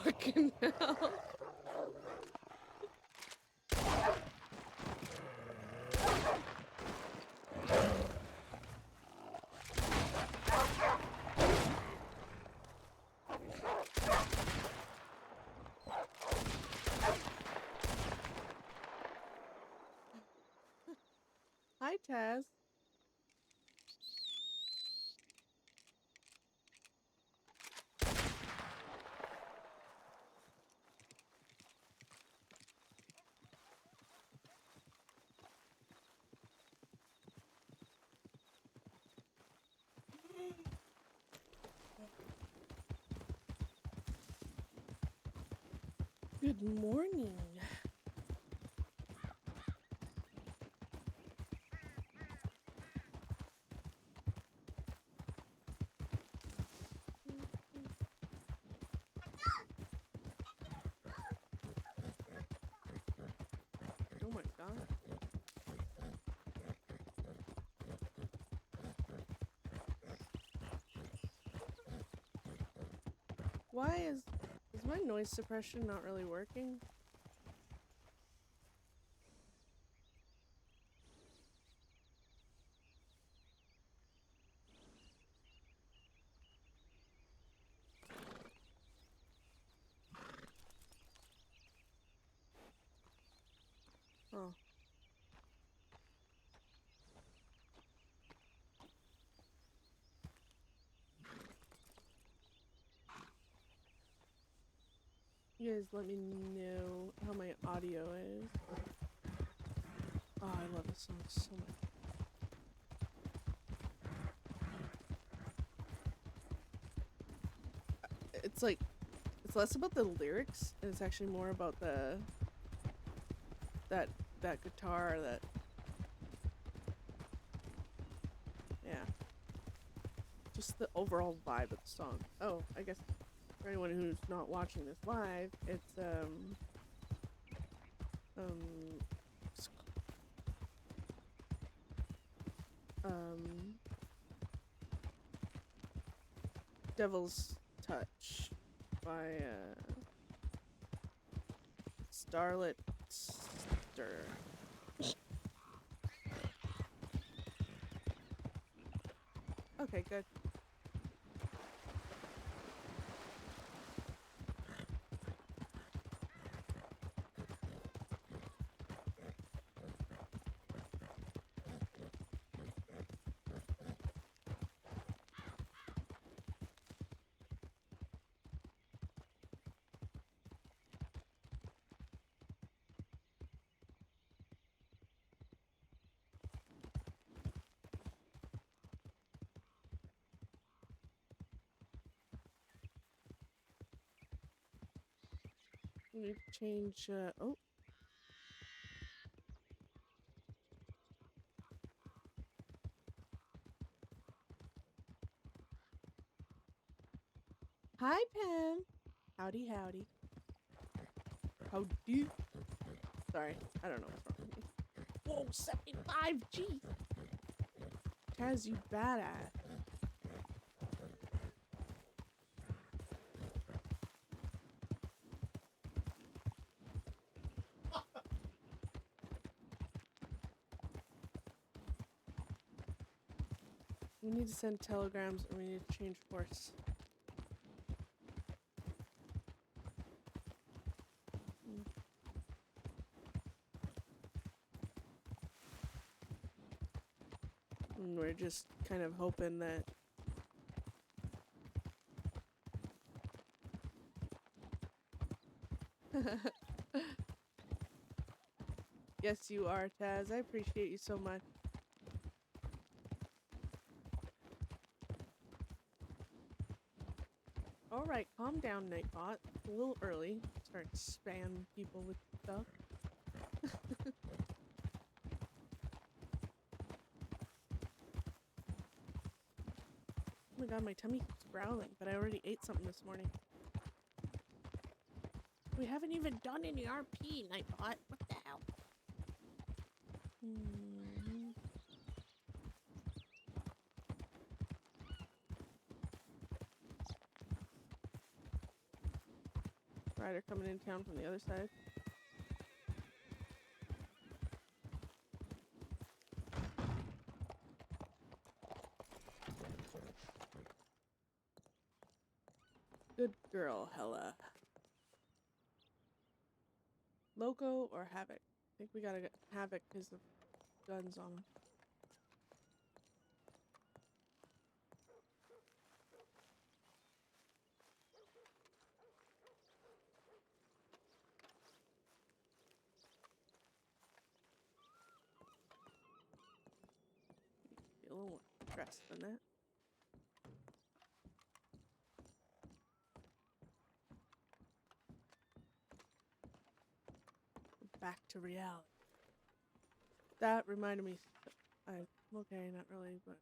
Fucking hell. Hi, Taz. Good morning. Oh my god. Why is my noise suppression not really working? Oh. You guys let me know how my audio is. Oh, I love this song so much. It's like, it's less about the lyrics, and it's actually more about that guitar, yeah. Just the overall vibe of the song. Oh, I guess for anyone who's not watching this live, it's Devil's Touch by Starlet Stir. Okay, good. We need to change, oh. Hi, Pam. Howdy, howdy. Howdy. Sorry, I don't know what's wrong with me. Whoa, 75, G. Taz, you badass. We need to send telegrams and we need to change course. And we're just kind of hoping that yes, you are, Taz. I appreciate you so much. Alright, calm down, Nightbot. It's a little early. Start spamming people with stuff. Oh my god, my tummy keeps growling, but I already ate something this morning. We haven't even done any RP, Nightbot. What the hell? Rider coming in town from the other side. Good girl, Hella. Loco or Havoc? I think we gotta get Havoc because the guns on him. Be a little more stressed than that. Back to reality. That reminded me. Okay, not really, but.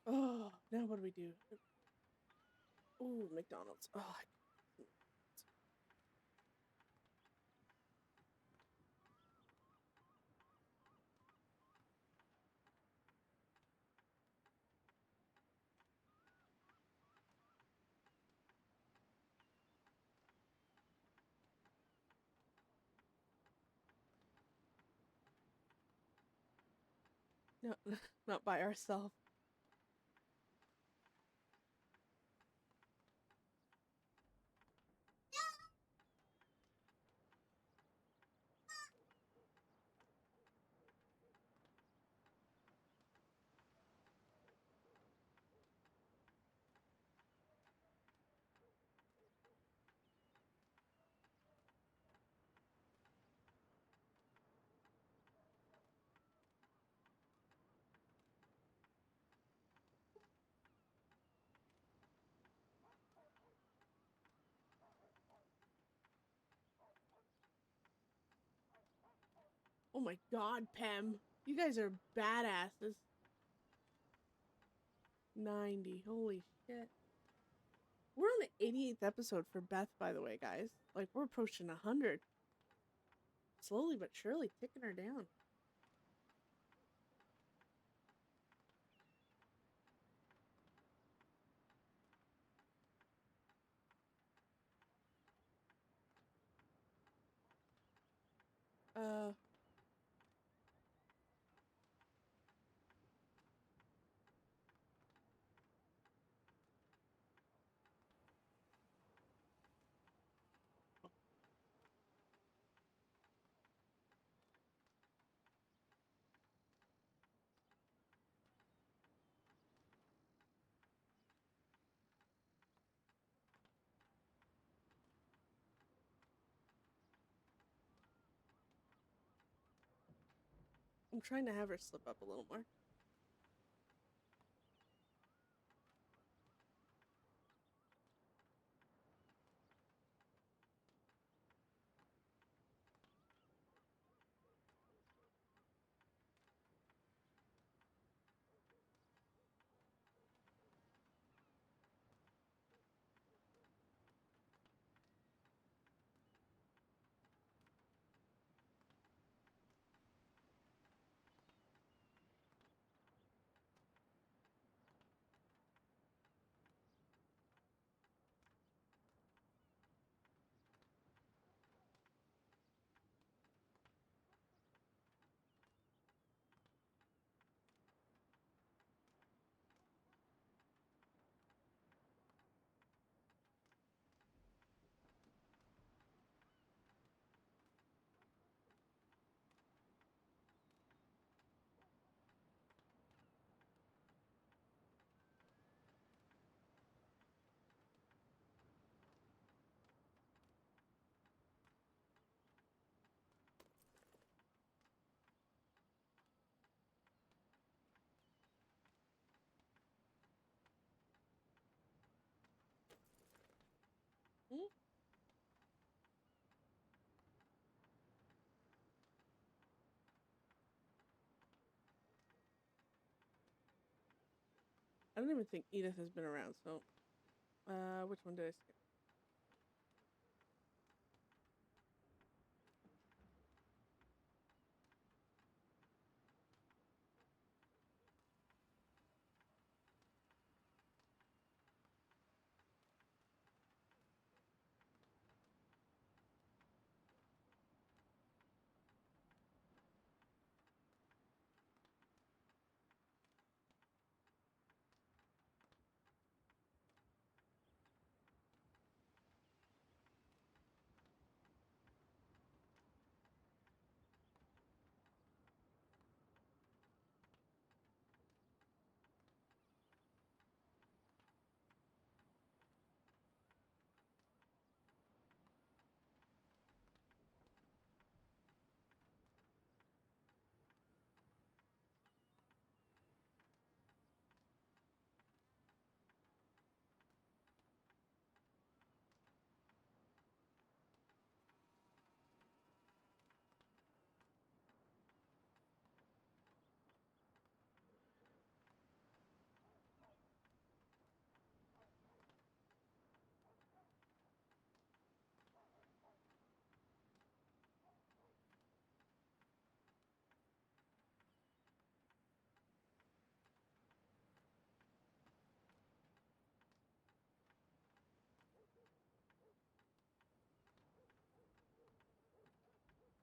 Oh, now what do we do? Oh, McDonald's. Oh, no, not by ourselves. Oh my god, Pam. You guys are badasses. 90. Holy shit. We're on the 88th episode for Beth, by the way, guys. Like, we're approaching 100. Slowly but surely ticking her down. Uh, I'm trying to have her slip up a little more. Mm. I don't even think Edith has been around, so which one did I skip?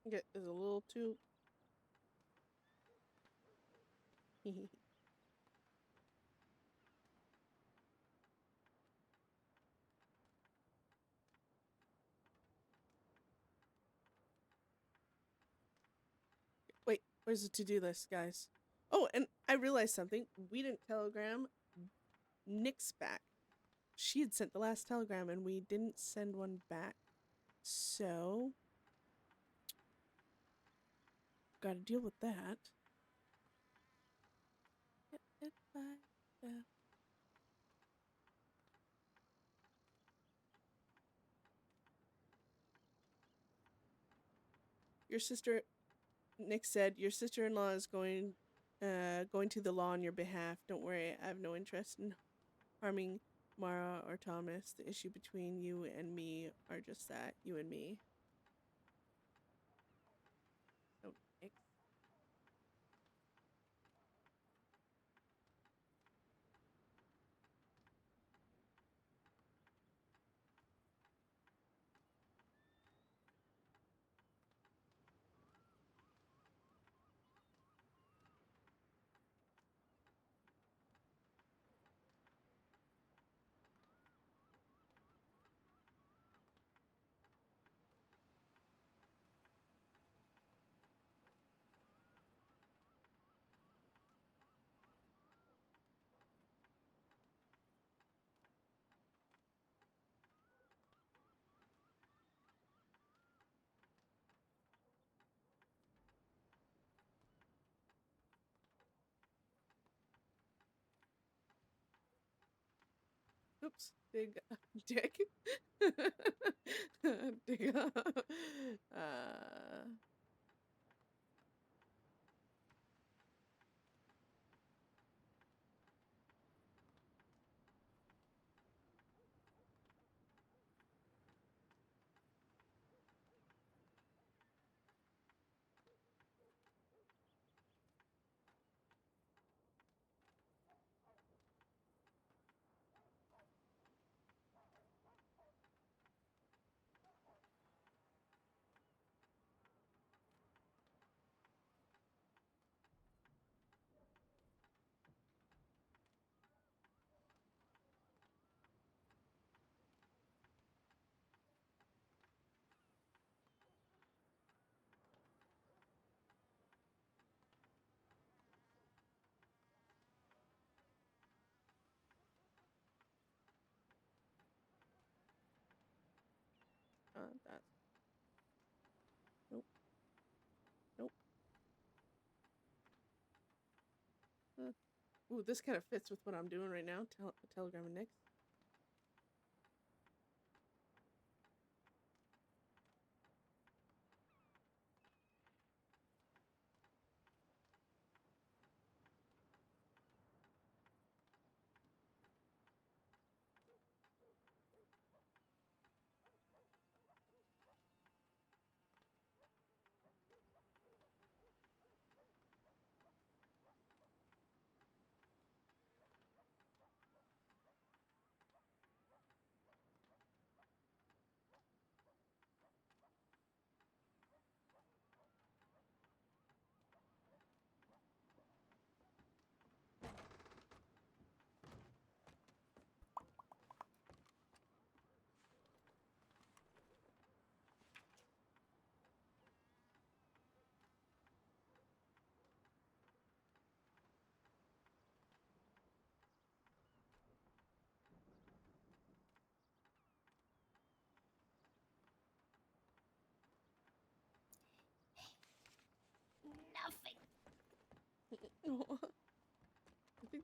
It is a little too. Wait, where's the to-do list, guys? Oh, and I realized something. We didn't telegram Nick's back. She had sent the last telegram, and we didn't send one back. So, gotta deal with that. Your sister, Nick said, your sister-in-law is going to the law on your behalf. Don't worry, I have no interest in harming Mara or Thomas. The issue between you and me are just that, you and me. So, Nick. Oops, big dick. Dig. That's nope, nope. Ooh, this kind of fits with what I'm doing right now. Telegram and Nick.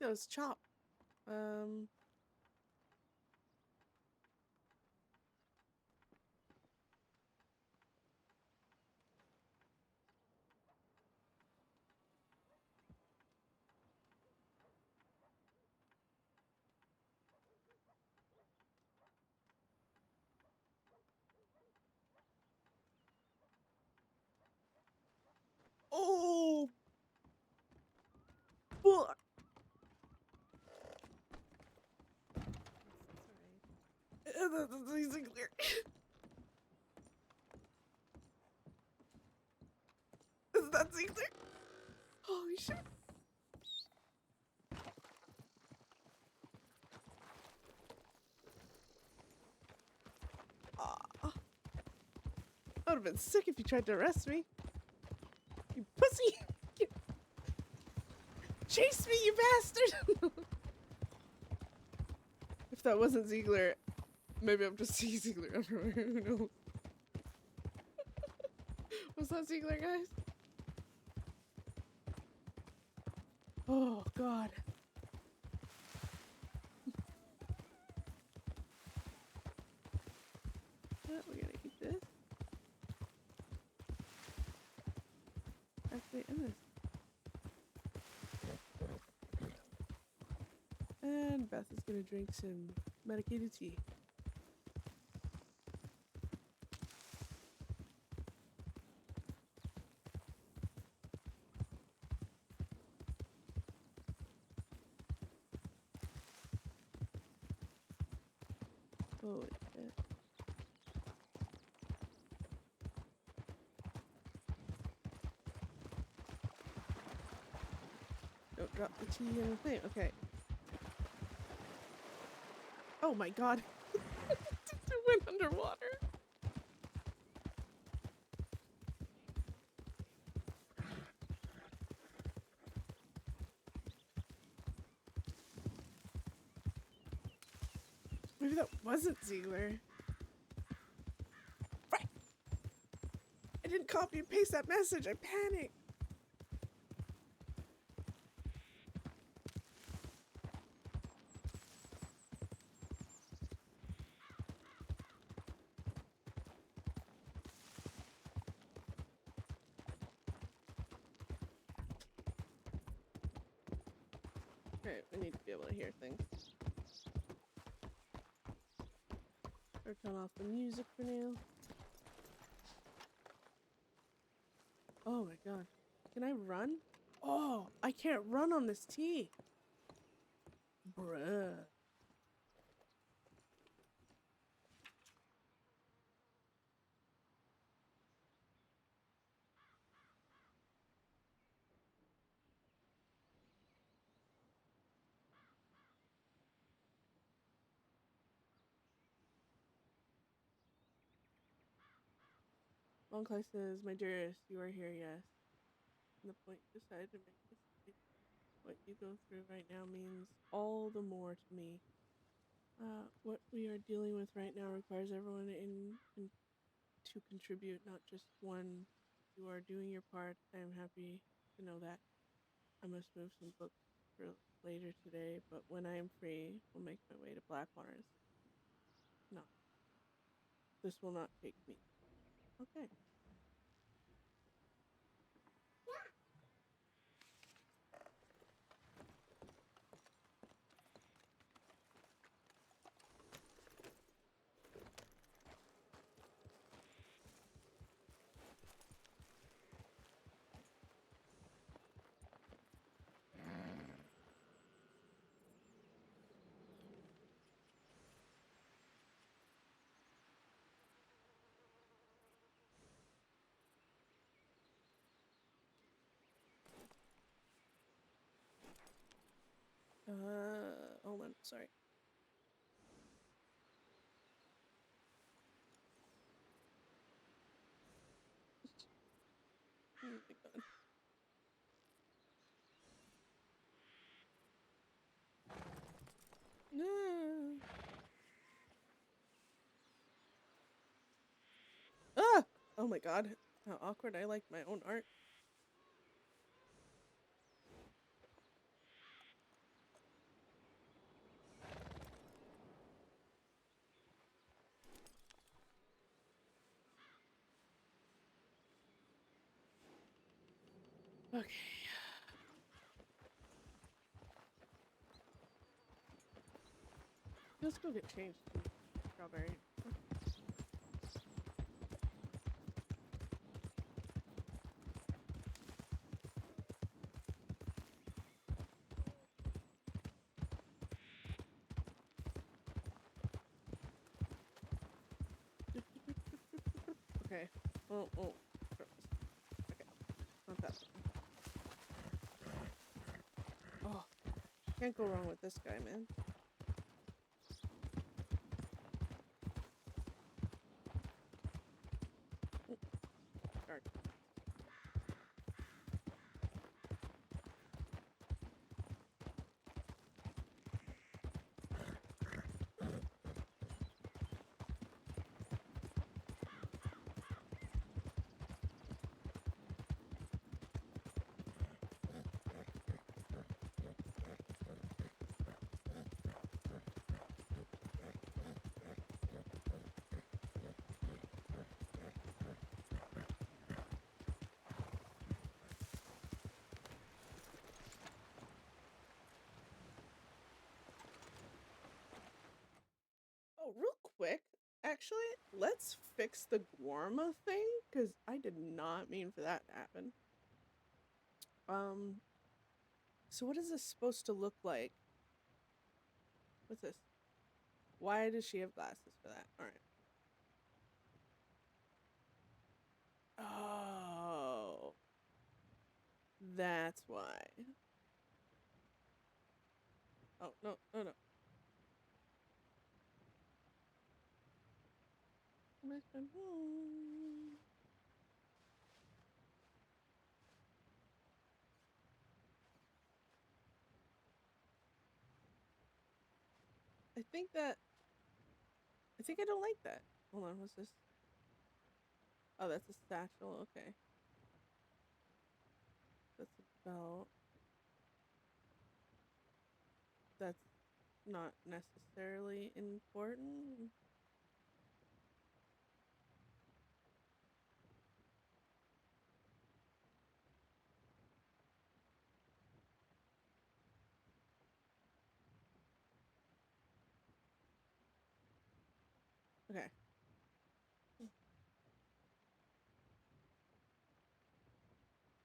that was Chop. Oh, fuck. That's easy clear. Is that easy clear? Holy shit. I would have been sick if you tried to arrest me. You pussy! Chase me, you bastard! If that wasn't Ziegler, maybe I'm just seeing Ziegler everywhere. Who knows? Was that Ziegler, guys? Oh, God. Yeah, we're gonna eat this. Actually, in this. And Beth is gonna drink some medicated tea. Holy shit. Don't drop the tea in the thing. Okay. Oh my god. It went underwater. Maybe that wasn't Ziegler. Right. I didn't copy and paste that message. I panicked. Okay, we need to be able to hear things. Or turn off the music for now. Oh my god. Can I run? Oh, I can't run on this tea. Bruh. Monclay says, my dearest, you are here, yes. And the point you decided to make this day. What you go through right now means all the more to me. What we are dealing with right now requires everyone to contribute, not just one. You are doing your part. I am happy to know that. I must move some books for later today, but when I am free, will make my way to Blackwater's. No, this will not take me. Okay. Hold on, sorry. Oh my god. No. Ah! Oh my god. How awkward. I like my own art. Okay. Let's go get changed. Strawberry. Okay. Oh, oh. Okay. Not that one. Oh, can't go wrong with this guy, man. Darn. Oh, real quick, actually, let's fix the Guarma thing, because I did not mean for that to happen. So what is this supposed to look like? What's this? Why does she have glasses for that? Alright. Oh. That's why. Oh, no, no, no. I think I don't like that. Hold on, what's this? Oh, that's a satchel, okay. That's a belt. That's not necessarily important. Okay.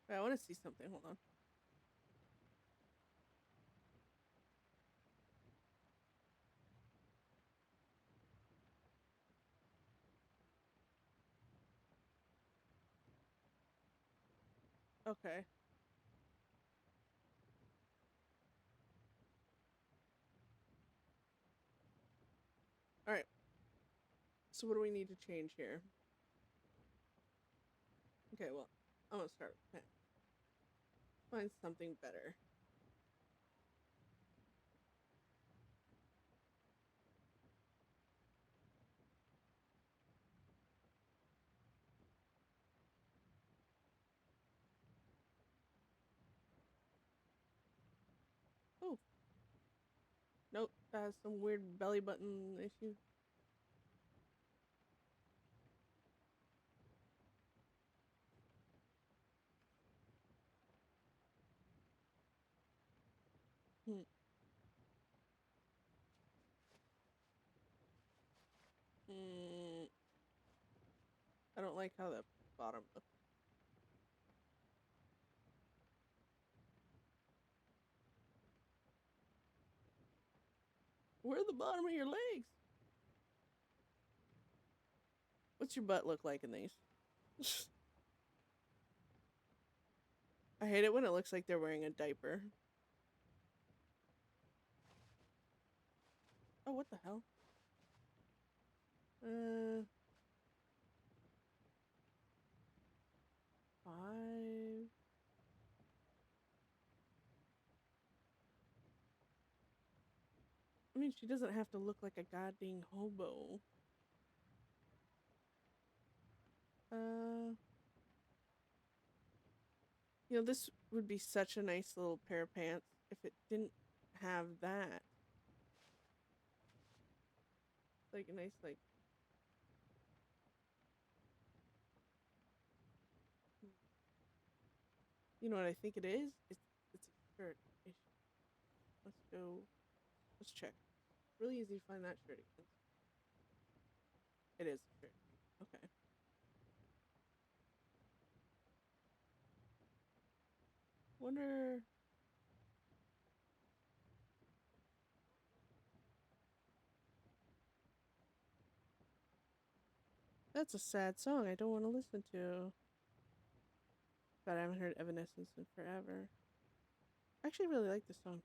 Wait, I want to see something. Hold on. Okay. Alright. So what do we need to change here? Okay, well, I'm gonna start with pen. Find something better. Oh. Nope. That has some weird belly button issue. Hmm. Mm, I don't like how the bottom looks. Where are the bottom of your legs? What's your butt look like in these? I hate it when it looks like they're wearing a diaper. Oh, what the hell? 5. I mean, she doesn't have to look like a goddamn hobo. You know, this would be such a nice little pair of pants if it didn't have that. Like a nice, like... You know what I think it is? It's a shirt issue. Let's go. Let's check. Really easy to find that shirt again. It is a shirt. Okay. Wonder. That's a sad song I don't want to listen to. But I haven't heard Evanescence in forever. I actually really like this song.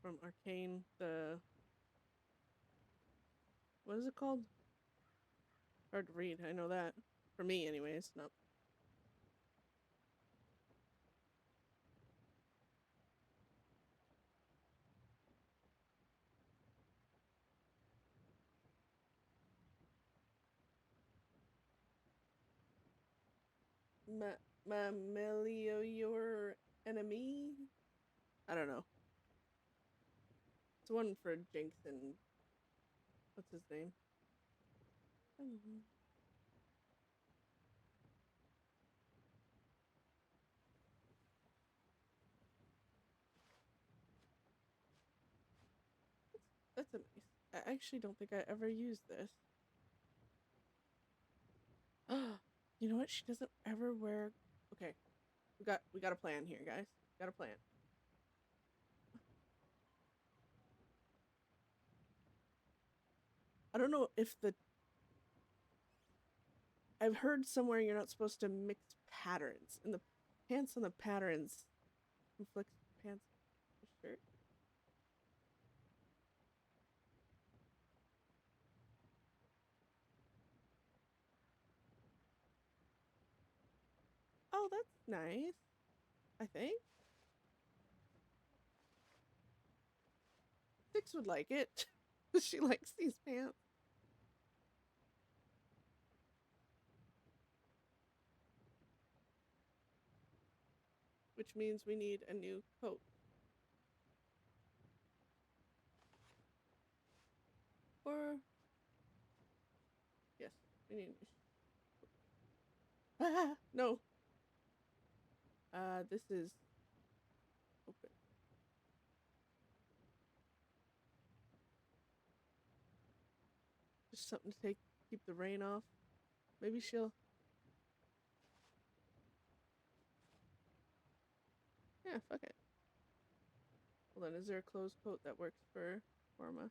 From Arcane, the. What is it called? Hard to read, I know that. For me, anyways. No. Mamelio, your enemy? I don't know. It's one for Jinx and. What's his name? I don't know. That's a nice. I actually don't think I ever used this. You know what? She doesn't ever wear. Okay, we got a plan here, guys. Got a plan. I don't know if the. I've heard somewhere you're not supposed to mix patterns, and the pants on the patterns conflicts with pants on the shirt. Oh, that's nice. I think Six would like it. She likes these pants. Which means we need a new coat. Or yes, we need. No. This is open. Just something to keep the rain off. Maybe she'll. Yeah, fuck it. Hold on, is there a closed coat that works for Forma?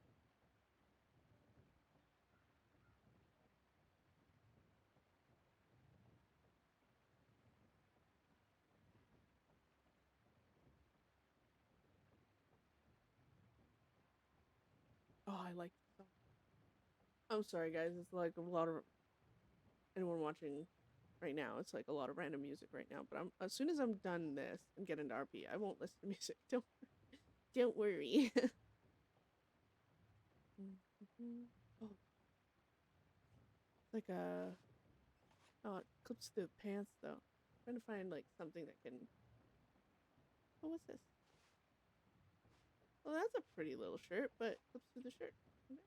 Oh, I like this song. I'm sorry, guys. It's like a lot of anyone watching right now. It's like a lot of random music right now. But as soon as I'm done this and get into RP, I won't listen to music. Don't worry. Oh, it's like a. Oh, it clips through the pants though. I'm trying to find like something that can. Oh, what's this? Well, that's a pretty little shirt, but clips through the shirt. Okay.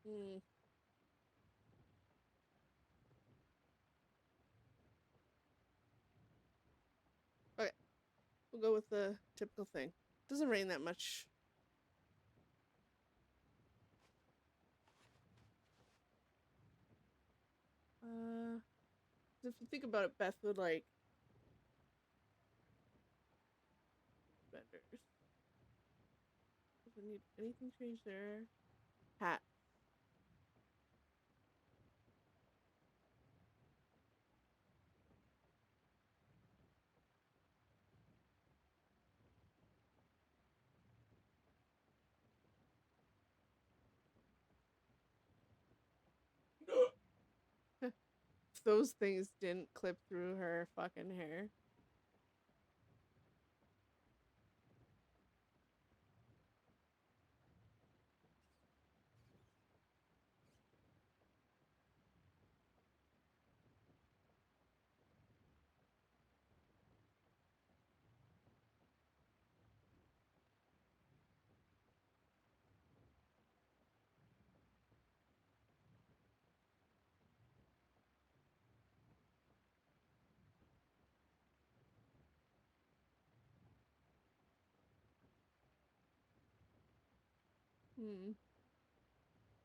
Hmm. Okay, we'll go with the typical thing. Doesn't rain that much. If you think about it, Beth would like vendors. Doesn't need anything changed there. Hat. If those things didn't clip through her fucking hair.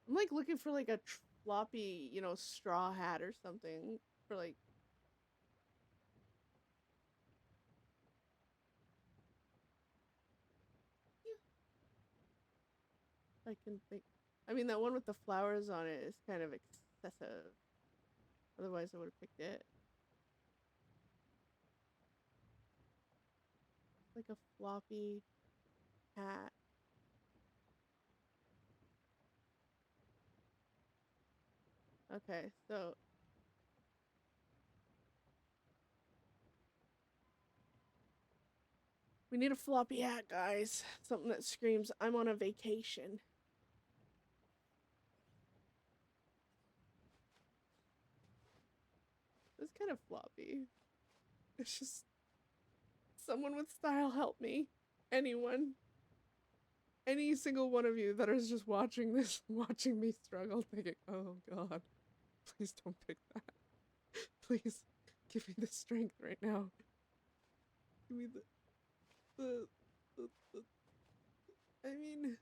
I'm like looking for like a floppy, you know, straw hat or something for like. I can think. I mean, that one with the flowers on it is kind of excessive. Otherwise, I would have picked it. It's like a floppy hat. Okay, so we need a floppy hat, guys. Something that screams, I'm on a vacation. It's kind of floppy. It's just someone with style help me. Anyone. Any single one of you that is just watching this, watching me struggle, thinking, oh god, please don't pick that. Please give me the strength right now. Give me the I mean,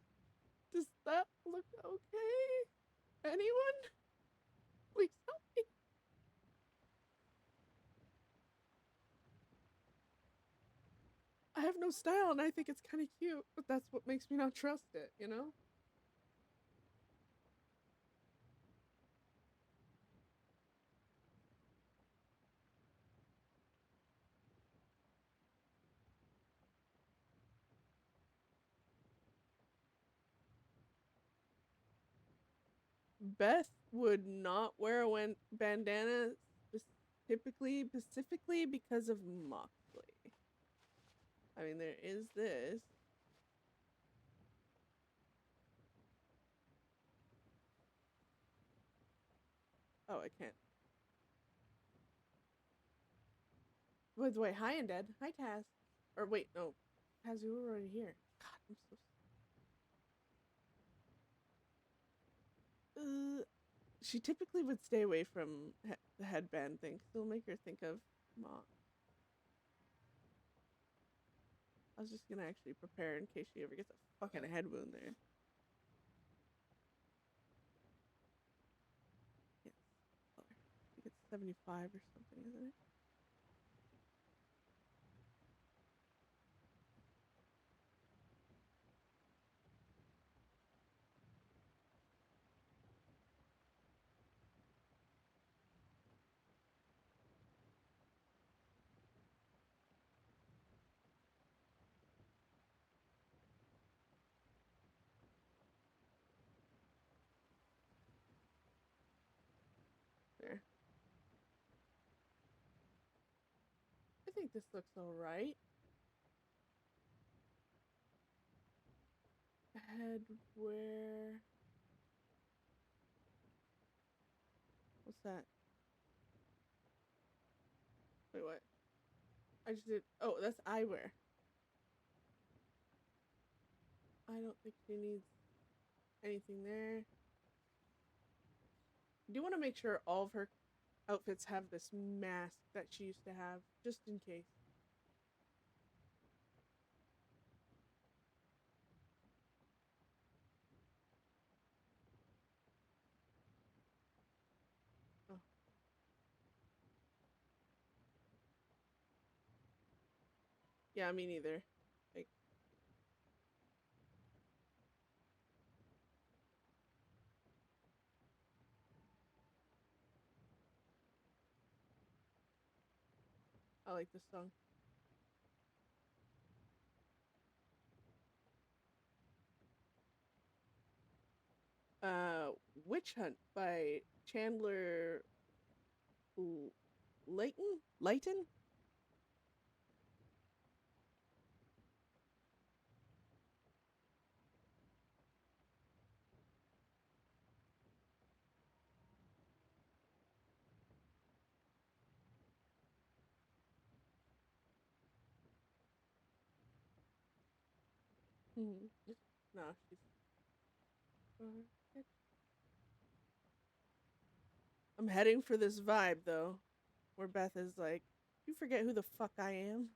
does that look okay? Anyone? Please help me. I have no style and I think it's kind of cute, but that's what makes me not trust it, you know? Beth would not wear a bandana specifically because of Moxley. I mean, there is this. Oh, I can't. By the way, hi, Undead. Hi, Taz. Or wait, no. Taz, you were already here. God, I'm so... She typically would stay away from the headband thing, because it'll make her think of Mom. I was just gonna actually prepare in case she ever gets a fucking head wound there. Yes. I think it's 75 or something, isn't it? There. I think this looks alright. Headwear. What's that? Wait, what? I just did. Oh, that's eyewear. I don't think she needs anything there. I do want to make sure all of her outfits have this mask that she used to have, just in case. Oh. Yeah, me neither. Like, I like this song. Uh, Witch Hunt by Chandler Layton? Layton? Mm-hmm. No, she's. I'm heading for this vibe though, where Beth is like, "You forget who the fuck I am."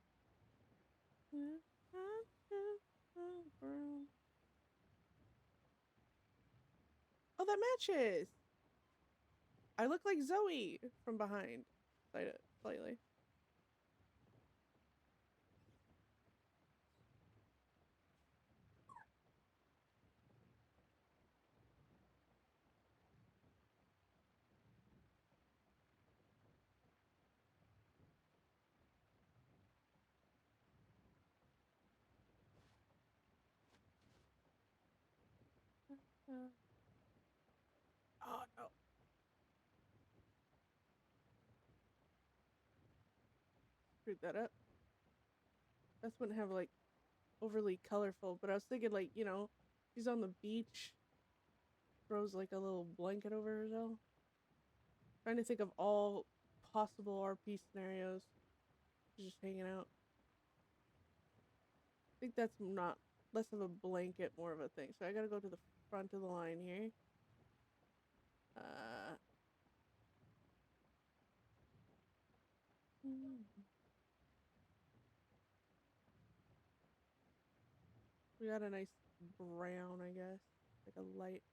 Oh, that matches. I look like Zoe from behind. Slightly. Oh no. Screwed that up. That's wouldn't have like overly colorful, but I was thinking like, you know, she's on the beach, throws like a little blanket over herself. Trying to think of all possible RP scenarios. She's just hanging out. I think that's not less of a blanket, more of a thing. So I gotta go to the front of the line here. We got a nice brown, I guess. Like a light.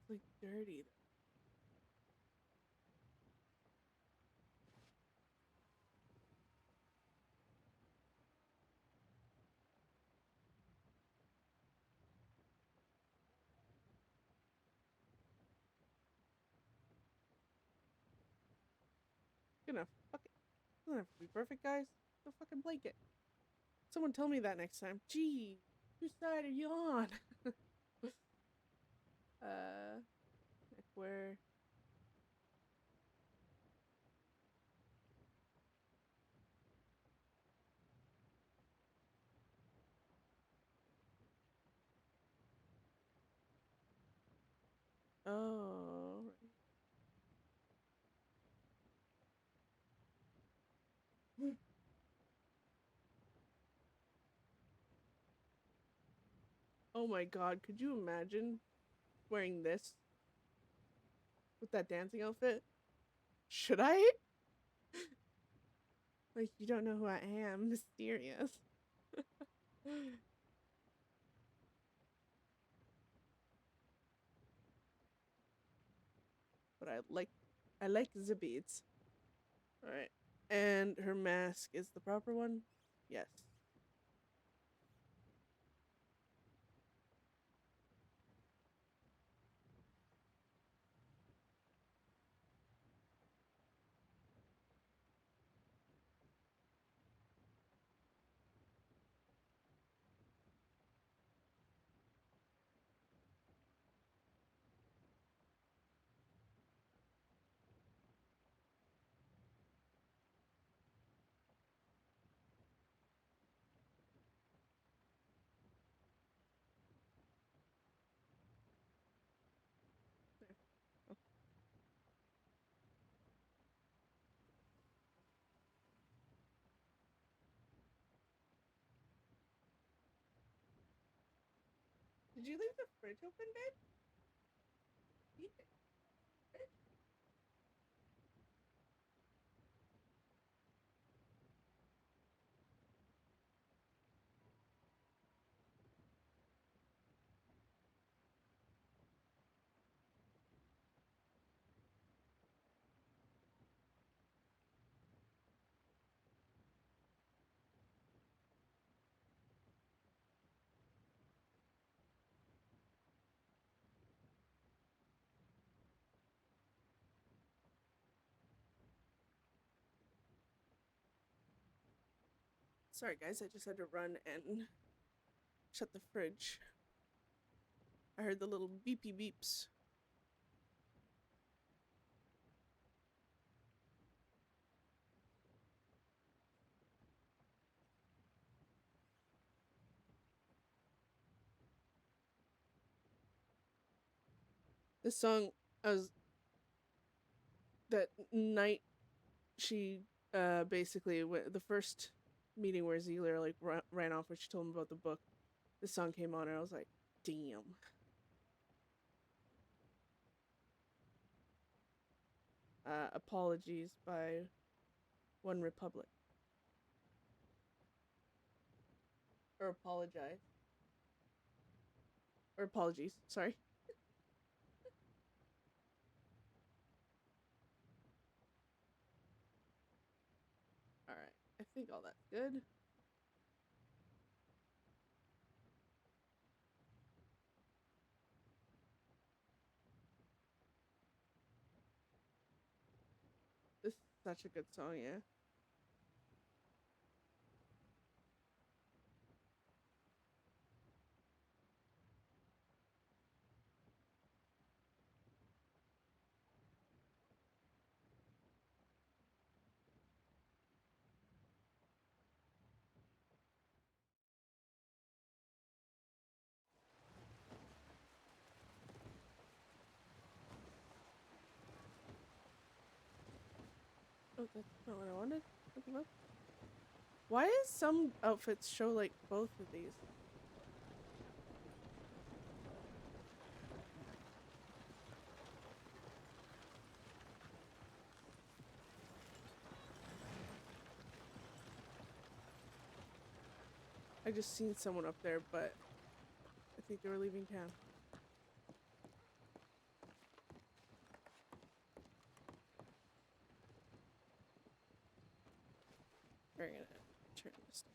It's like dirty though. Gonna fuck it. Doesn't have to be perfect, guys. The fucking blanket. Someone tell me that next time. Gee, whose side are you on? Like where? Oh, right. Oh my god, could you imagine wearing this with that dancing outfit? Should I? Like, you don't know who I am. Mysterious. But I like the beads. Alright. And her mask is the proper one? Yes. Oh. Did you leave the fridge open, babe? You did. Sorry, guys, I just had to run and shut the fridge. I heard the little beepy beeps. This song, I was that night. She basically the first meeting where Zealer like ran off when she told him about the book. This song came on and I was like, damn. Apologies by One Republic. Or apologize. Or apologies, sorry. Alright, I think all that's good. This is such a good song, yeah. Oh, that's not what I wanted. What the fuck? Why does some outfits show like both of these? I just seen someone up there, but I think they were leaving town. We're gonna turn this down.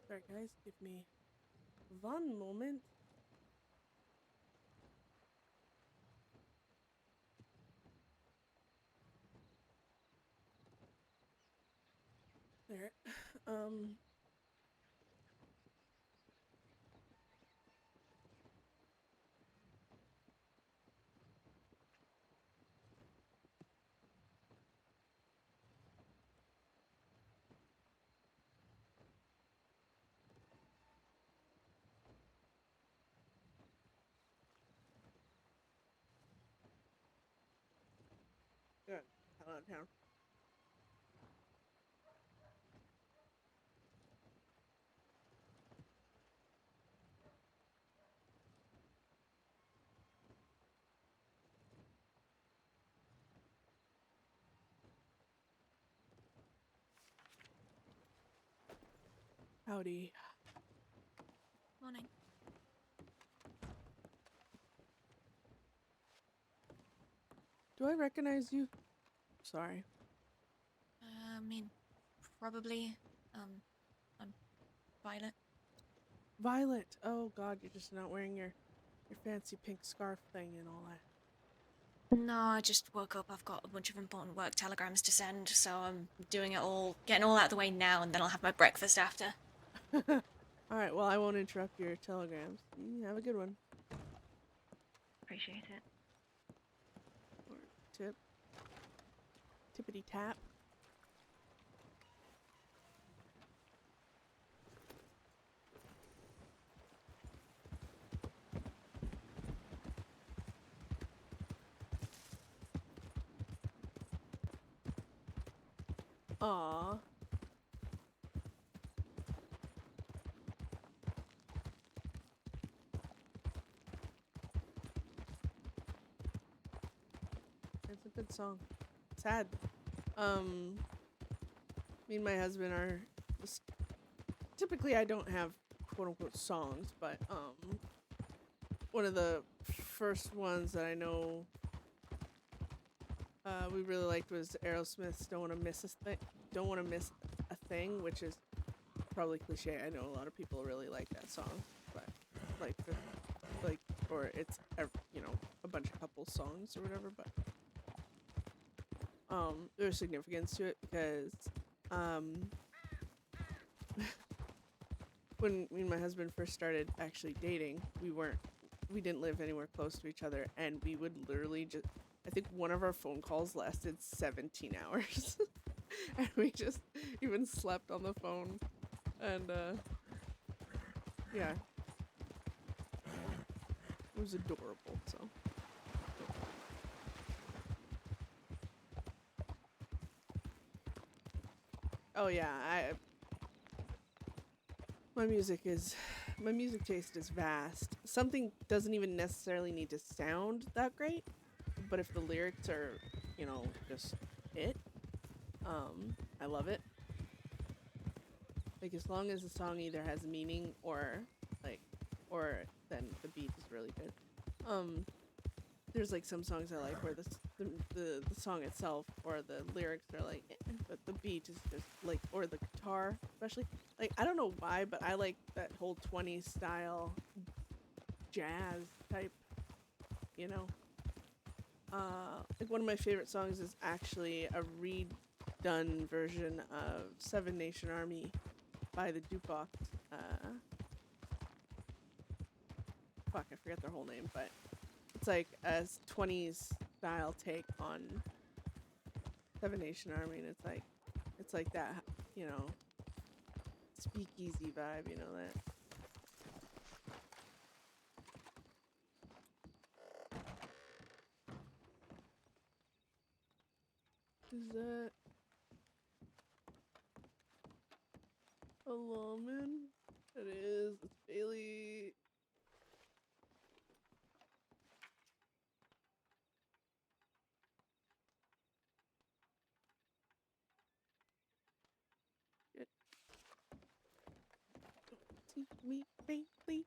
Sorry guys, give me one moment. There. Good. Hell out of town. Howdy. Morning. Do I recognize you? Sorry. I mean, probably. I'm Violet. Violet. Oh god, you're just not wearing your fancy pink scarf thing and all that. No, I just woke up. I've got a bunch of important work telegrams to send, so I'm doing it all, getting all out of the way now, and then I'll have my breakfast after. Alright, well, I won't interrupt your telegrams. Have a good one. Appreciate it. Or tip. Tippity tap. Aww. It's a good song. Sad. Me and my husband are just, typically I don't have quote unquote songs, but one of the first ones that I know we really liked was Aerosmith's "Don't Want to Miss a Thing." Don't Want to Miss a Thing, which is probably cliche. I know a lot of people really like that song, but or it's a bunch of couple songs or whatever. But there's significance to it because when me and my husband first started actually dating, we didn't live anywhere close to each other, and we would literally just, I think one of our phone calls lasted 17 hours. And we just even slept on the phone. And yeah. It was adorable, so. Oh yeah, my music taste is vast. Something doesn't even necessarily need to sound that great, but if the lyrics are, just it, I love it. Like, as long as the song either has meaning or then the beat is really good. There's like some songs I like where the song itself or the lyrics are like, but the beat is just like, or the guitar especially. Like, I don't know why, but I like that whole 20s style jazz type, Like, one of my favorite songs is actually a redone version of Seven Nation Army by the Jukebox. Fuck, I forget their whole name, but it's like a 20s style take on Seven Nation Army, and it's like that, speakeasy vibe, that. Is that a lawman? It is. It's Bailey. Shit. Don't see me, Bailey.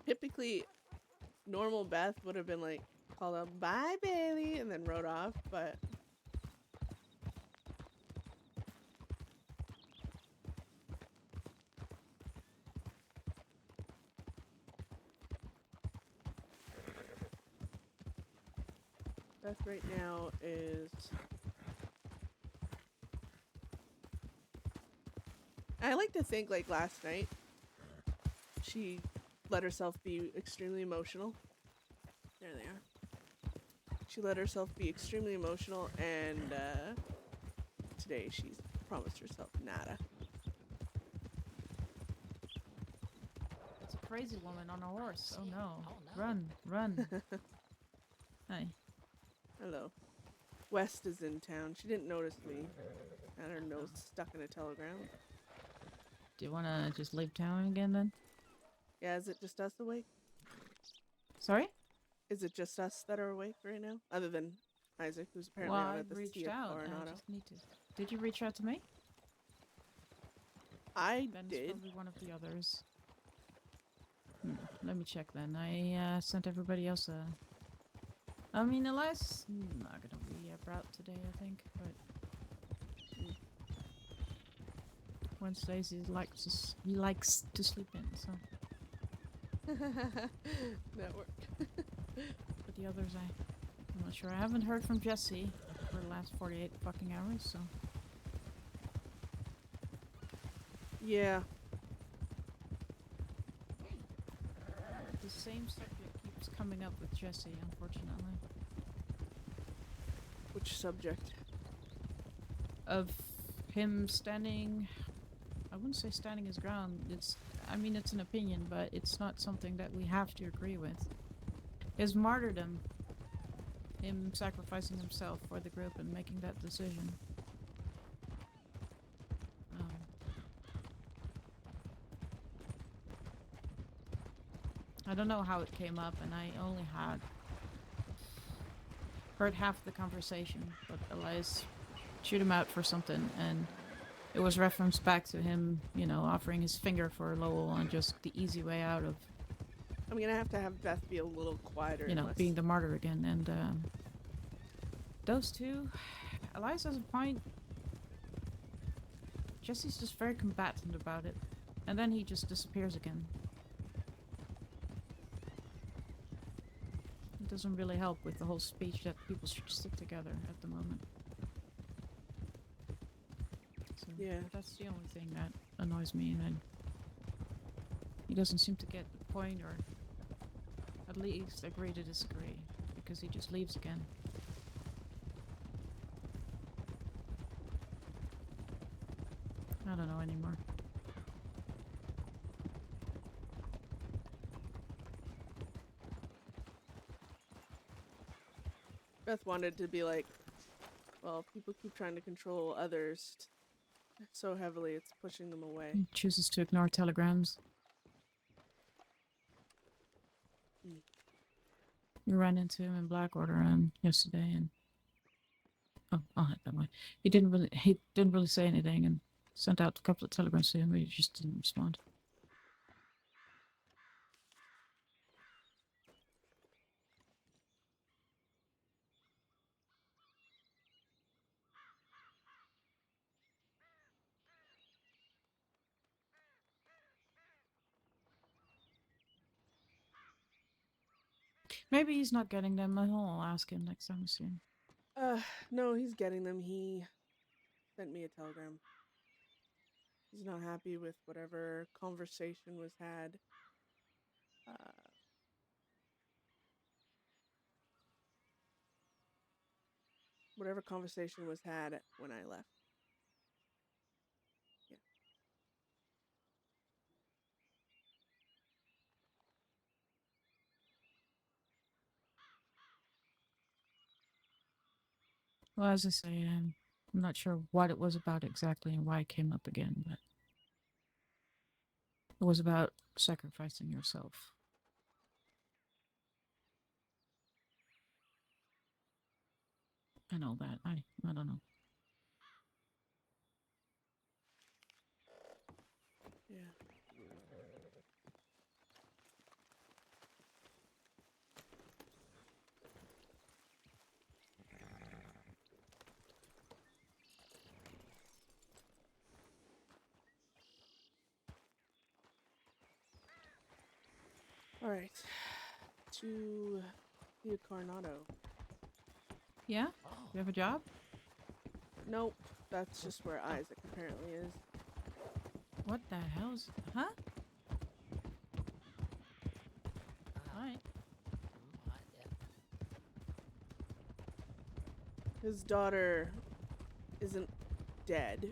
Typically, normal Beth would have been like, called up, "Bye, Bailey," and then rode off, but Beth right now is, I like to think, like, last night she let herself be extremely emotional. There they are. She let herself be extremely emotional, and today she's promised herself nada. It's a crazy woman on a horse. Oh no. Run, run. Hi. Hello. West is in town. She didn't notice me. Had her nose stuck in a telegram. Do you want to just leave town again then? Yeah, is it just us awake? Sorry? Is it just us that are awake right now? Other than Isaac, who's apparently Well, out I at the reached Sea of out. Coronado. I just need to... Did you reach out to me? I Then it's did. probably one of the others. Let me check then. I sent everybody else a... I mean, Elias not gonna be out today, I think, but... Wednesdays he likes to sleep in, so... Network. But the others, I'm not sure. I haven't heard from Jesse for the last 48 fucking hours, so... Yeah. The same subject keeps coming up with Jesse, unfortunately. Which subject? Of him standing... I wouldn't say standing his ground. I mean, it's an opinion, but it's not something that we have to agree with. His martyrdom. Him sacrificing himself for the group and making that decision. I don't know how it came up, and I only heard half the conversation, but Elias shoot him out for something, and it was referenced back to him, you know, offering his finger for Lowell and just the easy way out of, I'm gonna have to have Beth be a little quieter. you know, unless... being the martyr again. And those two, Elias has a point. Jesse's just very combatant about it, and then he just disappears again. It doesn't really help with the whole speech that people should stick together at the moment. So Yeah. that's the only thing that annoys me, and he doesn't seem to get the point, or at least agree to disagree, because he just leaves again. I don't know anymore. Beth wanted to be like, well, people keep trying to control others so heavily, it's pushing them away. He chooses to ignore telegrams. Mm. We ran into him in Blackwater yesterday, and I'll head that way. He didn't really say anything, and sent out a couple of telegrams to him, but he just didn't respond. Maybe he's not getting them. I'll ask him next time I see him. No, he's getting them. He sent me a telegram. He's not happy with whatever conversation was had. Whatever conversation was had when I left. Yeah. Well, as I say, I'm not sure what it was about exactly and why it came up again, but it was about sacrificing yourself. And all that. I don't know. Yeah. All right. To the Coronado. Yeah? You have a job? Nope. That's just where Isaac apparently is. What the hell's... Huh? Alright. His daughter isn't dead,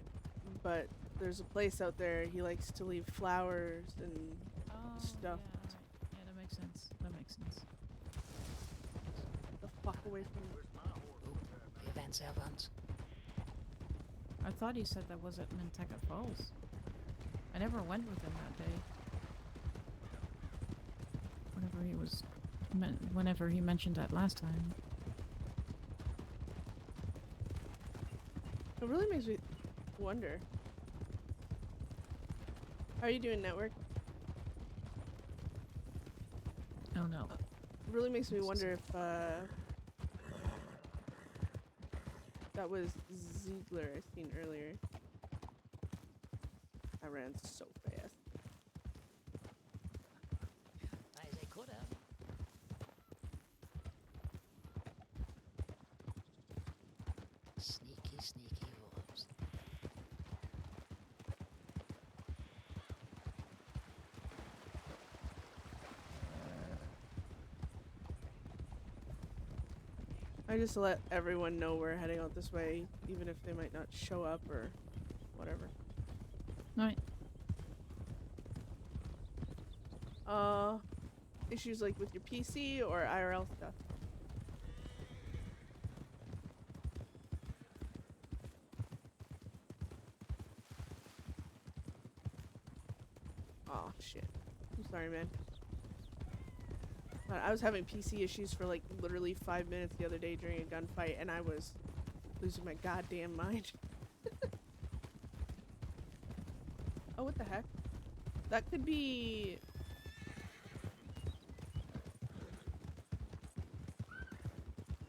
but there's a place out there he likes to leave flowers and stuff. Yeah, yeah, that makes sense. That makes sense. The fuck away from me. Events, events. I thought he said that was at Nantucket Falls. I never went with him that day. Whenever he mentioned that last time. It really makes me wonder. How are you doing, network? Oh no. It really makes me wonder if that was Ziegler I seen earlier. I ran so fast. As they could have. Sneaky, sneaky wolves. I just let everyone know we're heading out this way, even if they might not show up or whatever. Alright. Issues like with your PC or IRL stuff? Oh shit. I'm sorry, man. I was having PC issues for like literally 5 minutes the other day during a gunfight, and I was losing my goddamn mind. Oh, what the heck? That could be...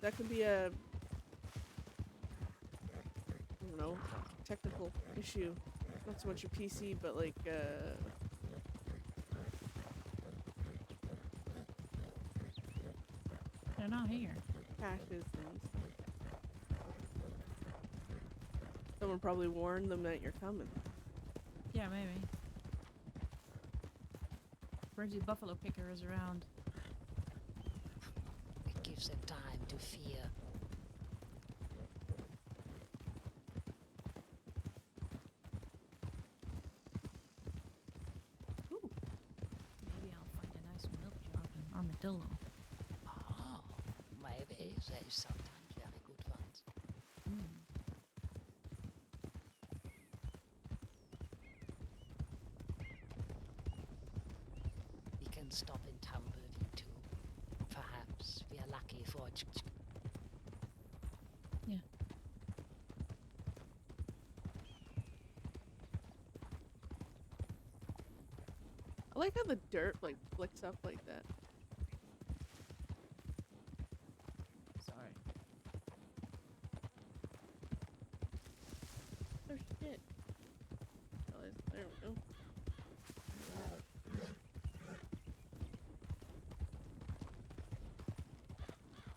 That could be a... I don't know, technical issue. Not so much a PC, but like, They're not here. caches and stuff. Someone probably warned them that you're coming. Yeah, maybe. Crazy buffalo picker is around. It gives them time to fear. Ooh. Maybe I'll find a nice milk jug and armadillo. Oh, maybe there is sometimes very good ones. Mm. We can stop in Tumbleweed too. Perhaps we are lucky for a Yeah. I like how the dirt like flicks up like that. Sorry. Oh shit. Oh, there we go.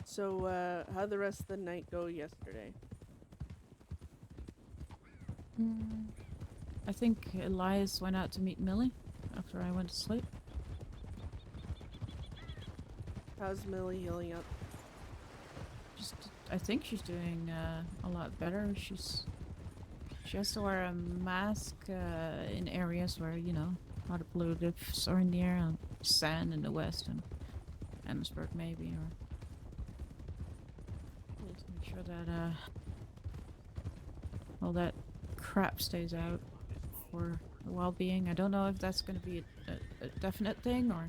So, how'd the rest of the night go yesterday? I think Elias went out to meet Millie after I went to sleep. How's Millie healing up? Just, I think she's doing a lot better. She has to wear a mask in areas where, you know, a lot of pollutants are in the air, and sand in the west, and Amherstburg maybe, or just make sure that all that crap stays out for her well-being. I don't know if that's going to be a definite thing or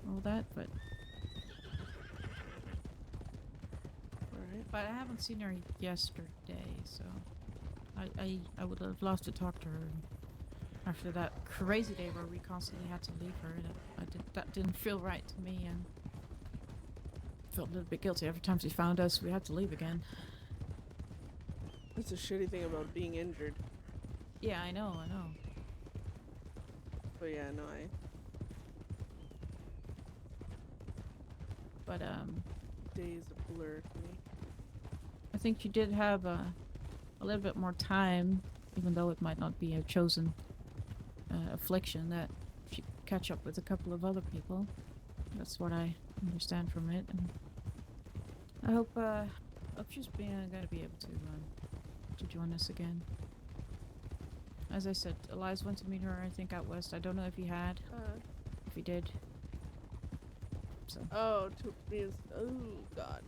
all that, but Alright. I haven't seen her yesterday, so I would have loved to talk to her after that crazy day where we constantly had to leave her. That didn't feel right to me, and felt a little bit guilty every time she found us. We had to leave again. That's a shitty thing about being injured. Yeah, I know. But yeah, no, But Day's a blur to me. I think she did have a little bit more time, even though it might not be a chosen affliction, that she could catch up with a couple of other people. That's what I understand from it, and I hope she's gonna be able to join us again. As I said, Elias went to meet her, I think, out west. I don't know if he had. If he did. So. Oh, oh god.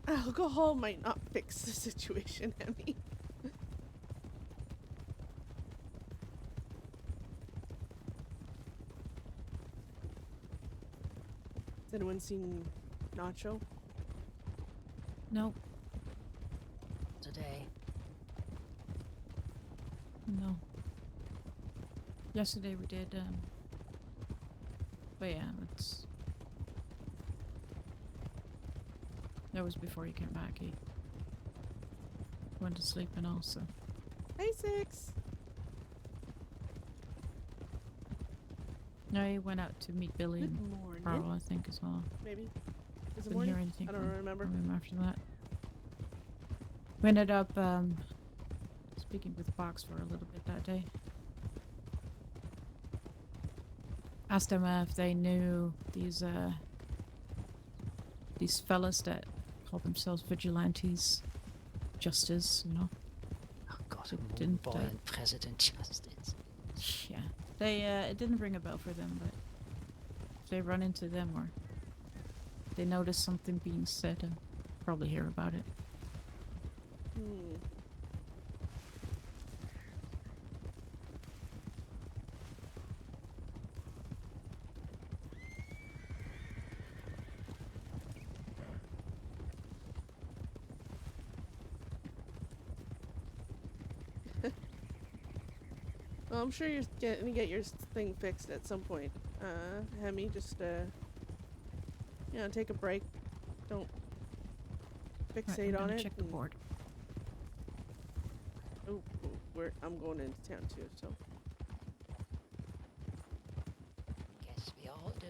Alcohol might not fix the situation, Emmy. Has anyone seen Nacho? Nope. Today, No. Yesterday we did, but yeah, that was before he came back. He went to sleep and all, so. Hey, Six! No, he went out to meet Billy Good and morning. Carl, I think, as well. Maybe. Is it Didn't morning? hear anything I don't remember. from him after that. We ended up, speaking with Fox for a little bit that day. Asked them if they knew these fellas that call themselves vigilantes, justice, you know. oh God, So didn't, boy and President Justice. Yeah, they it didn't ring a bell for them, but if they run into them or they notice something being said, and probably hear about it. Well, I'm sure you're gonna get your thing fixed at some point. Hemi, just you know, take a break. Don't Right, fixate I'm on gonna it. check the and- board. Oh, I'm going into town too, so. Guess we all do.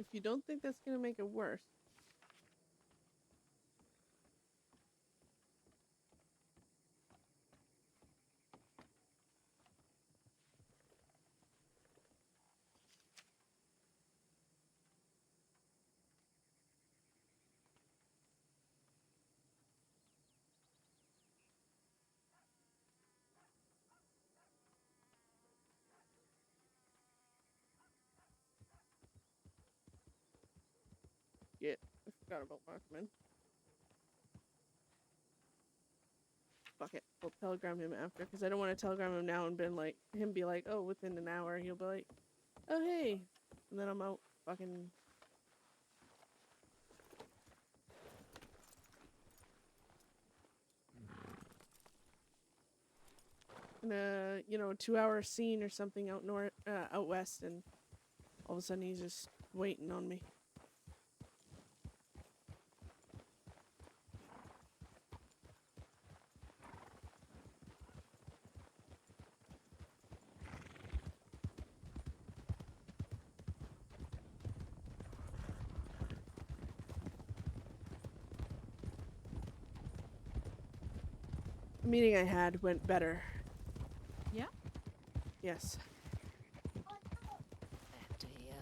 If you don't think that's gonna make it worse. Yeah, I forgot about Markman. Fuck it. We'll telegram him after, because I don't want to telegram him now and be like, oh, within an hour, he'll be like, oh, hey. And then I'm out fucking. In a, you know, 2-hour scene or something out out west, and all of a sudden he's just waiting on me. The meeting I had went better. Yeah? Yes. Glad to hear.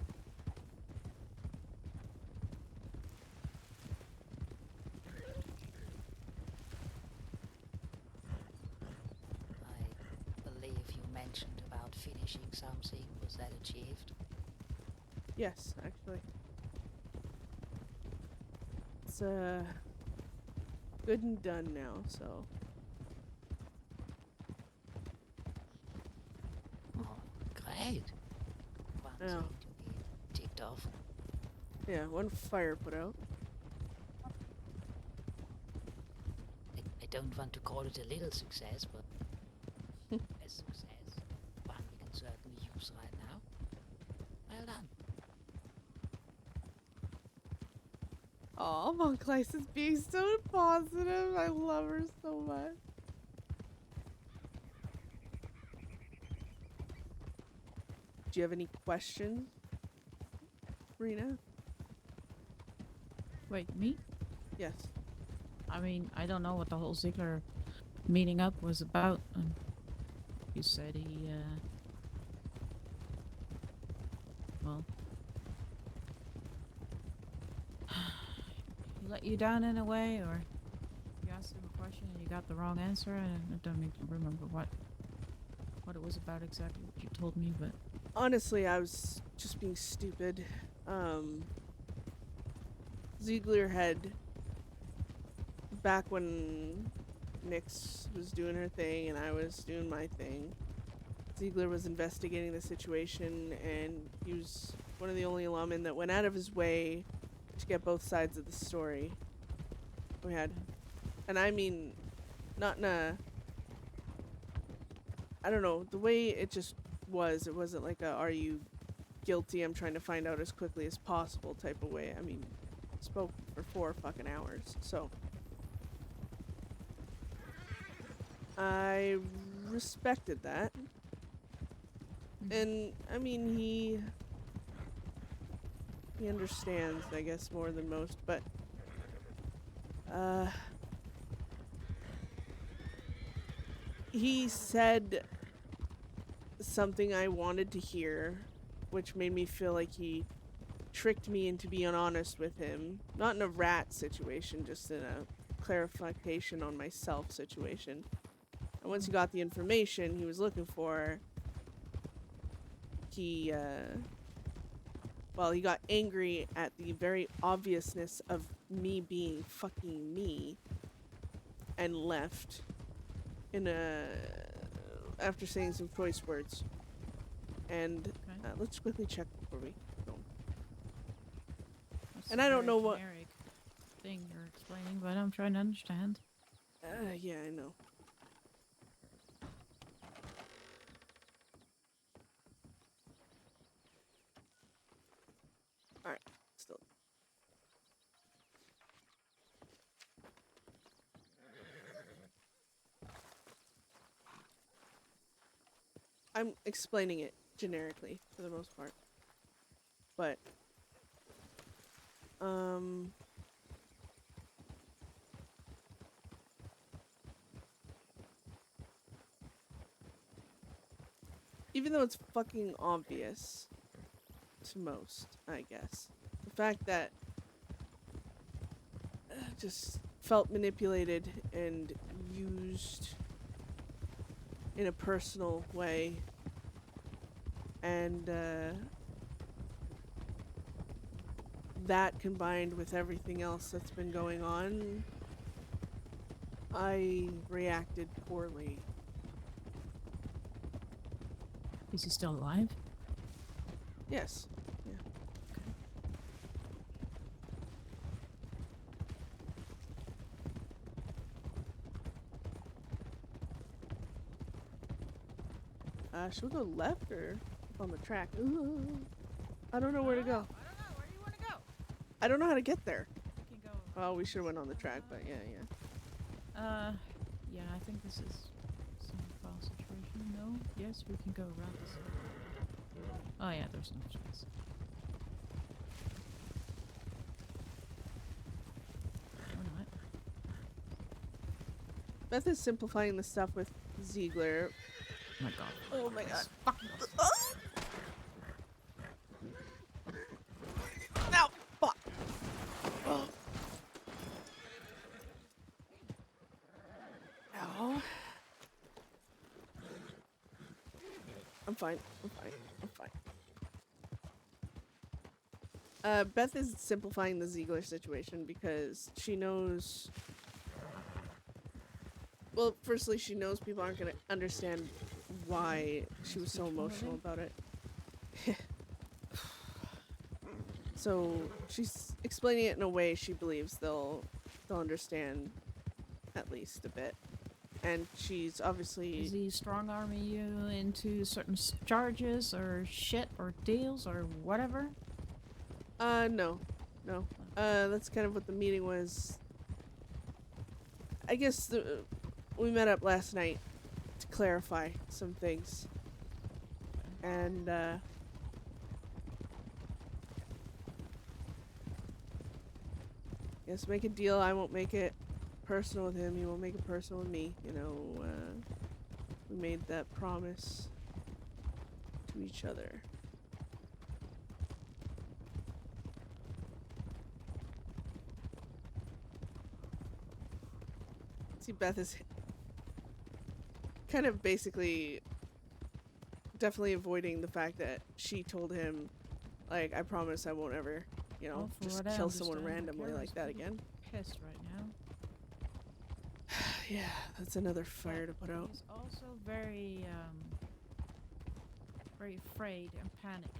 I believe you mentioned about finishing something. Was that achieved? Yes, actually. It's good and done now, so. Oh, great. One Yeah. thing to be ticked off. Yeah, one fire put out. I don't want to call it a little success, but a success. One we can certainly use right now. Well done. Aw, Monk is being so positive. I love her so much. Do you have any questions, Rena? Wait, me? Yes. I mean, I don't know what the whole Ziegler meeting up was about. He said he, well, he let you down in a way, or you asked him a question and you got the wrong answer. I don't even remember what it was about exactly, what you told me, but Honestly, I was just being stupid. Ziegler had, back when Nyx was doing her thing and I was doing my thing, Ziegler was investigating the situation, and he was one of the only lawmen that went out of his way to get both sides of the story. We had, and I mean, not in a, I don't know, the way it just was, it wasn't like a, are you guilty, I'm trying to find out as quickly as possible type of way. I mean, spoke for 4 fucking hours, so I respected that. And I mean, he understands, I guess, more than most, but he said something I wanted to hear, which made me feel like he tricked me into being honest with him. Not in a rat situation, just in a clarification on myself situation. And once he got the information he was looking for, he got angry at the very obviousness of me being fucking me and left after saying some choice words. And Okay. let's quickly check before we go. That's And a I don't very know what- generic thing you're explaining, but I'm trying to understand. Yeah, I know. Alright, still. I'm explaining it generically for the most part. But even though it's fucking obvious to most, I guess, the fact that just felt manipulated and used in a personal way, and that combined with everything else that's been going on, I reacted poorly. Is he still alive? Yes. Yeah. Should we go left or on the track? Ooh, I don't know where to go. I don't know. Where do you want to go? I don't know how to get there. We can go. Well, we should have went on the track, but yeah. Yeah, I think this is some foul situation. No? Yes, we can go around this. Oh yeah, there's no space. Or not. Beth is simplifying the stuff with Ziegler. Oh my god. Oh my god. Fucking Ow! Fuck! Oh. Ow. I'm fine. I'm fine. I'm fine. Beth is simplifying the Ziegler situation because she knows... Well, firstly, she knows people aren't going to understand why she was so emotional about it. So she's explaining it in a way she believes they'll understand at least a bit. And she's obviously... Is he strong-arming you into certain charges or shit or deals or whatever? No. That's kind of what the meeting was. I guess we met up last night to clarify some things. And, guess make a deal. I won't make it personal with him. He won't make it personal with me. You know, we made that promise to each other. See, Beth is kind of basically definitely avoiding the fact that she told him, like, I promise I won't ever, you know, Well, for just what I kill someone understand, randomly Kara's like that pretty again. Pissed right now. Yeah, that's another fire to put out. He's also very afraid and panicked.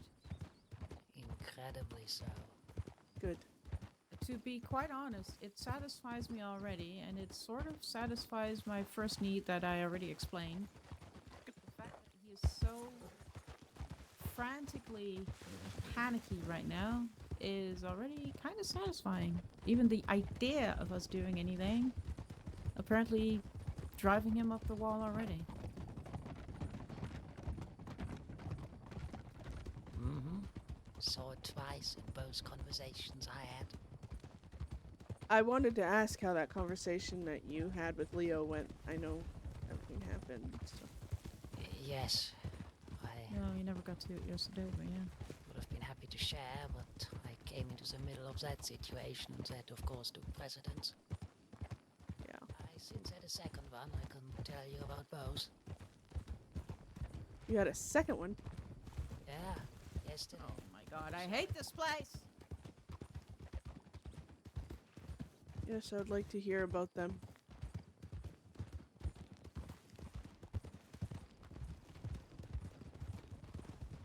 Incredibly so. Good. To be quite honest, it satisfies me already, and it sort of satisfies my first need that I already explained. The fact that he is so frantically panicky right now is already kind of satisfying. Even the idea of us doing anything, apparently driving him up the wall already. Mm-hmm. Saw it twice in both conversations I had. I wanted to ask how that conversation that you had with Leo went. I know everything happened. So. Yes. Well, you never got to it yesterday, but yeah. Would have been happy to share, but I came into the middle of that situation, and that, of course, took precedence. Yeah. I since had a second one. I can tell you about both. You had a second one. Yeah, yesterday. Oh my god, I hate this place! Yes, I would like to hear about them.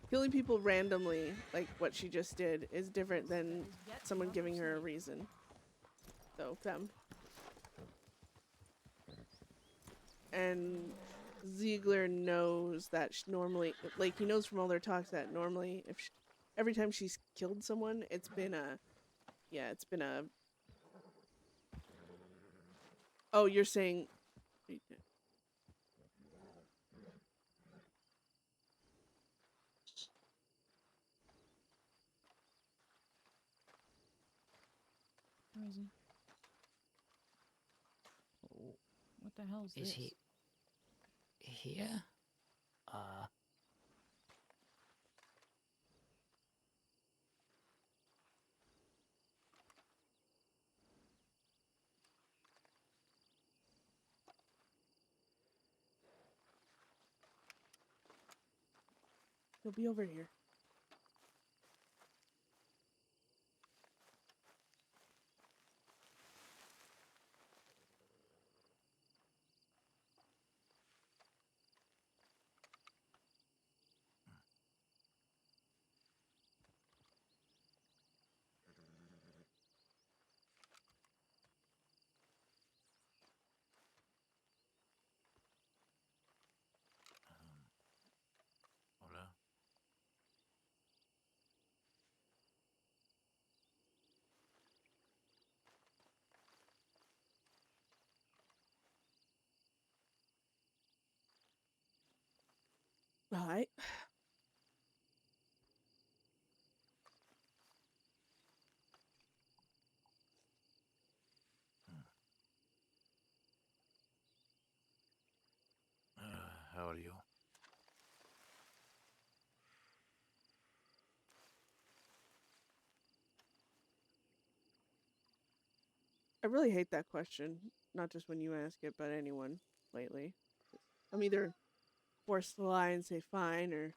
Killing people randomly, like what she just did, is different than someone giving her a reason. So, them. And Ziegler knows that normally, like, he knows from all their talks that normally, if every time she's killed someone, it's been a, it's been a. Oh, you're saying. Where is he? Oh, what the hell is Is this? he here? He'll be over here. Hola. Right. How are you? I really hate that question. Not just when you ask it, but anyone lately. I'm either forced to lie and say fine or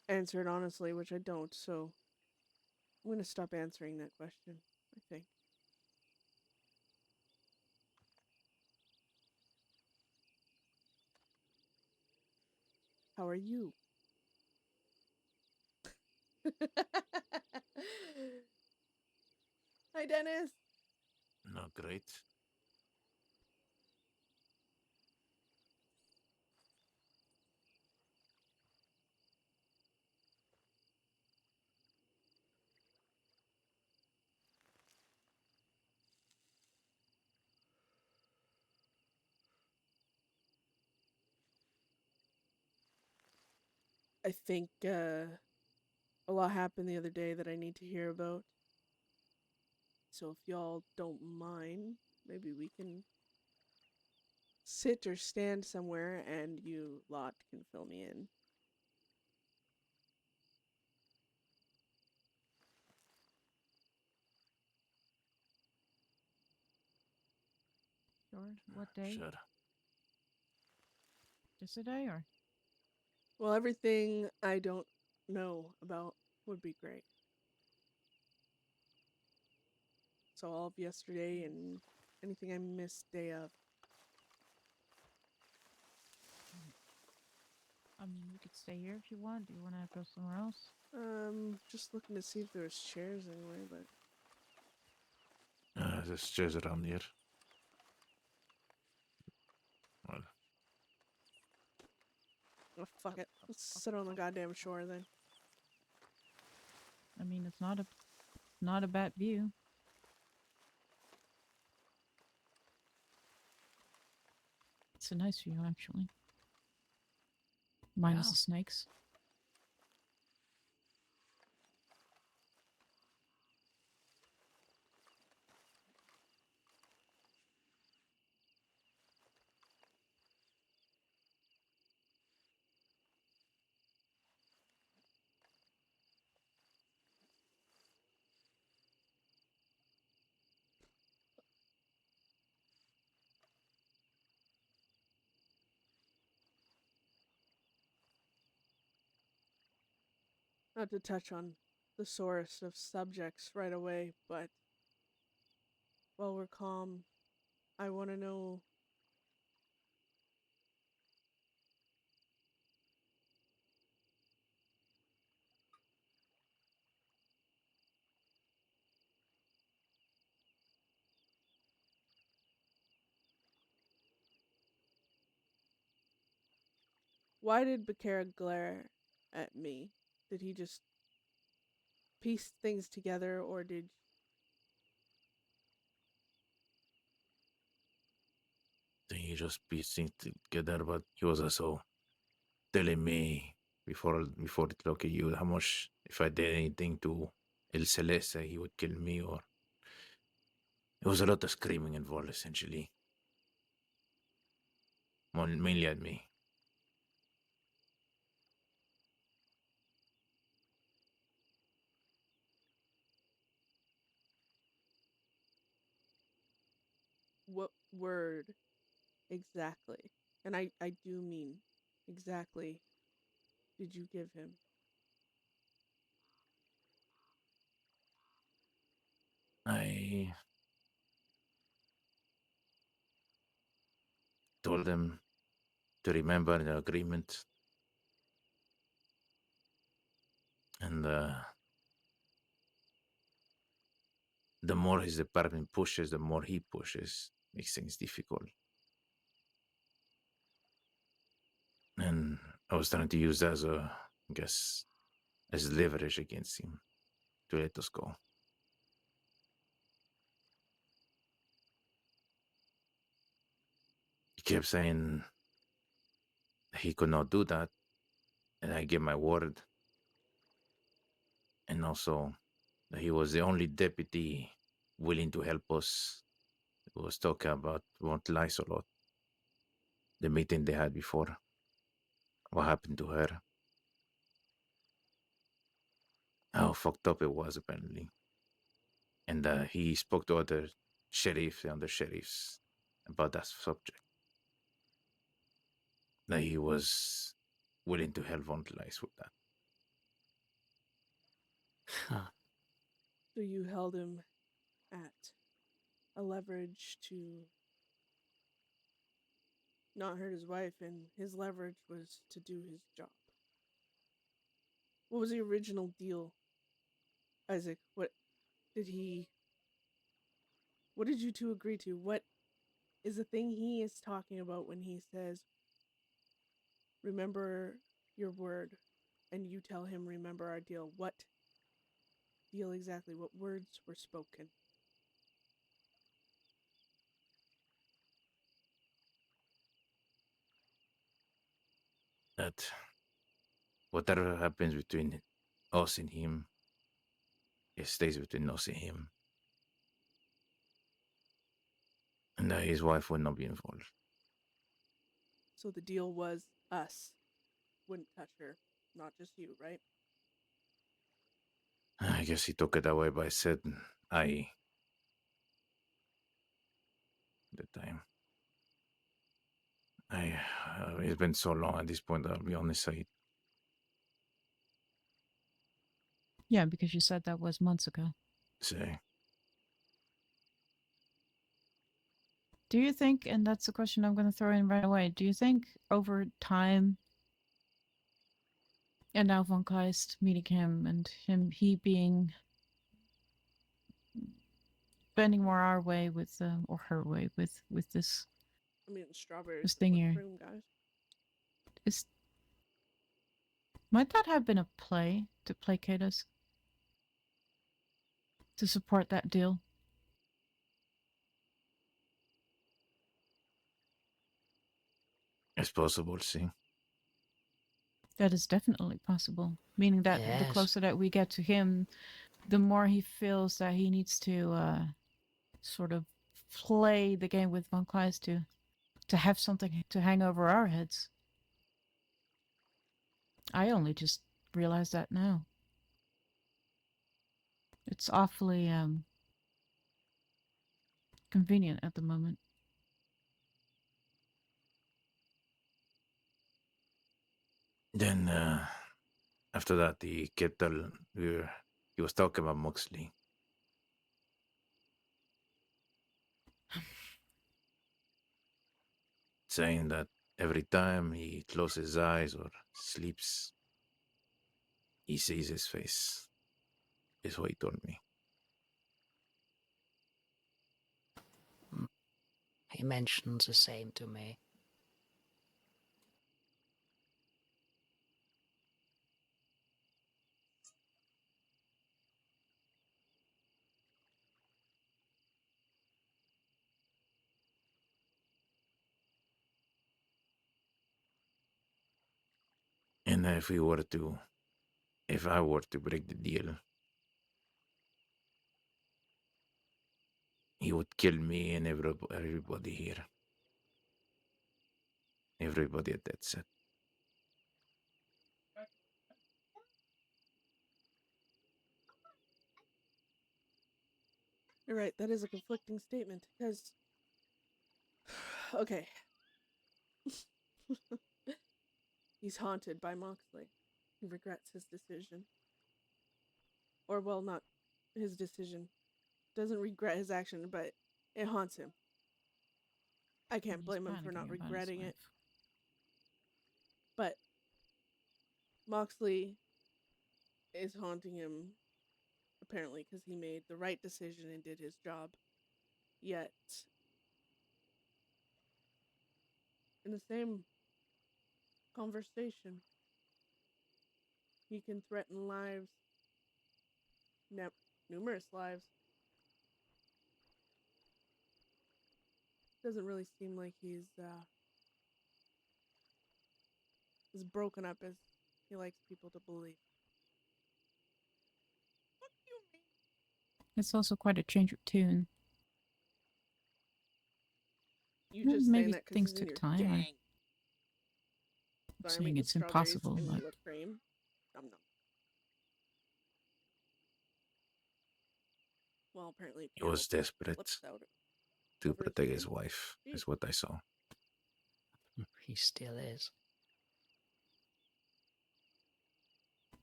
answer it honestly, which I don't, so I'm gonna stop answering that question, I think. How are you? Hi, Dennis. Not great. I think a lot happened the other day that I need to hear about. So if y'all don't mind, maybe we can sit or stand somewhere and you lot can fill me in. Sure. What day? Sure. Just a day or? Well, everything I don't know about would be great. So all of yesterday and anything I missed day of. I mean, we could stay here if you want. Do you want to go somewhere else? Just looking to see if there's chairs anywhere, but There's chairs around here. Well, oh, fuck it. Let's sit on the goddamn shore then. I mean, it's not a bad view. It's a nice view, actually. Minus Yeah. the snakes. Not to touch on the sorest of subjects right away, but while we're calm, I want to know why did Bakara glare at me? Did he just piece things together, or did Then he just pieced things together, but he was also telling me before it look at you how much if I did anything to El Celeste, he would kill me, or it was a lot of screaming involved, essentially. Mainly at me. what word exactly? And I do mean exactly did you give him? I told them to remember the agreement, and the more his department pushes, the more he pushes, makes things difficult. And I was trying to use that as I guess, as leverage against him to let us go. He kept saying he could not do that, and I gave my word. And also that he was the only deputy willing to help us. He was talking about Won't Lie a lot. The meeting they had before. What happened to her. How fucked up it was, apparently. And he spoke to other sheriffs and undersheriffs about that subject. That he was willing to help Won't Lie with that. So you held him at a leverage to not hurt his wife, and his leverage was to do his job. What was the original deal, Isaac? Did he what did you two agree to? What is the thing he is talking about when he says remember your word and you tell him remember our deal? What deal exactly? What words were spoken? That whatever happens between us and him, it stays between us and him. And that his wife would not be involved. So the deal was us wouldn't touch her, not just you, right? I guess he took it that way, but I said I the time. It's been so long at this point. I'll be honest. I Yeah, because you said that was months ago. say Do you think, and that's a question I'm going to throw in right away, do you think over time, and now Von Kleist meeting him and he being bending more our way with, or her way with this I mean, strawberries this come thing with here, cream, guys. is might that have been a play to placate us, to support that deal? it's possible. See, That is definitely possible. Meaning that the Yes. closer that we get to him, the more he feels that he needs to sort of play the game with Von Kleist to have something to hang over our heads. I only just realized that now. It's awfully convenient at the moment. then After that, he kept he was talking about Moxley. Saying that every time he closes his eyes or sleeps, he sees his face. Is what he told me. He mentions the same to me. And if I were to break the deal, he would kill me and everybody here. Everybody at Deadset. You're right, that is a conflicting statement, because... Okay. He's haunted by Moxley. He regrets his decision. Or, well, not his decision. Doesn't regret his action, but it haunts him. I can't He's blame him for panicking not about his regretting it. life. But Moxley is haunting him, apparently, because he made the right decision and did his job. Yet, in the same conversation, he can threaten lives, numerous lives. Doesn't really seem like he's as broken up as he likes people to believe. What do you mean? It's also quite a change of tune. You Well, just saying maybe that because things he's in took your time. gang. I'm Sorry, I'm saying eating it's strawberries impossible, and but whipped cream. Nom nom. Well, apparently He was desperate flips out to over his protect his cream. wife, Jeez. is what I saw. He still is.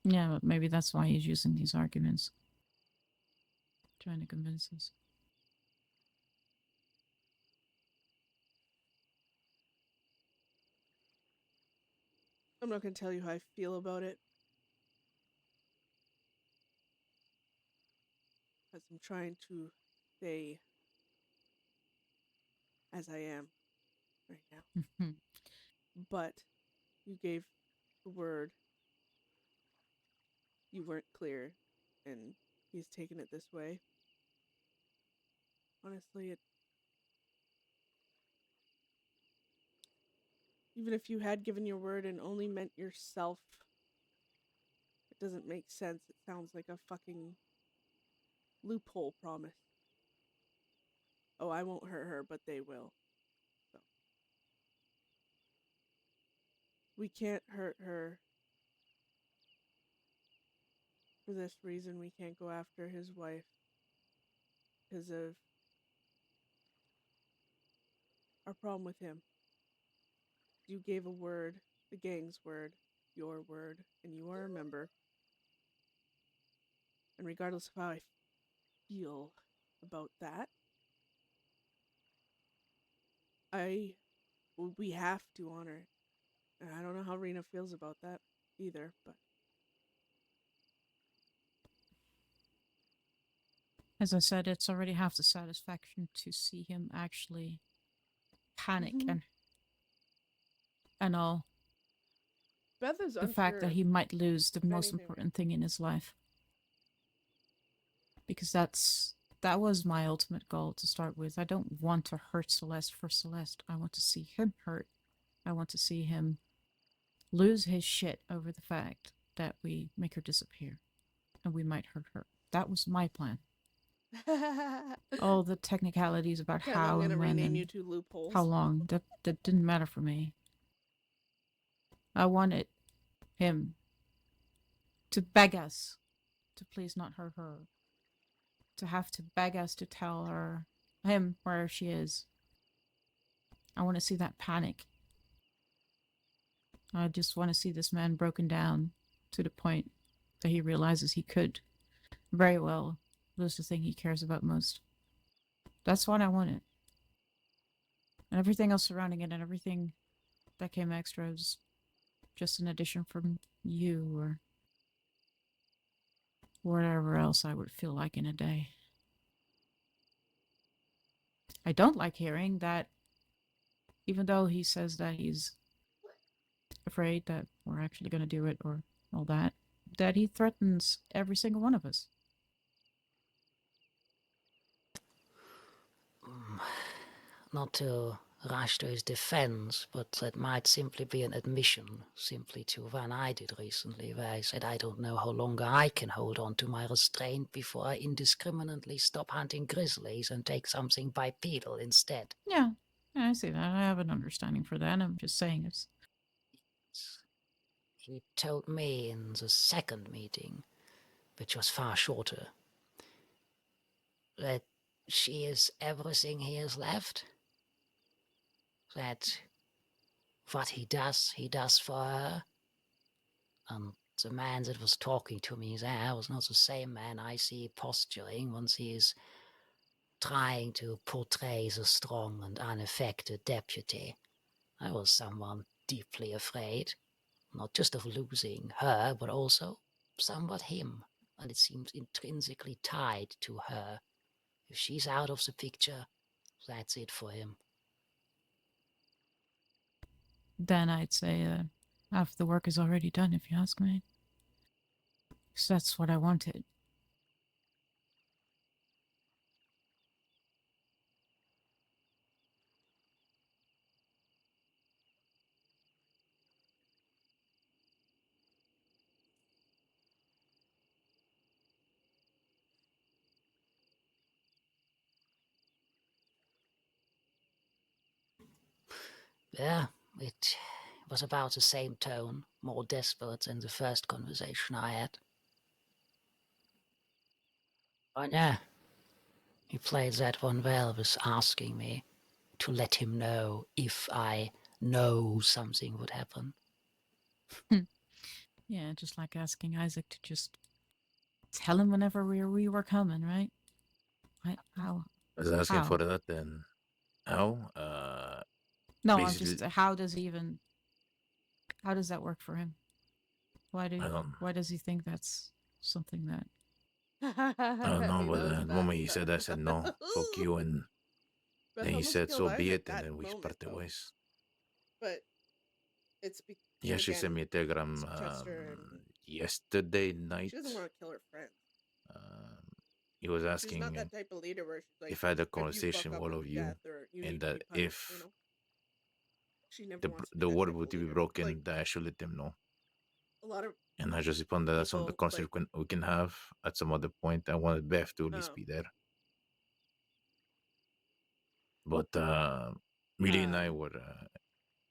yeah, but maybe that's why he's using these arguments. Trying to convince us. I'm not going to tell you how I feel about it. Because I'm trying to stay as I am right now. But you gave the word. You weren't clear. And he's taken it this way. Honestly, even if you had given your word and only meant yourself, it doesn't make sense. It sounds like a fucking loophole promise. Oh, I won't hurt her, but they will. So. We can't hurt her. For this reason, we can't go after his wife. Because of our problem with him. You gave a word, the gang's word, your word, and you are a member. And regardless of how I feel about that, we have to honor it. And I don't know how Rena feels about that either, but As I said, it's already half the satisfaction to see him actually panic and all. Beth is The fact that he might lose the most anything. important thing in his life. Because that was my ultimate goal to start with. I don't want to hurt Celeste for Celeste. I want to see him hurt. I want to see him lose his shit over the fact that we make her disappear. And we might hurt her. That was my plan. All the technicalities about Ken, I'm how gonna and when rename and you to loopholes. how long, that didn't matter for me. I wanted him to beg us to please not hurt her. To have to beg us to tell him where she is. I want to see that panic. I just want to see this man broken down to the point that he realizes he could very well lose the thing he cares about most. That's what I wanted. And everything else surrounding it and everything that came extra was just an addition from you or whatever else I would feel like in a day. I don't like hearing that, even though he says that he's afraid that we're actually going to do it or all that he threatens every single one of us. Not to rush to his defense, but that might simply be an admission, simply to one I did recently, where I said I don't know how longer I can hold on to my restraint before I indiscriminately stop hunting grizzlies and take something bipedal instead. Yeah, I see that. I have an understanding for that. I'm just saying it's... He told me in the second meeting, which was far shorter, that she is everything he has left. That what he does for her. And the man that was talking to me there was not the same man I see posturing once he is trying to portray the strong and unaffected deputy. I was someone deeply afraid, not just of losing her, but also somewhat him, and it seems intrinsically tied to her. If she's out of the picture, that's it for him. Then I'd say half the work is already done, if you ask me. So that's what I wanted. Yeah, it was about the same tone, more desperate than the first conversation I had. But yeah, he played that one well with asking me to let him know if I know something would happen. Yeah, just like asking Isaac to just tell him whenever we were coming, right? How? I was asking How? for that then. How? No, I'm Basically, just. How does he even? How does that work for him? I don't, Why does he think that's something that... I don't know, but the moment he said that, I said no, fuck you, and Beth then he almost said killed so be Isaac it, and that then we moment, parted though. ways. But it's He actually sent me a telegram trust her and yesterday night. she doesn't want to kill her friends. He was She's asking not that type of leader where she's like, if I had a if you conversation fuck with up, all it's of you, death, or you need and to be that punished, if you know? She never wants to be the that word type of would be leader. broken, Like, that I should let them know. a lot of And I just responded that's some of the people, conversation like, we can have at some other point. I wanted Beth to at least be there. But Millie and I were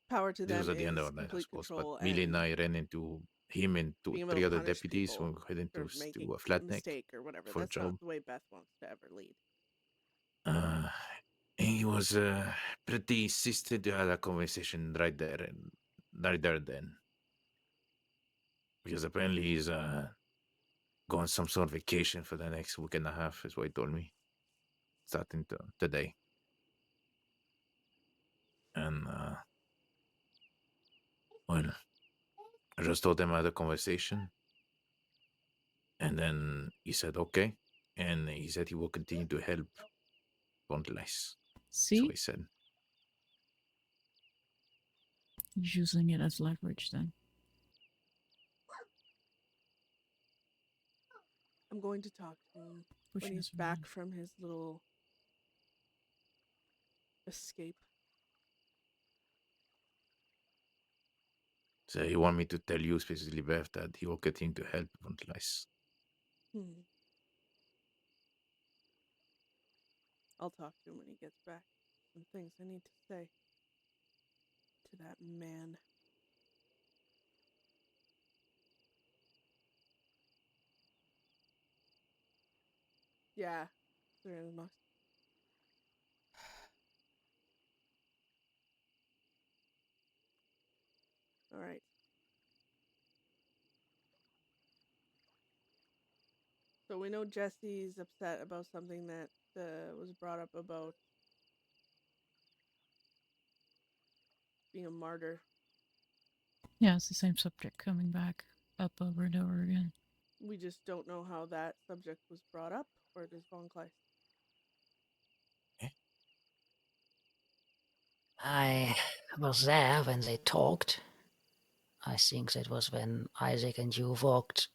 power to this them was at the end of is our night, I complete suppose. But control, Millie and and I ran into him and being able three to other punish deputies people when we heading for to making a a flat neck mistake or whatever. for a That's not job. the way Beth wants to ever lead. And he was pretty insistent to have a conversation right there and then, because apparently he's going some sort of vacation for the next week and a half, is what he told me, starting today. And well, I just told him I had a conversation, and then he said okay, and he said he will continue to help Bondlice. So See? he said. He's using it as leverage then. I'm going to talk to him when Pushing he's us back around. from his little escape. So he want me to tell you specifically, Beth, that he will continue to help Bondlice. I'll talk to him when he gets back. Some things I need to say to that man. Yeah, there is most. All right. So we know Jesse's upset about something that was brought up about being a martyr. Yeah, it's the same subject coming back up over and over again. We just don't know how that subject was brought up, or does Von Kleist? I was there when they talked. I think that was when Isaac and you walked.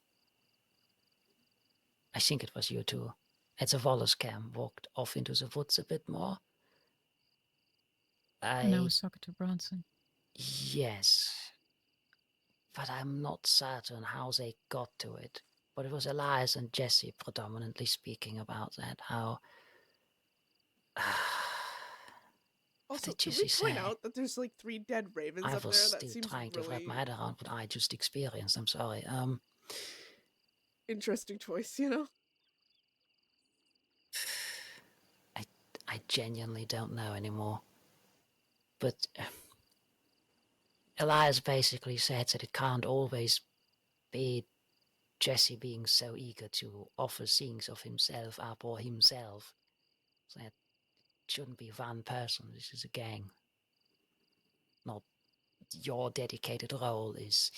I think it was you two. At the Wallace camp, walked off into the woods a bit more. And I was talking to Bronson. Yes. But I'm not certain how they got to it. But it was Elias and Jesse predominantly speaking about that. How. What Also, did can we Jesse point say? out that there's like 3 dead ravens I up was there? That still seems trying to wrap really my head around what I just experienced. I'm sorry. interesting choice, you know? I genuinely don't know anymore. But Elias basically said that it can't always be Jesse being so eager to offer things of himself up or himself. That it shouldn't be one person. This is a gang. Not your dedicated role is.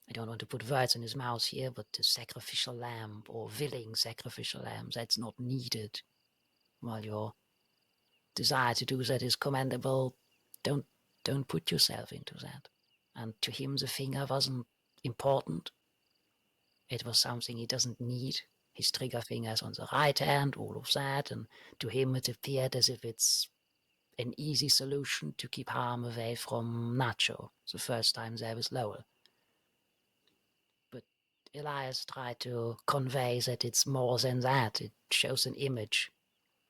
I don't want to put words in his mouth here, but the sacrificial lamb or willing sacrificial lamb, that's not needed. While your desire to do that is commendable, don't put yourself into that. And to him, the finger wasn't important. It was something he doesn't need. His trigger finger is on the right hand, all of that, and to him it appeared as if it's an easy solution to keep harm away from Nacho the first time there with Lowell. But Elias tried to convey that it's more than that. It shows an image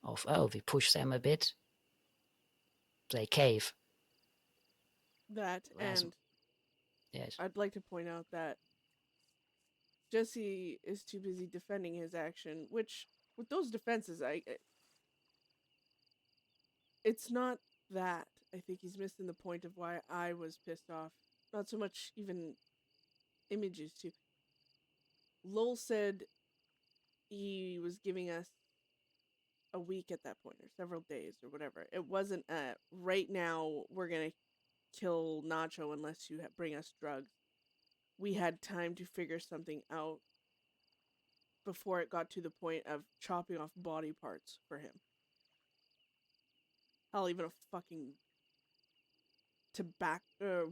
of, oh, we push them a bit, they cave. That, and Yes. I'd like to point out that Jesse is too busy defending his action, which, with those defenses, it's not that. I think he's missing the point of why I was pissed off. Not so much even images too. Lowell said he was giving us a week at that point, or several days, or whatever. It wasn't right now we're gonna kill Nacho unless you bring us drugs. We had time to figure something out before it got to the point of chopping off body parts for him. Hell, even a fucking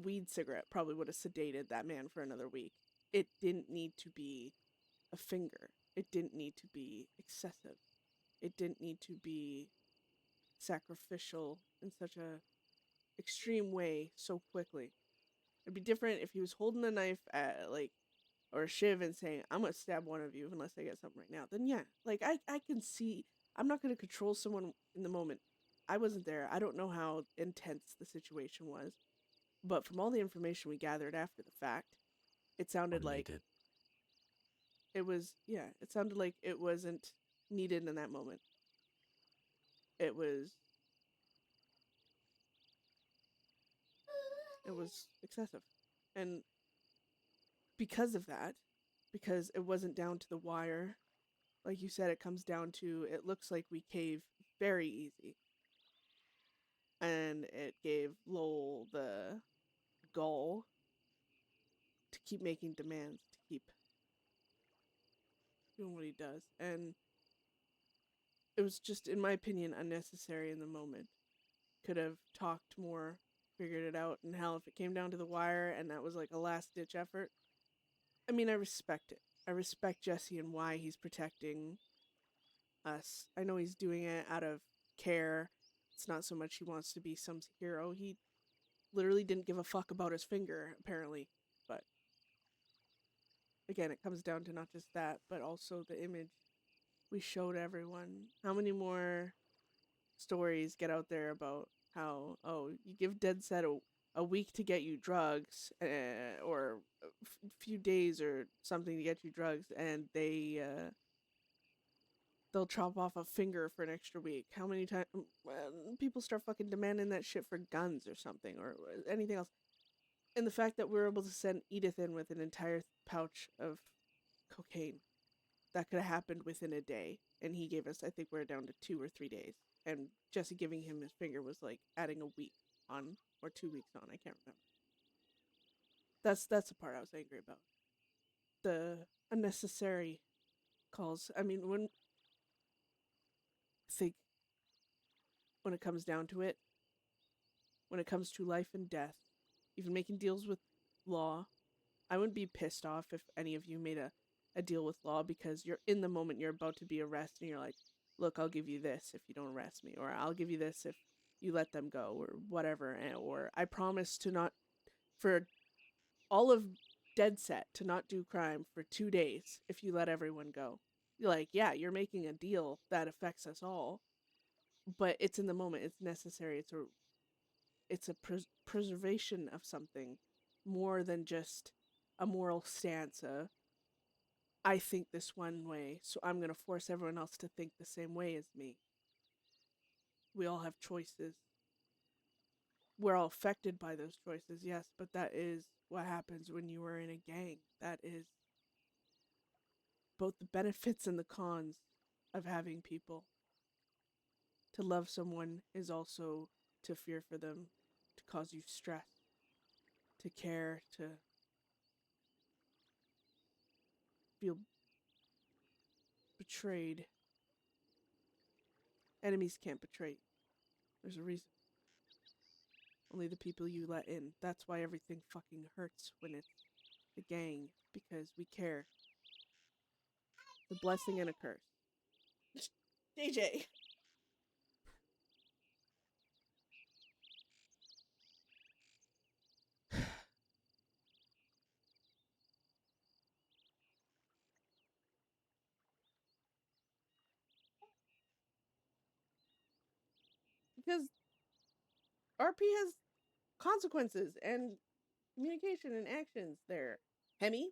weed cigarette probably would have sedated that man for another week. It didn't need to be a finger. It didn't need to be excessive. It didn't need to be sacrificial in such a extreme way so quickly. It'd be different if he was holding a knife at or a shiv and saying, "I'm gonna stab one of you unless I get something right now." Then yeah, I can see. I'm not gonna control someone in the moment. I wasn't there. I don't know how intense the situation was, but from all the information we gathered after the fact, it sounded like Unneeded. it was. Yeah, it sounded like it wasn't needed in that moment. It was excessive, and because of that, because it wasn't down to the wire, like you said, it comes down to, it looks like we cave very easy, and it gave Lowell the gall to keep making demands, to keep doing what he does, and it was just, in my opinion, unnecessary in the moment. Could have talked more, figured it out, and hell, if it came down to the wire and that was like a last ditch effort, I mean, I respect it. I respect Jesse and why he's protecting us. I know he's doing it out of care. It's not so much he wants to be some hero. He literally didn't give a fuck about his finger, apparently. But again, it comes down to not just that, but also the image we showed everyone. How many more stories get out there about how, oh, you give Deadset a week to get you drugs, or a few days or something to get you drugs, and they'll chop off a finger for an extra week. How many times people start fucking demanding that shit for guns or something, or anything else? And the fact that we're able to send Edith in with an entire pouch of cocaine, that could have happened within a day. And he gave us, I think we're down to 2 or 3 days. And Jesse giving him his finger was like adding a week on or 2 weeks on. I can't remember. That's the part I was angry about. The unnecessary calls. I mean, I think when it comes down to it, when it comes to life and death, even making deals with law, I wouldn't be pissed off if any of you made a deal with law because you're in the moment you're about to be arrested and you're like, look, I'll give you this if you don't arrest me, or I'll give you this if you let them go, or whatever, or I promise to not, for all of Deadset, to not do crime for 2 days if you let everyone go. You're like, yeah, you're making a deal that affects us all, but it's in the moment, it's necessary, it's a preservation of something more than just a moral stance. I think this one way, so I'm going to force everyone else to think the same way as me. We all have choices. We're all affected by those choices, yes, but that is what happens when you are in a gang. That is both the benefits and the cons of having people. To love someone is also to fear for them, to cause you stress, to care, to feel betrayed. Enemies can't betray you. There's a reason. Only the people you let in. That's why everything fucking hurts when it's the gang, because we care. The blessing and a curse. DJ. Because RP has consequences and communication and actions there. Hemi?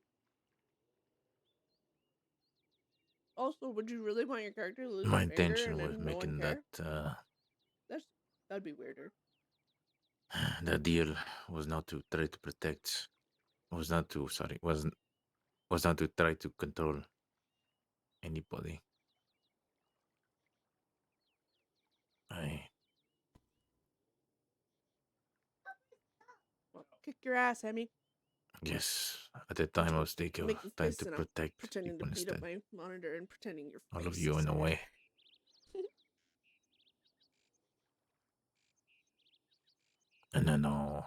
Also, would you really want your character to lose My a finger intention and was then no one making care? That'd be weirder. that deal was not to try to protect, was not to try to control anybody. I Well, kick your ass, Hemi. guess at the time I was thinking of Making trying fists to and I'm protect pretending to people beat up instead. my monitor and pretending your face All of you is in a way. And I know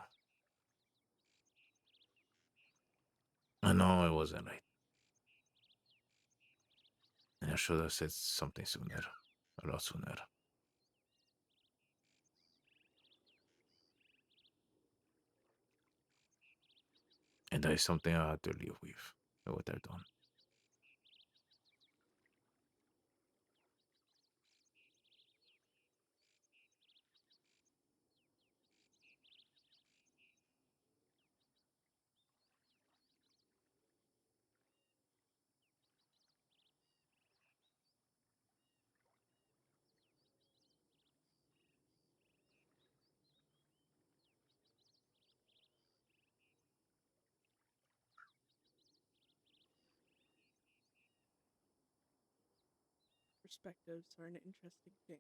it wasn't right. And I should have said something sooner. A lot sooner. And that is something I had to live with what I've done. Perspectives are an interesting thing.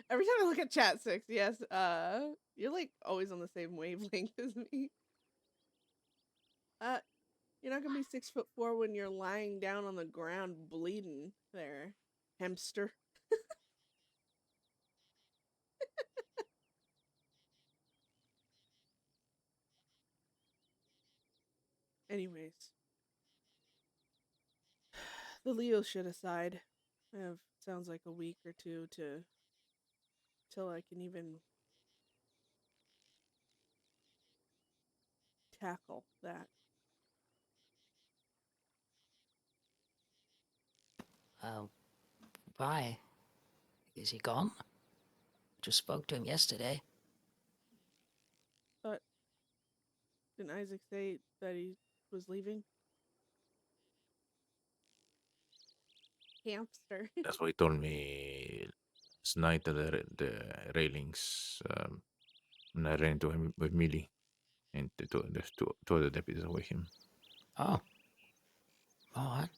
Every time I look at chat 6, yes, you're like always on the same wavelength as me. You're not gonna be 6'4" when you're lying down on the ground bleeding there, hamster. Anyways, the Leo shit aside, I have sounds like a week or two till I can even tackle that. Why? Is he gone? Just spoke to him yesterday. But didn't Isaac say that he was leaving? Hamster. That's what he told me night at the railings. And I ran into him with Millie, and two other deputies with him. Oh. All right.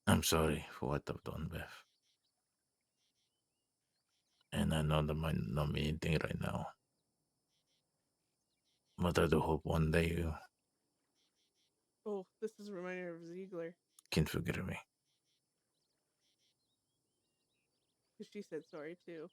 I'm sorry for what I've done, Beth. And I know that might not mean anything right now. But I do hope one day you Oh, this is a reminder of Ziegler. can forgive me. Because she said sorry too.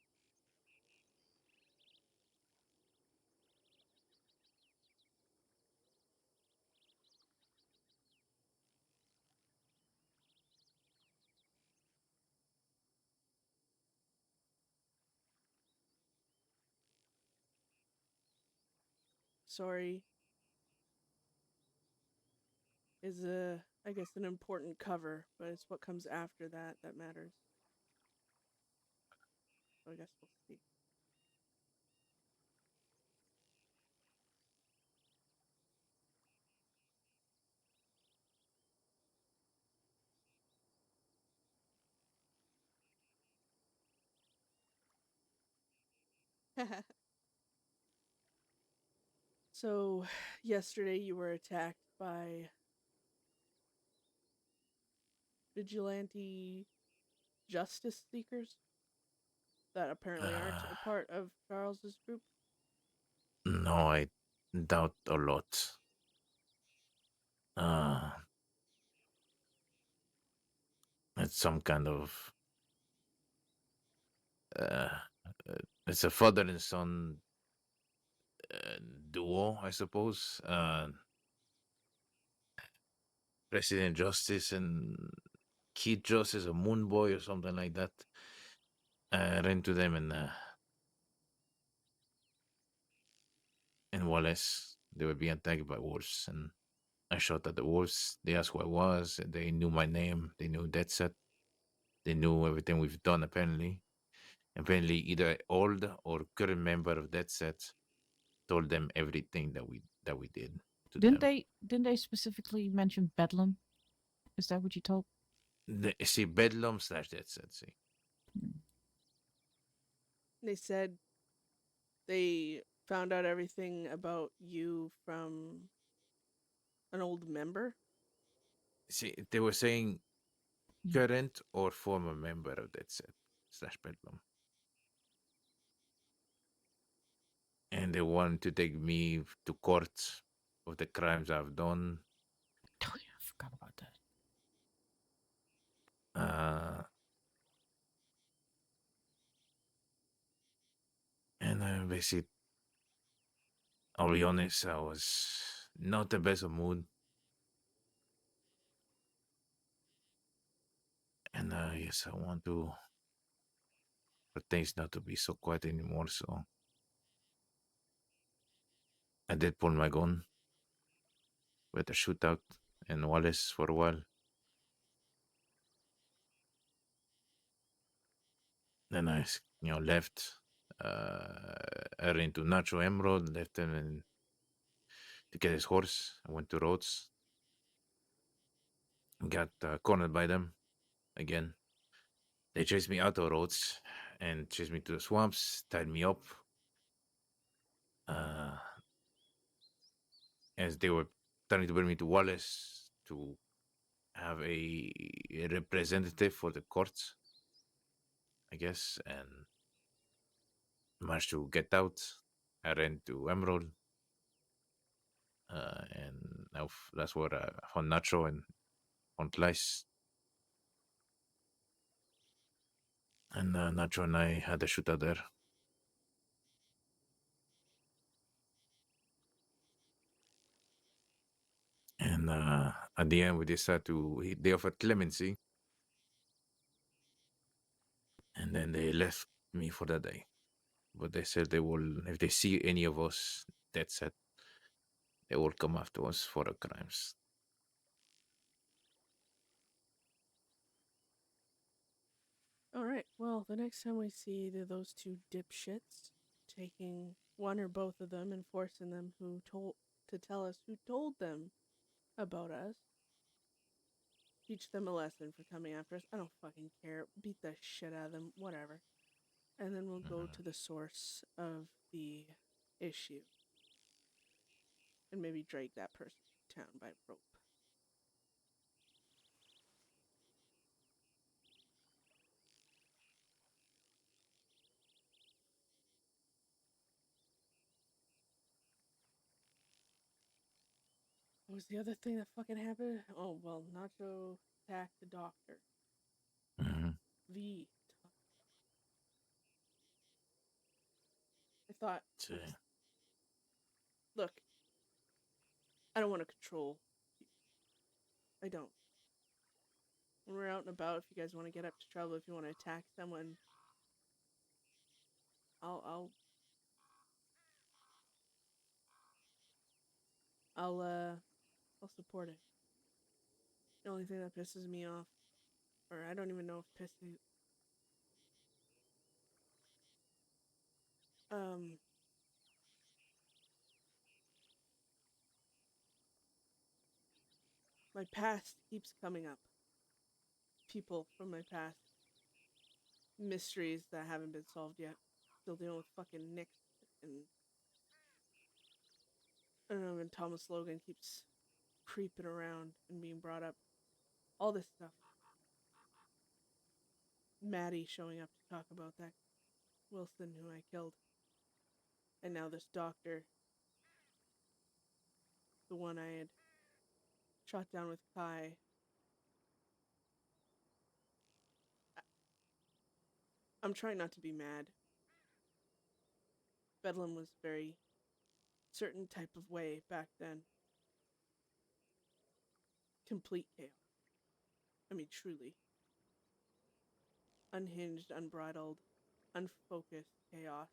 Sorry is I guess an important cover, but it's what comes after that that matters. So I guess we'll see. So, yesterday you were attacked by vigilante justice seekers that apparently aren't a part of Charles's group. No, I doubt a lot. Uh, it's some kind of uh, it's a father and son duo, I suppose. President Justice and Kid Justice, a Moon Boy or something like that. I ran to them in Wallace. They were being attacked by wolves, and I shot at the wolves. They asked who I was. They knew my name. They knew Deadset. They knew everything we've done. Apparently, either old or current member of Deadset told them everything that we did to Didn't them. they specifically mention Bedlam? Is that what you told? See, Bedlam / Deadset. See, They said they found out everything about you from an old member. they were saying Mm. current or former member of Deadset / Bedlam. And they wanted to take me to court of the crimes I've done. Oh yeah, I forgot about that. And basically, I'll be honest, I was not the best of mood. And yes, I want to for things not to be so quiet anymore. So I did pull my gun with a shootout in Wallace for a while. Then I, left. I ran to Nacho Emerald, left him to get his horse. I went to Rhodes. Got cornered by them again. They chased me out of Rhodes and chased me to the swamps, tied me up. As they were trying to bring me to Wallace to have a representative for the courts, I guess, and managed to get out. I ran to Emerald, and that's where I found Nacho and on Lice. And Nacho and I had a shootout there. And at the end, we decided they offered clemency. And then they left me for the day. But they said they will, if they see any of us, Deadset, they will come after us for the crimes. All right. Well, the next time we see either those two dipshits taking one or both of them and forcing them to tell us who told them about us, teach them a lesson for coming after us. I don't fucking care. Beat the shit out of them. Whatever. And then we'll go to the source of the issue and maybe drag that person to town by rope. What was the other thing that fucking happened? Oh, well, Nacho attacked the doctor. Mm-hmm. V. I thought, So, look, I don't want to control people. I don't. When we're out and about, if you guys want to get up to trouble, if you want to attack someone, I'll support it. The only thing that pisses me off, or I don't even know if pissing, my past keeps coming up. People from my past, mysteries that haven't been solved yet. Still dealing with fucking Nick and I don't know, and Thomas Logan keeps creeping around and being brought up. All this stuff. Maddie showing up to talk about that Wilson who I killed. And now this doctor, the one I had shot down with Kai. I'm trying not to be mad. Bedlam was very certain type of way back then. Complete chaos. I mean, truly. Unhinged, unbridled, unfocused chaos.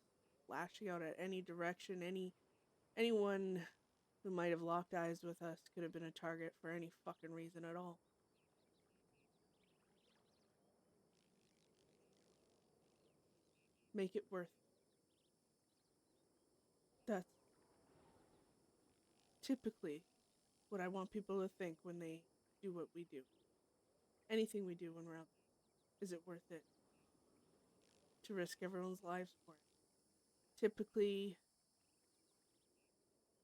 Lashing out at any direction, anyone who might have locked eyes with us could have been a target for any fucking reason at all. Make it worth it. That's typically what I want people to think when they do what we do. Anything we do when we're out there. Is it worth it? To risk everyone's lives for it. Typically,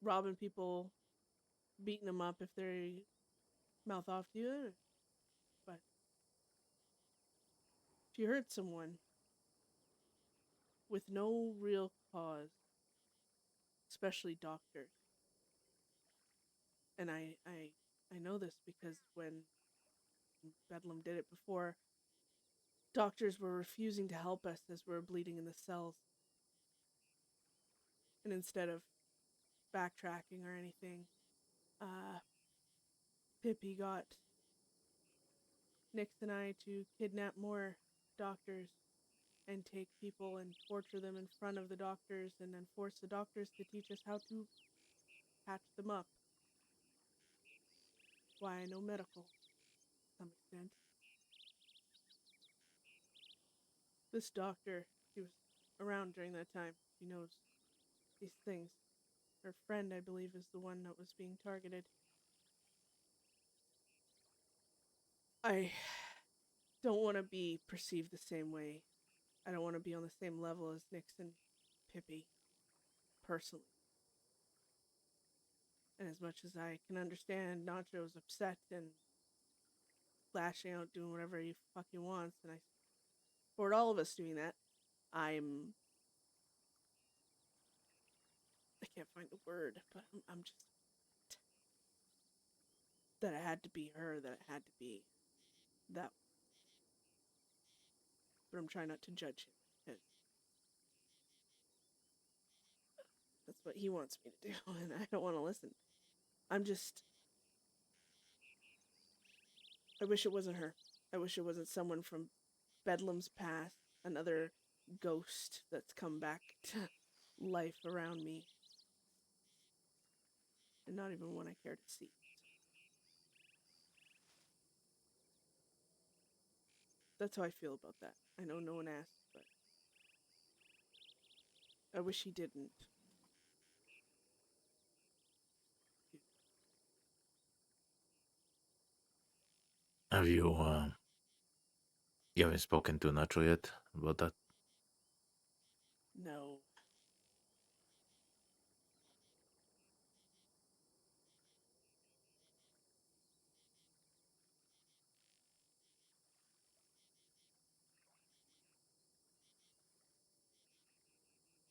robbing people, beating them up if they mouth off to you. But if you hurt someone with no real cause, especially doctors, and I know this because when Bedlam did it before, doctors were refusing to help us as we were bleeding in the cells. And instead of backtracking or anything, Pippi got Nix and I to kidnap more doctors and take people and torture them in front of the doctors and then force the doctors to teach us how to patch them up. Why I know medical, to some extent. This doctor, he was around during that time. He knows these things. Her friend, I believe, is the one that was being targeted. I don't want to be perceived the same way. I don't want to be on the same level as Nix and Pippi, personally. And as much as I can understand, Nacho's upset and lashing out, doing whatever he fucking wants, and I support all of us doing that, I can't find the word, but I'm just that it had to be her, that it had to be that. But I'm trying not to judge him because that's what he wants me to do, and I don't want to listen. I wish it wasn't her. I wish it wasn't someone from Bedlam's past another ghost that's come back to life around me. And not even one I care to see. That's how I feel about that. I know no one asked, but I wish he didn't. Have you haven't spoken to Nacho yet about that? No.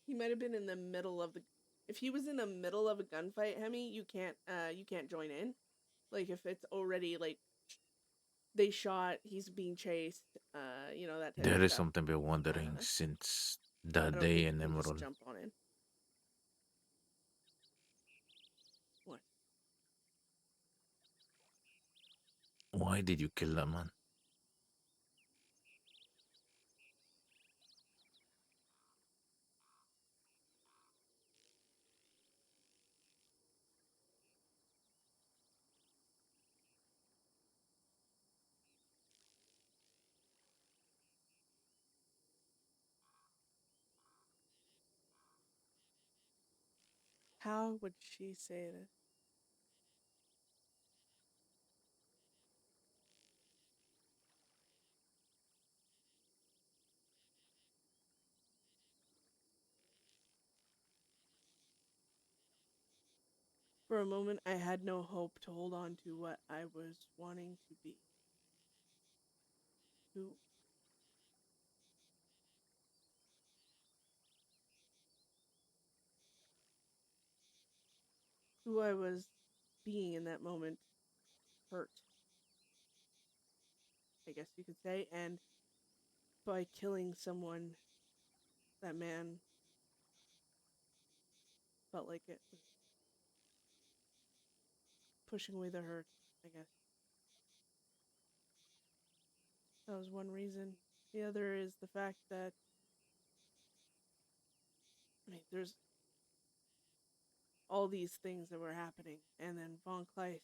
He might have been in the middle of the. If he was in the middle of a gunfight, Hemi, you can't join in. Like if it's already like they shot, he's being chased, that type of There is stuff. something we're wondering since I that don't day think in you can just Emerald. jump on in. What? Why did you kill that man? How would she say this? For a moment, I had no hope to hold on to what I was wanting to be. Who I was being in that moment hurt, I guess you could say, and by killing someone, that man felt like it was pushing away the hurt, I guess. That was one reason. The other is the fact that, there's all these things that were happening, and then Von Kleist,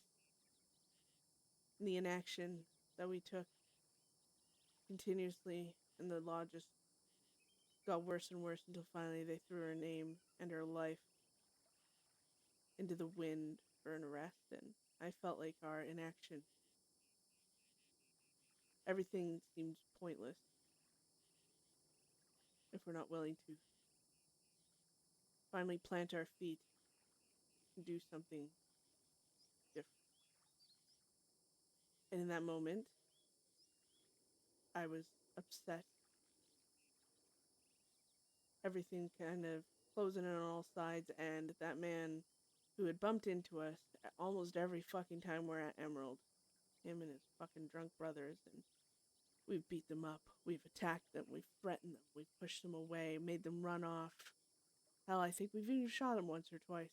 the inaction that we took continuously, and the law just got worse and worse until finally they threw her name and her life into the wind for an arrest, and I felt like our inaction, everything seems pointless if we're not willing to finally plant our feet and do something different. And in that moment, I was upset. Everything kind of closing in on all sides, and that man who had bumped into us almost every fucking time we're at Emerald, him and his fucking drunk brothers, and we've beat them up, we've attacked them, we've threatened them, we've pushed them away, made them run off. Hell, I think we've even shot them once or twice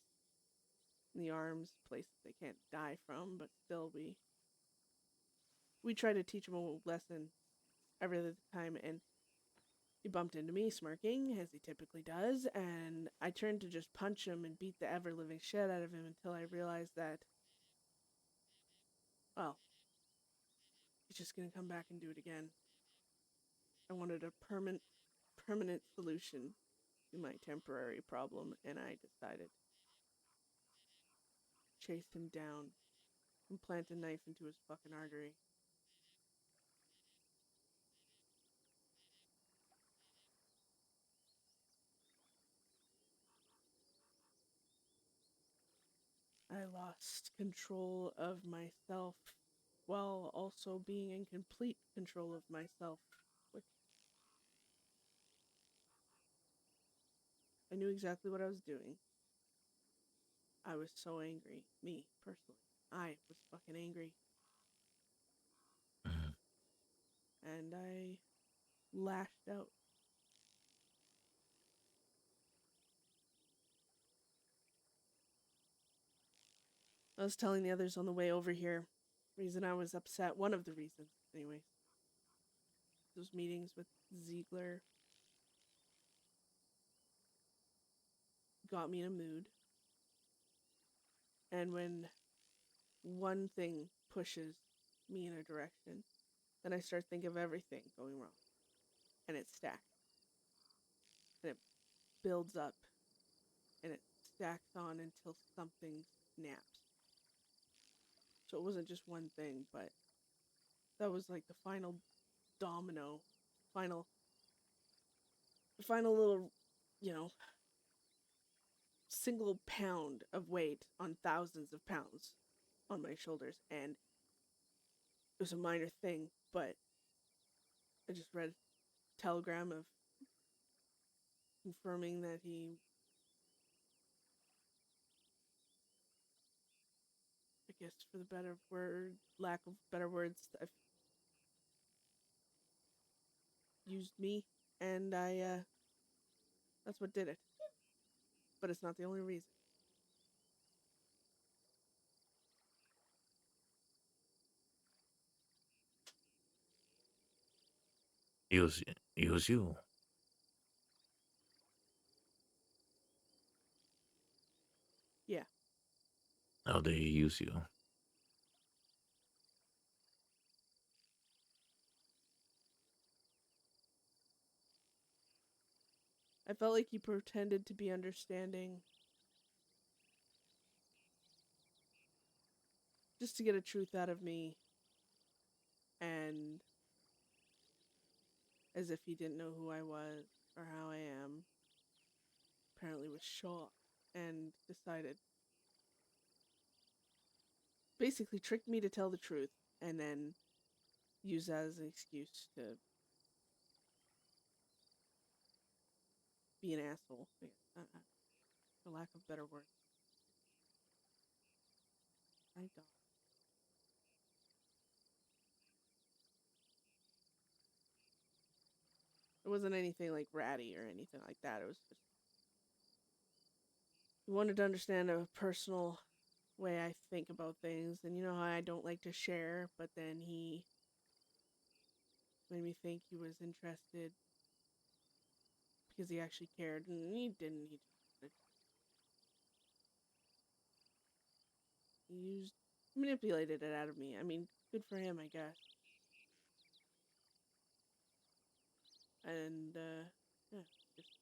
in the arms, places they can't die from, but still we try to teach them a lesson every other time, and he bumped into me smirking, as he typically does, and I turned to just punch him and beat the ever-living shit out of him until I realized that, well, he's just gonna come back and do it again. I wanted a permanent solution to my temporary problem, and I decided to chase him down and plant a knife into his fucking artery. I lost control of myself while also being in complete control of myself, which I knew exactly what I was doing. I was so angry. Me, personally. I was fucking angry. Mhm. And I lashed out. I was telling the others on the way over here. Reason I was upset, one of the reasons, anyways. those meetings with Ziegler got me in a mood. And when one thing pushes me in a direction, then I start thinking of everything going wrong. And it stacks. And it builds up. And it stacks on until something snaps. So it wasn't just one thing, but that was like the final domino, the final little, single pound of weight on thousands of pounds on my shoulders. And it was a minor thing, but I just read a telegram of confirming that he, I guess for the lack of better words, used me, and that's what did it. But it's not the only reason. Use you. Yeah. How they use you? I felt like he pretended to be understanding just to get a truth out of me, and as if he didn't know who I was or how I am, apparently was shocked and decided, basically tricked me to tell the truth and then use that as an excuse to be an asshole, for lack of better words. My dog. It wasn't anything like ratty or anything like that. It was just, he wanted to understand a personal way I think about things, and you know how I don't like to share, but then he made me think he was interested because he actually cared, and he didn't. He manipulated it out of me. I mean, good for him, I guess. And yeah, just,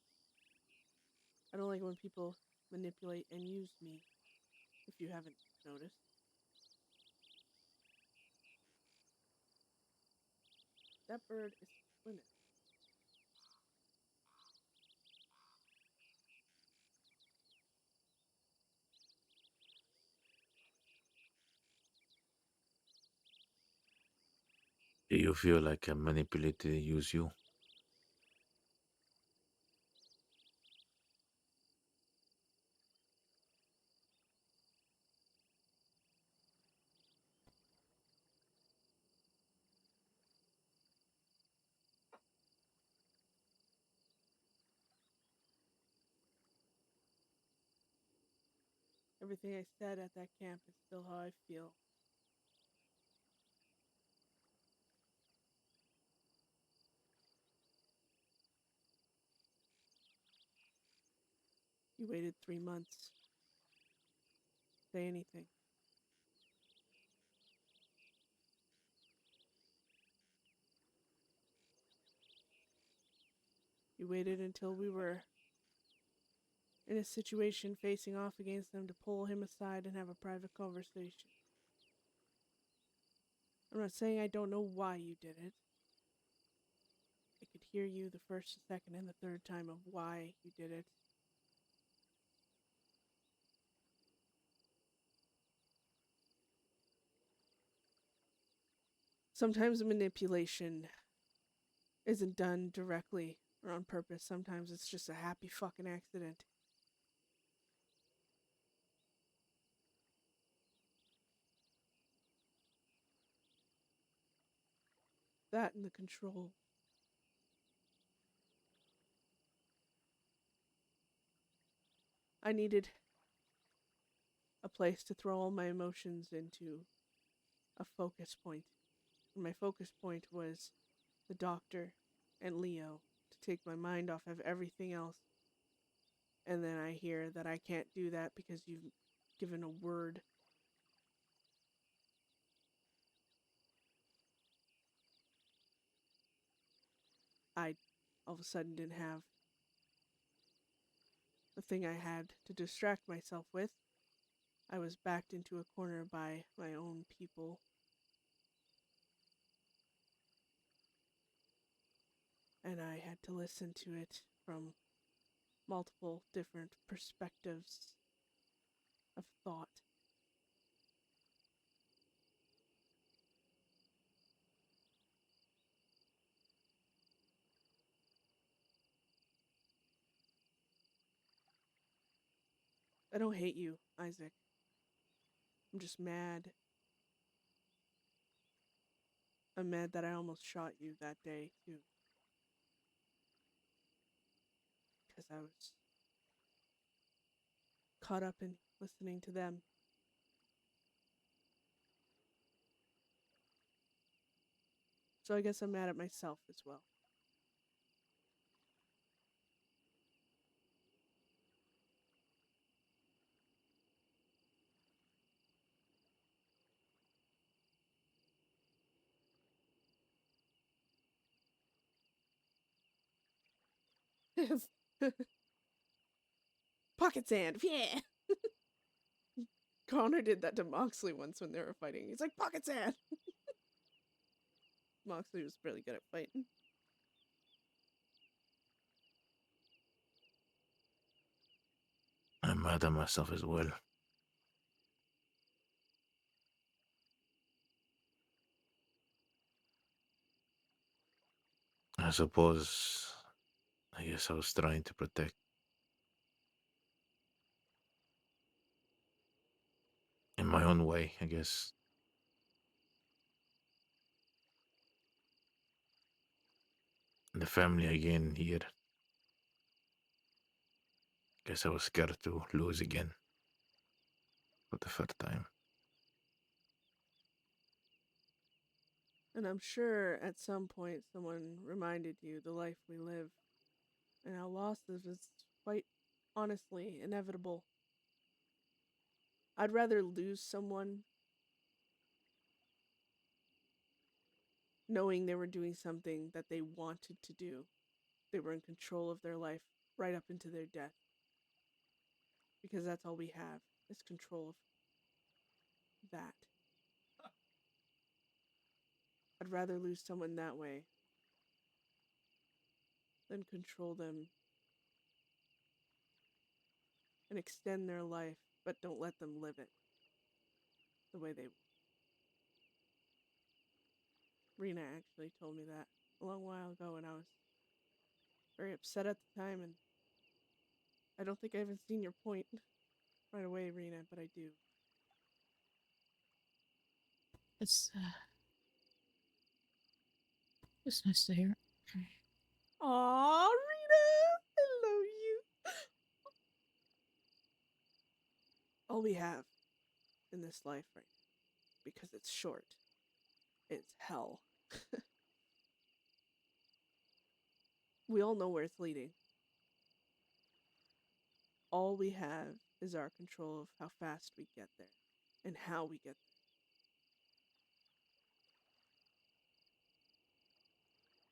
I don't like when people manipulate and use me. If you haven't noticed, that bird is swimming. Do you feel like a manipulator use you? Everything I said at that camp is still how I feel. You waited 3 months. Say anything. You waited until we were in a situation facing off against them to pull him aside and have a private conversation. I'm not saying I don't know why you did it. I could hear you the first, the second, and the third time of why you did it. Sometimes manipulation isn't done directly or on purpose. Sometimes it's just a happy fucking accident. That and the control. I needed a place to throw all my emotions into a focus point. And my focus point was the doctor, and Leo to take my mind off of everything else. And then I hear that I can't do that because you've given a word. I all of a sudden didn't have the thing I had to distract myself with. I was backed into a corner by my own people. And I had to listen to it from multiple different perspectives of thought. I don't hate you, Isaac. I'm just mad. I'm mad that I almost shot you that day, too. Because I was caught up in listening to them. So I guess I'm mad at myself as well. Pocket sand, yeah! Connor did that to Moxley once when they were fighting. He's like, pocket sand! Moxley was really good at fighting. I'm mad at myself as well. I suppose, I guess I was trying to protect. In my own way, I guess. The family again here. Guess I was scared to lose again. For the third time. And I'm sure at some point someone reminded you the life we live and how losses is quite honestly inevitable. I'd rather lose someone knowing they were doing something that they wanted to do. They were in control of their life right up into their death. Because that's all we have is control of that. I'd rather lose someone that way than control them and extend their life, but don't let them live it the way they want. Rena actually told me that a long while ago, and I was very upset at the time, and I don't think I haven't seen your point right away, Rena, but I do. It's nice to hear. Aw, Rena! I love you! All we have in this life right now, because it's short, it's hell. We all know where it's leading. All we have is our control of how fast we get there and how we get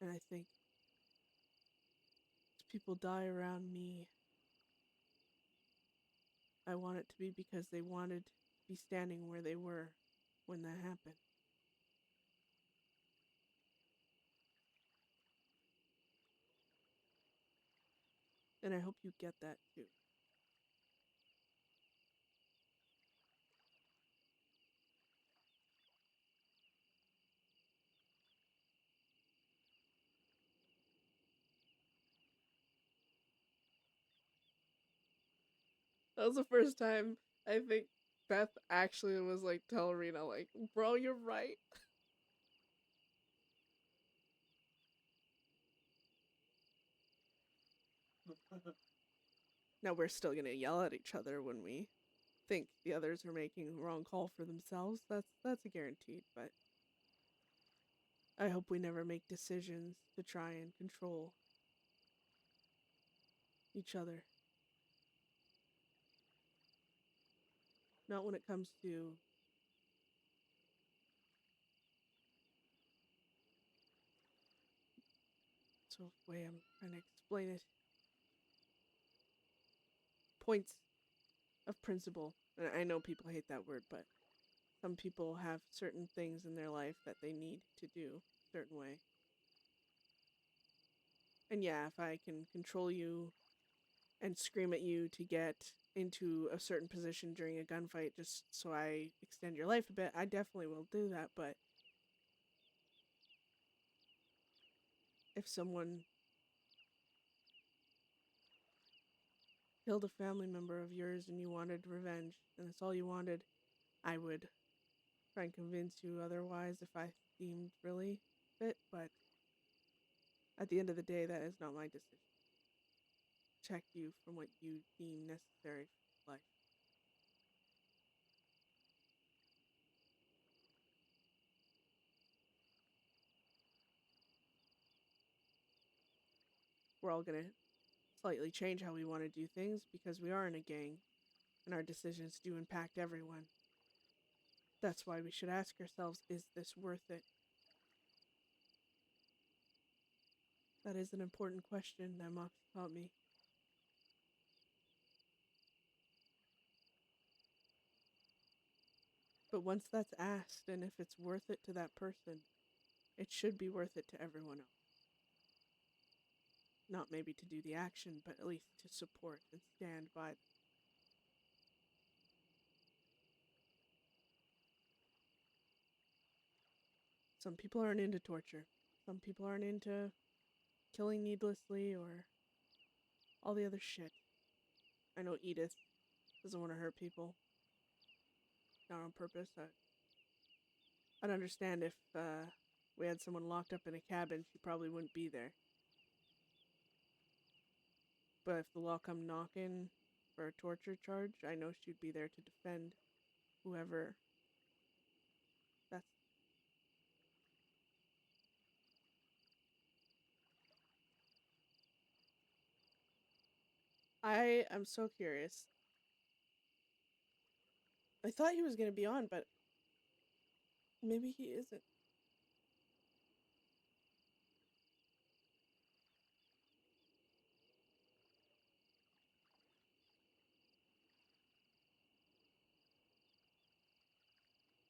there. And I think as people die around me, I want it to be because they wanted to be standing where they were when that happened. And I hope you get that too. That was the first time I think Beth actually was like, tell Rena, like, bro, you're right. Now we're still gonna yell at each other when we think the others are making the wrong call for themselves. That's a guaranteed, but I hope we never make decisions to try and control each other. Not when it comes to so the way I'm trying to explain it. Points of principle. And I know people hate that word, but some people have certain things in their life that they need to do a certain way. And yeah, if I can control you and scream at you to get into a certain position during a gunfight just so I extend your life a bit, I definitely will do that. But if someone killed a family member of yours and you wanted revenge and that's all you wanted, I would try and convince you otherwise if I seemed really fit. But at the end of the day, that is not my decision. Protect you from what you deem necessary for life. We're all gonna slightly change how we want to do things because we are in a gang and our decisions do impact everyone. That's why we should ask ourselves, is this worth it? That is an important question that Mox taught me. But once that's asked, and if it's worth it to that person, it should be worth it to everyone else. Not maybe to do the action, but at least to support and stand by them. Some people aren't into torture. Some people aren't into killing needlessly or all the other shit. I know Edith doesn't want to hurt people. Not on purpose. I'd understand if we had someone locked up in a cabin, she probably wouldn't be there. But if the law come knocking for a torture charge, I know she'd be there to defend whoever. That's. I am so curious. I thought he was going to be on, but maybe he isn't.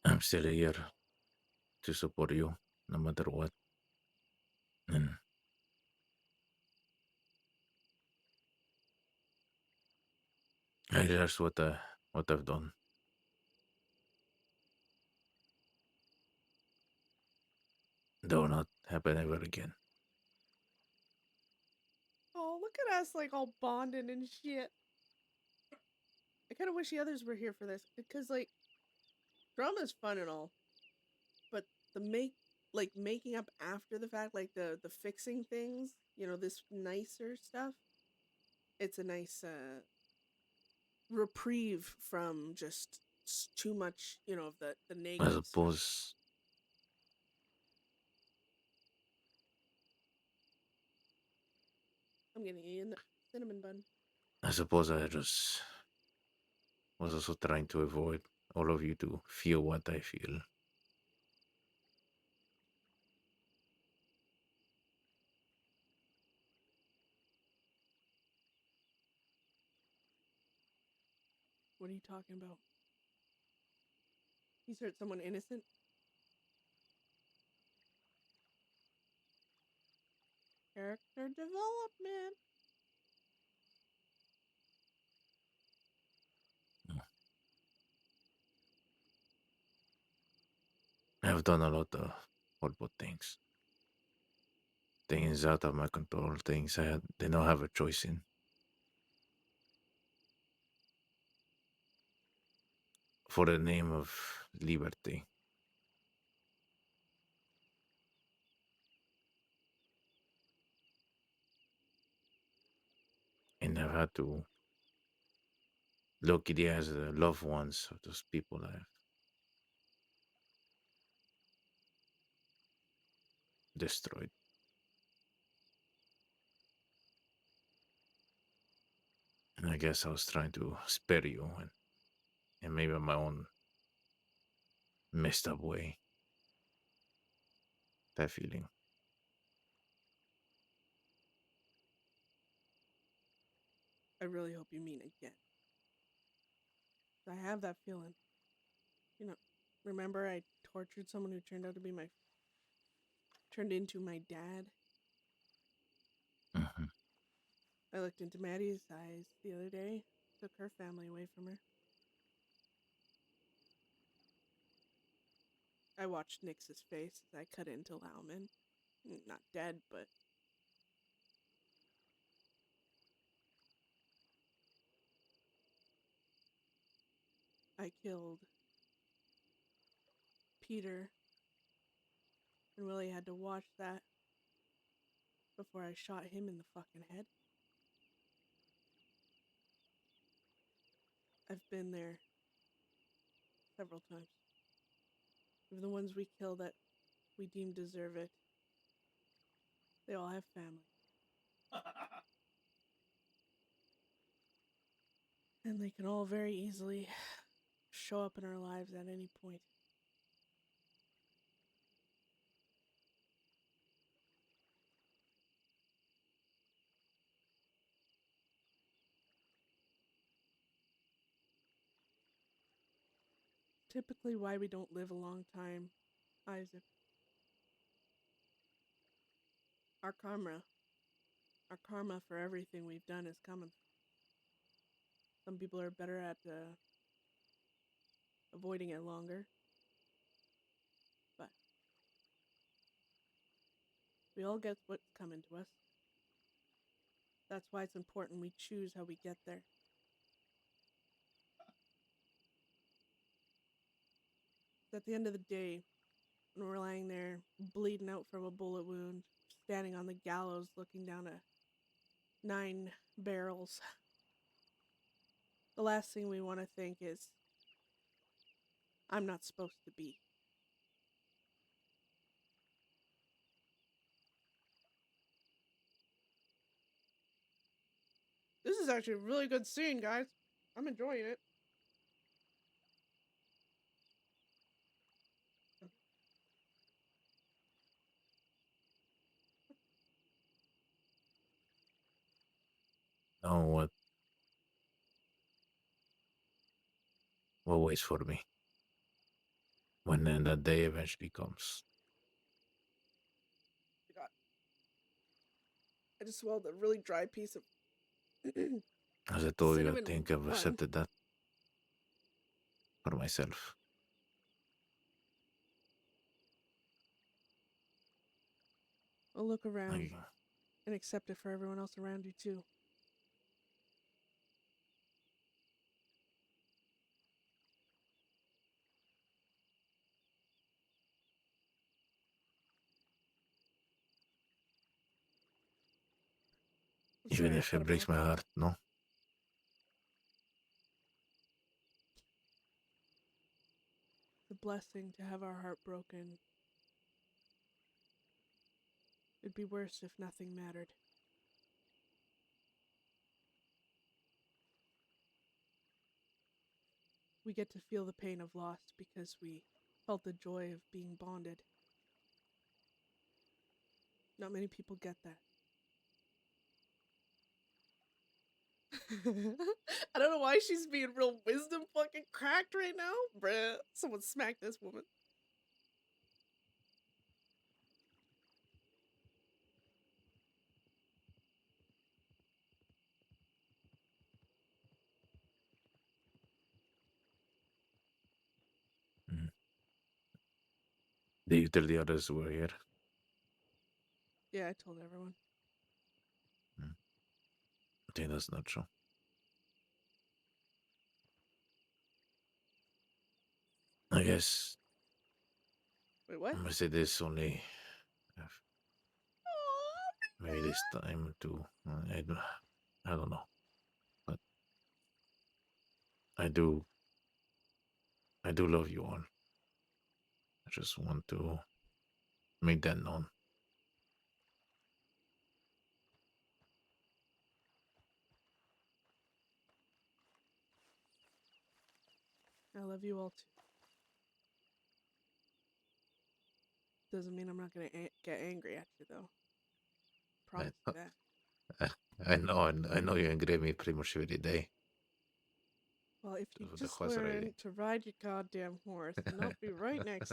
I'm still here to support you no matter what. And I realize what I've done. That will not happen ever again. Oh, look at us like all bonded and shit. I kind of wish the others were here for this because like drama's fun and all, but the making up after the fact, like the fixing things, this nicer stuff. It's a nice reprieve from just too much, of the I negative stuff. suppose I'm getting you in the cinnamon bun. I suppose I just was also trying to avoid all of you to feel what I feel. What are you talking about? He's hurt someone innocent? Character development. I've done a lot of horrible things. Things out of my control, things I did not have a choice in. For the name of liberty. And I've had to look at the eyes of the loved ones of those people I've destroyed. And I guess I was trying to spare you, and maybe in my own messed up way. That feeling. I really hope you mean again. I have that feeling. You know, remember I tortured someone who turned out to be turned into my dad? Mm-hmm. I looked into Maddie's eyes the other day, took her family away from her. I watched Nix's face as I cut into Lauman. Not dead, but I killed Peter, and Willie had to watch that before I shot him in the fucking head. I've been there several times. Even the ones we kill that we deem deserve it, they all have family. And they can all very easily show up in our lives at any point. Typically why we don't live a long time, Isaac. Our karma for everything we've done is coming. Some people are better at avoiding it longer, but we all get what's coming to us. That's why it's important we choose how we get there. At the end of the day, when we're lying there bleeding out from a bullet wound, standing on the gallows looking down at 9 barrels, the last thing we want to think is, I'm not supposed to be. This is actually a really good scene, guys. I'm enjoying it. Know what waits for me when then that day eventually comes. God. I just swallowed a really dry piece of As I told you, I cinnamon think I've bun. accepted that for myself. I'll look around I, and accept it for everyone else around you, too. I'm even sorry, I if cut it him breaks off. my heart, no? It's a blessing to have our heart broken. It'd be worse if nothing mattered. We get to feel the pain of loss because we felt the joy of being bonded. Not many people get that. I don't know why she's being real wisdom fucking cracked right now. Bruh, someone smack this woman. Mm. Did you tell the others who were here? Yeah, I told everyone. Mm. I think that's not true. I guess Wait, what? I'm gonna say this only Aw, maybe this time too. I don't know, but I do love you all. I just want to make that known. I love you all too. Doesn't mean I'm not gonna get angry at you though. Promise you that. I know you angry at me pretty much every day. Well, if you Of the just horse learn riding. to ride your goddamn horse, and I'll be right next.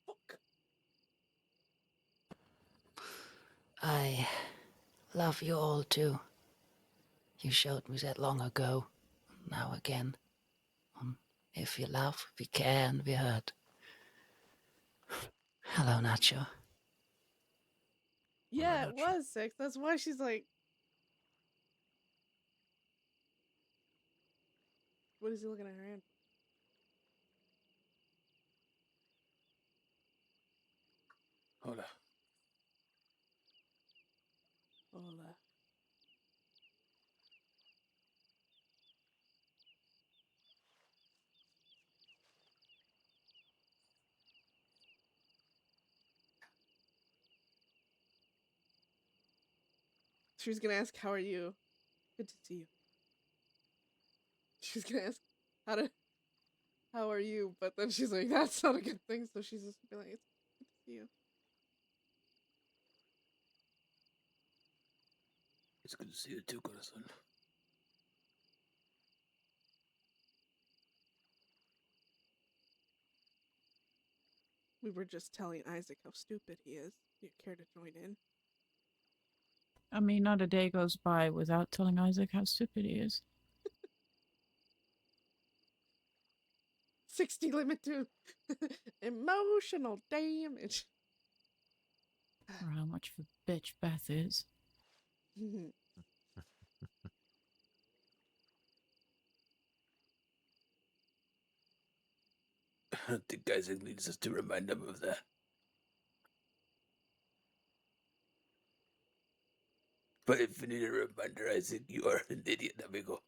Fuck. I love you all too. You showed me that long ago. Now again. If we love, we care and we hurt. Hello, Nacho. Yeah, it Nacho. was 6. That's why she's like. What is he looking at her hand? Hola. Hola. She was gonna ask, "How are you?" Good to see you. She was gonna ask, "How are you?" But then she's like, "That's not a good thing." So she's just be like, "It's good to see you." It's good to see you too, corazón. We were just telling Isaac how stupid he is. Do you care to join in? I mean, not a day goes by without telling Isaac how stupid he is. 60 limit to emotional damage. Or how much of a bitch Beth is. I don't think Isaac needs us to remind him of that. But if you need a reminder, Isaac, you are an idiot, amigo.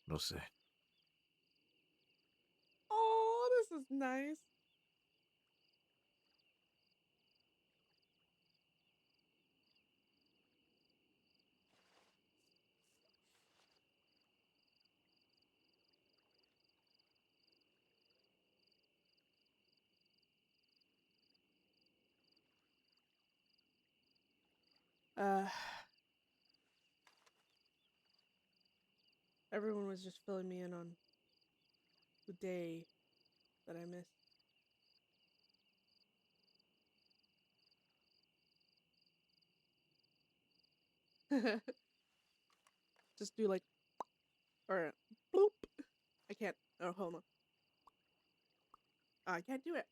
No sé. Oh, this is nice. Uh, everyone was just filling me in on the day that I missed. Just do like, or bloop. I can't. Oh, hold on. I can't do it.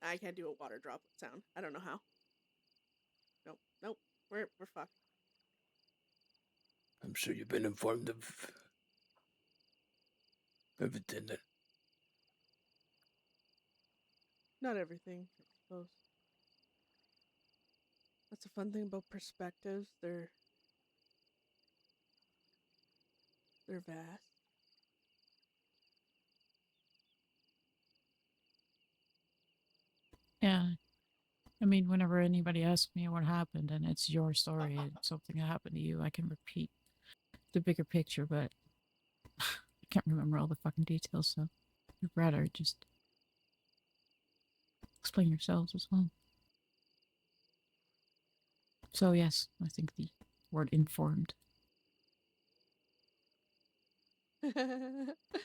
I can't do a water droplet sound. I don't know how. Nope. Nope. We're fucked. I'm sure you've been informed of everything then. Not everything, I suppose. That's a fun thing about perspectives. They're vast. Yeah. I mean, whenever anybody asks me what happened and it's your story, it's something that happened to you, I can repeat the bigger picture, but I can't remember all the fucking details, so you'd rather just explain yourselves as well. So, yes, I think the word informed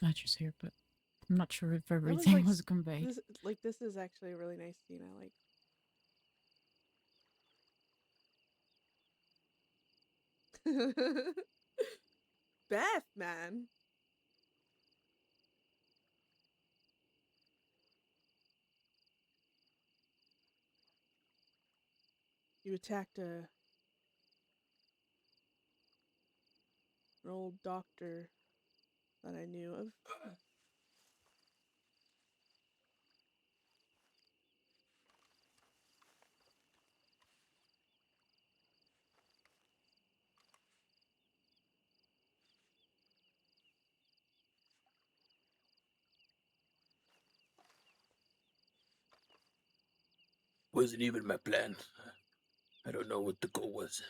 matches here, but I'm not sure if everything like was conveyed. this is actually a really nice scene. I like. Beth, man. You attacked an old doctor that I knew of. Wasn't even my plan. I don't know what the goal was.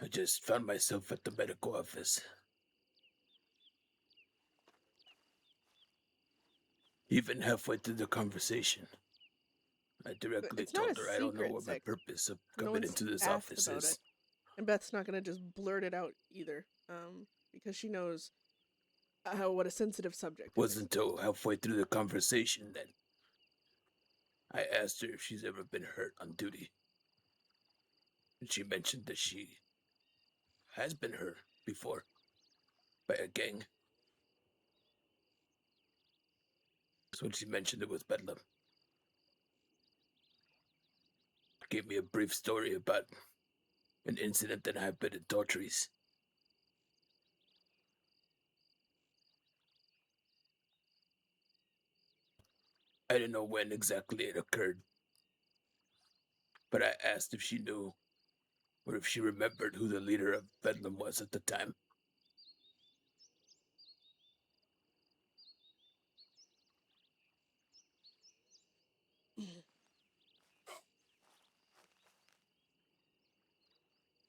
I just found myself at the medical office. Even halfway through the conversation, I directly It's not told a her I don't know secret, what my Six. purpose of No coming one's into this asked office about is. it. And Beth's not gonna just blurt it out either, because she knows what a sensitive subject it Wasn't until halfway through the conversation that I asked her if she's ever been hurt on duty. And she mentioned that she has been hurt before by a gang. So when she mentioned it was Bedlam, gave me a brief story about an incident that happened in Daughtry's. I didn't know when exactly it occurred, but I asked if she knew or if she remembered who the leader of Bedlam was at the time.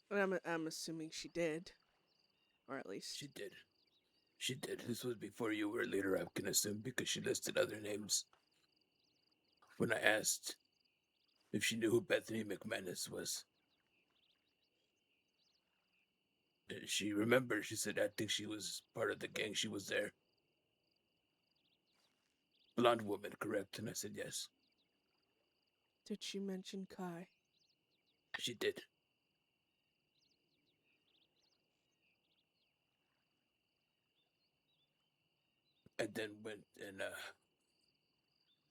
And I'm assuming she did, or at least She did. She did. This was before you were leader, I can assume, because she listed other names. When I asked if she knew who Bethany McMannus was, she remembered. She said, I think she was part of the gang. She was there. Blonde woman, correct? And I said, yes. Did she mention Kai? She did. I then went and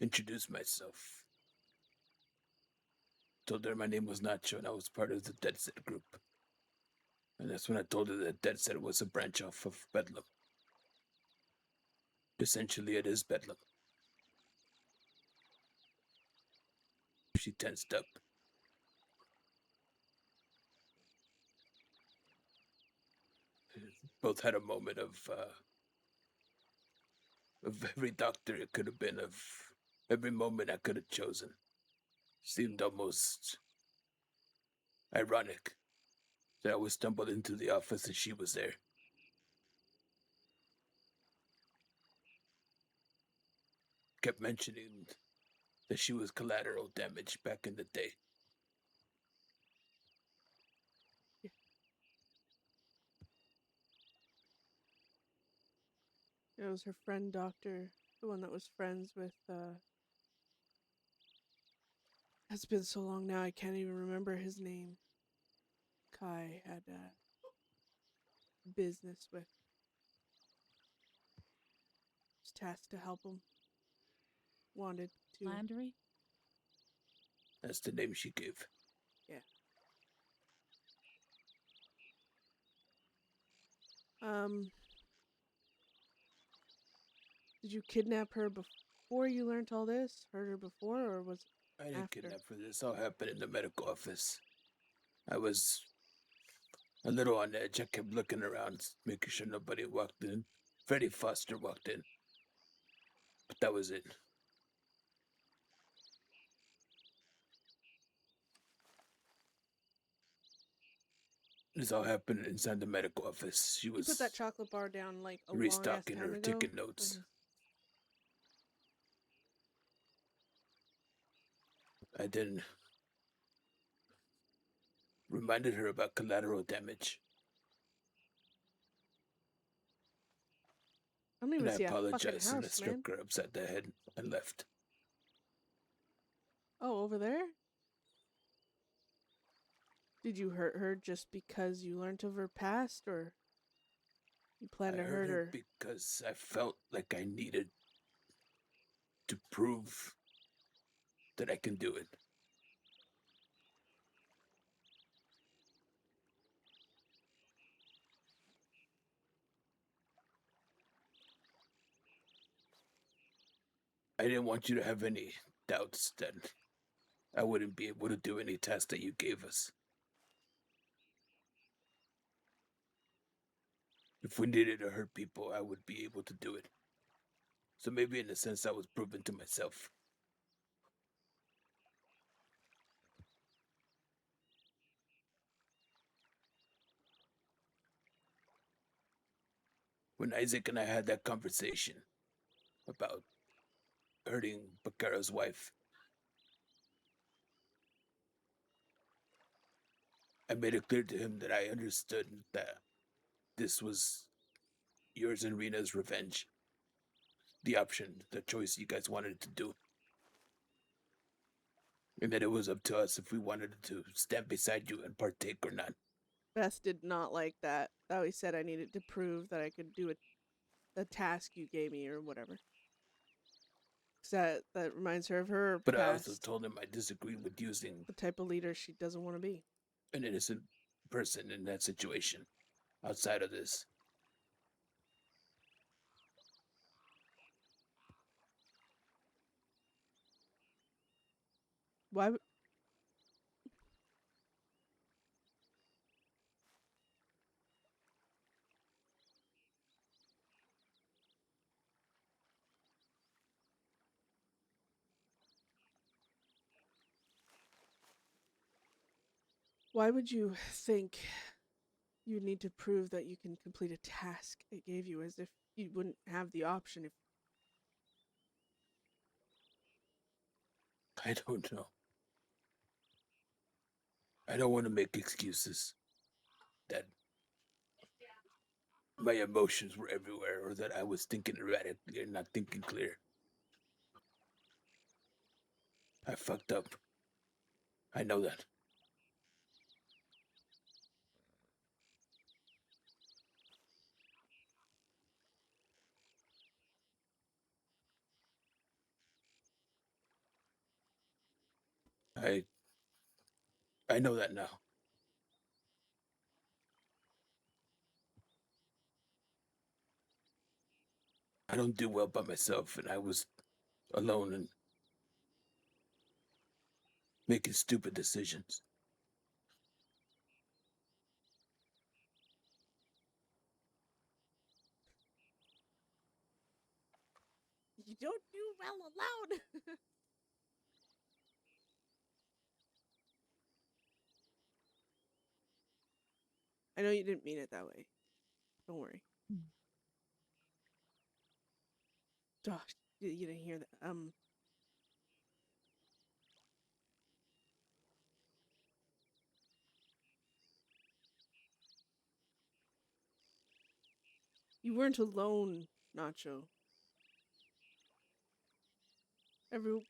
introduced myself. Told her my name was Nacho and I was part of the Deadset group. And that's when I told her that Deadset was a branch off of Bedlam. Essentially, it is Bedlam. She tensed up. Both had a moment of every doctor it could have been, of every moment I could have chosen. Seemed almost ironic that I would stumble into the office and she was there. Kept mentioning that she was collateral damage back in the day. It was her friend, Doctor, the one that was friends with. It's been so long now, I can't even remember his name. Kai had business with. Was tasked to help him. Wanted to. Landry? That's the name she gave. Yeah. Did you kidnap her before you learned all this? Heard her before, or was it I didn't after? kidnap her. This all happened in the medical office. I was a little on edge. I kept looking around, making sure nobody walked in. Freddie Foster walked in. But that was it. This all happened inside the medical office. She You was put that chocolate bar down like a long ass restocking time her, ago. taking notes. I then reminded her about collateral damage. I don't even And I see a fucking apologized and I house, man. struck her upside the head and left. Oh, over there? Did you hurt her just because you learned of her past, or you I planned to hurt hurt her? because I felt like I needed to prove that I can do it. I didn't want you to have any doubts that I wouldn't be able to do any task that you gave us. If we needed to hurt people, I would be able to do it. So maybe in a sense I was proven to myself. When Isaac and I had that conversation about hurting Bacaro's wife, I made it clear to him that I understood that this was yours and Rena's revenge. The option, the choice you guys wanted to do. And that it was up to us if we wanted to stand beside you and partake or not. Beth did not like that. That he said I needed to prove that I could do a task you gave me or whatever. 'Cause that reminds her of her But I also past. told him I disagreed with using The type of leader she doesn't want to be. an innocent person in that situation outside of this. Why? Why would you think you need to prove that you can complete a task it gave you, as if you wouldn't have the option if... I don't know. I don't want to make excuses that my emotions were everywhere or that I was thinking erratically and not thinking clear. I fucked up. I know that. I know that now. I don't do well by myself, and I was alone and making stupid decisions. You don't do well alone. I know you didn't mean it that way. Don't worry. Gosh, you didn't hear that. You weren't alone, Nacho. Every...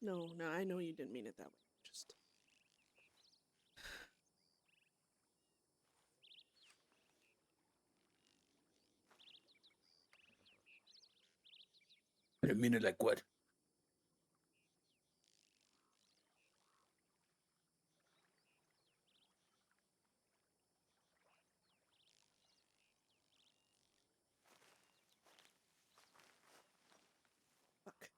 No, I know you didn't mean it that way. Just... I didn't mean it like what? Fuck.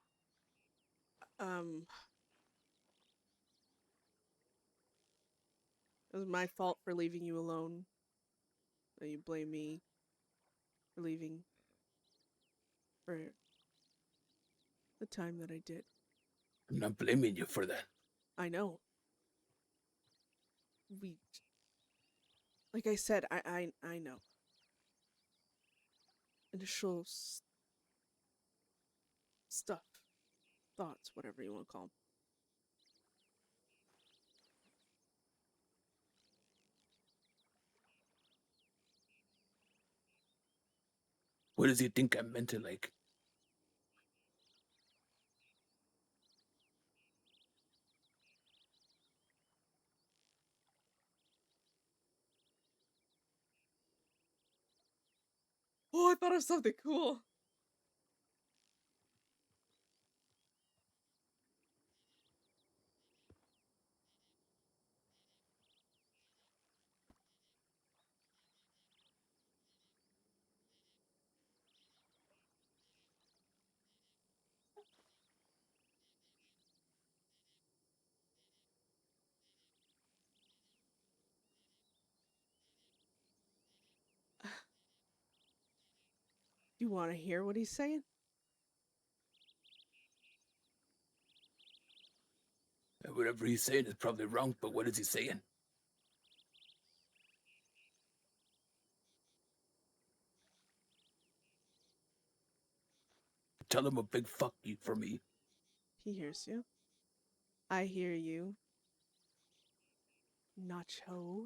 It was my fault for leaving you alone. And you blame me for leaving for the time that I did. I'm not blaming you for that. I know. We... Like I said, I know. Initial stuff. Thoughts, whatever you want to call them. What does he think I meant it like? Oh, I thought of something cool. You want to hear what he's saying? And whatever he's saying is probably wrong, but what is he saying? Tell him a big fuck you for me. He hears you. I hear you. Nacho.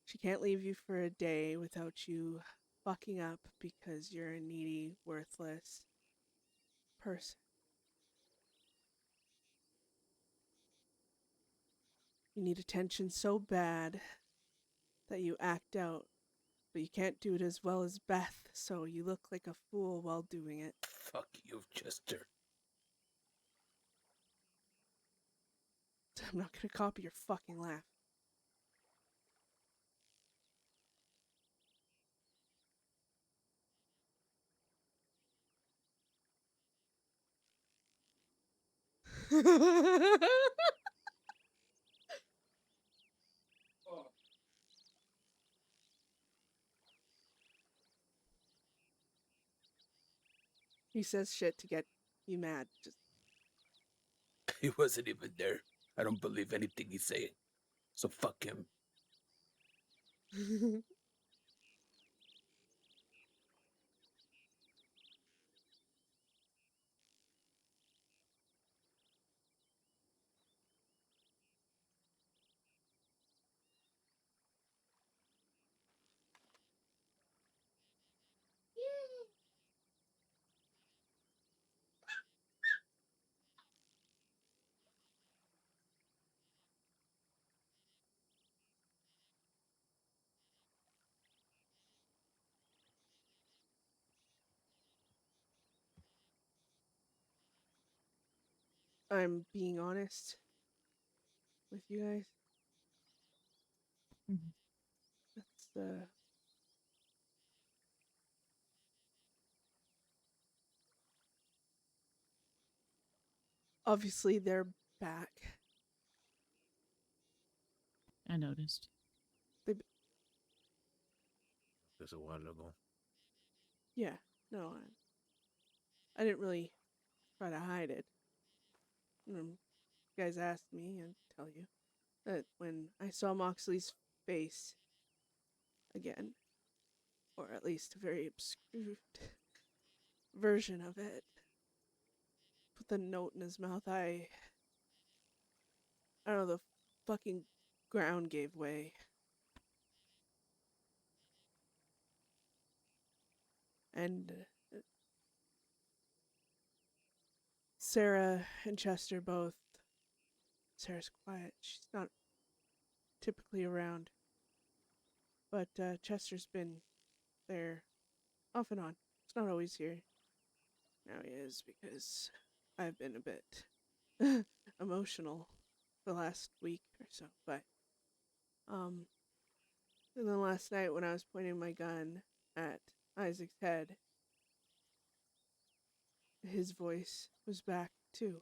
She can't leave you for a day without you fucking up because you're a needy, worthless person. You need attention so bad that you act out, but you can't do it as well as Beth, so you look like a fool while doing it. Fuck you, Chester. I'm not gonna copy your fucking laugh. He says shit to get you mad. Just He wasn't even there. I don't believe anything he's saying. So fuck him. I'm being honest with you guys. Mhm. That's obviously they're back. I noticed. Just a while ago. Yeah, no, I didn't really try to hide it. You guys asked me, and tell you that when I saw Moxley's face again, or at least a very obscure version of it, put the note in his mouth, I don't know, the fucking ground gave way. And Sarah and Chester both. Sarah's quiet. She's not typically around. But Chester's been there off and on. He's not always here. Now he is because I've been a bit emotional the last week or so. But and then last night when I was pointing my gun at Isaac's head, his voice was back too.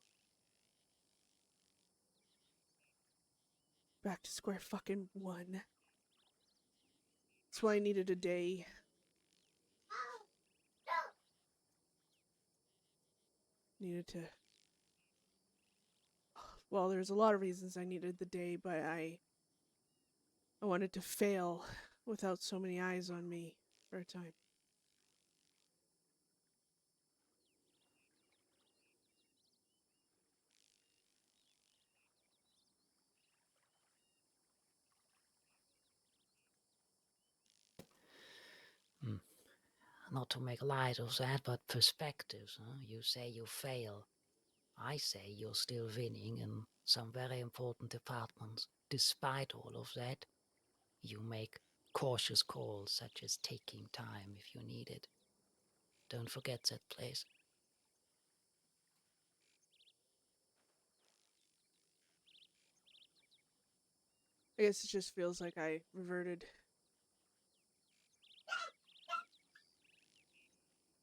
Back to square fucking one. That's why I needed a day. Needed to. Well, there's a lot of reasons I needed the day, but I wanted to fail without so many eyes on me for a time. Not to make light of that, but perspectives. Huh? You say you fail. I say you're still winning in some very important departments. Despite all of that, you make cautious calls such as taking time if you need it. Don't forget that, please. I guess it just feels like I reverted.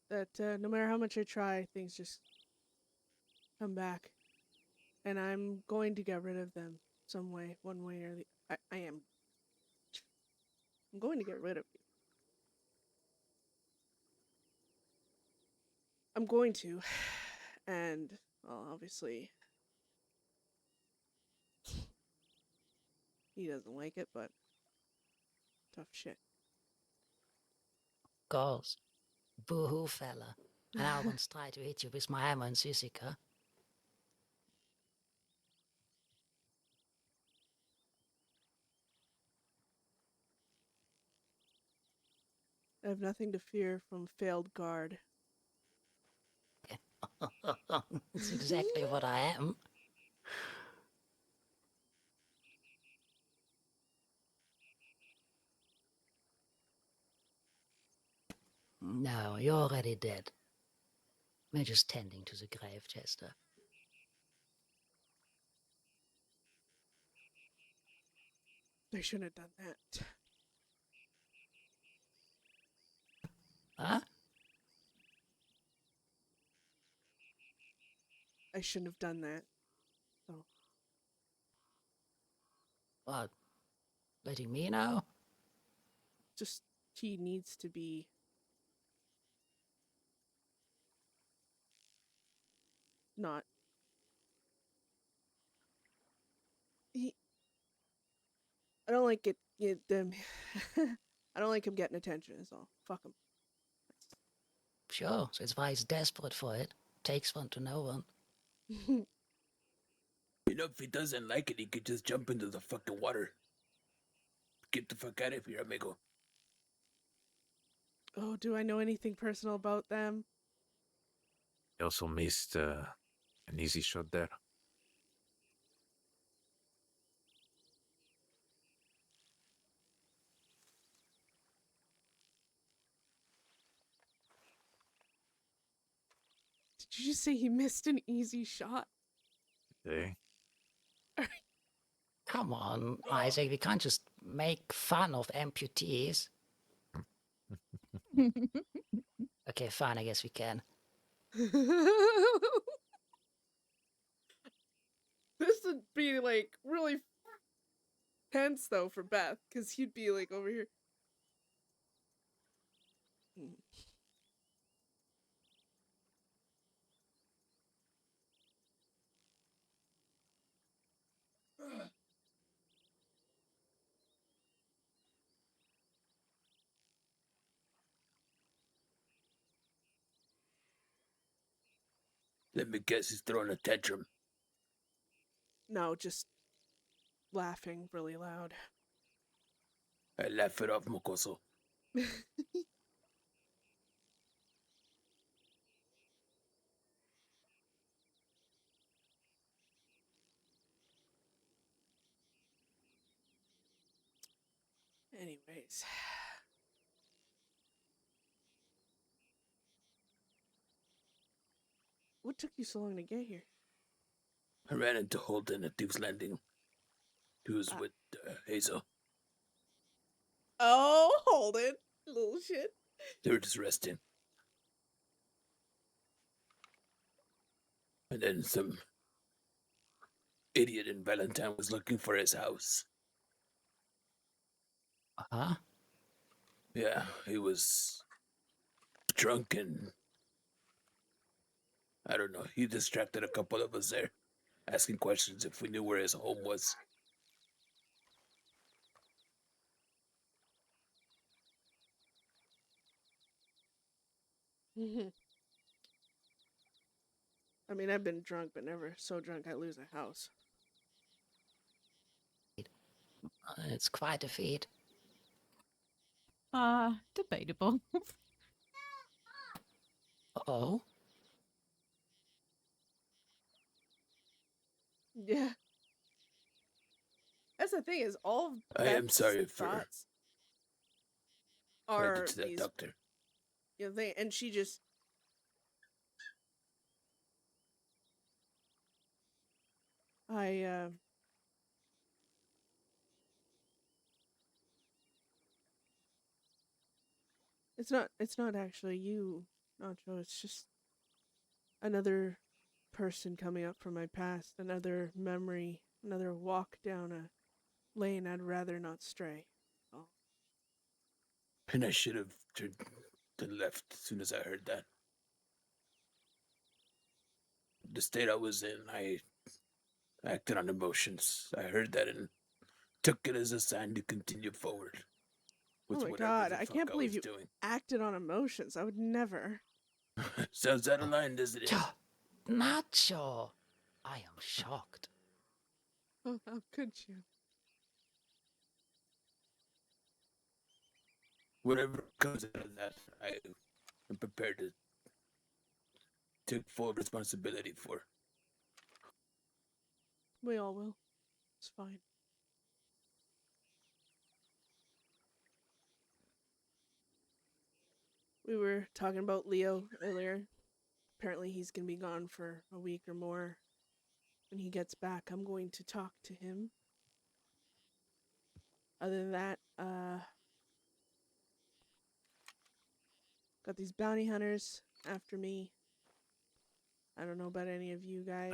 That no matter how much I try, things just come back. And I'm going to get rid of them some way, one way or the I am. I'm going to get rid of you. I'm going to. And, well, obviously, he doesn't like it, but tough shit. Goes. Boo-hoo, fella. And I'll once try to hit you with my hammer and Sissika. I have nothing to fear from failed guard. It's exactly what I am. No, you're already dead. We're just tending to the grave, Chester. I shouldn't have done that. Huh? I shouldn't have done that. So, What? Letting me know? just, he needs to be not. I don't like them. I don't like him getting attention, is all. Fuck him. Sure, that's why he's desperate for it. Takes one to know one. You know, if he doesn't like it, he could just jump into the fucking water. Get the fuck out of here, amigo. Oh, do I know anything personal about them? He also missed an easy shot there. Did you just say he missed an easy shot? Okay. Come on, Isaac, we can't just make fun of amputees. Okay, fine, I guess we can. This would be like really tense though for Beth, because he'd be like over here. Let me guess, he's throwing a tantrum. No, just laughing really loud. I laugh it off, Mokoso. Anyways. What took you so long to get here? I ran into Holden at Duke's Landing. He was with Hazel. Oh, hold it. Little shit. They were just resting. And then some idiot in Valentine was looking for his house. Huh? Yeah, he was drunk and I don't know. He distracted a couple of us there, asking questions if we knew where his home was. I mean, I've been drunk, but never so drunk I lose a house. It's quite a feat. Debatable. Oh? Yeah. That's the thing is, all of I am Beth's sorry for thoughts what I are did to that these, doctor. you know, and she just. It's not actually you, Nacho. It's just another person coming up from my past, another memory, another walk down a lane I'd rather not stray. Oh. And I should have turned to the left as soon as I heard that. the state I was in, I acted on emotions. I heard that and took it as a sign to continue forward with Oh my whatever god, the I fuck can't I believe was you doing. acted on emotions. I would never. Sounds out of line, doesn't it? Nacho! I am shocked. Oh, how could you? Whatever comes out of that, I am prepared to take full responsibility for. We all will. It's fine. We were talking about Leo earlier. Apparently he's gonna be gone for a week or more. When he gets back, I'm going to talk to him. Other than that, got these bounty hunters after me. I don't know about any of you guys.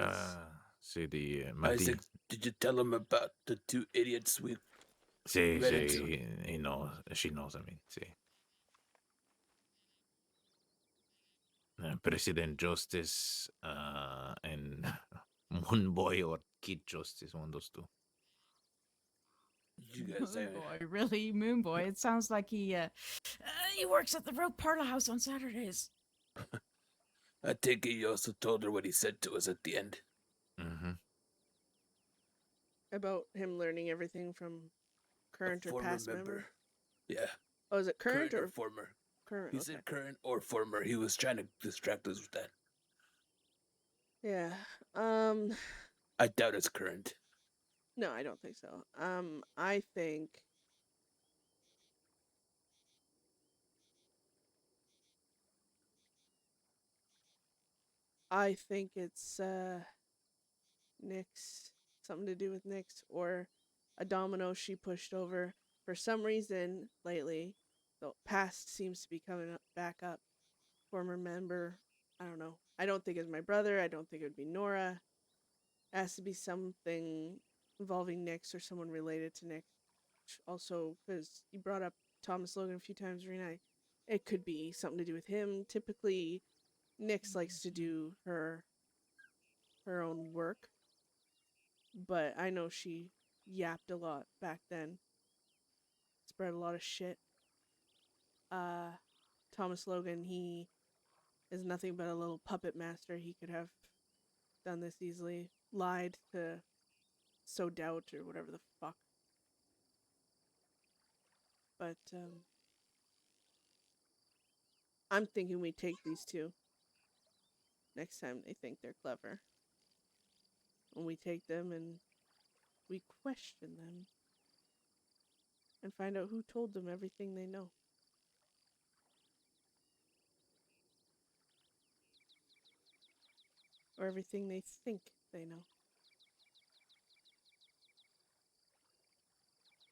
See the Mati. Isaac, did you tell him about the 2 idiots we Sí, ran into? he knows. She knows. I mean, sí. President Justice and Moon Boy or Kid Justice, one of those two. You guys, Moon Boy, really? Moon Boy? It sounds like he works at the Rogue Parlor House on Saturdays. I take it you also told her what he said to us at the end. Mm-hmm. About him learning everything from current A or former past member. member. Yeah, Oh, is it current, or or former? current? He Okay. said current or former. He was trying to distract us with that. Yeah. I doubt it's current. No, I don't think so. I think it's Nyx, something to do with Nyx, or a domino she pushed over. For some reason lately, the past seems to be coming back up. Former member, I don't know. I don't think it's my brother. I don't think it would be Nora. It has to be something involving Nyx or someone related to Nyx. Also, because you brought up Thomas Logan a few times, Rena, it could be something to do with him. Typically, Nyx likes to do her own work, but I know she yapped a lot back then. Spread a lot of shit. Thomas Logan, he is nothing but a little puppet master. He could have done this easily. Lied to sow doubt or whatever the fuck. But, I'm thinking we take these two next time they think they're clever. When we take them and we question them and find out who told them everything they know. Or everything they think they know.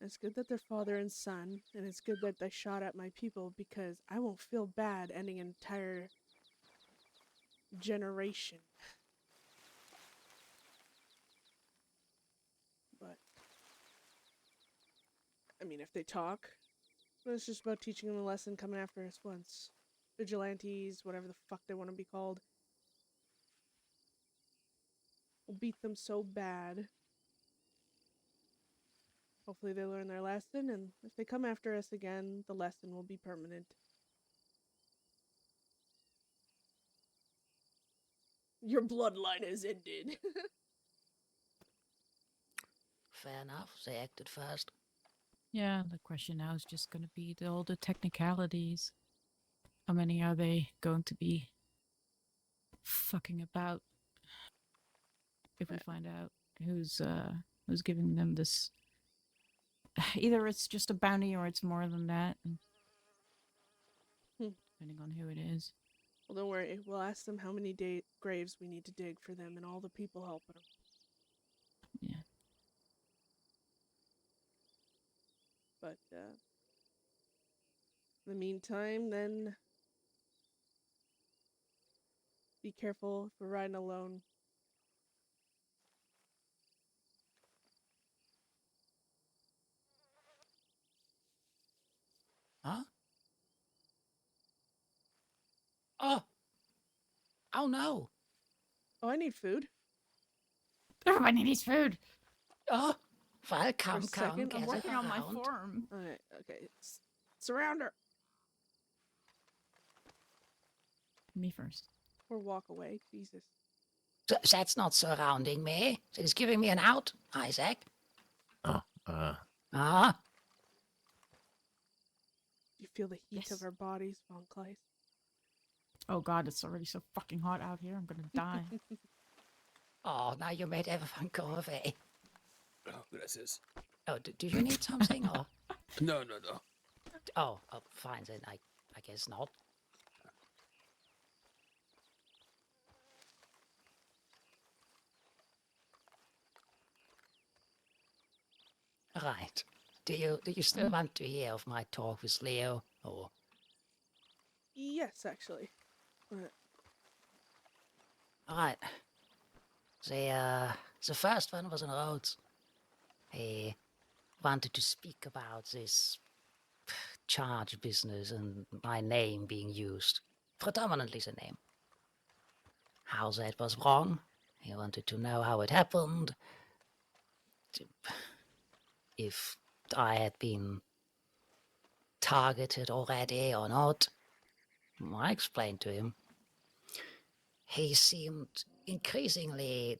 It's good that they're father and son, and it's good that they shot at my people because I won't feel bad ending an entire generation. But, I mean, if they talk, it's just about teaching them a lesson coming after us once. Vigilantes, whatever the fuck they want to be called. We'll beat them so bad. Hopefully they learn their lesson, and if they come after us again, the lesson will be permanent. Your bloodline is ended. Fair enough. They acted fast. Yeah, the question now is just going to be all the technicalities. How many are they going to be fucking about? If we find out who's giving them this, either it's just a bounty or it's more than that, and depending on who it is. Well, don't worry. We'll ask them how many graves we need to dig for them and all the people helping them. Yeah. But, in the meantime, then, be careful if we're riding alone. Huh? Oh! Oh no! Oh, I need food. Everybody needs food. Oh, well, For come, a second, I'm get Working on my around. farm. Alright, okay. Surround her. Me first. Or walk away. Jesus. That's not surrounding me. It's giving me an out, Isaac. Oh, Ah, You feel the heat Yes. of our bodies, Von Kleist. Oh god, it's already so fucking hot out here. I'm gonna die. oh, now you made everyone go away. Oh, gracias. Oh, do you need something or? No. Oh, fine then. I guess not. Right. Do you still want to hear of my talk with Leo? Or Yes, actually. right. The first one was on Rhodes. He wanted to speak about this charge business and my name being used. Predominantly the name. How that was wrong. He wanted to know how it happened. If I had been targeted already or not. I explained to him. He seemed increasingly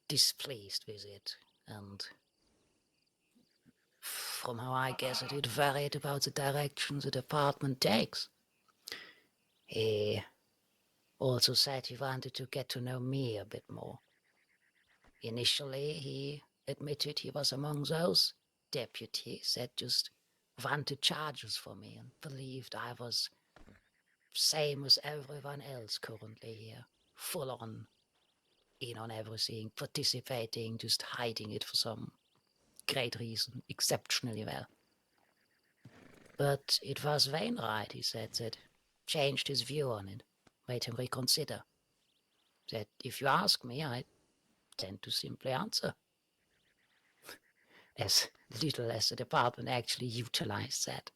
displeased with it, and from how I guessed it varied about the direction the department takes. He also said he wanted to get to know me a bit more. Initially, he admitted he was among those deputies that just wanted charges for me and believed I was same as everyone else currently here. Full on, in on everything, participating, just hiding it for some great reason, exceptionally well. But it was Wainwright, he said, that changed his view on it, made him reconsider. That if you ask me, I tend to simply answer. As little as the department actually utilized that.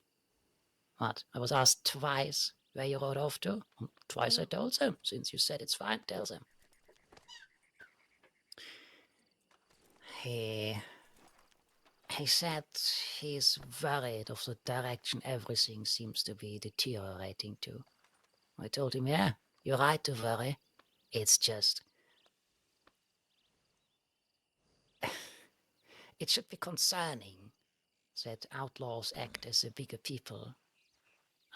What? I was asked twice where you rode off to. Twice I told them. Since you said it's fine, tell them. He said he's worried of the direction everything seems to be deteriorating to. I told him, yeah, you're right to worry. It's just... it should be concerning that outlaws act as the bigger people,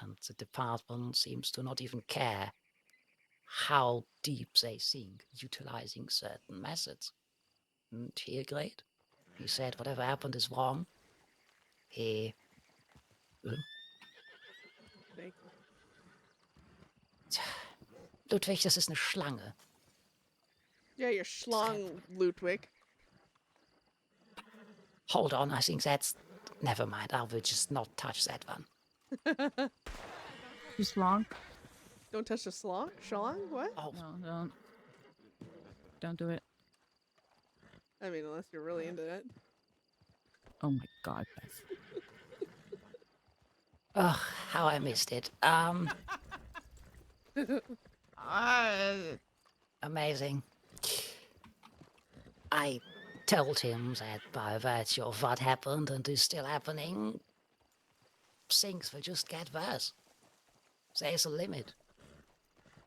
and the department seems to not even care how deep they think utilizing certain methods. And he agreed. He said whatever happened is wrong. He... Thank you. Ludwig, das ist eine Schlange. Yeah, you're schlong, Ludwig. Hold on, I think that's... Never mind, I will just not touch that one. Just long? Don't touch the schlong? Schlong? What? Oh, No, don't. Don't do it. I mean, unless you're really into it. Oh my god, Beth. ugh, how I missed it. Amazing. I told him that by virtue of what happened and is still happening, things will just get worse. There's a limit.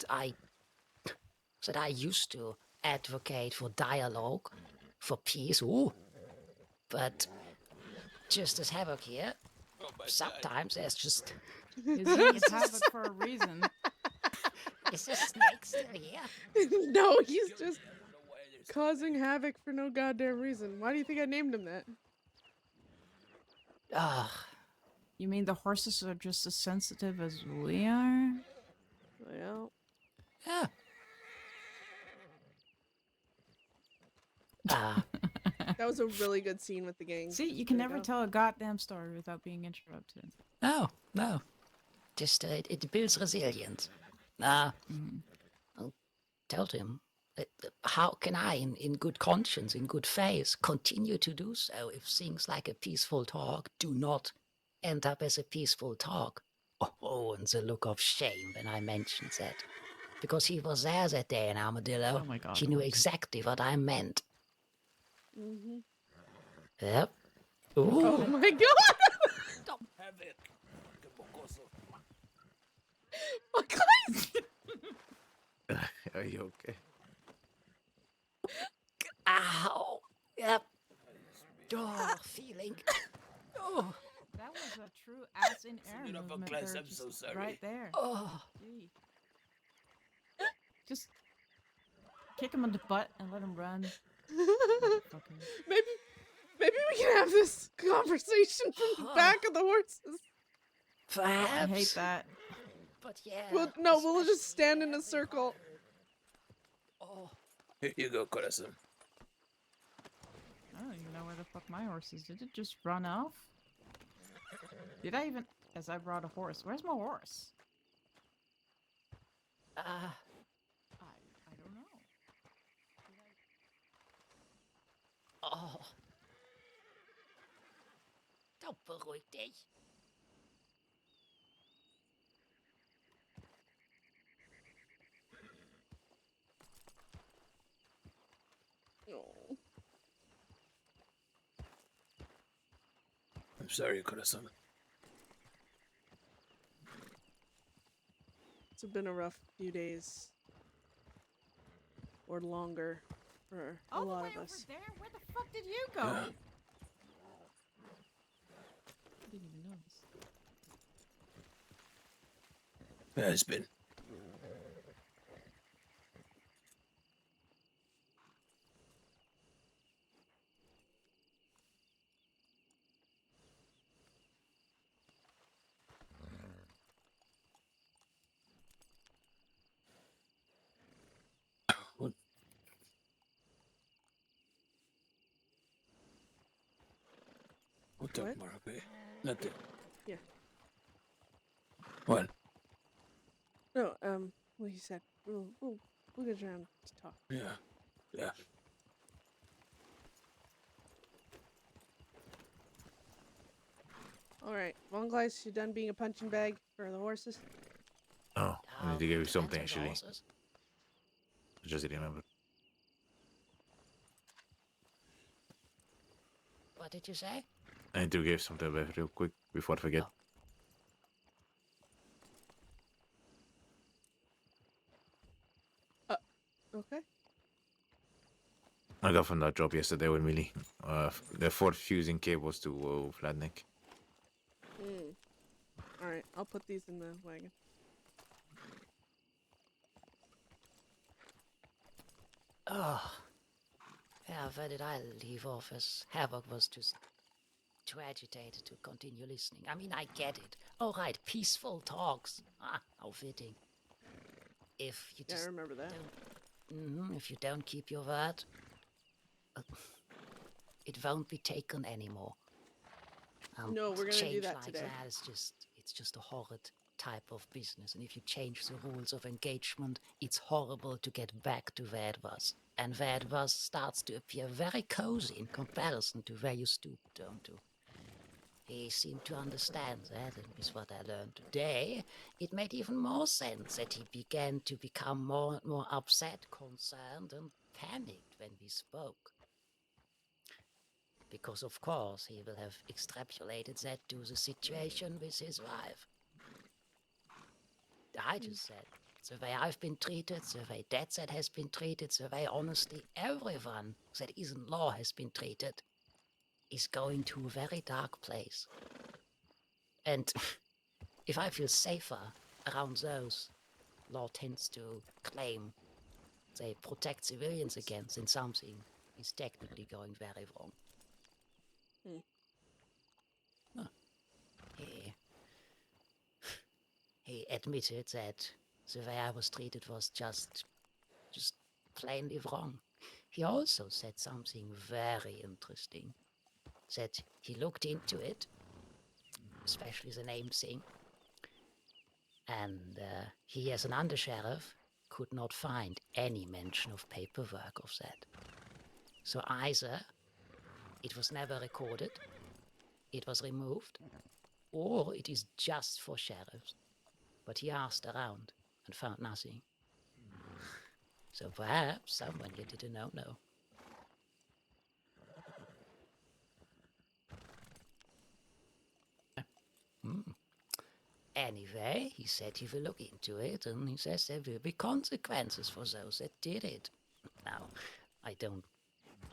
I used to advocate for dialogue, for peace, but just as Havoc here, sometimes there's just... His name is Havoc for a reason. Is this snake still here? No, he's just causing havoc for no goddamn reason. Why do you think I named him that? Ugh. You mean the horses are just as sensitive as we are? Well, Yeah. that was a really good scene with the gang. See, you can There never go. tell a goddamn story without being interrupted. No. Just, it builds resilience. I told him, how can I, in good conscience, in good faith, continue to do so if things like a peaceful talk do not end up as a peaceful talk? Oh, and the look of shame when I mentioned that. because he was there that day in Armadillo. Oh my God, He knew horses. exactly what I meant. Mm-hmm. Yep. Oh Ooh. my god! Have it. Que mocoso. Oh, guys! Are you okay? Ow. Yep. Oh, feeling. Oh. That was a true ass in air Senora movement Class, there, I'm so just sorry. right there. Oh. Gee. Just kick him on the butt and let him run. Motherfucker. Maybe we can have this conversation from the back of the horses. Perhaps. I hate that. But yeah. Well, no, we'll just especially stand in a every circle. Oh. Here you go, Corazon. I don't even know where the fuck my horse is. Did it just run off? Did I even... As I brought a horse. Where's my horse? I don't know. Oh. Doch beruhig dich. Oh. I'm sorry, Corazon. It's been a rough few days. Or longer for a All the lot way of over us. there? Where the fuck did you go? Yeah. I didn't even notice. Yeah, it's been. What? What's up, What? Marape? Nothing. Yeah. What? No, well, he said we'll get around to talk. Yeah. Yeah. All right, Vongleis, you done being a punching bag for the horses? Oh, I need to give you something Depends on actually. horses. I just remember. What did you say? I need to give something away real quick before I forget. Okay. I got from that job yesterday with Millie. The 4 fusing cables to Flatneck. All right, I'll put these in the wagon. Oh. Yeah, where did I leave off as Havoc was just too agitated to continue listening? I mean, I get it. All right, peaceful talks. Ah, how fitting. If you Yeah, I just remember that. if you don't keep your word, it won't be taken anymore. No, we're gonna do change that like today. that is it's just a horrid type of business. And if you change the rules of engagement, it's horrible to get back to where it was. And where it was starts to appear very cozy in comparison to where you stooped down to. He seemed to understand that, and with what I learned today, it made even more sense that he began to become more and more upset, concerned, and panicked when we spoke. Because of course he will have extrapolated that to the situation with his wife. I just said, the way I've been treated, the way Deadset has been treated, the way honestly everyone that isn't law has been treated, is going to a very dark place. And if I feel safer around those law tends to claim they protect civilians against, then something is technically going very wrong. He admitted that the way I was treated was just plainly wrong. He also said something very interesting. That he looked into it, especially the name thing, and he, as an undersheriff, could not find any mention of paperwork of that. So either it was never recorded, it was removed, or it is just for sheriffs. But he asked around and found nothing. So perhaps someone here didn't know. Hmm. Anyway, he said he will look into it, and he says there will be consequences for those that did it. Now, I don't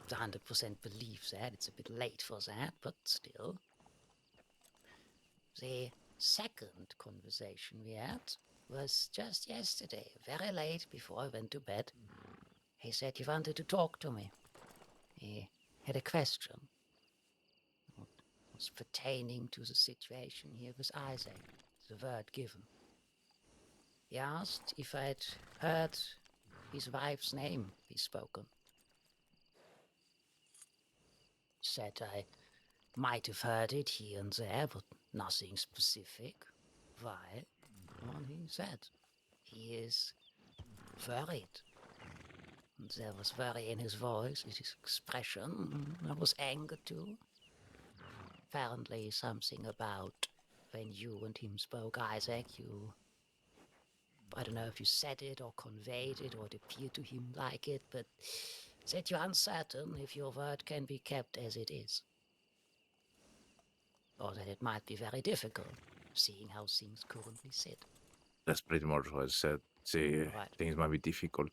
100% believe that. It's a bit late for that, but still. The second conversation we had was just yesterday, very late before I went to bed. He said he wanted to talk to me. He had a question. It was pertaining to the situation here with Isaac, the word given. He asked if I'd heard his wife's name be spoken. Said I might have heard it here and there, but nothing specific. Why? Well, he said he is worried. And there was worry in his voice, in his expression. There was anger too. Apparently something about when you and him spoke, Isaac, I don't know if you said it or conveyed it or it appeared to him like it, but that you're uncertain if your word can be kept as it is. Or that it might be very difficult, seeing how things currently sit. That's pretty much what I said. See, Right. things might be difficult.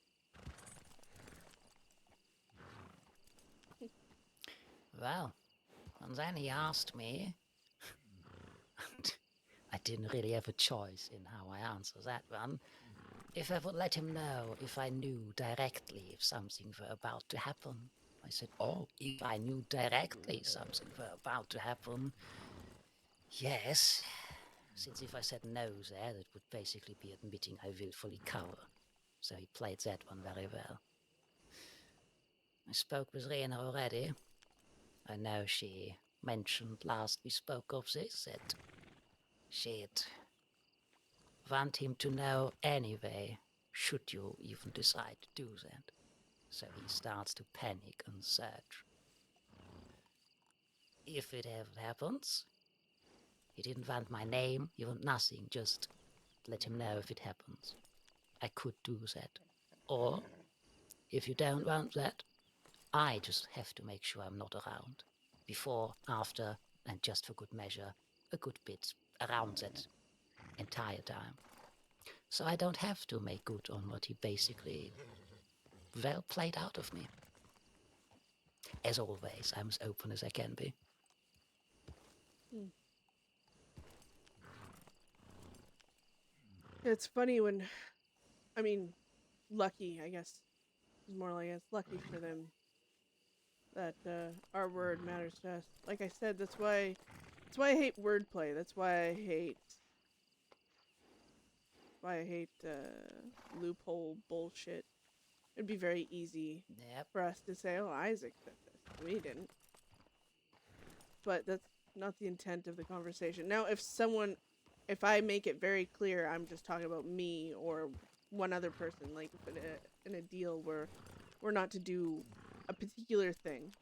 Well, and then he asked me, and I didn't really have a choice in how I answer that one, if I would let him know if I knew directly if something were about to happen. I said, oh, if I knew directly something were about to happen, yes. Since if I said no there, that would basically be admitting I willfully cower. So he played that one very well. I spoke with Rena already. I know she mentioned last we spoke of this that she'd want him to know anyway, should you even decide to do that. So he starts to panic and search. If it ever happens, he didn't want my name, he want nothing, just let him know if it happens. I could do that. Or, if you don't want that, I just have to make sure I'm not around. Before, after, and just for good measure, a good bit around that entire time. So I don't have to make good on what he basically well played out of me. As always, I'm as open as I can be. It's funny when, I mean, lucky, I guess. It's more like it's lucky for them that our word matters to us. Like I said, that's why I hate wordplay. That's why I hate loophole bullshit. It'd be very easy Yep. for us to say, "Oh, Isaac said this." We didn't. But that's not the intent of the conversation. Now, if I make it very clear, I'm just talking about me or one other person, like if in a deal where we're not to do a particular thing,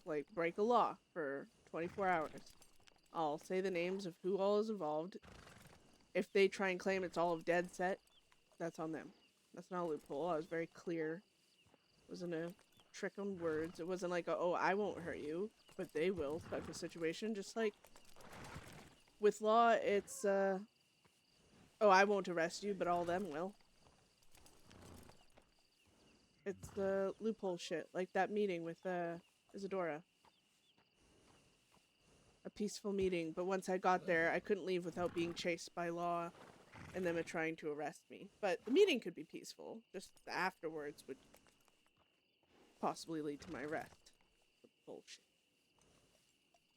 like break a law for 24 hours, I'll say the names of who all is involved. If they try and claim it's all of Deadset, that's on them. That's not a loophole. I was very clear. It wasn't a trick on words. It wasn't like, oh, I won't hurt you, but they will type of situation. Just like with law, it's, oh, I won't arrest you, but all of them will. It's the loophole shit, like that meeting with Isadora. A peaceful meeting, but once I got there, I couldn't leave without being chased by law and them trying to arrest me. But the meeting could be peaceful, just the afterwards would possibly lead to my arrest. Bullshit.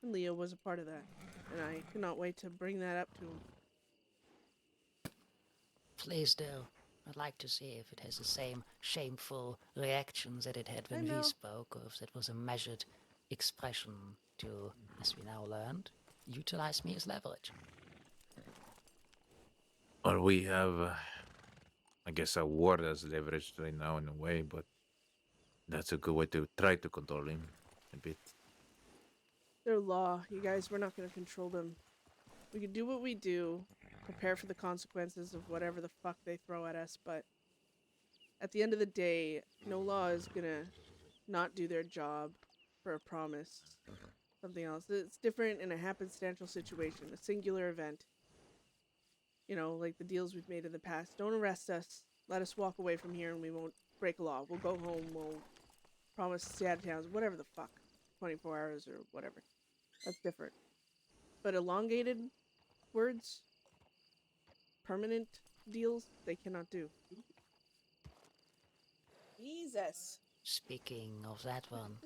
And Leo was a part of that, and I cannot wait to bring that up to him. Please do. I'd like to see if it has the same shameful reactions that it had when I know. we spoke, or if that was a measured expression to, as we now learned, utilize me as leverage. Well, we have, I guess, a word as leverage right now in a way, but that's a good way to try to control him a bit. They're law, you guys. We're not going to control them. We can do what we do, prepare for the consequences of whatever the fuck they throw at us, but At the end of the day, no law is gonna not do their job for a promise. Something else. It's different in a happenstantial situation, a singular event. You know, like the deals we've made in the past. Don't arrest us. Let us walk away from here and we won't break a law. We'll go home. We'll promise to stay out of towns. Whatever the fuck. 24 hours or whatever. That's different. But elongated words, permanent deals, they cannot do. Jesus. Speaking of that one,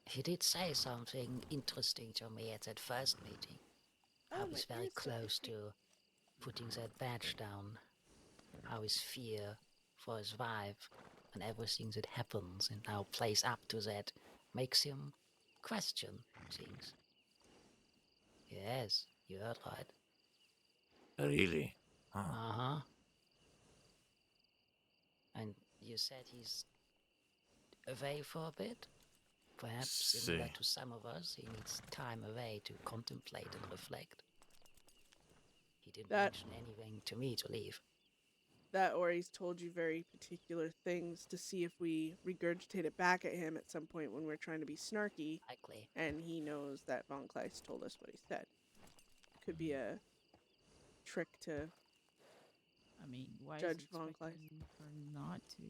he did say something interesting to me at that first meeting. I Oh, was my very ears start close itching. to putting that badge down. How his fear for his wife and everything that happens and now plays up to that makes him question things. Yes, you heard right. Really? Huh. Uh-huh. And you said he's away for a bit? Perhaps similar See. to some of us, he needs time away to contemplate and reflect. He didn't That- mention anything to me to leave. That or he's told you very particular things to see if we regurgitate it back at him at some point when we're trying to be snarky, Likely. and he knows that Von Kleist told us what he said. Could be a trick to... I mean, why Judge is he Von expecting her not to?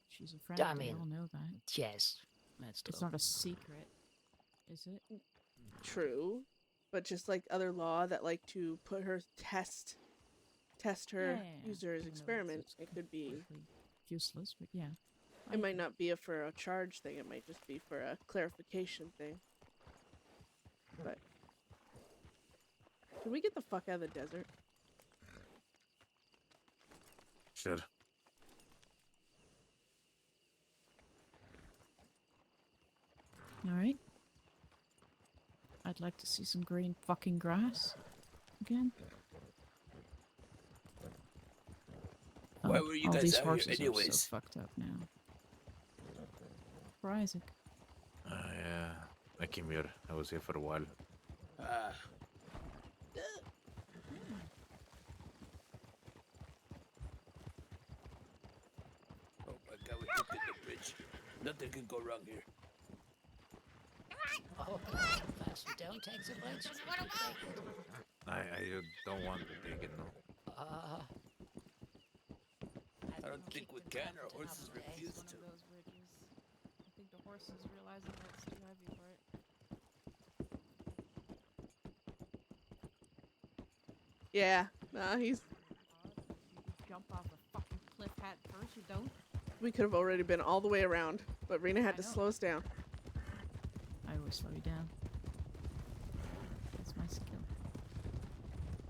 She's a friend. I We mean, all know that. Yes, that's true. It's not a secret, is it? True, but just like other law that like to put her test her, Yeah, use her as even though experiment, it's it could be... completely useless, but yeah. It might not be for a charge thing, it might just be for a clarification thing. But... Can we get the fuck out of the desert? Sure. Alright. I'd like to see some green fucking grass again. Why were you all guys these out here horses are anyways? so fucked up now. For Isaac. Yeah. I came here. I was here for a while. Ah. Oh my god, we took in the bridge. Nothing can go wrong here. Oh, perhaps we don't take the bridge. We take it. I don't want to take it, no. I don't think we can. Our horses refuse to. I think the horse is realizing that it's too heavy for it. Yeah, nah, he's... You jump off a fucking cliff hat first, you don't? We could have already been all the way around, but Rena had I to know. slow us down. I always slow you down. That's my skill.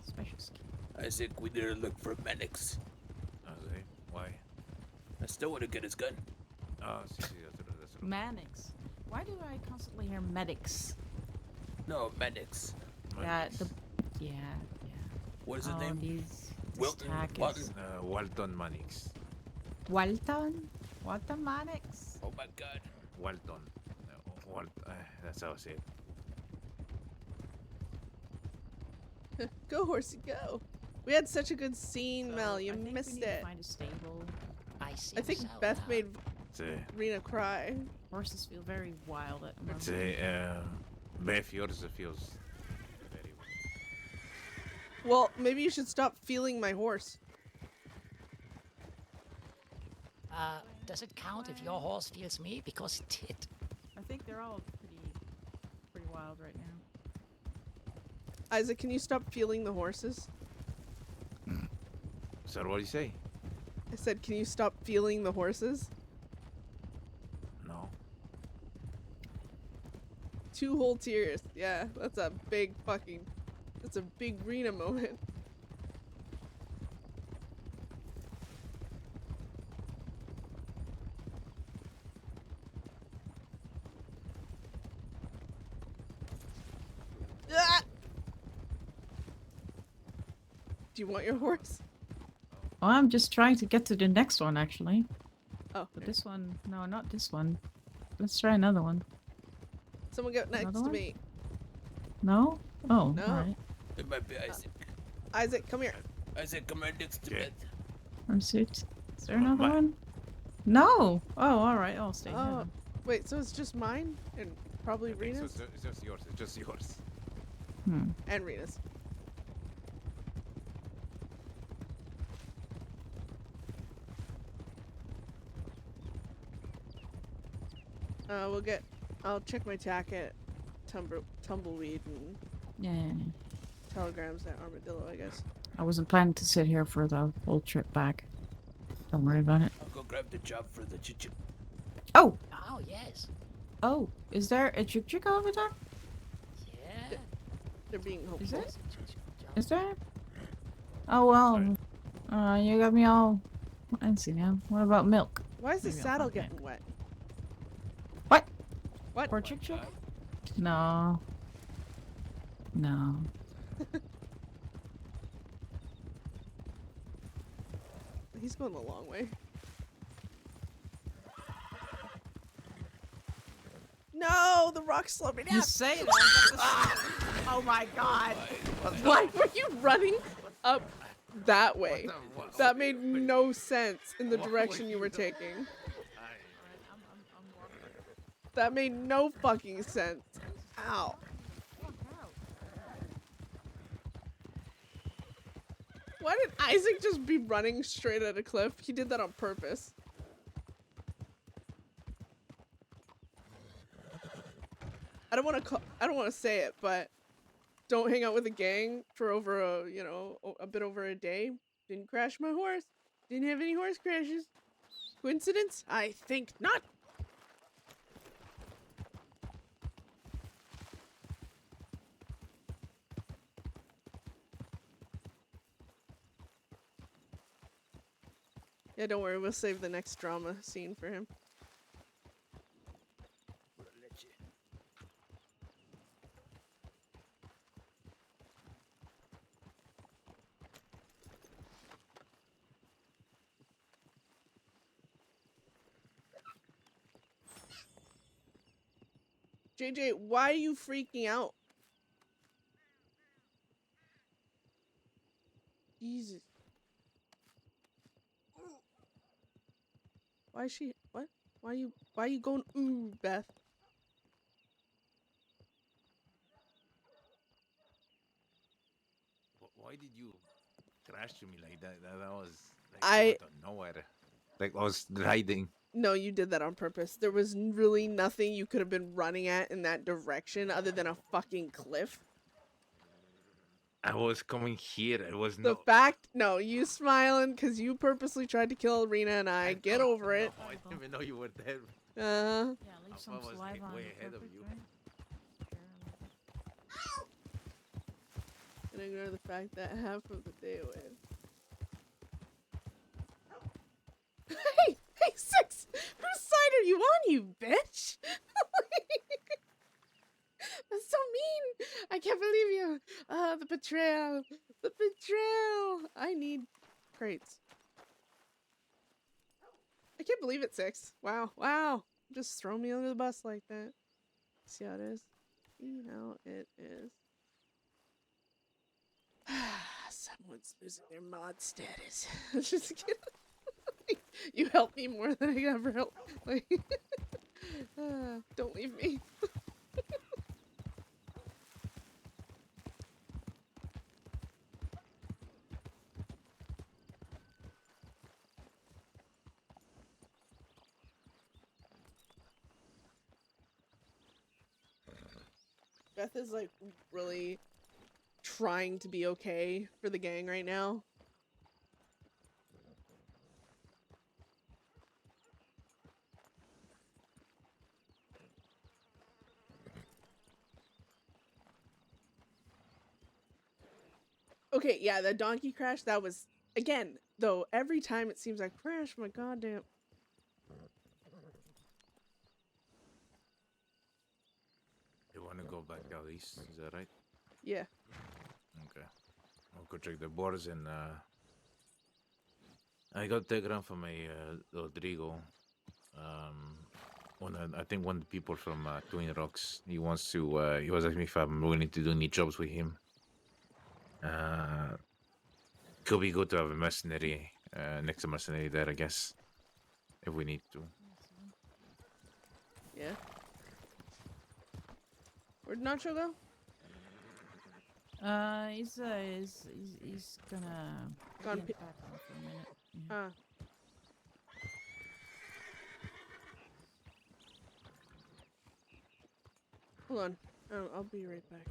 Special skill. I think we need to look for medics. I say, why? I still want to get his gun. Ah, sí, sí, that's right. Mannix. Why do I constantly hear medics? No, medics. Yeah, the... Yeah, yeah. What is his Oh, name? these... Wilton? Tack is... Walton? Walton Mannix. Walton? Walton Mannix? Oh my god. Walton. That's how I say it. Go, horsey, go! We had such a good scene, So, Mel. You I think we missed need to it. find a stable. I see. I think so Beth now. made Sí. Rena cry. Horses feel very wild at the moment. Sí, Beth, yours feels very well. Well, maybe you should stop feeling my horse. Does it count if your horse feels me? Because it did. I think they're all pretty wild right now. Isaac, can you stop feeling the horses? So what do you say? I said, can you stop feeling the horses? No. 2 whole tears. Yeah, that's a big fucking... That's a big Rena moment. Ah! Do you want your horse? Well, I'm just trying to get to the next one, actually. Oh, But okay. this one... No, not this one. Let's try another one. Someone get next Another to one? me. No? Oh, No. alright. It might be Isaac. Isaac, come here. Isaac, come right next to Okay. Beth. Armsuit. Is there Oh, another my- one? No. Oh, all right. I'll stay here. Oh, then. wait. So it's just mine and probably I think so. Rena's It's just yours. It's just yours. Hmm. and Rena's. We'll get. I'll check my tack at Tumbleweed and Yeah. telegrams at Armadillo, I guess. I wasn't planning to sit here for the whole trip back. Don't worry about it. I'll go grab the job for the chicken. Oh. Oh, yes. Oh. Is there a chick over there? Yeah. They're being hopeful. Is it? Is there? Oh well. You got me all fancy now. What about milk? Why is the Maybe I'll saddle find getting wet? What? What? For chick? No. No. He's going the long way. No, the rock slowed me down. You say that. Oh my god. Why were you running up that way? That made no sense in the direction you were taking. That made no fucking sense. Ow. Why did Isaac just be running straight at a cliff? He did that on purpose. I don't want to say it, but don't hang out with a gang for over a bit over a day. Didn't crash my horse. Didn't have any horse crashes. Coincidence? I think not. Yeah, don't worry. We'll save the next drama scene for him. JJ, why are you freaking out? Jesus. Why is she what? Why are you going ooh, Beth? Why did you crash to me like that? That was like I- out of nowhere. Like I was riding. No, you did that on purpose. There was really nothing you could have been running at in that direction other than a fucking cliff. I was coming here. It was The no. fact, no, you smiling because you purposely tried to kill Rena and I. Get thought- over it. No, I didn't even know you were there. Uh, Yeah, leave I some was saliva on way the ahead of carpet, you. right? and ignore the fact that half of the day away. Hey, Six! Whose side are you on, you bitch? That's so mean! I can't believe you! The betrayal! The betrayal! I need crates. I can't believe it, Six. Wow, wow. Just throw me under the bus like that. See how it is? See how it is. Someone's losing their mod status. Just kidding. You help me more than I can ever help. Like, don't leave me. Beth is like really trying to be okay for the gang right now. Okay, yeah, the donkey crash, that was, again, though, every time it seems like crash, my goddamn. You want to go back out east? Is that right? Yeah. Okay. I'll go check the boards and I got telegram from a Rodrigo. I think one of the people from Twin Rocks. He wants to. He was asking me if I'm willing to do any jobs with him. Could be good to have a mercenary, next to mercenary there, I guess. if we need to. Yeah. Where'd Nacho go? He's gonna Gone be in the pi- background for a minute. Yeah. Hold on. I'll be right back.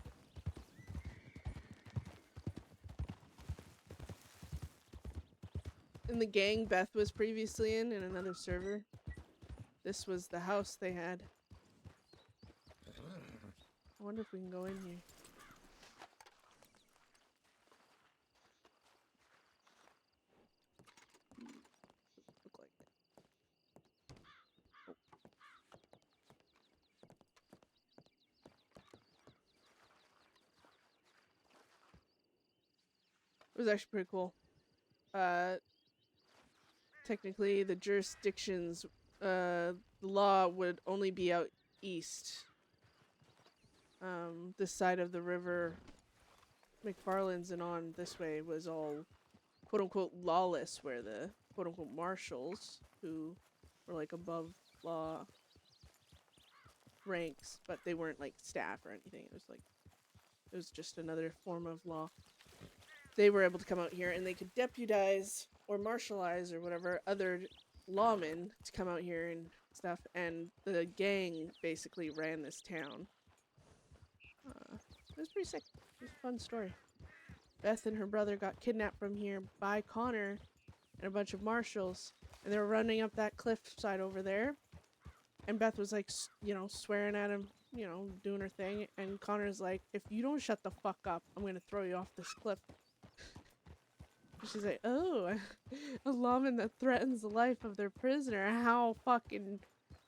In the gang Beth was previously in another server, this was the house they had. I wonder if we can go in here. Look like that. Oh. It was actually pretty cool. Technically the jurisdictions, the law would only be out east. This side of the river, McFarland's and on this way was all quote-unquote lawless, where the quote-unquote marshals, who were like above law ranks, but they weren't like staff or anything. It was just another form of law. They were able to come out here and they could deputize or marshalize or whatever other lawmen to come out here and stuff, and the gang basically ran this town. It was pretty sick. It was a fun story. Beth and her brother got kidnapped from here by Connor and a bunch of marshals, and they were running up that cliff side over there, and Beth was like, you know, swearing at him, you know, doing her thing, and Connor's like, if you don't shut the fuck up, I'm gonna throw you off this cliff. She's like, oh, a lawman that threatens the life of their prisoner, how fucking,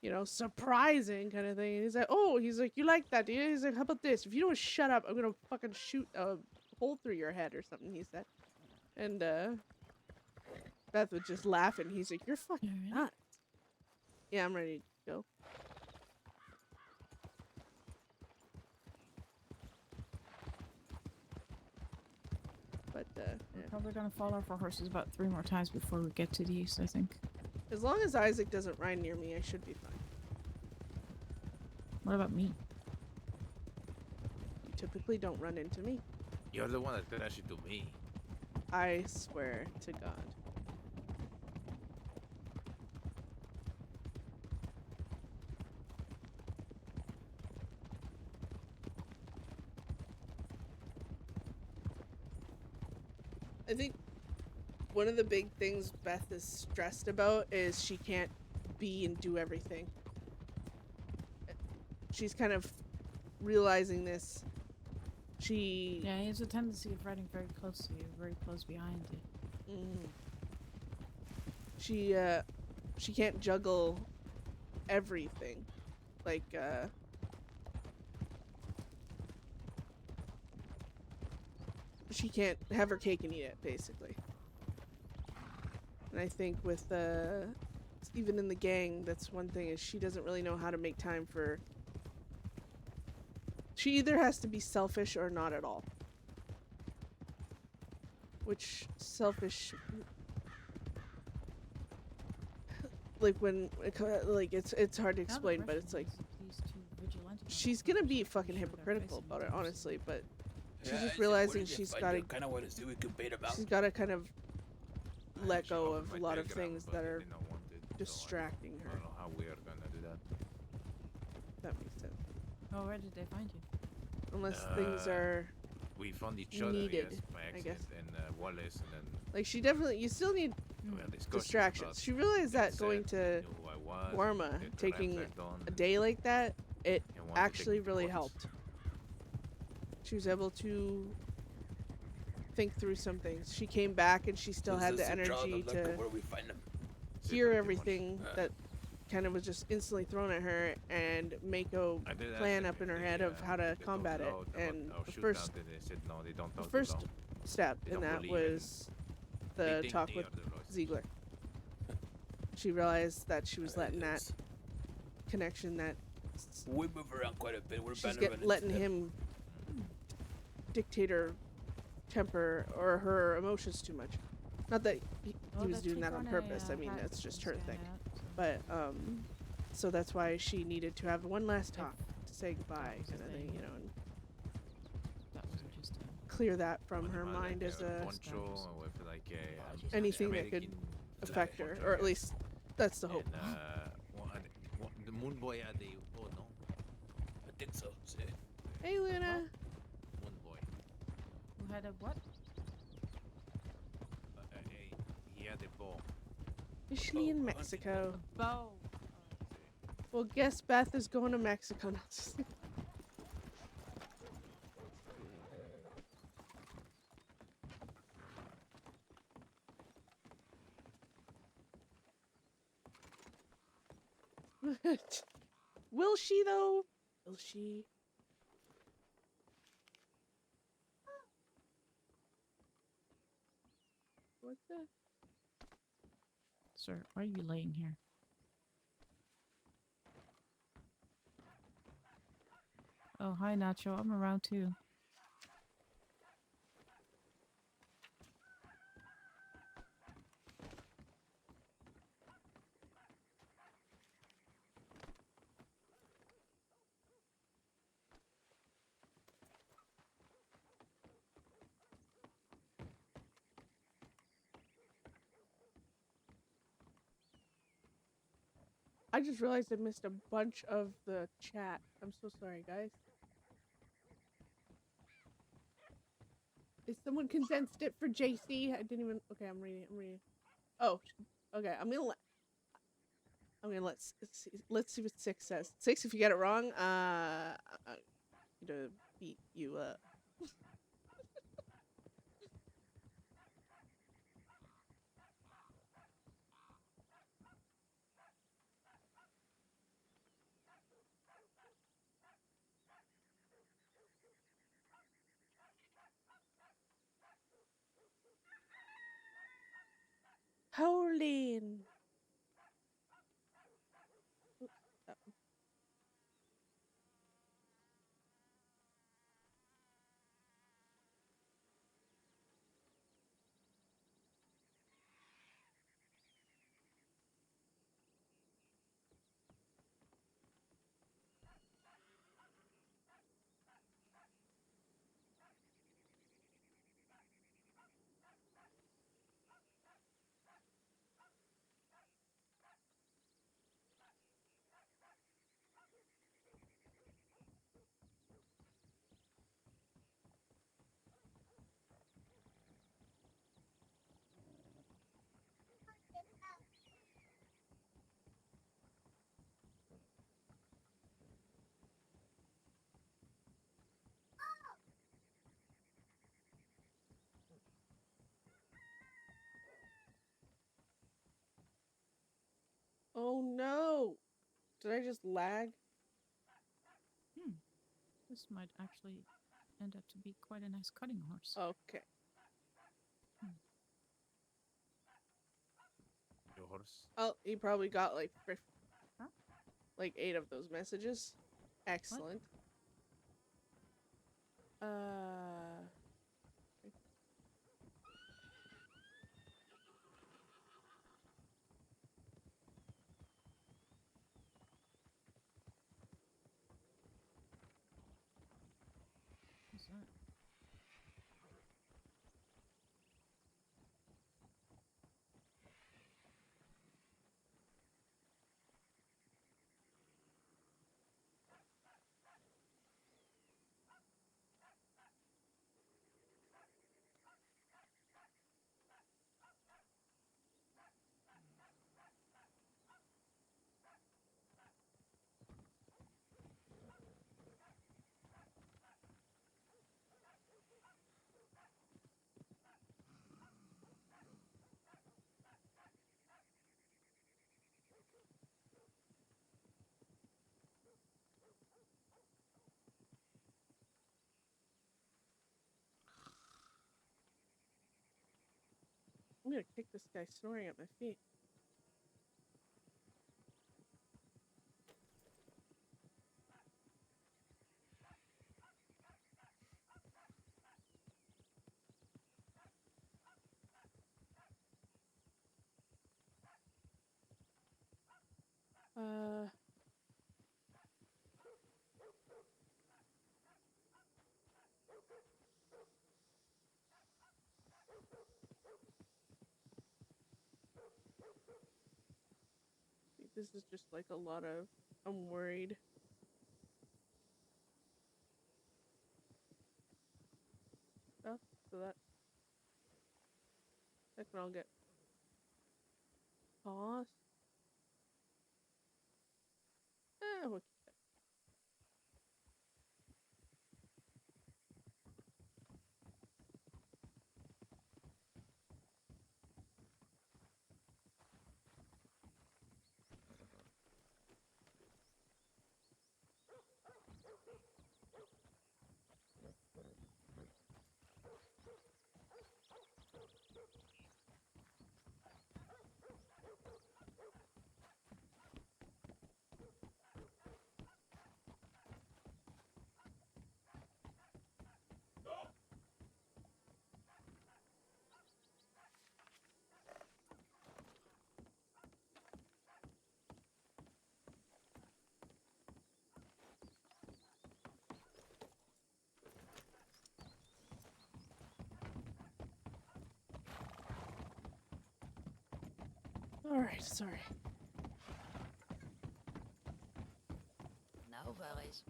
you know, surprising, kind of thing. And he's like, oh, he's like, you like that, do you? He's like, how about this? If you don't shut up, I'm gonna fucking shoot a hole through your head or something, he said. And Beth would just laugh, and he's like, you're fucking You ready? nuts. Yeah, I'm ready to go. But We're yeah. probably gonna fall off our horses about 3 more times before we get to the east, I think. As long as Isaac doesn't ride near me, I should be fine. What about me? You typically don't run into me. You're the one that crashed into me. I swear to God. I think one of the big things Beth is stressed about is she can't be and do everything. She's kind of realizing this. She Yeah, he has a tendency of riding very close to you, very close behind you. she can't juggle everything. Like she can't have her cake and eat it, basically. And I think with even in the gang, that's one thing, is she doesn't really know how to make time for. She either has to be selfish or not at all. Which selfish, like when like it's hard to explain, but it's like she's gonna be fucking hypocritical about it, honestly. But she's just realizing she's got to kind of want to see we could bait about. she's got to kind of let Actually go offered of my a lot of telegram, things but that they are did not want it, so distracting I her. don't know how we are gonna do that. That makes sense. Oh, where did they find you? Unless things are We found each other, needed, yes, by I accident, guess. and Wallace, and then like, she definitely, you still need we had discussions distractions. about She realized that Deadset, going to knew who I was, Warma, did the taking ramp back on, a day like that, it and wanted to take actually me to really court. helped. She was able to think through some things. She came back and she still had the energy to Where we find them? See, hear pretty much. everything that kind of was just instantly thrown at her and make a I did ask plan them up in if her they, head of how to they talked combat it. loud about And our the shootout, first and they said no, they don't the talk first loud. step They in don't that believe in- was They the think talk they with are the voices. Ziegler. She realized that she was letting that connection, that We move around quite a bit. We're she's better letting him dictate her temper or her emotions too much. Not that Oh, he was that doing chick that on a, purpose. I mean, hat that's just her stand thing. out, so But so that's why she needed to have one last talk to say goodbye, was a kind of thing, thing. you know, and that wasn't just a... clear that from One her had mind like as a a poncho with like a anything that could American affect flag her, poncho, or I at guess. least that's the hope. And the Moon Boy had a bow, no? I think so. See? Hey, Luna. Moon Boy. Who had a what? He had a bow. Is she in Mexico? A bow. Well, guess Beth is going to Mexico now. Will she though? Will she? What the? Sir, why are you laying here? Oh, hi, Nacho. I'm around too. I just realized I missed a bunch of the chat. I'm so sorry, guys. Is someone condensed it for JC? I didn't even. Okay, I'm reading. Oh, okay. Let's see what 6 says. 6, if you get it wrong, I'm gonna beat you up. Howling. Oops, that one. Oh no! Did I just lag? This might actually end up to be quite a nice cutting horse. Okay. Your horse. Oh, he probably got like Huh? like 8 of those messages. Excellent. What's that? I'm gonna kick this guy snoring at my feet. this is just like a lot of. I'm worried. Stuff, so that can all get tossed. We'll keep that. Alright, sorry. No worries.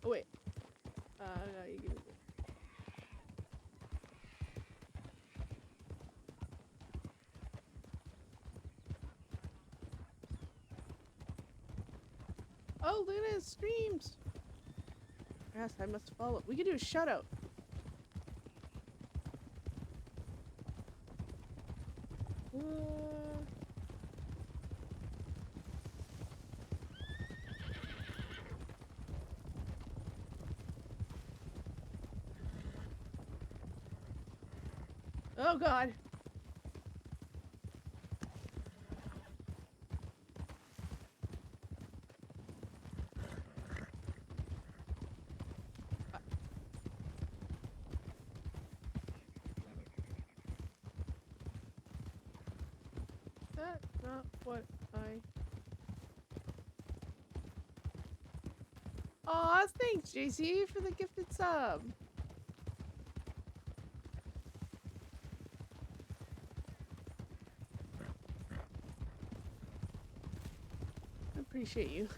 Oh, wait. No, you give me this. Oh, look at his streams! Yes, I must follow. We can do a shout out. Oh god. That's not what I... Aw, thanks, JC, for the gifted sub. I appreciate you.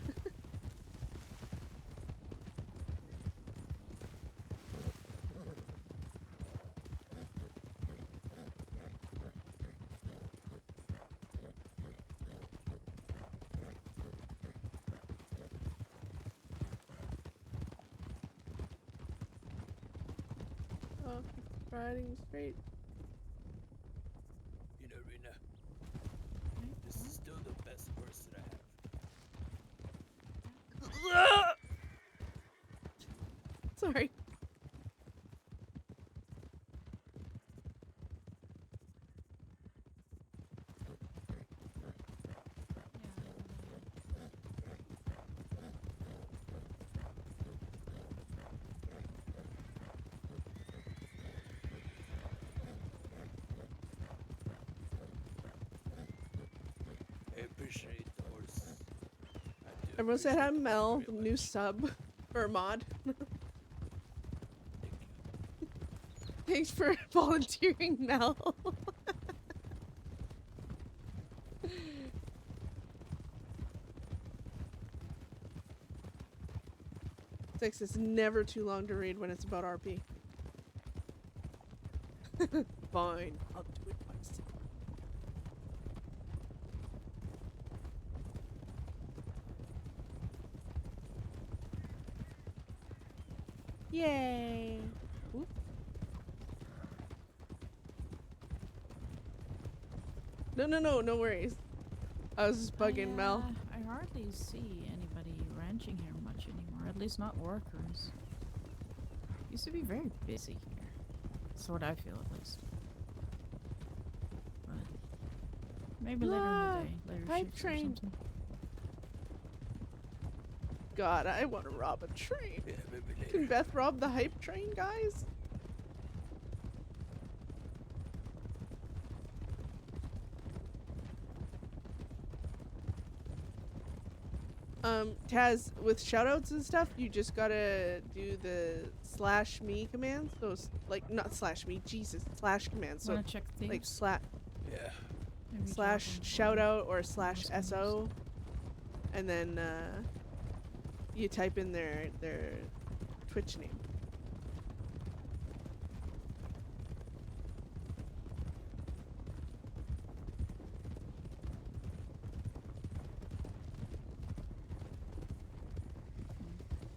Oh, riding straight. You know, Rena, this is still the best horse that I have. Sorry. I appreciate the horse. I do Everyone said hi, appreciate the Mel, very new much. sub or mod. Thank you. Thanks for volunteering, Mel. Six is never too long to read when it's about RP. Fine, I'll do it myself. Yay! Oop. No worries. I was just bugging Mel. I hardly see anybody ranching here much anymore, at least not workers. Used to be very busy here. That's what I feel, at least. But maybe later in the day, later hype shifts train. or something. God, I want to rob a train. Yeah, maybe Can later. Beth rob the hype train, guys? Taz, with shoutouts and stuff, you just gotta do the /me command. So, like, not /me, Jesus, / command. So, Wanna check things? like, Yeah. Maybe slash drop 'em shout for out or slash listeners. SO, and then you type in their Twitch name.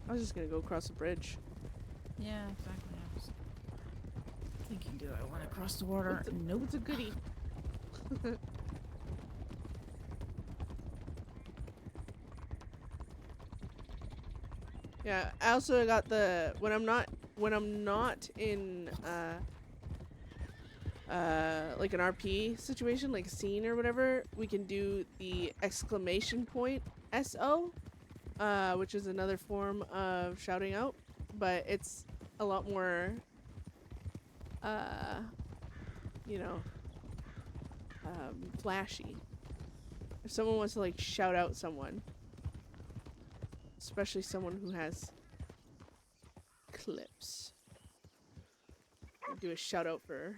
I was just gonna go across the bridge. Yeah, exactly. I was thinking, do I want to cross the water? What's a, Nope. what's a goodie? Yeah, I also got the when I'm not in like an RP situation, like a scene or whatever, we can do the exclamation point SO, which is another form of shouting out, but it's a lot more you know, flashy. If someone wants to like shout out someone, especially someone who has clips, do a shout out for.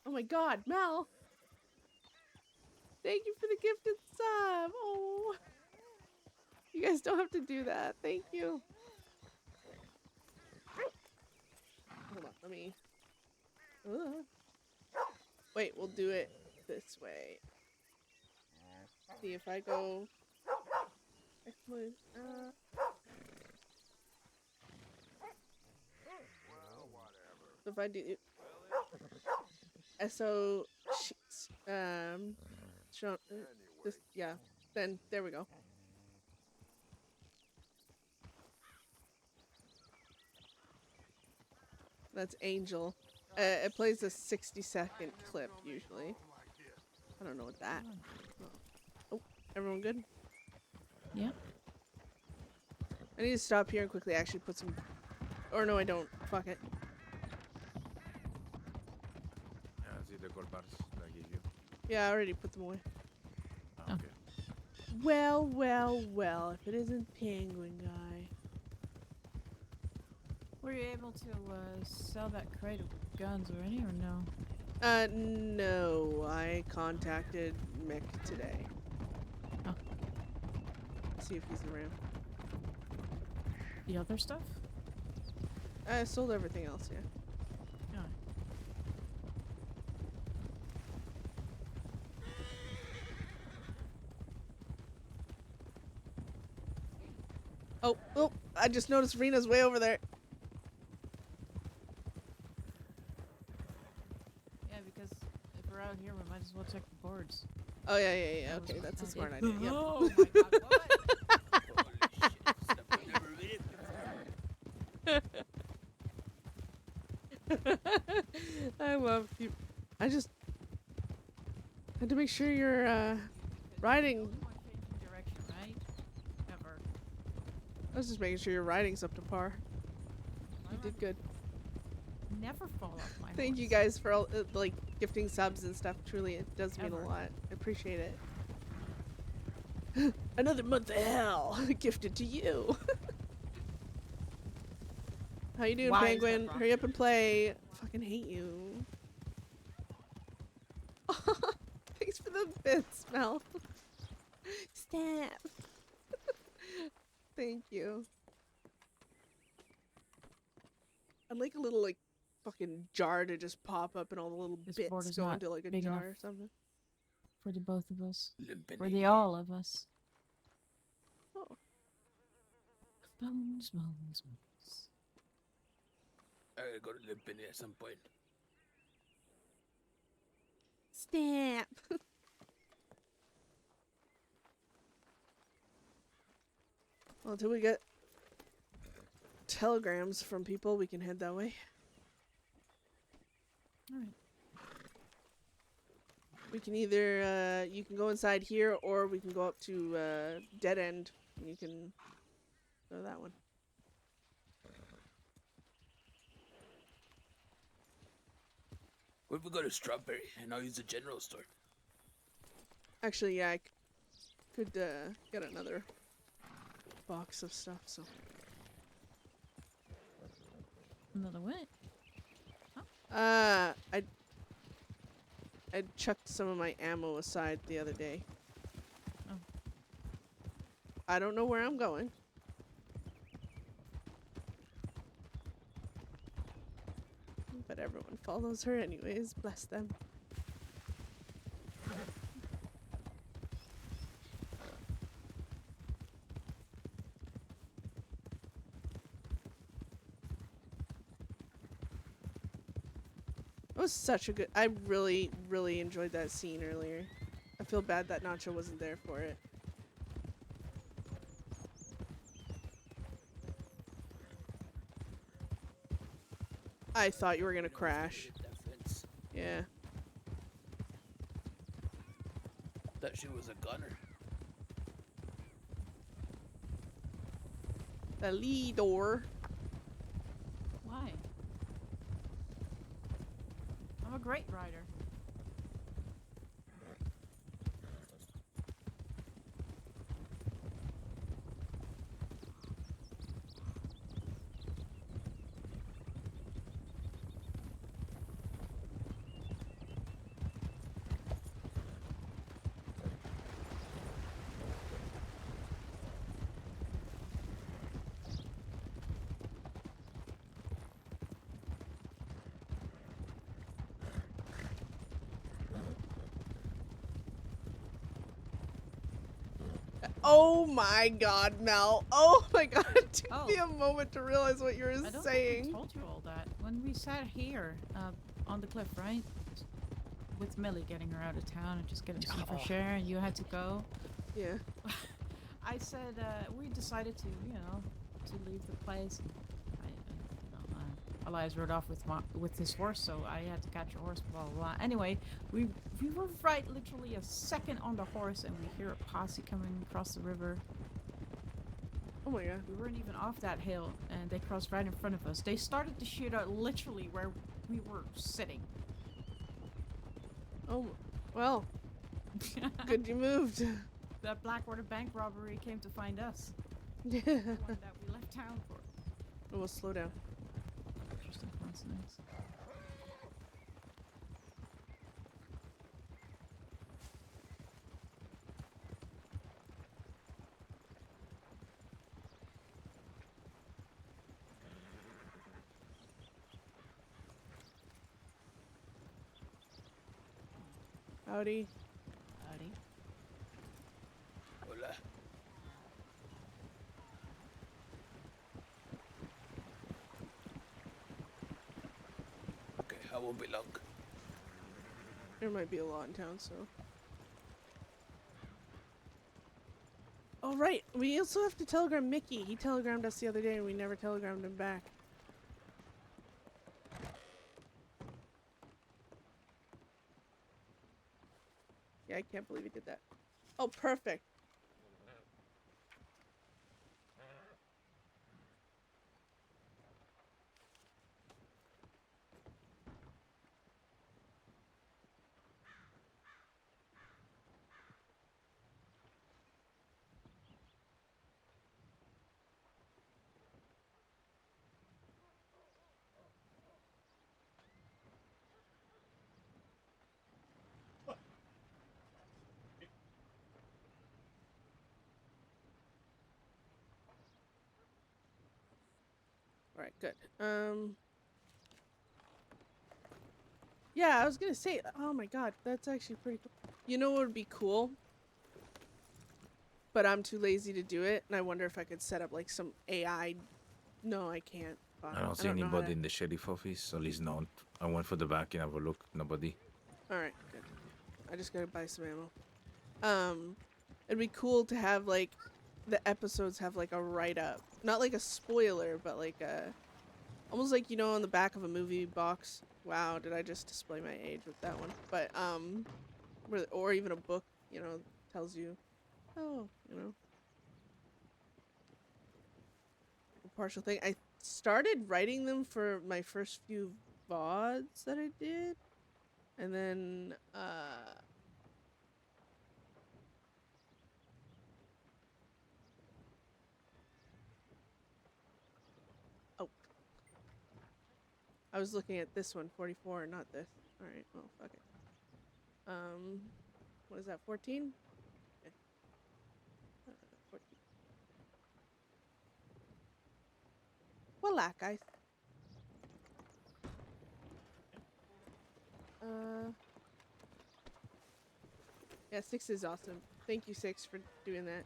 Oh my God, Mel! Thank you for the gifted sub. Oh, you guys don't have to do that. Thank you. Hold on, let me. Wait, we'll do it this way. See if I go. Excellent. So if I do SO, this, yeah, then there we go. That's Angel. It plays a 60-second clip usually. I don't know what that. Oh, everyone good? Yep. I need to stop here and quickly actually put some. Or no, I don't. Fuck it. See the gold bars that I gave you. Yeah, I already put them away. Oh. Okay. Well, well, well. If it isn't Penguin Guy. Were you able to sell that crate of guns already, or no? No. I contacted Mick today. Oh. See if he's around. The other stuff? I sold everything else, yeah. No. Oh, I just noticed Rena's way over there. Yeah, because if we're out here, we might as well check the boards. Oh, yeah. That was Okay, my that's a idea. smart idea. Yep. Oh my god, what? Holy shit, stuff I've never read. I love you. I just had to make sure you're riding. No point changing direction, right? Ever. I was just making sure your riding's up to par. You did good. Never fall off my Thank you horse. guys for all like gifting subs and stuff. Truly, it does mean Ever. a lot. I appreciate it. Another month of hell gifted to you. How you doing, Why is that Penguin? wrong? Hurry up and play. Fucking hate you. Thanks for the bits, Mel. Snap. Thank you. I'd like a little like fucking jar to just pop up and all the little This bits board is go not into like a big jar enough. or something. For the both of us. Limping. For the all of us. Oh. Bones, bones, bones. I gotta go to Limping at some point. Snap. Well, until we get telegrams from people, we can head that way. Alright. We can either, you can go inside here, or we can go up to Dead End, and you can go that one. What if we go to Strawberry and I'll use the general store? Actually, yeah, I could get another box of stuff, so. Another what? I chucked some of my ammo aside the other day. Oh. I don't know where I'm going. But everyone follows her anyways, bless them. It was such a good... I really, really enjoyed that scene earlier. I feel bad that Nacho wasn't there for it. I thought you were gonna crash. Yeah. That she was a gunner. The lead door. Why? I'm a great rider. Oh my god, Mel. Oh my god, it took me Oh. a moment to realize what you were I don't think saying. I told you all that. When we sat here, on the cliff, right? With Millie getting her out of town and just getting some fresh air, and you had to go. Yeah. I said, we decided to, you know, to leave the place. Elias rode off with his horse, so I had to catch a horse, blah, blah, blah. Anyway, we were right literally a second on the horse, and we hear a posse coming across the river. Oh my god. We weren't even off that hill, and they crossed right in front of us. They started to shoot out literally where we were sitting. Oh, well. Good you moved. That Blackwater bank robbery came to find us. Yeah. The one that we left town for. Oh, well, slow down. Interesting coincidence. Howdy. Howdy. Hola. Okay, I won't be long. There might be a law in town, so. Oh, right. We also have to telegram Mickey. He telegrammed us the other day and we never telegrammed him back. Yeah, I can't believe he did that. Oh, perfect. Alright, good. Yeah, I was gonna say, oh my god, that's actually pretty cool. You know what would be cool? But I'm too lazy to do it, and I wonder if I could set up like some AI. No, I can't. Fuck. I don't see know how anybody to- in the sheriff office, at least not. I went for the back and have a look, nobody. Alright, good. I just gotta buy some ammo. It'd be cool to have like the episodes have like a write-up. Not like a spoiler, but like a almost like, you know, on the back of a movie box. Wow, did I just display my age with that one? But or even a book, you know, tells you, oh, you know, a partial thing. I started writing them for my first few VODs that I did. And then oh. I was looking at this one, 44, not this. Alright, well, fuck it. What is that? 14. Okay. 14. Voila, guys. Yeah, 6 is awesome. Thank you, 6, for doing that.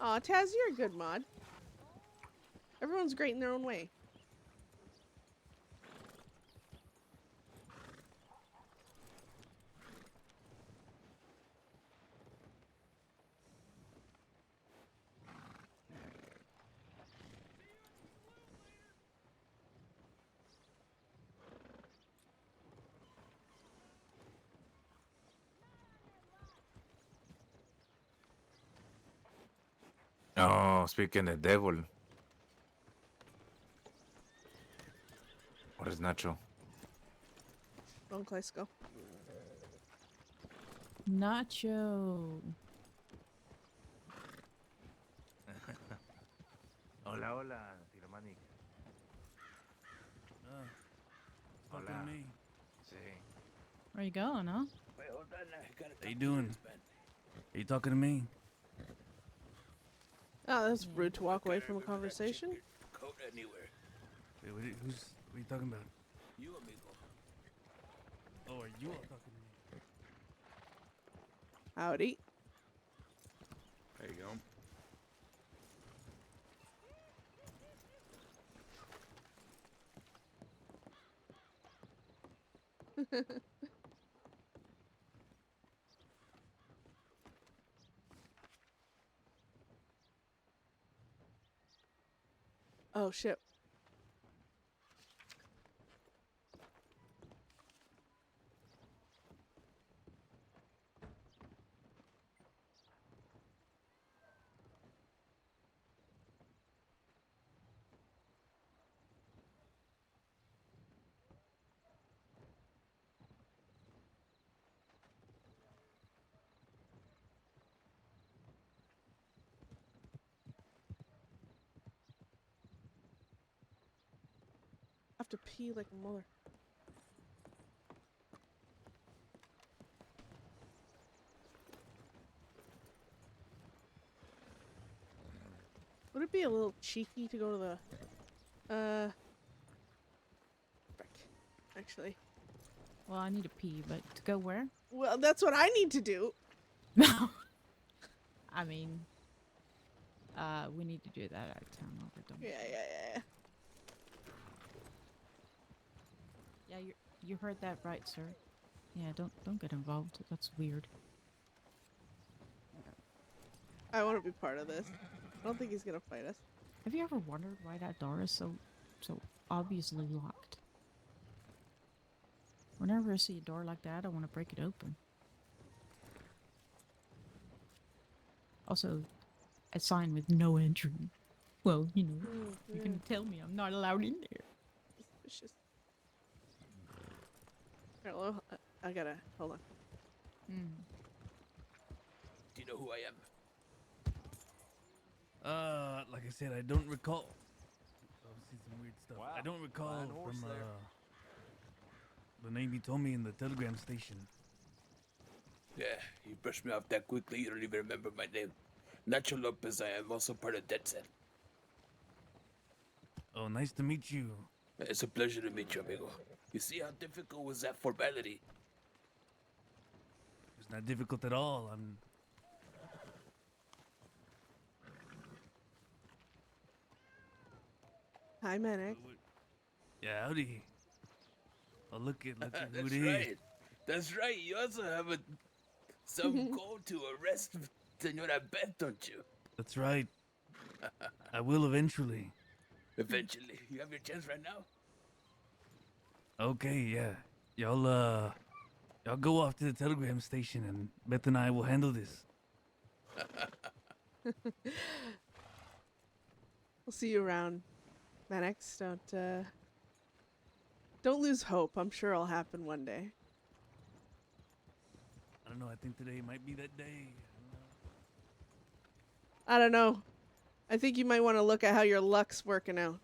Aw, Taz, you're a good mod. Everyone's great in their own way. Oh, speaking of devil. What is Nacho? Go on, Klesko. Nacho. Hola, hola, Tiromanic. Talking Hola. to me. Sí. Where you going, huh? Wait, hold on. I gotta How you talk to doing? this man. Are you talking to me? Oh, that's Yeah. rude to walk away Can't from a remember that chick conversation. with your coat anywhere. Wait, what are you talking about? You, amigo. Oh, are you all talking to me? Howdy. There you go. Oh, shit. I have to pee like a mother. Would it be a little cheeky to go to the, frick, actually. Well, I need to pee, but to go where? Well, that's what I need to do. I mean, we need to do that out of town while we're done. Yeah. Yeah, you heard that right, sir. Yeah, don't get involved. That's weird. I want to be part of this. I don't think he's gonna fight us. Have you ever wondered why that door is so obviously locked? Whenever I see a door like that, I want to break it open. Also, a sign with no entry. Well, you know, you're gonna tell me I'm not allowed in there. Suspicious. Hello, I gotta hold on. Do you know who I am? Like I said, I don't recall. I've seen some weird stuff. I don't recall from the name you told me in the telegram station. Yeah, you brushed me off that quickly. You don't even remember my name. Nacho Lopez. I am also part of Deadset. Oh, nice to meet you. It's a pleasure to meet you, amigo. You see how difficult was that formality? It's not difficult at all. Hi, Manic. Yeah, howdy. Oh, look at who That's it is. right. That's right. You also have some goal to arrest Senora Beth, don't you? That's right. I will eventually. Eventually. You have your chance right now? Okay, yeah. Y'all go off to the telegram station and Beth and I will handle this. We'll see you around, Manix. Don't lose hope. I'm sure it'll happen one day. I don't know, I think today might be that day. I don't know. I think you might want to look at how your luck's working out.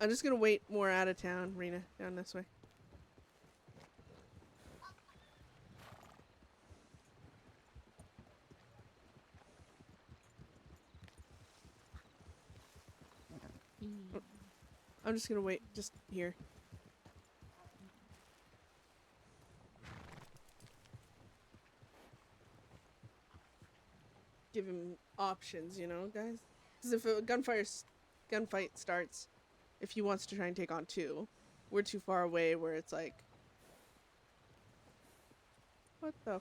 I'm just gonna wait more out of town, Rena, down this way. I'm just gonna wait just here. Give him options, you know, guys. Because if a gunfight starts, if he wants to try and take on two, we're too far away where it's like, what the?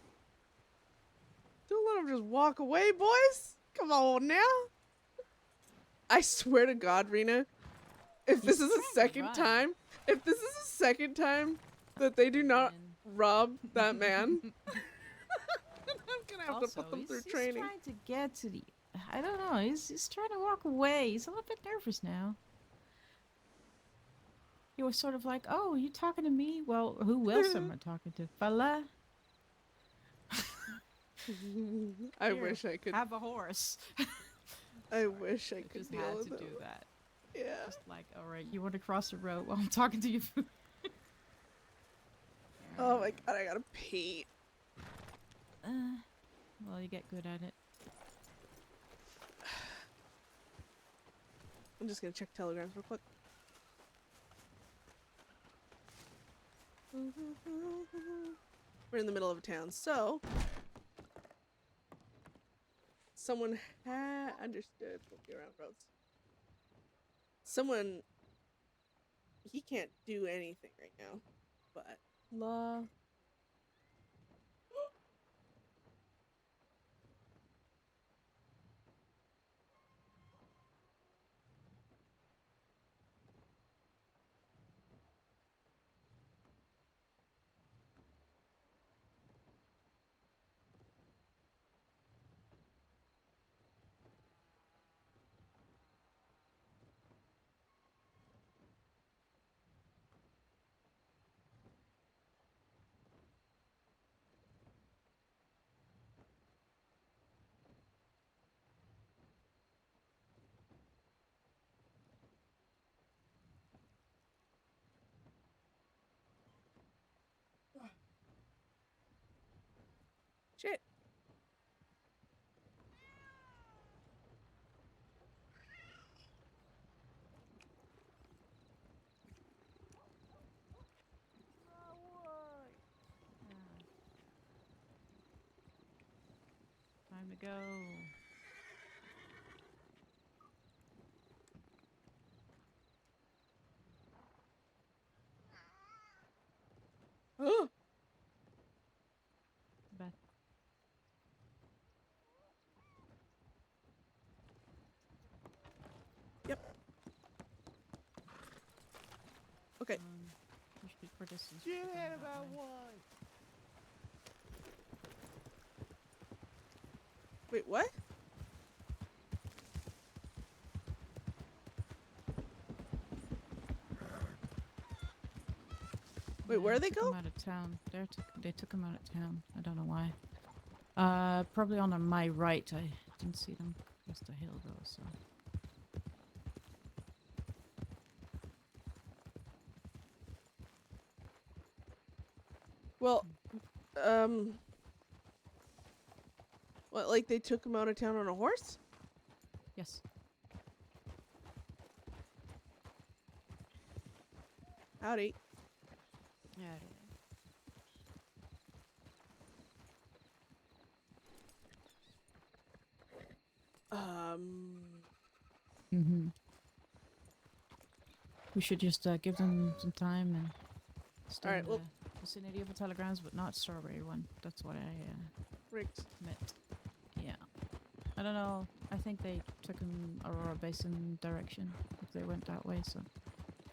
Don't let him just walk away, boys. Come on now. I swear to God, Rena, if this is a second time, that they do not rob that man, I'm gonna have to put them through training. He's trying to get to the... I don't know. He's trying to walk away. He's a little bit nervous now. He was sort of like, "Oh, you talking to me? Well, who else am I talking to, fella?" I Here, wish I could have a horse. I wish I could Just deal had with to it. do that. Yeah. Just like, all right, you want to cross the road while I'm talking to you? Oh my God, I gotta pee. Well, you get good at it. I'm just gonna check telegrams real quick. We're in the middle of a town, so someone had understood. We'll be around roads. Someone, he can't do anything right now, but law. Shit. Time to go. Oh. Beth. Yep. Okay. You should for distance. You keep had going that about way. one. Wait, what? Wait, Yeah, where they took go? him out of town. They took him out of town. I don't know why. Probably on my right. I didn't see them across the hill though. So. Well, what, like they took him out of town on a horse? Yes. Howdy. Yeah. Mm-hmm. We should just give them some time and stay Alright, in well- the vicinity of the telegrams, but not Strawberry one. That's what I Rigged. meant. Yeah. I don't know. I think they took him Aurora Basin direction if they went that way, so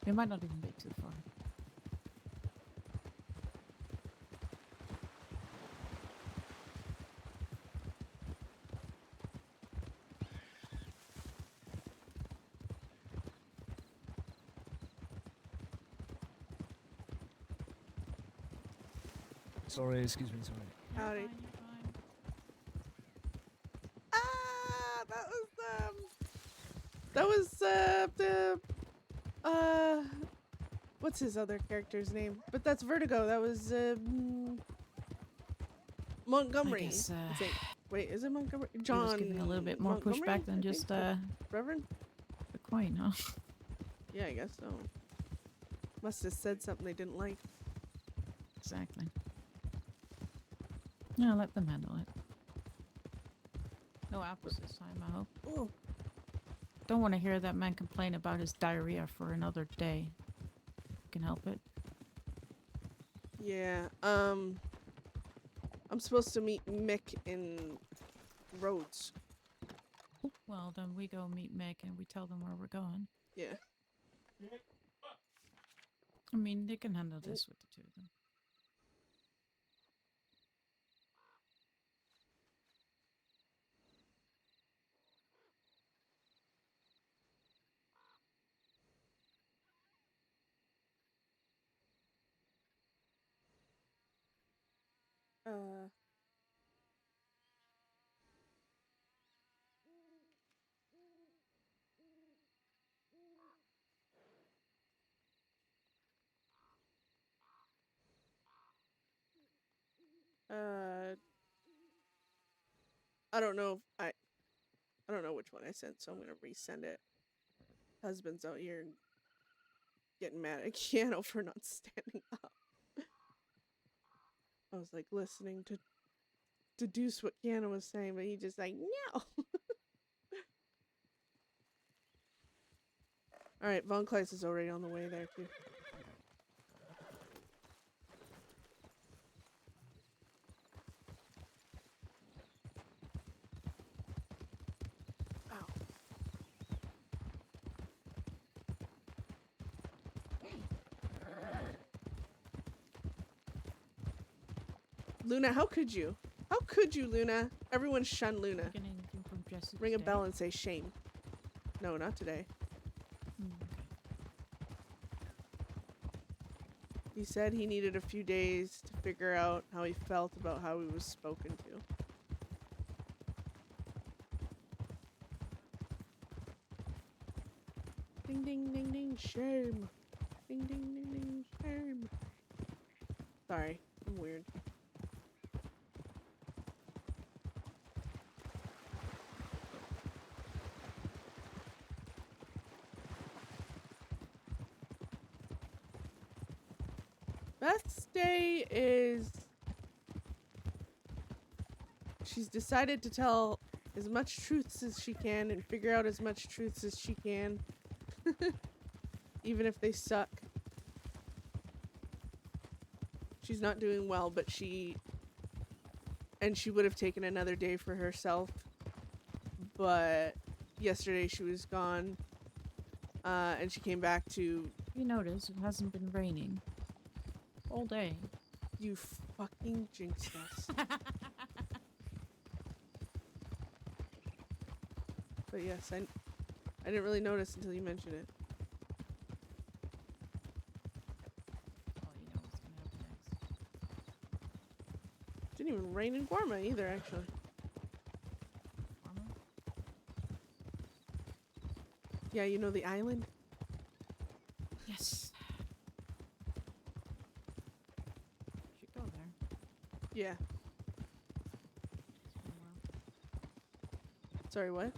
they might not even be too far. Sorry, excuse me, sorry. You're Howdy. fine, you're fine. Ah, that was the what's his other character's name? But that's Vertigo. That was Montgomery. guess, I think. Wait, is it Montgomery? He was John. giving a little bit more Montgomery, pushback than I just think? Reverend. the coin, huh? Yeah, I guess so. Must have said something they didn't like. Exactly. No, let them handle it. No apples this time, I hope. Oh, Don't want to hear that man complain about his diarrhea for another day. Can help it. yeah. I'm supposed to meet Mick in Rhodes. Well, then we go meet Mick and we tell them where we're going. Yeah. I mean, they can handle this with the two of them. Uh. I don't know if I don't know which one I sent, so I'm gonna resend it. Husband's out here getting mad at Keanu for not standing up. I was like listening to deduce what Keanu was saying, but he just like no. All right, Von Kleist is already on the way there too. Ow. Luna, how could you? How could you, Luna? Everyone shun Luna. Get anything from Jesse Ring a today? bell and say shame. No, not today. Okay. He said he needed a few days to figure out how he felt about how he was spoken to. Ding ding ding ding, shame. Ding ding ding ding, shame. Sorry, I'm weird. Beth's day is... She's decided to tell as much truths as she can and figure out as much truths as she can. Even if they suck. She's not doing well, but she... And she would have taken another day for herself. But yesterday she was gone. And she came back to... You notice it hasn't been raining all day. You fucking jinxed us. But yes, I didn't really notice until you mentioned it. Well, you know what's gonna happen next. Didn't even rain in Guarma either, actually. Armor? Yeah, you know the island? Yes. Should go there. Yeah. It's been a while. Sorry, what?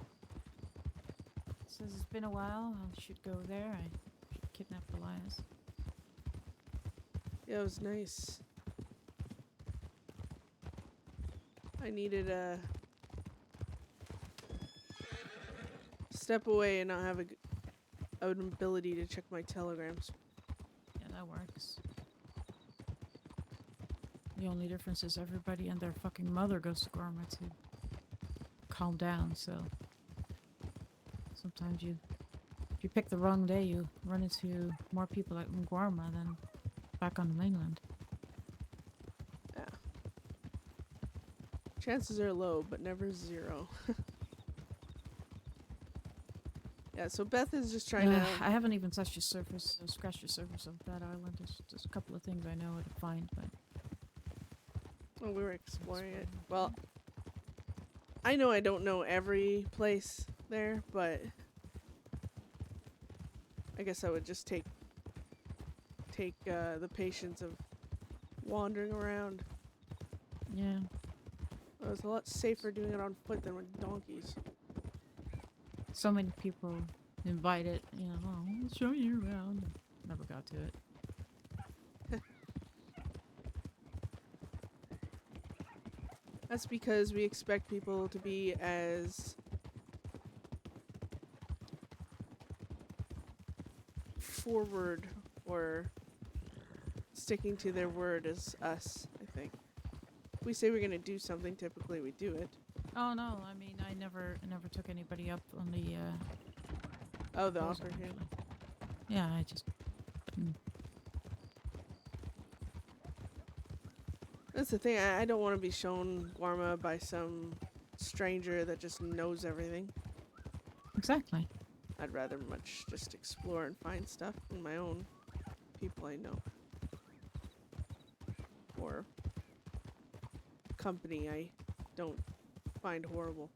Says it's been a while. I should go there. I should kidnap Elias. Yeah, it was nice. I needed a step away and not have an ability to check my telegrams. Yeah, that works. The only difference is everybody and their fucking mother goes to Gorma to calm down, so sometimes if you pick the wrong day, you run into more people at Nguarma than back on the mainland. Yeah. Chances are low, but never zero. Yeah, so Beth is just trying to... I haven't even touched the surface, scratched the surface of that island. There's a couple of things I know how to find, but Well, we were exploring it. Well, I know I don't know every place there, but I guess I would just take the patience of wandering around. Yeah. It was a lot safer doing it on foot than with donkeys. So many people invited, you know, oh, we'll show you around. Never got to it. That's because we expect people to be as forward or sticking to their word as us, I think. If we say we're gonna do something, typically we do it. Oh no, I mean, I never took anybody up on the Oh, the proposal, offer here. actually. Yeah, I just That's the thing, I don't want to be shown Guarma by some stranger that just knows everything. exactly. I'd rather much just explore and find stuff in my own people I know. Or company I don't find horrible.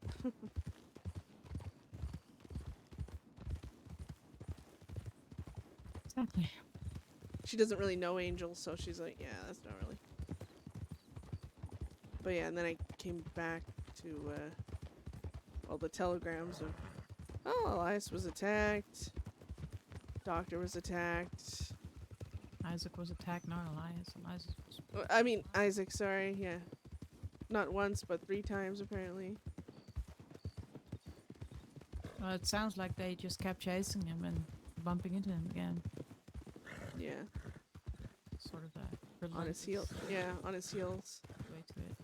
Exactly. She doesn't really know Angel, so she's like, yeah, that's not really. But yeah, and then I came back to all the telegrams of, oh, Elias was attacked, Doctor was attacked. Isaac was attacked, not Elias. Elias was I mean, Isaac, sorry, yeah. Not once, but 3 times apparently. well, it sounds like they just kept chasing him and bumping into him again. Yeah, Sort of a on his heel. Yeah, on his heels. way to it.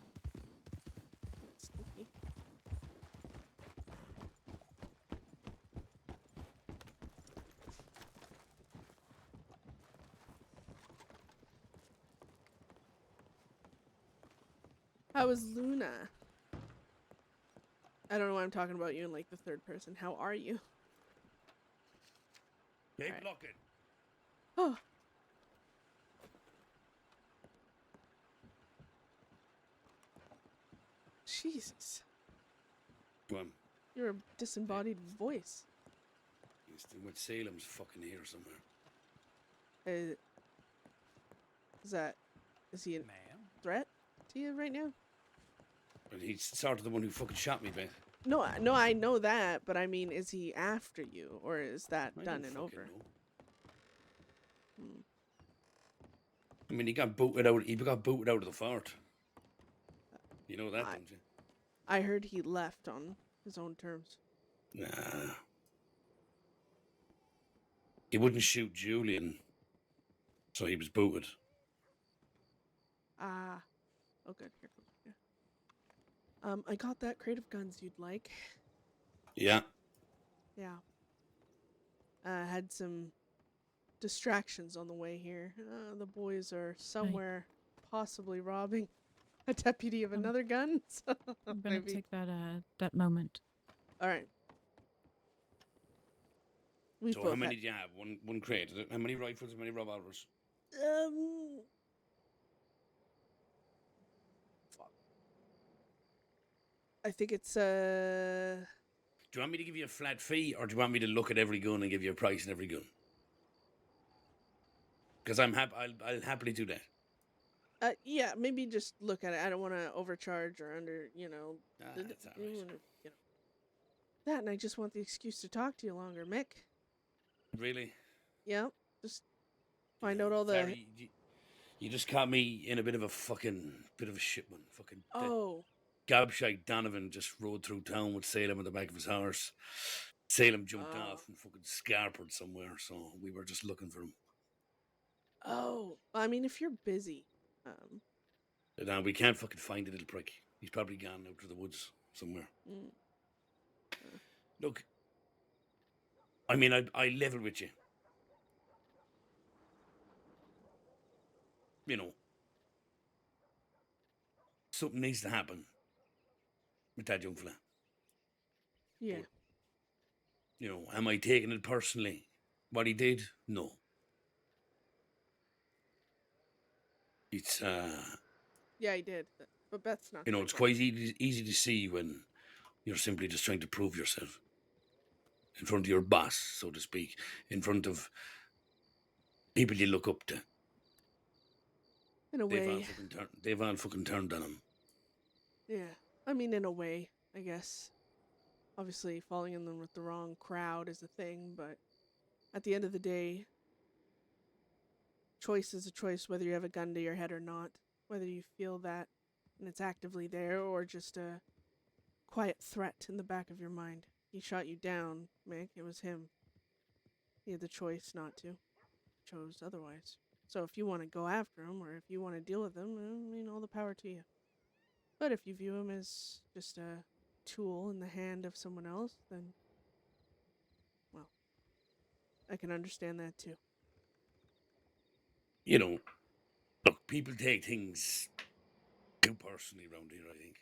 Sneaky. How was Luna? I don't know why I'm talking about you in like the third person. How are you? Keep Alright. looking. Oh. Jesus. Go on. You're a disembodied voice. He's too much Salem's fucking here somewhere. Is he a Ma'am. threat to you right now? But he's sort of the one who fucking shot me, Beth. No, I know that, but I mean, is he after you, or is that I done don't and fucking over? know. Hmm. I mean, he got booted out of the fort. You know that, I- don't you? I heard he left on his own terms. Nah. He wouldn't shoot Julian, so he was booted. Ah. Oh, good. Here comes. Yeah. I got that crate of guns you'd like. Yeah. Yeah. Had some distractions on the way here. The boys are somewhere possibly robbing a deputy of another gun. So I'm gonna maybe. take that moment. All right. We So both how many do you have? One crate. Is it? How many rifles? How many revolvers? Fuck. I think it's Do you want me to give you a flat fee, or do you want me to look at every gun and give you a price on every gun? Because I'll happily do that. yeah, maybe just look at it. I don't want to overcharge or under, That's all right. That, and I just want the excuse to talk to you longer, Mick. Really? Yeah, just find out all the. Sorry, you just caught me in a bit of a shit one. Fucking Oh, Gabshite Donovan just rode through town with Salem on the back of his horse. Salem jumped Oh. off and fucking scarpered somewhere, so we were just looking for him. oh. I mean, if you're busy, Now we can't fucking find the little prick. He's probably gone out to the woods somewhere. mm, Look, I mean, I level with you. You know, something needs to happen with that young fella. yeah. You know, am I taking it personally? What he did? No. It's Yeah, he did. But Beth's not. You know, gonna it's get quite easy to see when you're simply just trying to prove yourself in front of your boss, so to speak, in front of people you look up to. In a way. They've all fucking turned on him. Yeah. I mean, in a way, I guess. Obviously, falling in with the wrong crowd is a thing, but at the end of the day, choice is a choice whether you have a gun to your head or not. Whether you feel that and it's actively there or just a quiet threat in the back of your mind. He shot you down, Mick. It was him. He had the choice not to. Chose otherwise. So if you want to go after him or if you want to deal with him, I mean, all the power to you. But if you view him as just a tool in the hand of someone else, then, well, I can understand that too. You know, look, people take things too personally around here, I think.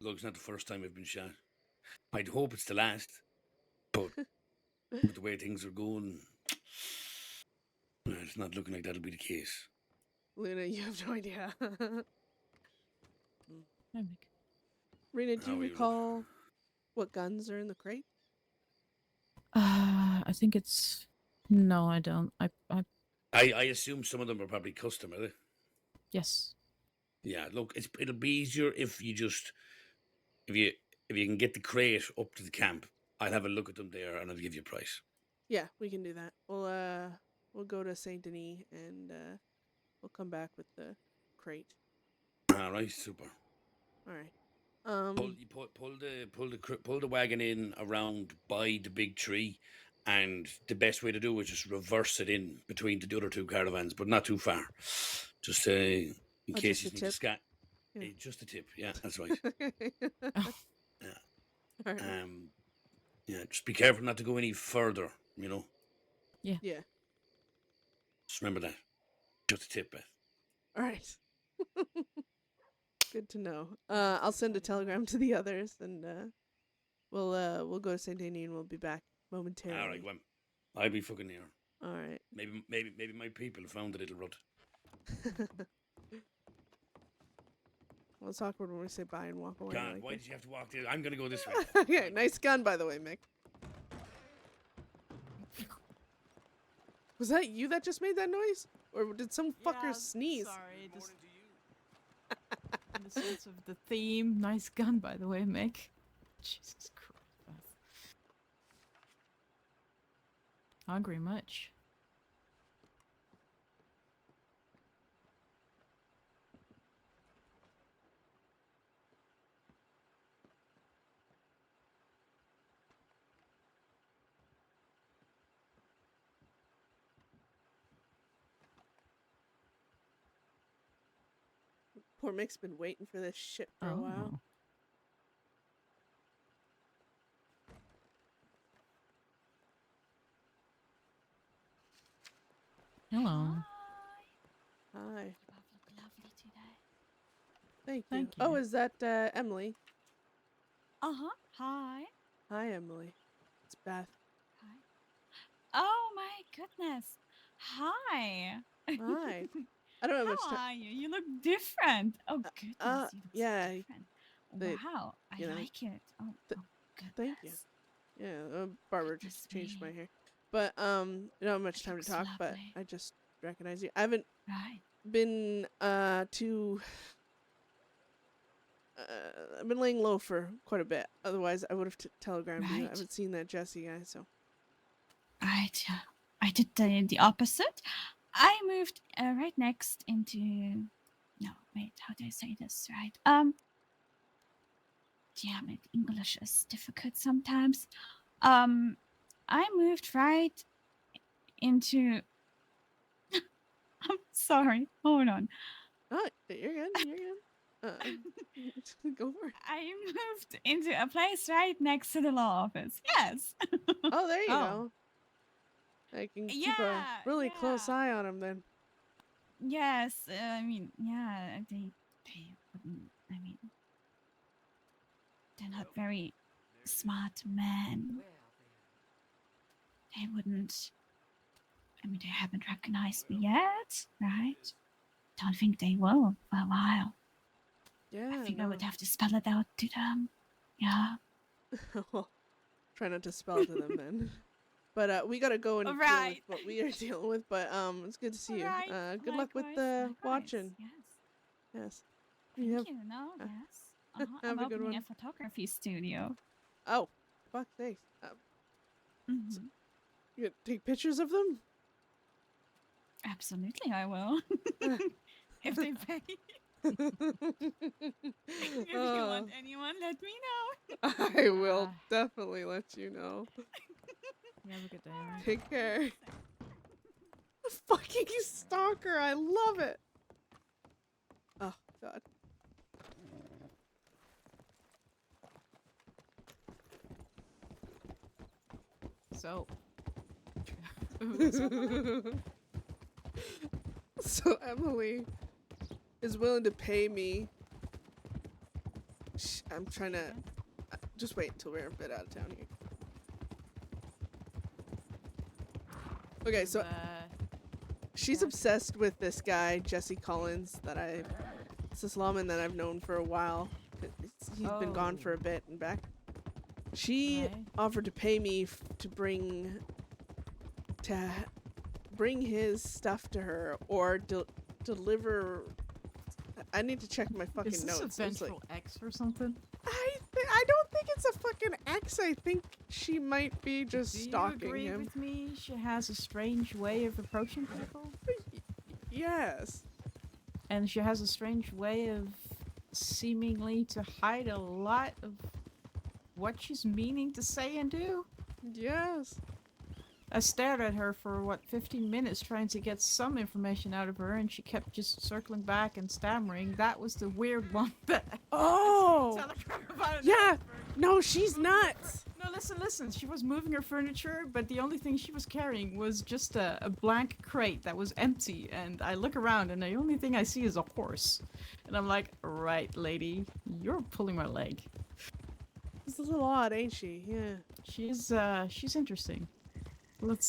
Look, it's not the first time I've been shot. I'd hope it's the last, but with the way things are going, it's not looking like that'll be the case. Luna, you have no idea. Hi, Mick. Rena, do How you are you, recall what guns are in the crate? I think it's. No, I don't. I assume some of them are probably custom, are they? Yes. Yeah, look, it'll be easier if you just if you can get the crate up to the camp. I'll have a look at them there and I'll give you a price. Yeah, we can do that. We'll go to Saint Denis and we'll come back with the crate. All right, super. All right. Pull the wagon in around by the big tree, and the best way to do it is just reverse it in between the other two caravans, but not too far. Just in case Just you a need tip? to scat. Yeah. Just a tip. Yeah, that's right. Oh, Yeah. All right. Yeah. Just be careful not to go any further. You know. Yeah. Just remember that. Just a tip, Beth. All right. Good to know. I'll send a telegram to the others, and we'll go to Saint Denis, and we'll be back momentarily. All right, well, I'll be fucking here. All right. Maybe my people found the little rut. Well, it's awkward when we say bye and walk away. God, like why this. did you have to walk there? I'm gonna go this way. Okay, nice gun, by the way, Mick. Was that you that just made that noise? Or did some fucker sneeze? Sorry, just in the sense of the theme. Nice gun, by the way, Mick. Jesus Christ, Beth. Hungry much? Poor Mick's been waiting for this shit for a while. Oh. Hello. Hi. You both look lovely today. Thank you. Thank Oh, you. is that Emily? Uh-huh. Hi. Hi, Emily. It's Beth. Hi. Oh my goodness. Hi. Hi. I don't have much How time. are you? You look different. Oh goodness, you look yeah, so different. they- Wow, I you know, like it. Oh, th- goodness. thank you. Yeah, Barbara Goodness just changed my me. hair. But I don't have much It time to looks talk, but lovely. I just recognize you. I haven't Right. been too I've been laying low for quite a bit. Otherwise, I would have telegrammed you. I Right. haven't seen that Jesse guy, so. Right. I did the opposite. I moved right next into. No, wait. How do I say this right? Damn it, English is difficult sometimes. I moved right into. I'm sorry. Hold on. Oh, you're good. You're good. Go for it. I moved into a place right next to the law office. Yes. Oh, there you Oh. go. I can keep a really close eye on him then. Yes. I mean, yeah. They wouldn't. I mean, they're not very smart men. They wouldn't I mean, they haven't recognized me yet, right? Don't think they will for a while. Yeah, I think no. I would have to spell it out to them. Yeah. Well, try not to spell to them then. But we gotta go and deal with Alright. what we are dealing with. But it's good to see you. Alright, Good luck with likewise, the likewise, watching. Yes. Yes. Thank You have- you. No, uh, yes. have I'm a good opening a one. photography studio. Oh, fuck sakes. Mhm. You gonna take pictures of them? Absolutely, I will. If they pay. If you want anyone, let me know. I will definitely let you know. You have a good day, alright? Take care. Fucking stalker, I love it. Oh god. So. So Emily is willing to pay me. I'm trying to just wait until we're a bit out of town here. Okay, so she's obsessed with this guy, Jesse Collins, it's this lawman that I've known for a while. He's been gone for a bit and back. She offered to pay me to bring his stuff to her or deliver. I need to check my fucking Is this notes. a vengeful ex or something? I don't think it's a fucking ex. I think she might be just stalking Do you agree him. with me? She has a strange way of approaching people. Yes. And she has a strange way of seemingly to hide a lot of what she's meaning to say and do. Yes. I stared at her for, 15 minutes trying to get some information out of her, and she kept just circling back and stammering. That was the weird one that Oh! Yeah! No, she's nuts! No, listen. She was moving her furniture, but the only thing she was carrying was just a blank crate that was empty, and I look around, and the only thing I see is a horse. And I'm like, right, lady, you're pulling my leg. She's a little odd, ain't she? Yeah. She's interesting.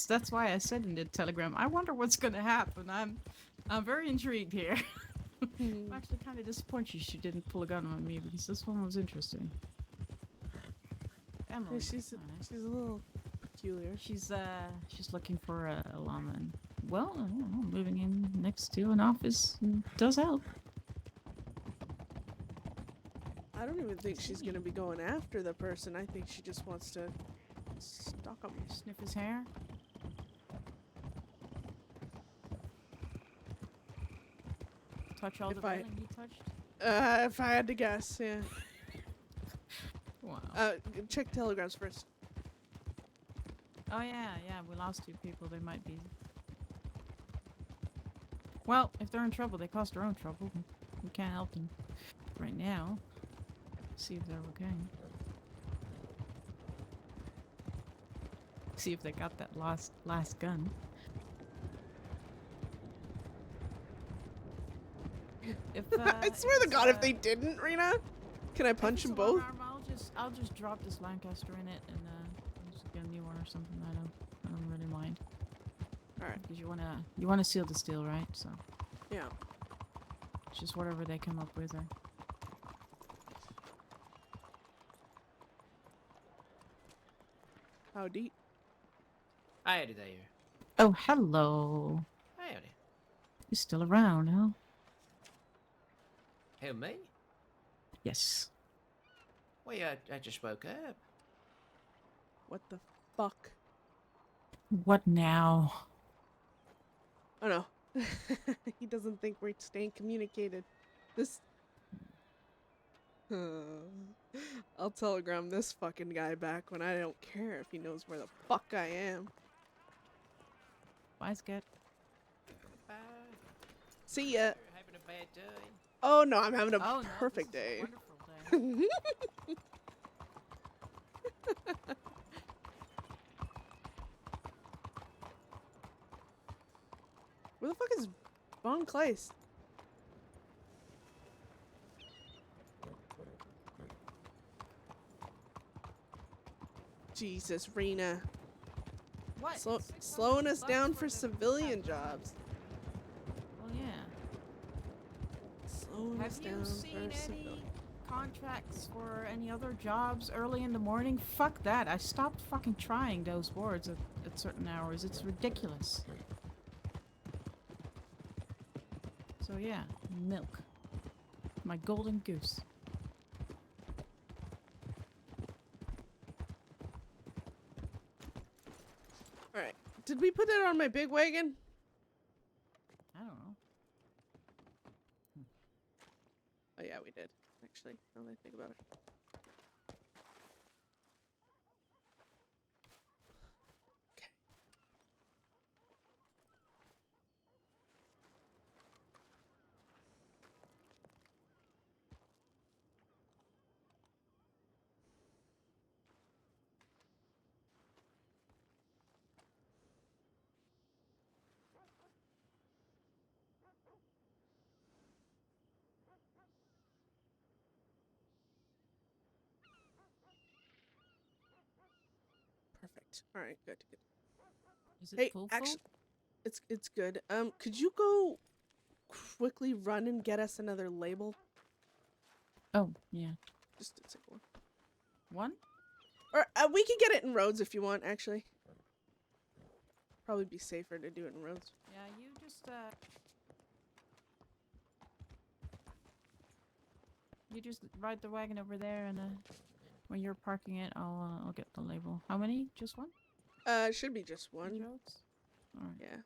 That's why I said in the telegram, I wonder what's gonna happen. I'm very intrigued here. I'm actually kind of disappointed she didn't pull a gun on me because this one was interesting. Emily, Yeah, she's a little peculiar. she's looking for a lawman. Well, I don't know, moving in next to an office does help. I don't even think she's gonna be going after the person. I think she just wants to stalk him. Sniff his hair. Touch all the railing he touched. If I had to guess, yeah. Wow. Check telegrams first. Oh yeah, we lost 2 people. They might be. Well, if they're in trouble, they cause their own trouble. We can't help them right now. See if they're okay. See if they got that last gun. If I swear to God, if they didn't, Rena, can I punch them both? I'll just drop this Lancaster in it and just get a new one or something. I don't really mind. All right. Because you wanna seal the deal, right? So Yeah. it's just whatever they come up with. Howdy. Howdy there. Oh, hello. Howdy. You're still around, huh? Who, me? Yes. Well, I just woke up. What the fuck? What now? Oh no. He doesn't think we're staying communicated. This. I'll telegram this fucking guy back when I don't care if he knows where the fuck I am. Bye, Scat. Bye. See ya. You're having a bad day. Oh no, I'm having a Oh, no, perfect this is a day. wonderful day. Where the fuck is Von Kleist? Jesus, Rena. What? Slowing us 600 down bucks for the civilian fucking- jobs. Well, yeah. Slowing us Have down you for seen any civilian. contracts for any other jobs early in the morning? Fuck that. I stopped fucking trying those boards at certain hours. It's ridiculous. So yeah, milk. My golden goose. Alright. Did we put that on my big wagon? I don't know. Oh yeah, we did. Actually, now that I think about it. Okay. Perfect. Alright, good, good. Is it Hey, full? actually, it's good. Could you go quickly run and get us another label? Oh, yeah. Just a single one. One? Or we can get it in roads if you want, actually. Probably be safer to do it in roads. Yeah, you just you just ride the wagon over there, and when you're parking it, I'll get the label. How many? Just one? It should be just one. Jokes? All right. Yeah.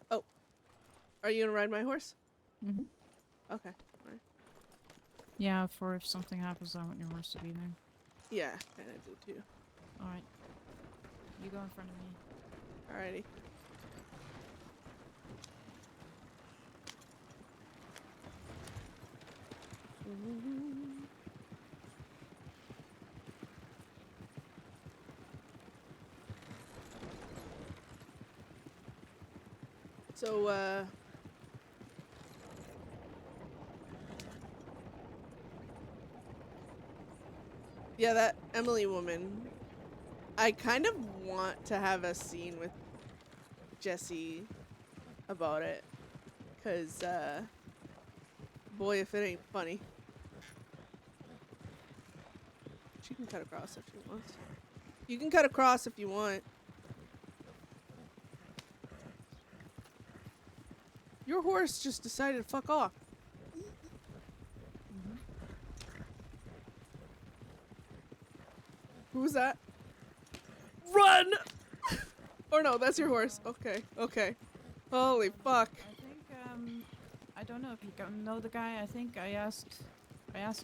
Oh. Are you gonna ride my horse? Mhm. Okay. Alright. Yeah, for if something happens, I want your horse to be there. Yeah, kinda do too. All right. You go in front of me. Alrighty. So, yeah, that Emily woman, I kind of want to have a scene with Jesse about it. Cause, boy, if it ain't funny. She can cut across if she wants. You can cut across if you want. Your horse just decided to fuck off. Who was that? Run! Or no, that's your horse. Okay, okay. Holy fuck. I think I don't know if you know the guy. I think I asked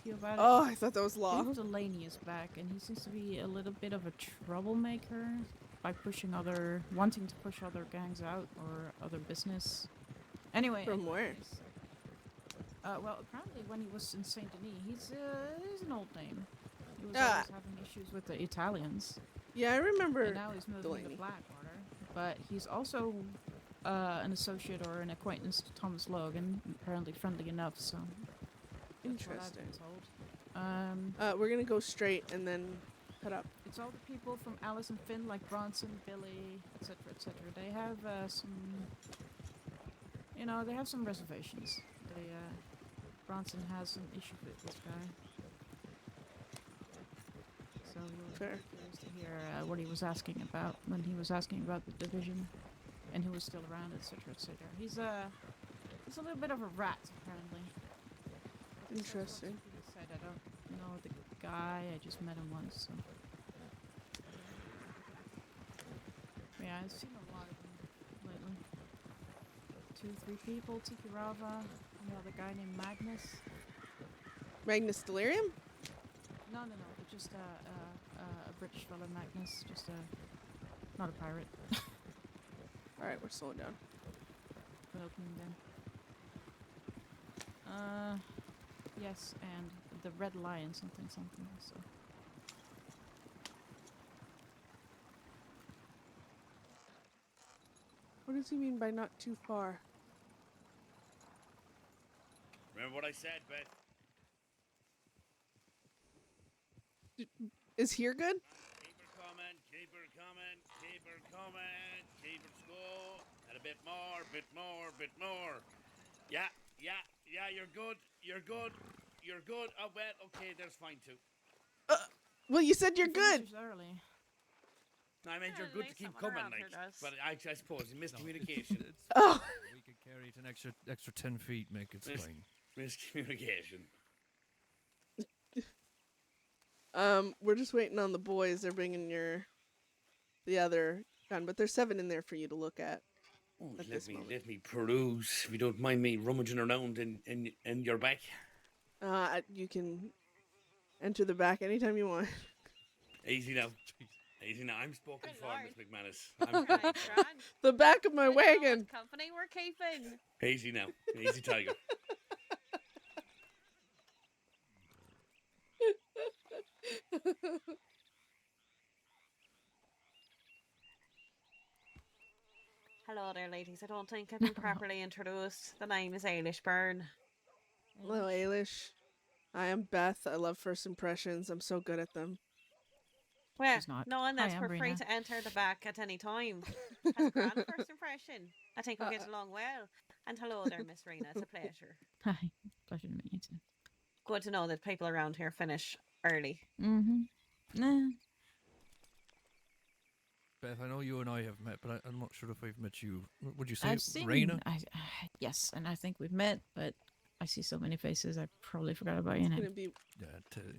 you about it. Oh, I thought that was Law. Dave Delaney is back, and he seems to be a little bit of a troublemaker by wanting to push other gangs out or other business. Anyway. From where? Well, apparently when he was in Saint Denis, he's an old name. He was Ah. always having issues with the Italians. Yeah, I remember. And now he's moving Delaney. to Blackwater. But he's also an associate or an acquaintance to Thomas Logan, apparently friendly enough, so that's what I've Interesting. been told. We're gonna go straight and then cut up. It's all the people from Alice and Finn, like Bronson, Billy, etc., etc. They have some, they have some reservations. Bronson has some issues with this guy. So we're Fair. curious to hear what he was asking about when he was asking about the division, and who was still around, etc., etc. He's a little bit of a rat, apparently. Interesting. He said, I don't know the guy. I just met him once. So. Yeah, I've seen a lot of them lately. 2, 3 people. Tiki Rava, another guy named Magnus. Magnus Delirium? No, but just a British fellow, Magnus. Just not a pirate. Alright, we're slowing down. Good opening then. Yes, and the red lion, something. So. What does he mean by not too far? Remember what I said, Beth? Is here good? Keep her coming, keep her coming, keep her coming, keep her go. And a bit more, bit more, bit more. Yeah, you're good, you're good, you're good. Oh, well, okay, there's fine too. Well, you said you're He good. finishes early. I meant you're Yeah, good like to keep someone coming, around here like. does. But I suppose miscommunication. Oh. We could carry it an extra 10 feet, make it Yes. fine. Miscommunication. We're just waiting on the boys. They're bringing the other gun, but there's 7 in there for you to look at. Oh, At this moment. let me peruse. If you don't mind me rummaging around in your back. You can enter the back anytime you want. Easy now. Easy now. I'm spoken Good for, lord. Miss McMannus. I'm Right, spoken for. Grant. The back of my I don't know what wagon. company we're keeping. Easy now. Easy, Tiger. Hello there, ladies. I don't think I've been properly introduced. The name is Ailish Byrne. Hello, Ailish. I am Beth. I love first impressions. I'm so good at them. Well, She's not. no one that's Hi, for I'm free Brina. to enter the back at any time. Has a grand first impression. I think we'll get along well. And hello there, Miss Rena. It's a pleasure. Hi. Pleasure to meet you too. Good to know that people around here finish early. Mm-hmm. Nah. Beth, I know you and I have met, but I'm not sure if I've met you. Would you say I've seen. Raina? Yes, and I think we've met, but I see so many faces, I probably forgot about your It's gonna name. be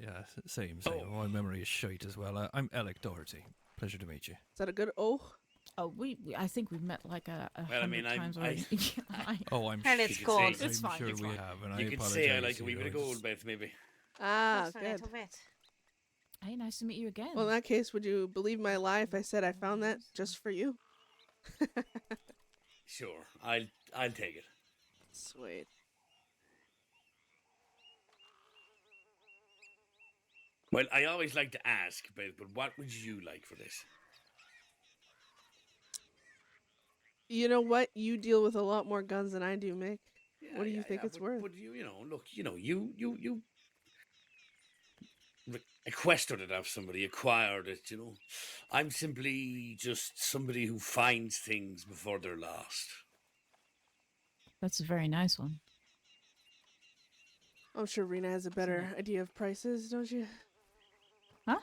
Yeah, same. My memory is shite as well. I'm Alec Doherty. Pleasure to meet you. Is that a good oh? Oh, I think we've met like a Well, I mean, 100 times I- already. Oh, I'm Hell, sure. it's you cold. could say- It's I'm fine, sure it's we fine. have, and I You could apologize. say I like a wee you bit of know, gold, Beth, maybe. Ah, Just a good. little bit. Hey, nice to meet you again. Well, in that case, would you believe my lie if I said I found that just for you? Sure, I'll take it. Sweet. Well, I always like to ask, Beth, but what would you like for this? You know what? You deal with a lot more guns than I do, Mick. What do you think it's but, worth? But look, you requested it of somebody, acquired it, I'm simply just somebody who finds things before they're lost. That's a very nice one. I'm sure Rena has a better idea of prices, don't you? Huh?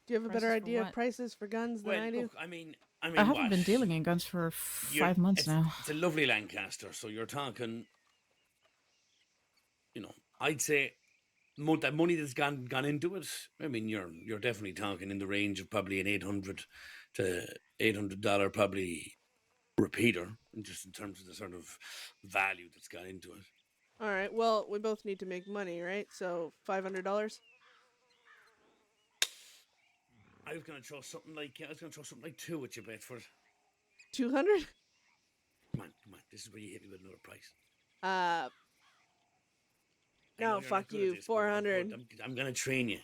Do you have a better Prices for idea of what? prices for guns than Well, I do? look, I mean, I haven't what? been dealing in guns for You're- 5 months it's- now. It's a lovely Lancaster, so you're talking, I'd say that money that's gone into it. I mean, you're definitely talking in the range of probably an $800 to $800 probably repeater, just in terms of the sort of value that's gone into it. All right. Well, we both need to make money, right? So $500. I was gonna throw something like 2 at you, Beth, for it. 200. Come on. This is where you hit me with another price. Uh. I know No, you're not fuck good at you. this, but I'm 400. good. I'm gonna train you.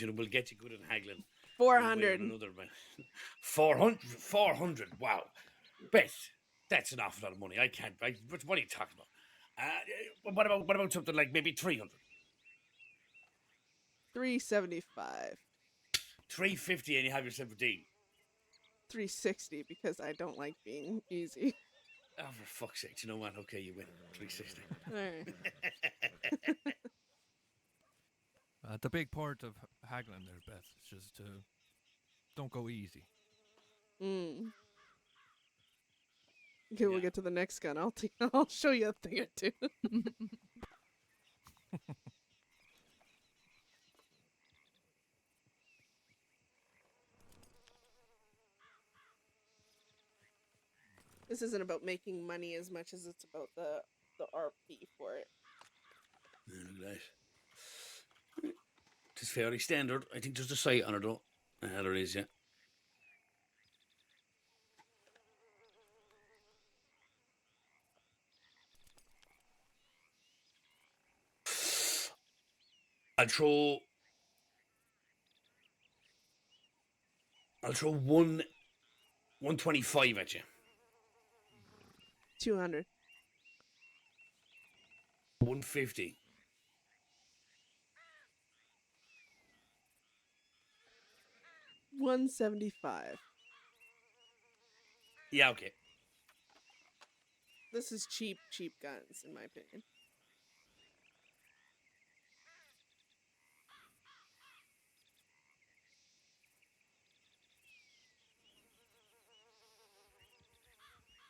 We'll get you good at haggling. 400. Another 400. Wow, Beth, that's an awful lot of money. I can't. What are you talking about? What about something like maybe 300, 375. 350, and you have yourself a deal. 360 because I don't like being easy. Oh, for fuck's sake! You know what? Okay, you win. 360. All right. the big part of haggling there, Beth, is just don't go easy. Mm. Okay, we'll Yeah. get to the next gun. I'll show you a thing or two. This isn't about making money as much as it's about the RP for it. Yeah, look at that. It's fairly standard. I think there's a sight on it though. There is, yeah. I'll throw 125 at you. 200. 150. 175. Yeah, okay. This is cheap guns, in my opinion.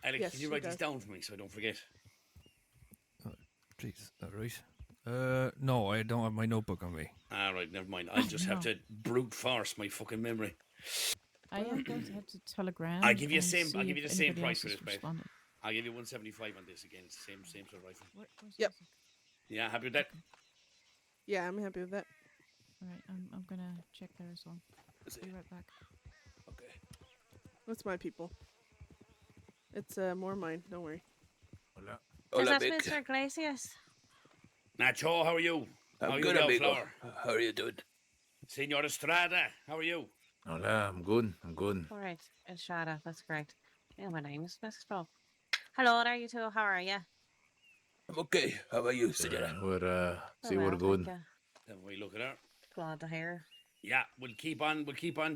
Alex, Yes, can you she write this does. down for me so I don't forget? Jeez, all right. No, I don't have my notebook on me. All right, never mind. I'll just have to brute force my fucking memory. I am going to head to Telegram. I'll give you and I'll see give you if the same anybody price else for has this, Beth. responded. I'll give you 175 on this again. It's the same sort of rifle. Where's Yep. Isaac? Yeah, happy with that? Yeah, I'm happy with that. All right, I'm gonna check there as well. Be right back. Okay. That's my people. It's more mine. Don't worry. Hola. Hola, Vic. Mr. Iglesias. Nacho, how are you? How I'm are good, you now, amigo. Flower? How are you doing? Senor Estrada, how are you? Hola, I'm good. I'm good. All right, Estrada, that's correct. Yeah, my name is Miss Frog. Hello there, you two. How are you? I'm okay. How about you, senora? We're see, well, we're good. thank you. Have we look at her? Glad to hear. Yeah, we'll keep on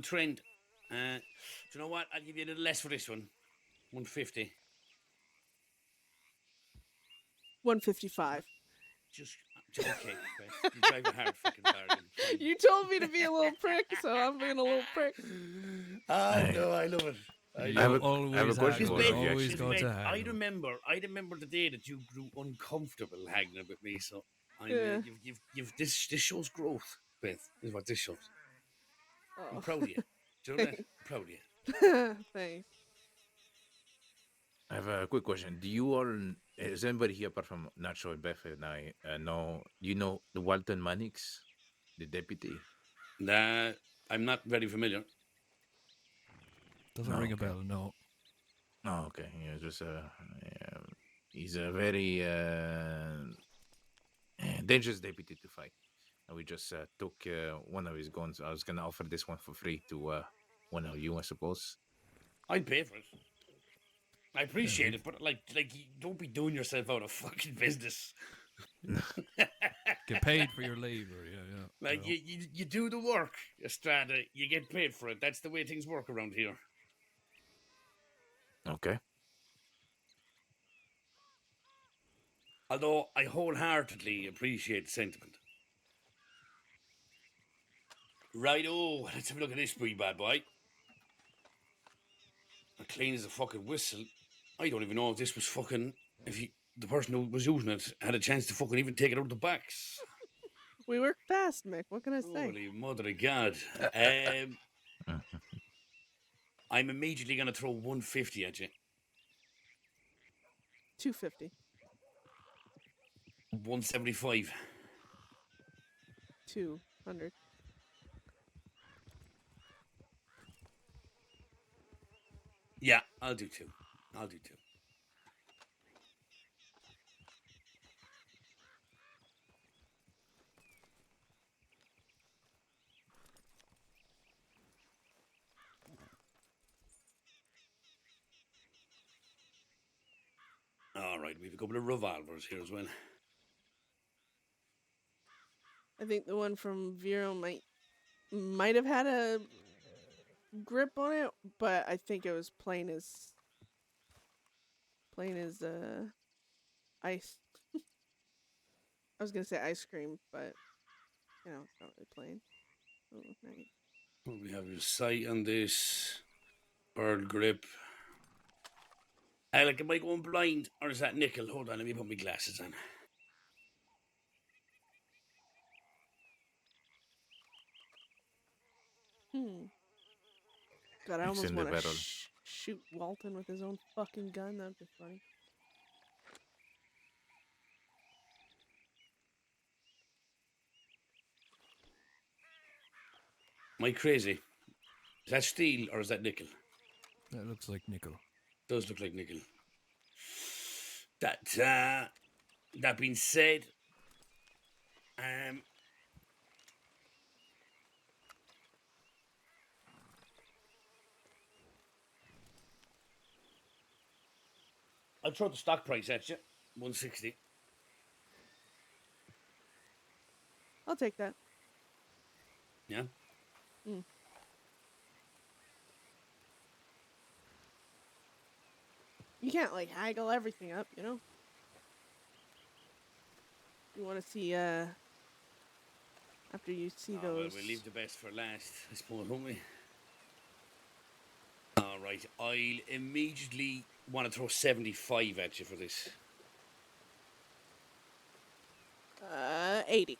trend. Do you know what? I'll give you a little less for this one. 150. 155. Just okay, Beth. You drive a hard fucking bargain. Fine. You told me to be a little prick, so I'm being a little prick. I know, I love it. I have a always question have for one, you. always Actually. go to Mate, I haggle. remember the day that you grew uncomfortable haggling with me. So Yeah. you've this shows growth, Beth. Is what this shows. Oh. I'm proud of you. Do you know that? I'm proud of you. Thanks. I have a quick question. Do you all, is anybody here apart from Nacho and Beth and I, know, you know the Walton Mannix, the deputy? Nah, I'm not very familiar. Doesn't Oh, ring a okay. bell, no. Oh, okay. Yeah, just he's a very dangerous deputy to fight. And we just took one of his guns. I was gonna offer this one for free to one of you, I suppose. I'd pay for it. I appreciate it, but like, you don't be doing yourself out of fucking business. Get paid for your labor, yeah. Like well. you do the work, Estrada. You get paid for it. That's the way things work around here. Okay. Although I wholeheartedly appreciate the sentiment. Righto, let's have a look at this wee bad boy. Clean as a fucking whistle. I don't even know if this was fucking. The person who was using it had a chance to fucking even take it out of the box. We work fast, Mick. What can I say? Holy mother of God. I'm immediately going to throw 150 at you. 250. 175. 200. Yeah, I'll do two. All right, we have a couple of revolvers here as well. I think the one from Vero might have had a grip on it, but I think it was plain as ice. I was gonna say ice cream, but you know, it's not really plain. Oh, nice. Well, we have your sight on this. Bird grip. Alec, am I going blind or is that nickel? Hold on, let me put my glasses on. God, I It's almost in the want to barrel. shoot Walton with his own fucking gun. That'd be funny. Am I crazy? Is that steel or is that nickel? That looks like nickel. Does look like nickel. That being said, I'll throw the stock price at you. 160. I'll take that. Yeah. Mm. You can't like haggle everything up, you know? You want to see after you see Well, those. we'll leave the best for last, I suppose, won't we? All right. I'll immediately want to throw 75 at you for this. 80.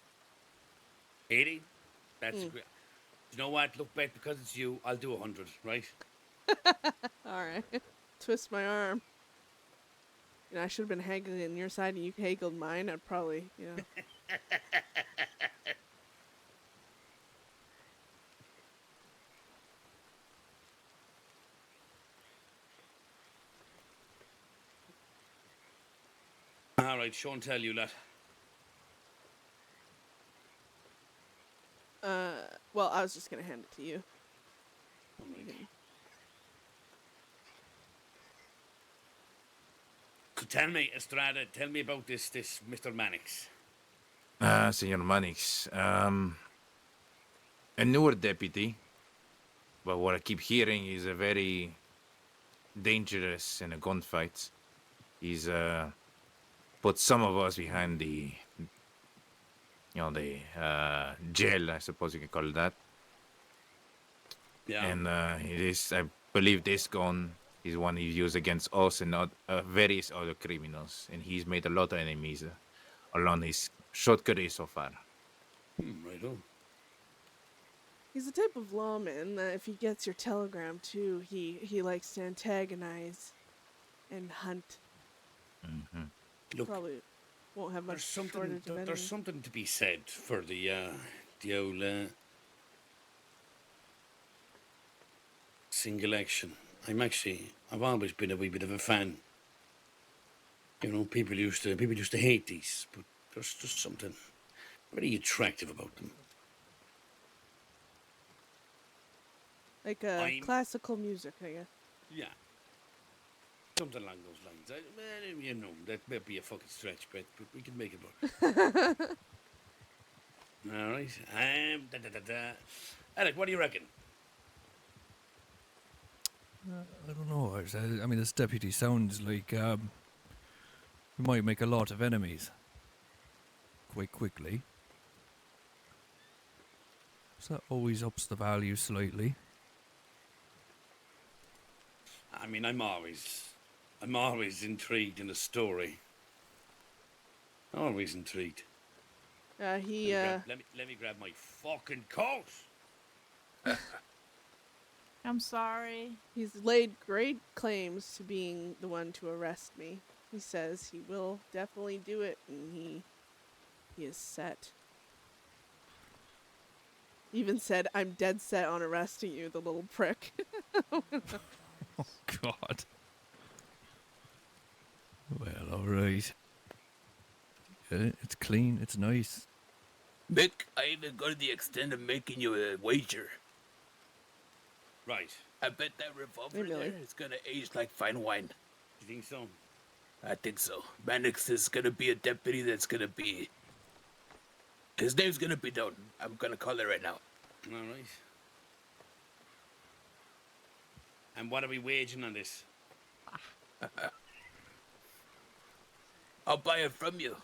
80? That's great. You know what? Look, Beth, because it's you, I'll do 100, right? All right. Twist my arm. You know, I should have been haggling your side and you haggled mine. I'd probably, you know. All right, Sean, tell you that. Well, I was just gonna hand it to you. All right. So tell me, Estrada, tell me about this Mr. Mannix. Senor Mannix, a newer deputy, but what I keep hearing is a very dangerous in a gunfight. He's put some of us behind the, jail, I suppose you can call it that. Yeah. And I believe this gun is one he used against us and various other criminals. And he's made a lot of enemies along his short career so far. Right on. He's the type of lawman that if he gets your telegram too, he likes to antagonize and hunt. Mm-hmm. Look, probably won't have much shortage of there's enemies. something to be said for the old single action. I've always been a wee bit of a fan. You know, people used to hate these, but there's just something very attractive about them. Like classical music, I guess. Yeah. Something along those lines. You know, that might be a fucking stretch, but we can make it work. All right. Alec, what do you reckon? I don't know. I mean, this deputy sounds like we might make a lot of enemies quite quickly. So that always ups the value slightly. I mean, I'm always intrigued in a story. Always intrigued. Let me grab my fucking coat. I'm sorry. He's laid great claims to being the one to arrest me. He says he will definitely do it, and he is set. Even said, "I'm dead set on arresting you, the little prick." Oh God. Well, all right. Yeah, it's clean. It's nice. Mick, I even go to the extent of making you a wager. Right. I bet that revolver Hey, Millie. there is gonna age like fine wine. You think so? I think so. Mannix is gonna be a deputy that's gonna be... His name's gonna be known. I'm gonna call it right now. All right. And what are we waging on this? I'll buy it from you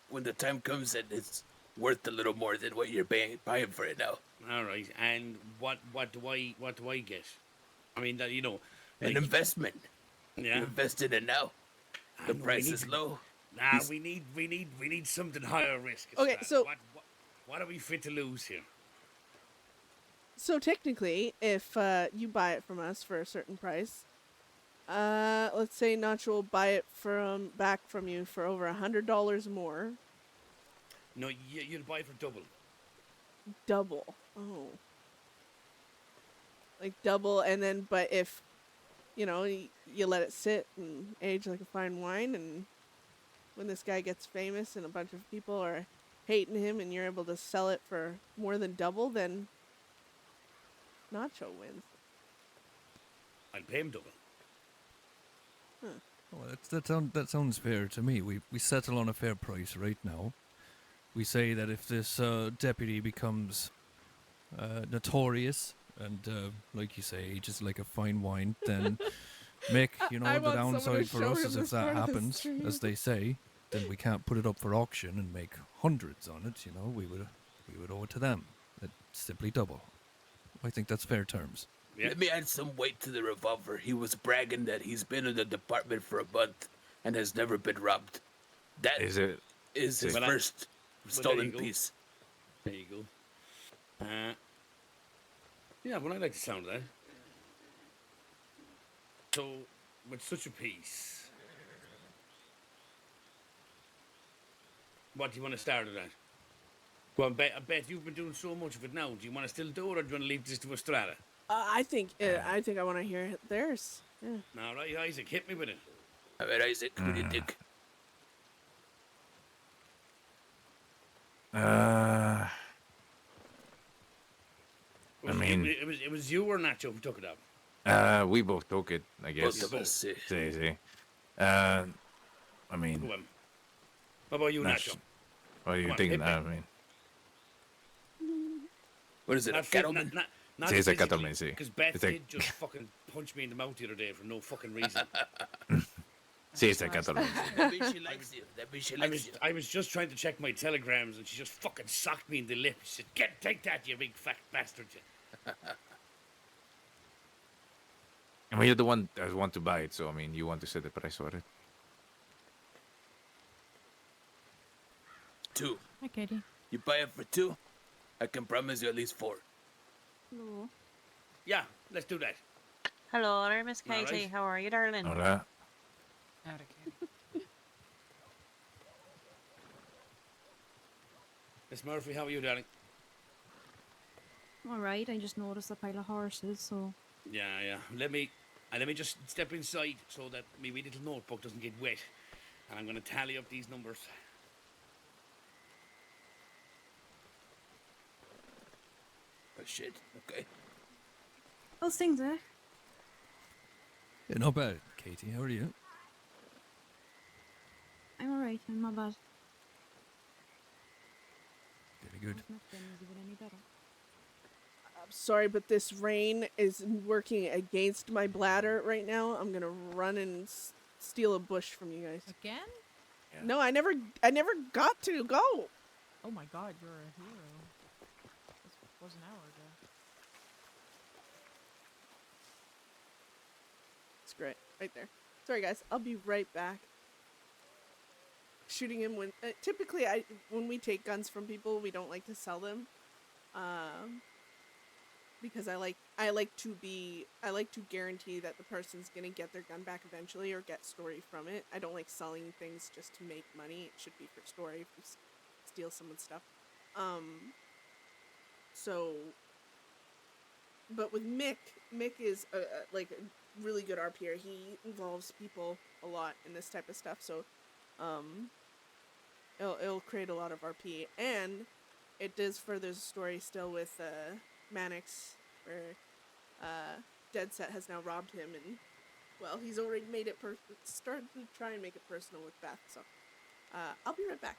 when the time comes and it's worth a little more than what you're buying for it now. All right. And what do I get? I mean, that, you know, An investment. Yeah. You invest in it now. The price is low. Nah, we need something higher risk. Okay, Estrada. so- what are we fit to lose here? So technically, if you buy it from us for a certain price, let's say Nacho will buy it back from you for over $100 more. No, you'll buy for double. Double. Oh. Like double, and then, but if, you know, you let it sit and age like a fine wine, and when this guy gets famous and a bunch of people are hating him and you're able to sell it for more than double, then Nacho wins. I'll pay him double. Huh. Well, that sounds fair to me. We settle on a fair price right now. We say that if this deputy becomes notorious and, like you say, ages like a fine wine, then Mick, you know, I the want someone to downside for show us him is if this that part of the happens, stream. as they say, then we can't put it up for auction and make hundreds on it. You know, we would owe it to them. It's simply double. I think that's fair terms. Yeah. Let me add some weight to the revolver. He was bragging that he's been in the department for a month and has never been robbed. That Is it? is his Well, first well, there stolen you go. piece. There you go. Yeah, well, I like the sound of that. So, with such a piece, what do you want to start it at? Well, Beth, you've been doing so much of it now. Do you want to still do it, or do you want to leave this to Estrada? I think I want to hear theirs. Yeah. All right, Isaac, hit me with it. All right, Isaac, what do you think? It was you or Nacho who took it out. We both took it, I guess. Both of us. See. I mean, Go on. What about you, Nacho? what do you Come on, think? hit me. I mean, What is it, a cattleman? Not Sí, it's a cattleman, sí. Because Beth It's a- did just fucking punch me in the mouth the other day for no fucking reason. sí, it's a cattleman. That means she likes you. That means she likes you. I was just trying to check my telegrams and she just fucking socked me in the lip. She said, take that, you big fat bastard. I mean, you're the one that want to buy it, so I mean, you want to set the price for it. 2. Hi, Katie. You buy it for 2, I can promise you at least 4. Hello. Yeah, let's do that. Hello there, Miss All Katie. right. How are you, darling? Hola. Howdy, Katie. Miss Murphy, how are you, darling? All right. I just noticed a pile of horses, so Yeah. Let me just step inside so that my wee little notebook doesn't get wet. And I'm going to tally up these numbers. Oh, shit. Okay. those things, eh? Yeah, not bad, Katie. How are you? I'm all right. I'm not bad. Very good. Not been even any better. I'm sorry, but this rain is working against my bladder right now. I'm gonna run and steal a bush from you guys. Again? Yeah. No, I never got to go. Oh my God, you're a hero. This was an hour ago. It's great, right there. Sorry, guys. I'll be right back. Shooting him when typically when we take guns from people, we don't like to sell them, because I like to guarantee that the person's gonna get their gun back eventually or get story from it. I don't like selling things just to make money. It should be for story. If you steal someone's stuff, so. But with Mick is like a really good RPer. He involves people a lot in this type of stuff, so it'll create a lot of RP, and it does further the story still with McMannus, where Deadset has now robbed him, and well, he's already made it started to try and make it personal with Beth. So I'll be right back.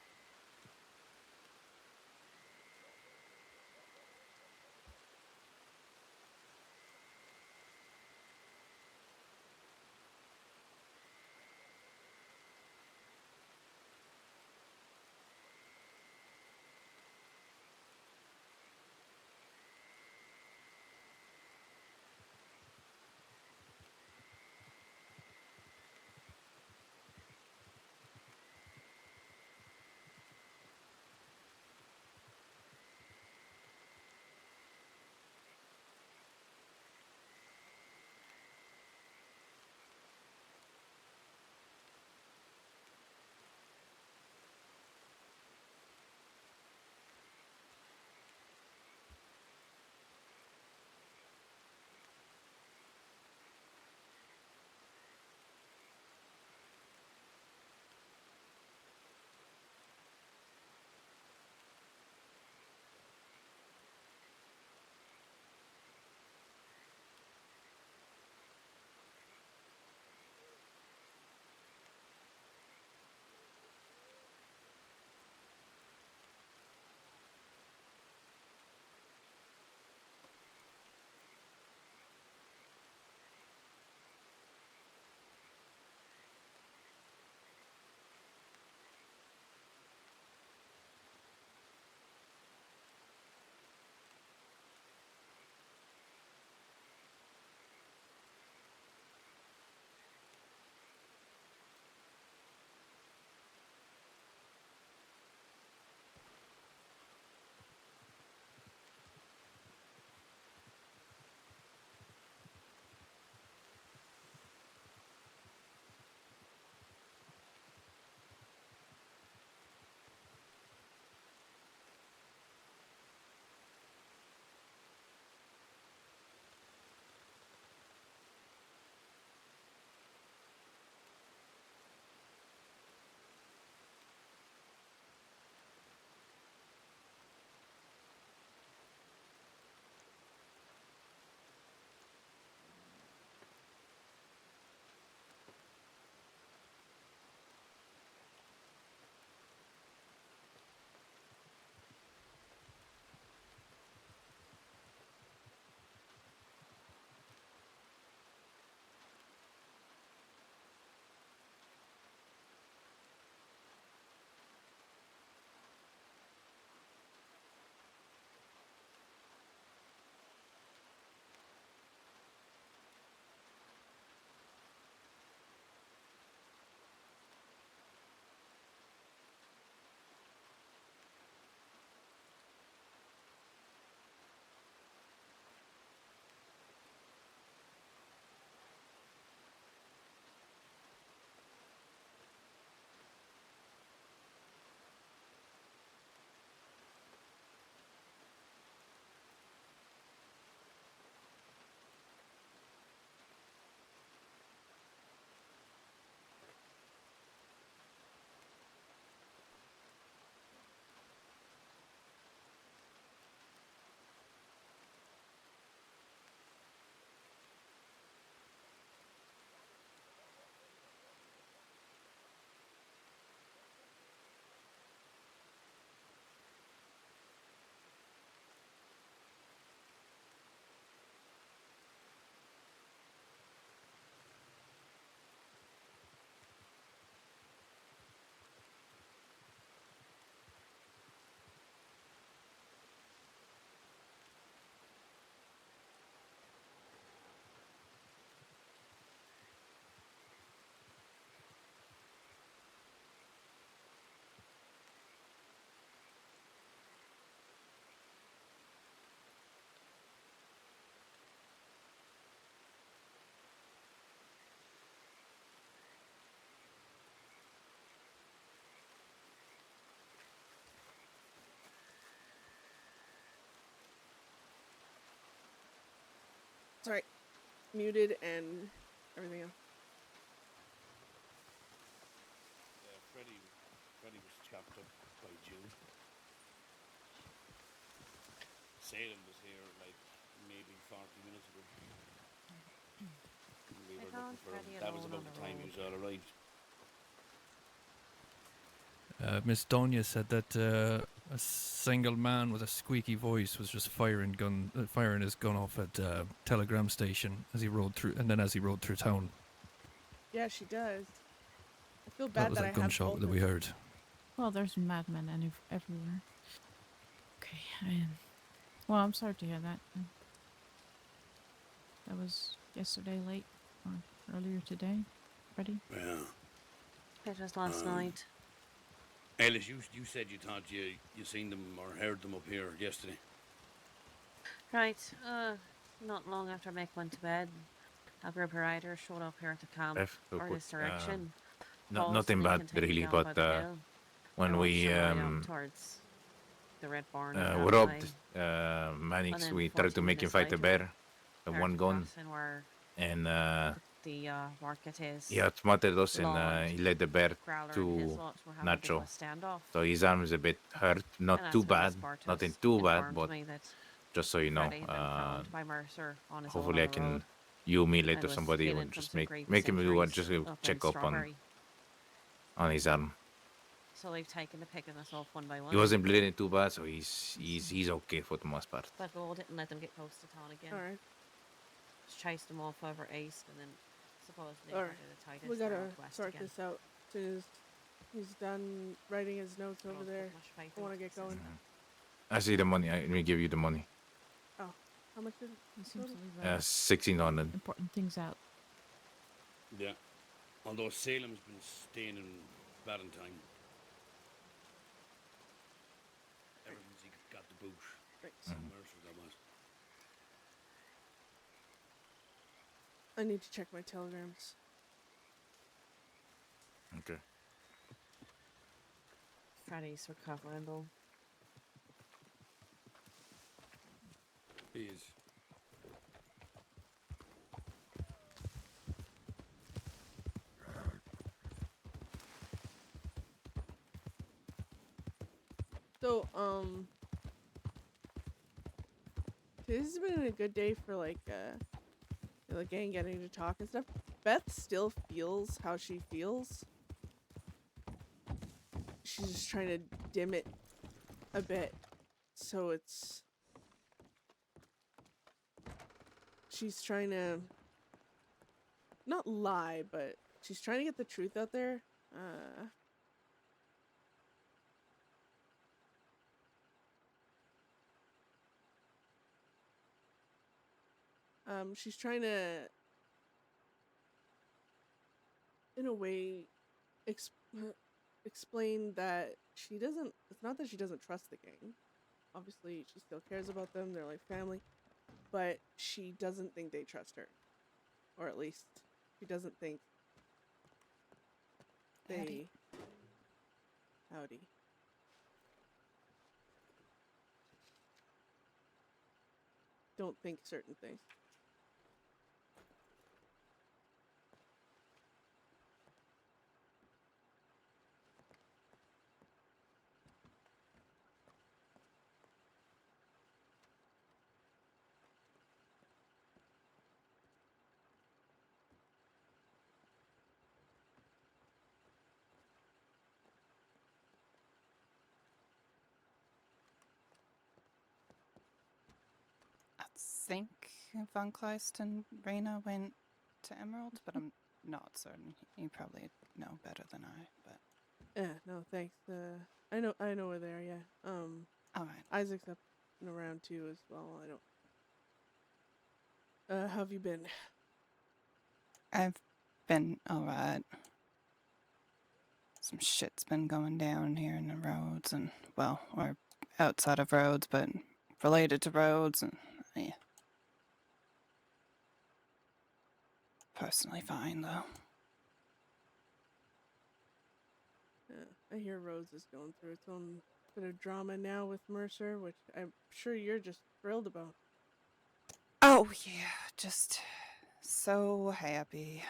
Sorry. Muted and everything else. Freddie was chopped up by June. Salem was here like maybe 40 minutes ago. We were looking for him. That was about the time he was all alright. Miss Donya said that a single man with a squeaky voice was just firing his gun off at telegram station as he rode through, and then as he rode through town. Yeah, she does. I feel That bad was that a I have gunshot both that of we them. heard. Well, there's madmen everywhere. Okay, well, I'm sorry to hear that. That was yesterday late, or earlier today, Freddie? Yeah. It was last night. Ellis, you said you thought you seen them or heard them up here yesterday. Right, not long after Mick went to bed, a group of riders showed up here at the camp, Beth, who or put, this direction. nothing bad really, but when we towards the Red Barn robbed Mannix, we tried to make him fight a bear, the one gun, and the market is. he outsmarted us and he led the bear to Nacho. So his arm is a bit hurt, not too bad, nothing too bad, but just so you know, hopefully I can me later somebody will just make him do just a check up on his arm. So they've taken to picking us off one by one. He wasn't bleeding too bad, so he's okay for the most part. But we didn't let them get close to town again. Alright. Just chased them off over east, and then supposedly Alright. the tightest We gotta west sort again. this out. As soon as he's done writing his notes over there, I want to get going. I see the money. Let me give you the money. Oh, how much is He seems to leave 1600. important things out. Yeah. Although Salem's been staying in Valentine ever since he got the boot. Right. Mercer, that was. I need to check my telegrams. Okay. Freddy's recovering though. He is. So, this has been a good day for the gang getting to talk and stuff. Beth still feels how she feels. She's just trying to dim it a bit, so she's trying to not lie, but she's trying to get the truth out there. She's trying to, in a way, explain that she doesn't. It's not that she doesn't trust the gang. Obviously, she still cares about them. They're like family, but she doesn't think they trust her, or at least she doesn't think they. Howdy. Don't think certain things. I think Von Kleist and Reyna went to Emerald, but I'm not certain. You probably know better than I, but Yeah, no, thanks. I know we're there. Yeah. all right. Isaac's up and around too as well. I don't. How have you been? I've been all right. Some shit's been going down here in the roads, and well, or outside of roads, but related to roads, and yeah. Personally fine though. Yeah, I hear Rose is going through its own bit of drama now with Mercer, which I'm sure you're just thrilled about. Oh yeah, just so happy.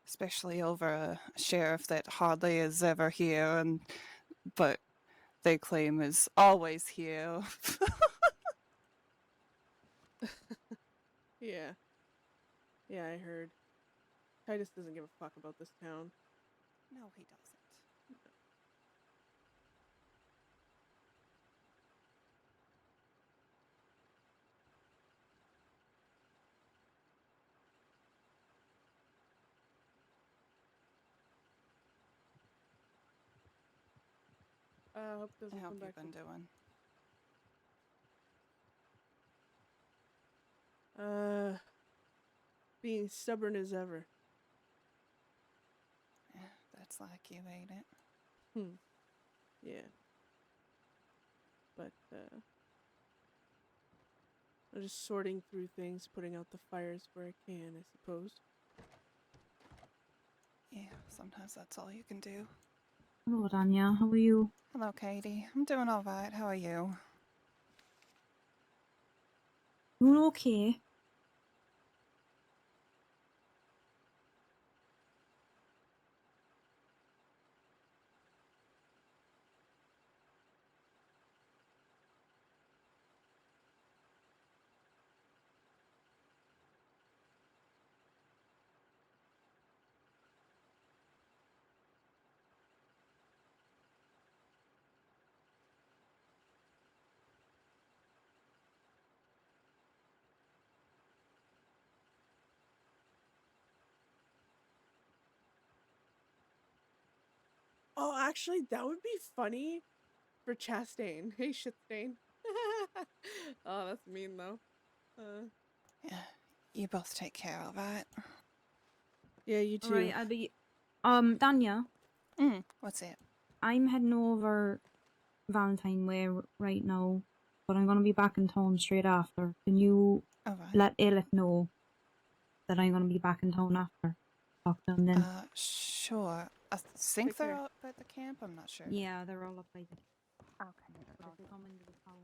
Especially over a sheriff that hardly is ever here, but they claim is always here. Yeah. Yeah, I heard. Titus doesn't give a fuck about this town. No, he doesn't. I hope it doesn't I hope come you've back. been doing. Being stubborn as ever. Yeah, that's like you, ain't it? Yeah. But, I'm just sorting through things, putting out the fires where I can, I suppose. Yeah, sometimes that's all you can do. Hello, Danya. How are you? Hello, Katie. I'm doing all right. How are you? Doing okay. Oh, actually, that would be funny for Chastain. Hey, Shitstain. Oh, that's mean, though. Yeah, you both take care, all right? Yeah, you too. Alright, I'll be... Danya, What's it? I'm heading over Valentine Way right now, but I'm gonna be back in town straight after. Can you All right. let Ailith know that I'm gonna be back in town after? Talk to them then. Sure. I think Take they're care. up at the camp. I'm not sure. Yeah, they're all up by the... Okay. But if they come into the town...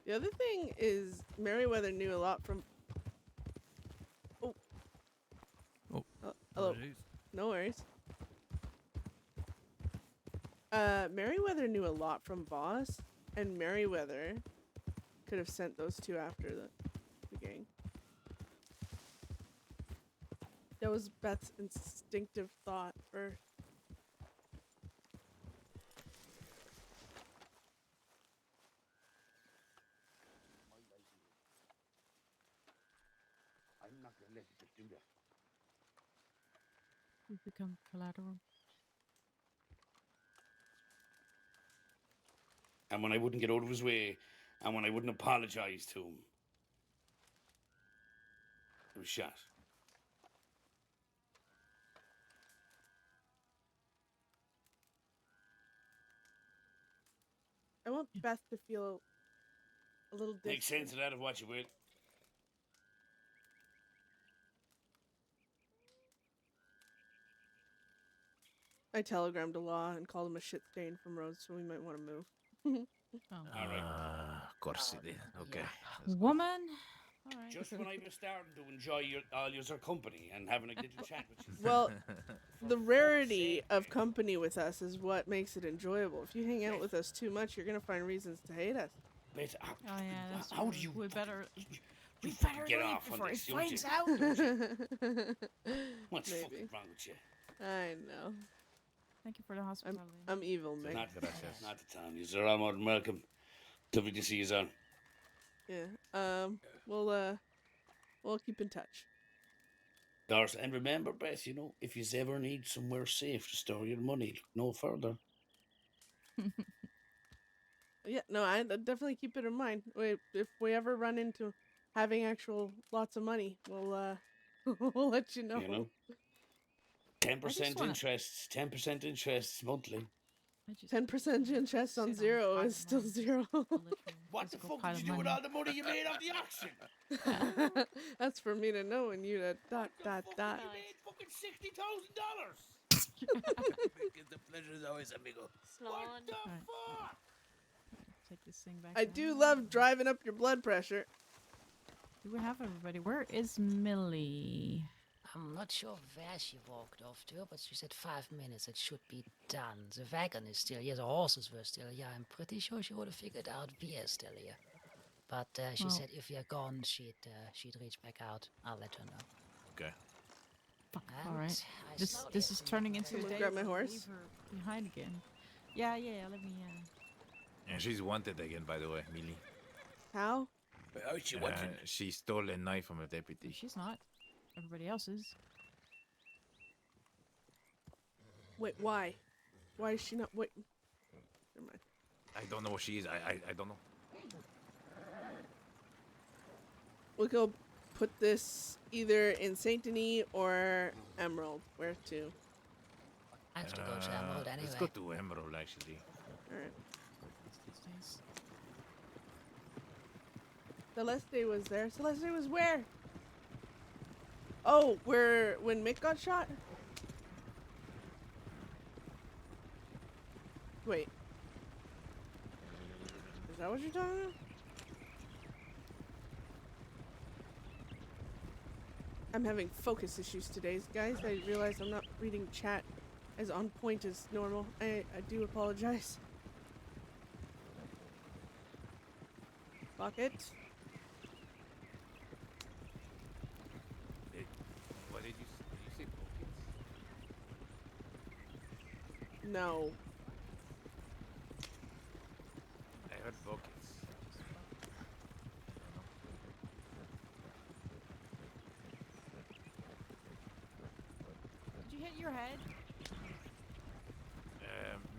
The other thing is Merriweather knew a lot from... Oh. Oh, hello. apologies. No worries. Merriweather knew a lot from Boss, and Merriweather could have sent those two after the gang. That was Beth's instinctive thought first. I'm not gonna let you just do that. We've become collateral. And when I wouldn't get out of his way, and when I wouldn't apologise to him, it was shot. I want Beth to feel a little different. Make sense of that, of what you will. I telegrammed a law and called him a shit stain from Rhodes, so we might want to move. All right. Of course he did. Okay. Woman. All right. Just when I was starting to enjoy all your company and having a little chat with you. Well, the rarity of company with us is what makes it enjoyable. If you hang out with us too much, you're gonna find reasons to hate us. Beth, Oh yeah, that's how true. do you? We better... You better fucking get leave off before on he this, don't finds you? out. What's Maybe. fucking wrong with you? I know. Thank you for the hospitality. I'm evil, Mick. Not the town. You're all more than welcome. Lovely to see you, on. Yeah. We'll keep in touch. Doris, and remember, Beth, if you ever need somewhere safe to store your money, look no further. Yeah, no, I definitely keep it in mind. If we ever run into having actual lots of money, we'll we'll let you know. 10% interest, 10% interest monthly. 10% interest on zero is still zero. What the fuck did you do with all the money you made off the auction? That's for me to know and you to dot. You made fucking $60,000. The pleasure is always amigo. Sloan. Take this thing back. I do love driving up your blood pressure. Do we have everybody? Where is Millie? I'm not sure where she walked off to, but she said 5 minutes. It should be done. The wagon is still here. The horses were still here. I'm pretty sure she would have figured out we are still here. But she Well- said if we are gone, she'd reach back out. I'll let her know. Okay. All right. I This slowly this have is to turning make into a Someone day. grab my where we horse? Leave her behind again. Yeah. Let me. And she's wanted again, by the way, Millie. How? How is she wanted? She stole a knife from a deputy. She's not. Everybody else is. Wait, why? Why is she not? Wait. Never mind. I don't know what she is. I don't know. We'll go put this either in Saint Denis or Emerald. Where to? I have to go to Emerald anyway. Let's go to Emerald, actually. Alright. These days. Celeste was there. Celeste was where? Oh, when Mick got shot? Wait. Is that what you're talking about? I'm having focus issues today, guys. I realize I'm not reading chat as on point as normal. I do apologize. Bucket. What did you say? Buckets? No. I heard buckets. Did you hit your head?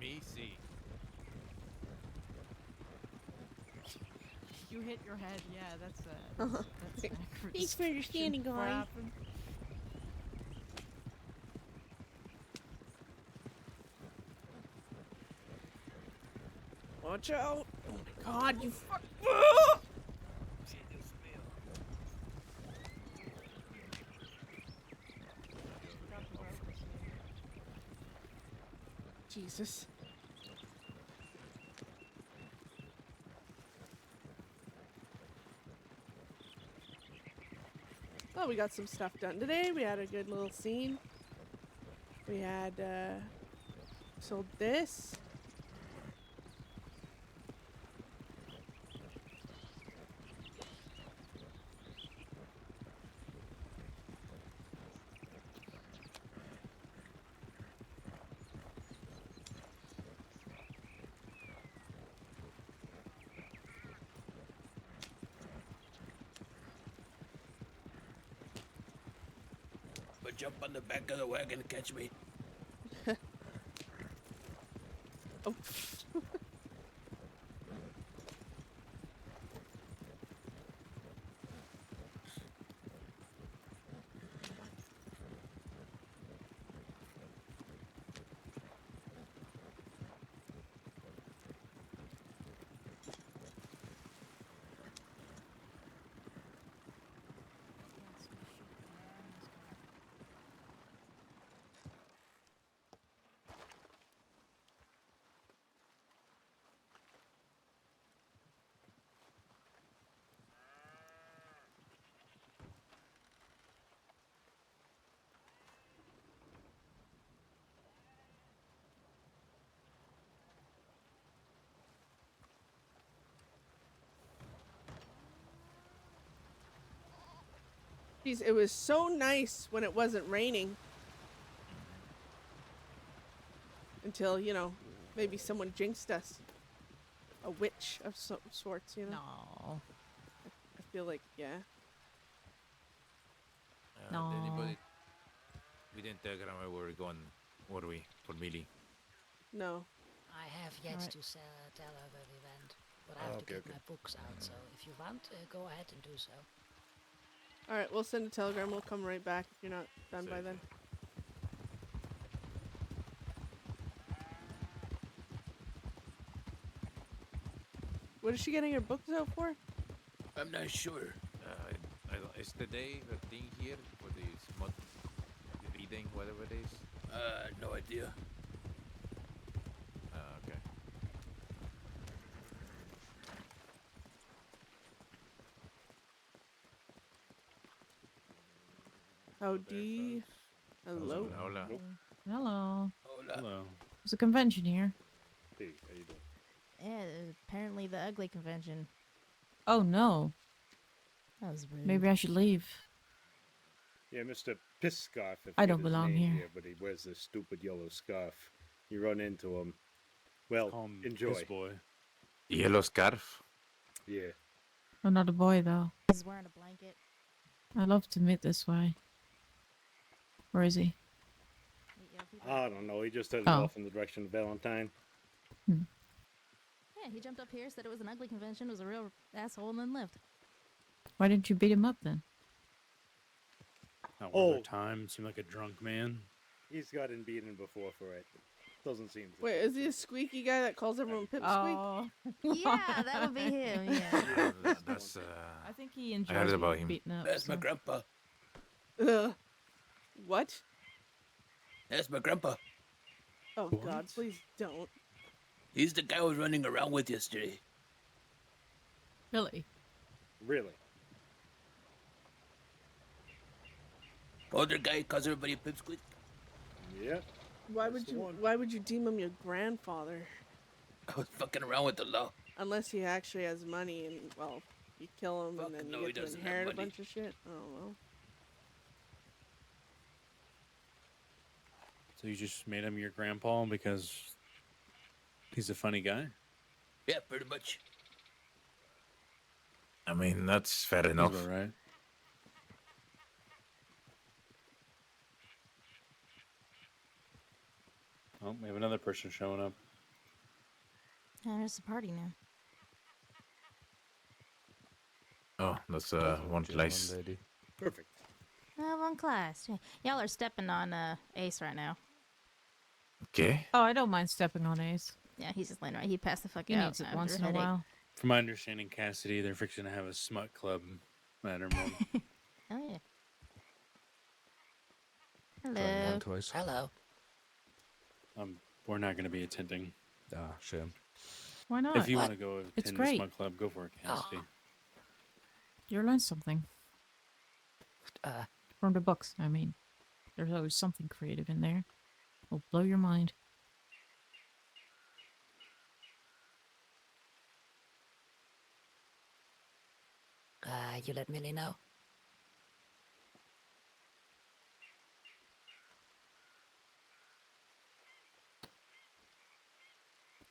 Me see. You hit your head. Yeah, that's Uh-huh. that's an accurate Thanks for understanding, description of what guys. happened. Watch out! Oh my god, you fuck! Jesus. Well, we got some stuff done today. We had a good little scene. We had, sold this. But jump on the back of the wagon and catch me. Oh. Jeez, it was so nice when it wasn't raining. Until, you know, maybe someone jinxed us. A witch of some sorts, you know? No. I feel like, yeah. No. Anybody? We didn't tell Grandma where we're going, were we? For Millie. No. I have yet Alright. to tell her where we went, but I have to okay, get okay. my books out, so if you want, go ahead and do so. Alright, we'll send a telegram. We'll come right back if you're not done by Safe. then. What is she getting her books out for? I'm not sure. I don't, is today the thing here for this month reading, whatever it is? No idea. idea. Okay. Howdy. Hello. Hola. Hello. Hola. Hello. There's a convention here. Hey, how you doing? Yeah, apparently the ugly convention. Oh no. That was rude. Maybe I should leave. Yeah, Mr. Pisscarf, I I forget don't his belong name here. but he wears this stupid yellow scarf. You run into him. Well, enjoy. Piss boy. Yellow scarf. Yeah. I'm not a boy though. He's wearing a blanket. I love to meet this way. Where is he? I don't know. He just headed Oh. off in the direction of Valentine. Yeah, he jumped up here, said it was an ugly convention, was a real asshole, and then left. Why didn't you beat him up then? Not worth their time. Seemed like a drunk man. He's gotten beaten before for it. Doesn't seem to. Wait, is he a squeaky guy that calls everyone Pipsqueak? Oh. Yeah, that would be him, yeah. Yeah, that's I think he enjoys I heard about being him. beaten up. That's my so- grandpa. What? That's my grandpa. Oh God, please don't. He's the guy I was running around with yesterday. Really? Really? Older guy calls everybody Pipsqueak. Yeah. Why That's would the you? one. Why would you deem him your grandfather? I was fucking around with the law. Unless he actually has money and well, you kill him Fuck and then no, you he get to doesn't have inherit a money. bunch of shit. I don't know. So you just made him your grandpa because he's a funny guy? Yeah, pretty much. I mean, that's fair That's enough. about right. Oh, we have another person showing up. Oh, there's a party now. Oh, that's one Gentleman place. lady. Perfect. Oh, one class. Yeah. Y'all are stepping on Ace right now. Okay. Oh, I don't mind stepping on Ace. Yeah, he's just laying right. He passed the fuck He out. needs it after once in a headache. while. From my understanding, Cassidy, they're fixing to have a smut club at Emerald. Oh yeah. Going Hello. on twice. Hello. We're not going to be attending. Ah, shame. Why not? If you want to go attend It's the great. smut club, go for it, Cassidy. You'll learn something. Uh, From the books, I mean. There's always something creative in there. It'll blow your mind. you let Millie know?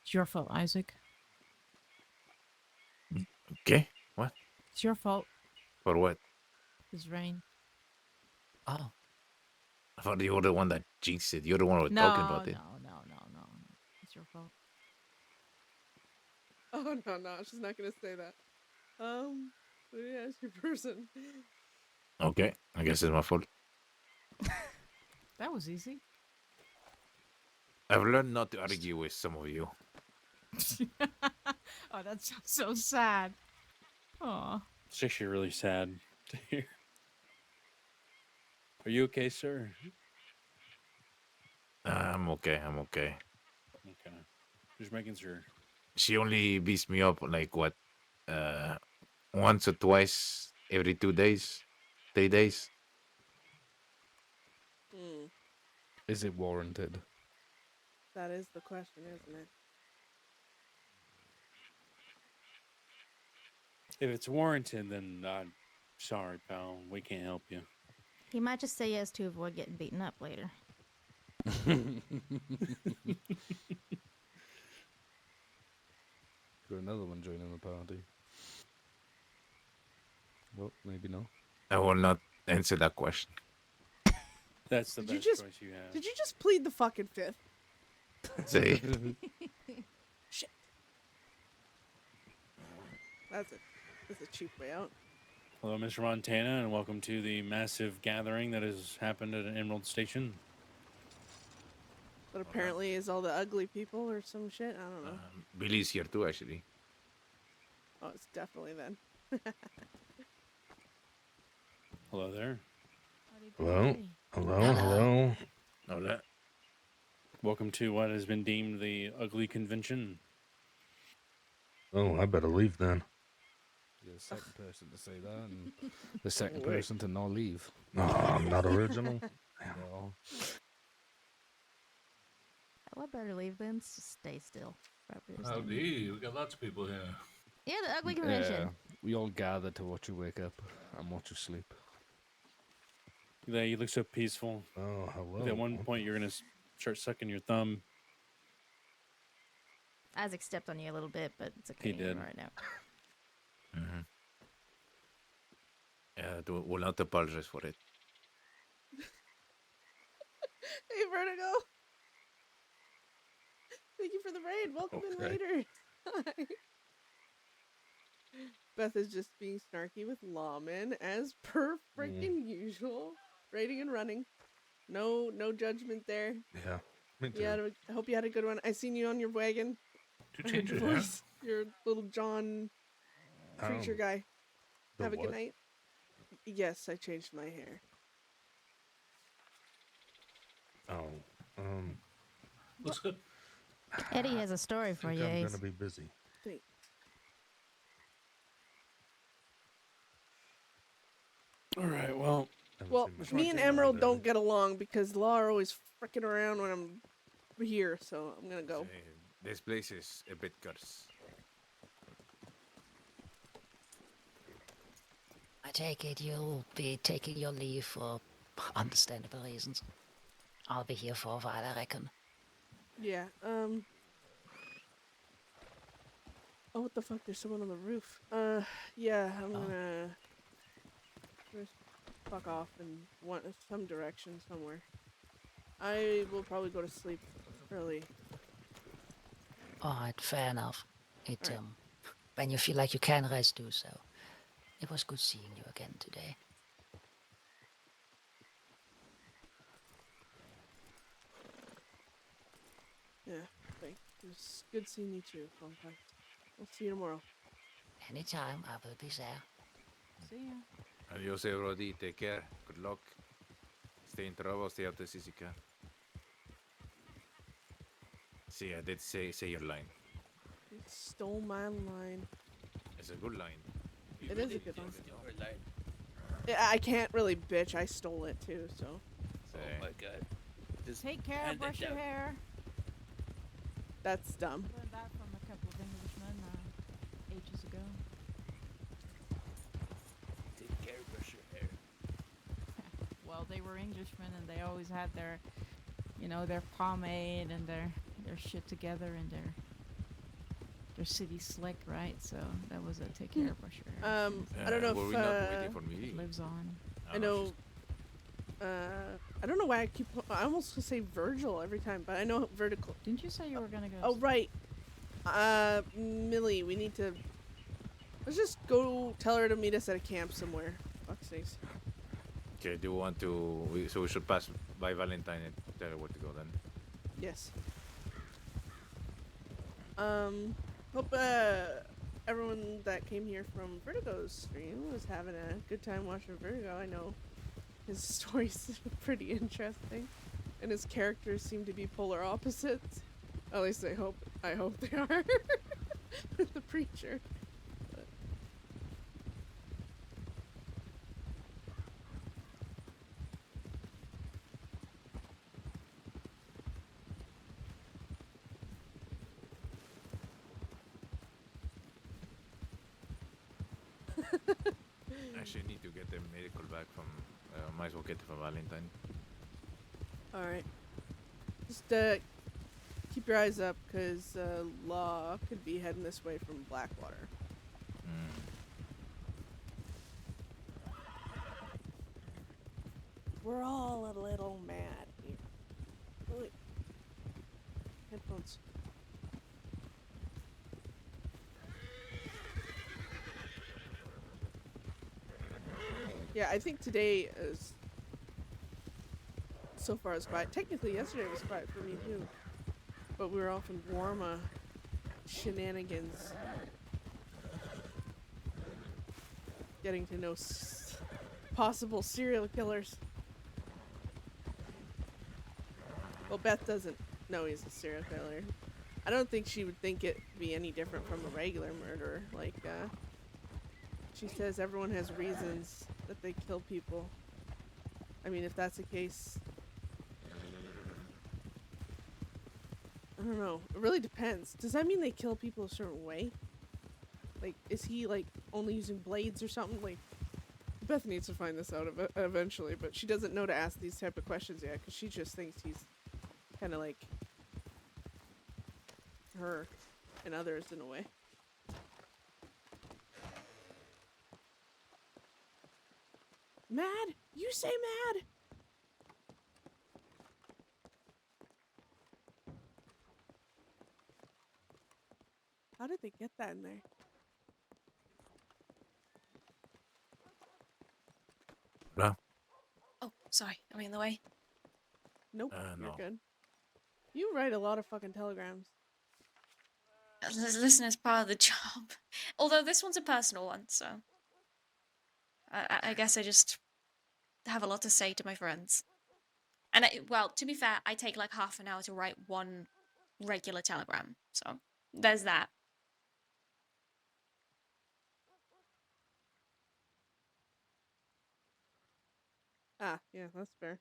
It's your fault, Isaac. Okay. What? It's your fault. For what? It's rain. Oh. I thought you were the one that jinxed it. You're the one who was No, talking about it. no. It's your fault. Oh no, she's not gonna say that. Let me ask your person. Okay. I guess it's my fault. That was easy. I've learned not to argue with some of you. Oh, that's so sad. Aw. It's actually really sad to hear. Are you okay, sir? I'm okay. I'm okay. Okay. Just making sure. She only beats me up like what? Once or twice every 2 days, 3 days. Hmm. Is it warranted? That is the question, isn't it? If it's warranted, then sorry, pal. We can't help you. He might just say yes to avoid getting beaten up later. Got another one joining the party. Well, maybe not. I will not answer that question. That's the Did you best just- choice you have. Did you just plead the fucking fifth? Say, Shit. That's a cheap way out. Hello, Mr. Montana, and welcome to the massive gathering that has happened at Emerald Station. But apparently is all the ugly people or some shit. I don't know. Billy's here too, actually. Oh, it's definitely then. Hello there. Hello? Hello? Hello? Hola. Welcome to what has been deemed the ugly convention. Oh, I better leave then. You're the second person to say that, and the second person to not leave. Oh, I'm not original. No. Well, I better leave then. Just stay still. Howdy, we got lots of people here. Yeah, the ugly convention. We all gather to watch you wake up and watch you sleep. Yeah, you look so peaceful. Oh, hello. At one point, you're gonna start sucking your thumb. Isaac stepped on you a little bit, but it's okay. He did. Right now. We'll not apologize for it. Hey, Vertigo. Thank you for the raid. Welcome in later. Hi. Beth is just being snarky with Lawman as per freaking usual. Raiding and running. No judgment there. Yeah, me too. I hope you had a good one. I seen you on your wagon. To change Your your hair? voice. Your little John preacher guy. the Have a good what? night. Yes, I changed my hair. Oh, looks good. Eddie has a story for you. I'm Ace. gonna be busy. Thanks. All right, well. Well, me and Emerald don't get along because Law are always fricking around when I'm here, so I'm gonna go. This place is a bit cursed. I take it you'll be taking your leave for understandable reasons. I'll be here for a while, I reckon. Yeah, Oh, what the fuck? There's someone on the roof. Yeah, I'm gonna just fuck off and want some direction somewhere. I will probably go to sleep early. Alright, fair enough. Alright. When you feel like you can rest, do so. It was good seeing you again today. Yeah, thanks. It was good seeing you too, Funky. I'll see you tomorrow. Anytime, I will be there. See ya. Adios, everybody. Take care. Good luck. Stay in trouble. Stay out of CC car. See, I did say your line. You stole my line. It's a good line. It is a good line. Yeah, I can't really bitch. I stole it too, so. Oh my god. Just Take care, hand it brush your down. hair. That's dumb. Learned that from a couple of Englishmen ages ago. Take care, brush your hair. Well, they were Englishmen and they always had their, their pomade and their shit together and their city slick, right? So that was a take care, brush your hair. I don't know were if we not waiting for me? it lives on. I know. I don't know why I almost say Virgil every time, but I know Vertical. Didn't you say you were gonna go? Oh right. Millie, we need to. Let's just go tell her to meet us at a camp somewhere. Fuck's sakes. Okay, do you want to... So we should pass by Valentine and tell her where to go then? Yes. Hope everyone that came here from Vertigo's stream was having a good time watching Vertigo. I know his stories are pretty interesting, and his characters seem to be polar opposites. At least I hope they are. With the preacher. But. Actually, need to get the medical back from... might as well get it from Valentine. Alright. Just keep your eyes up, because Law could be heading this way from Blackwater. We're all a little mad here. Oh, wait. Headphones. Yeah, I think today is so far as quiet. Technically, yesterday was quiet for me too, but we were off in Warma shenanigans, getting to know possible serial killers. Well, Beth doesn't No, he's a serial killer. I don't think she would think it'd be any different from a regular murderer. Like, she says everyone has reasons that they kill people. I mean, if that's the case, I don't know. It really depends. Does that mean they kill people a certain way? Like, is he, like, only using blades or something? Like, Beth needs to find this out eventually, but she doesn't know to ask these type of questions yet, because she just thinks he's kind of like her and others in a way. Mad? You say mad? How did they get that in there? Hello? Oh, sorry. Am I in the way? Nope, you're No. good. You write a lot of fucking telegrams. Listen is part of the job. Although this one's a personal one, so I guess I just have a lot to say to my friends. And well, to be fair, I take like half an hour to write one regular telegram. So there's that. Ah, yeah, that's fair.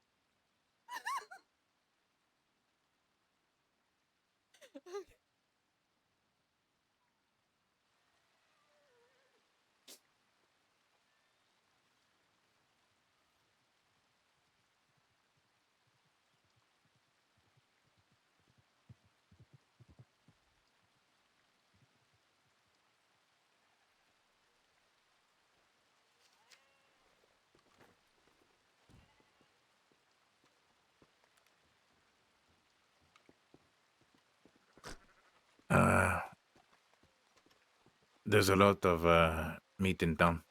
There's a lot of meat in town.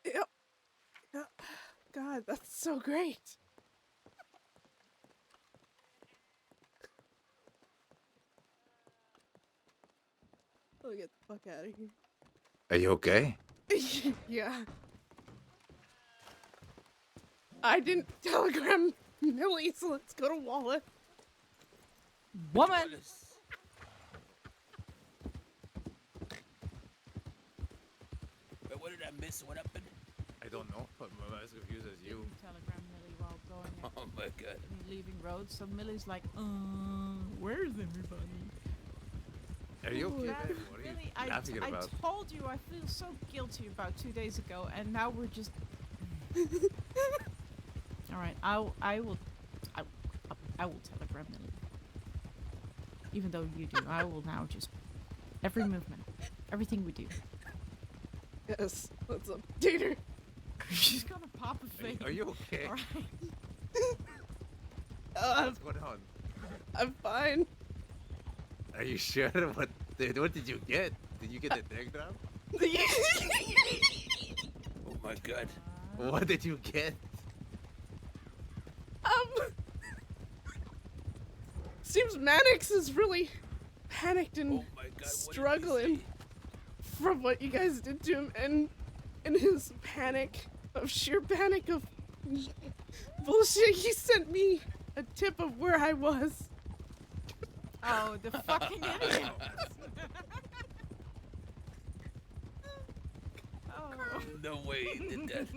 Yep. God, that's so great. I'll get the fuck out of here. Are you okay? Yeah. I didn't telegram Millie, so let's go to Wallet. Woman! Wait, what did I miss? What happened? I don't know, but I'm as confused as you. Telegram Millie while going Oh my god. and leaving road. So Millie's like, where's everybody? Are you okay? That- Babe? What are you Millie, laughing I about? told you I feel so guilty about 2 days ago, and now we're just. All right, I will telegram Millie. Even though you do, I will now just every movement, everything we do. Yes, let's update her. She's gonna pop a face. Are you okay? All right. What's going on? I'm fine. Are you sure? What did you get? Did you get the telegram? Oh my god. What did you get? Seems Mannix is really panicked and struggling from what you guys did to him, and in his panic of sheer panic of bullshit, he sent me a tip of where I was. Oh, the fucking idiot! Oh. No way he did that.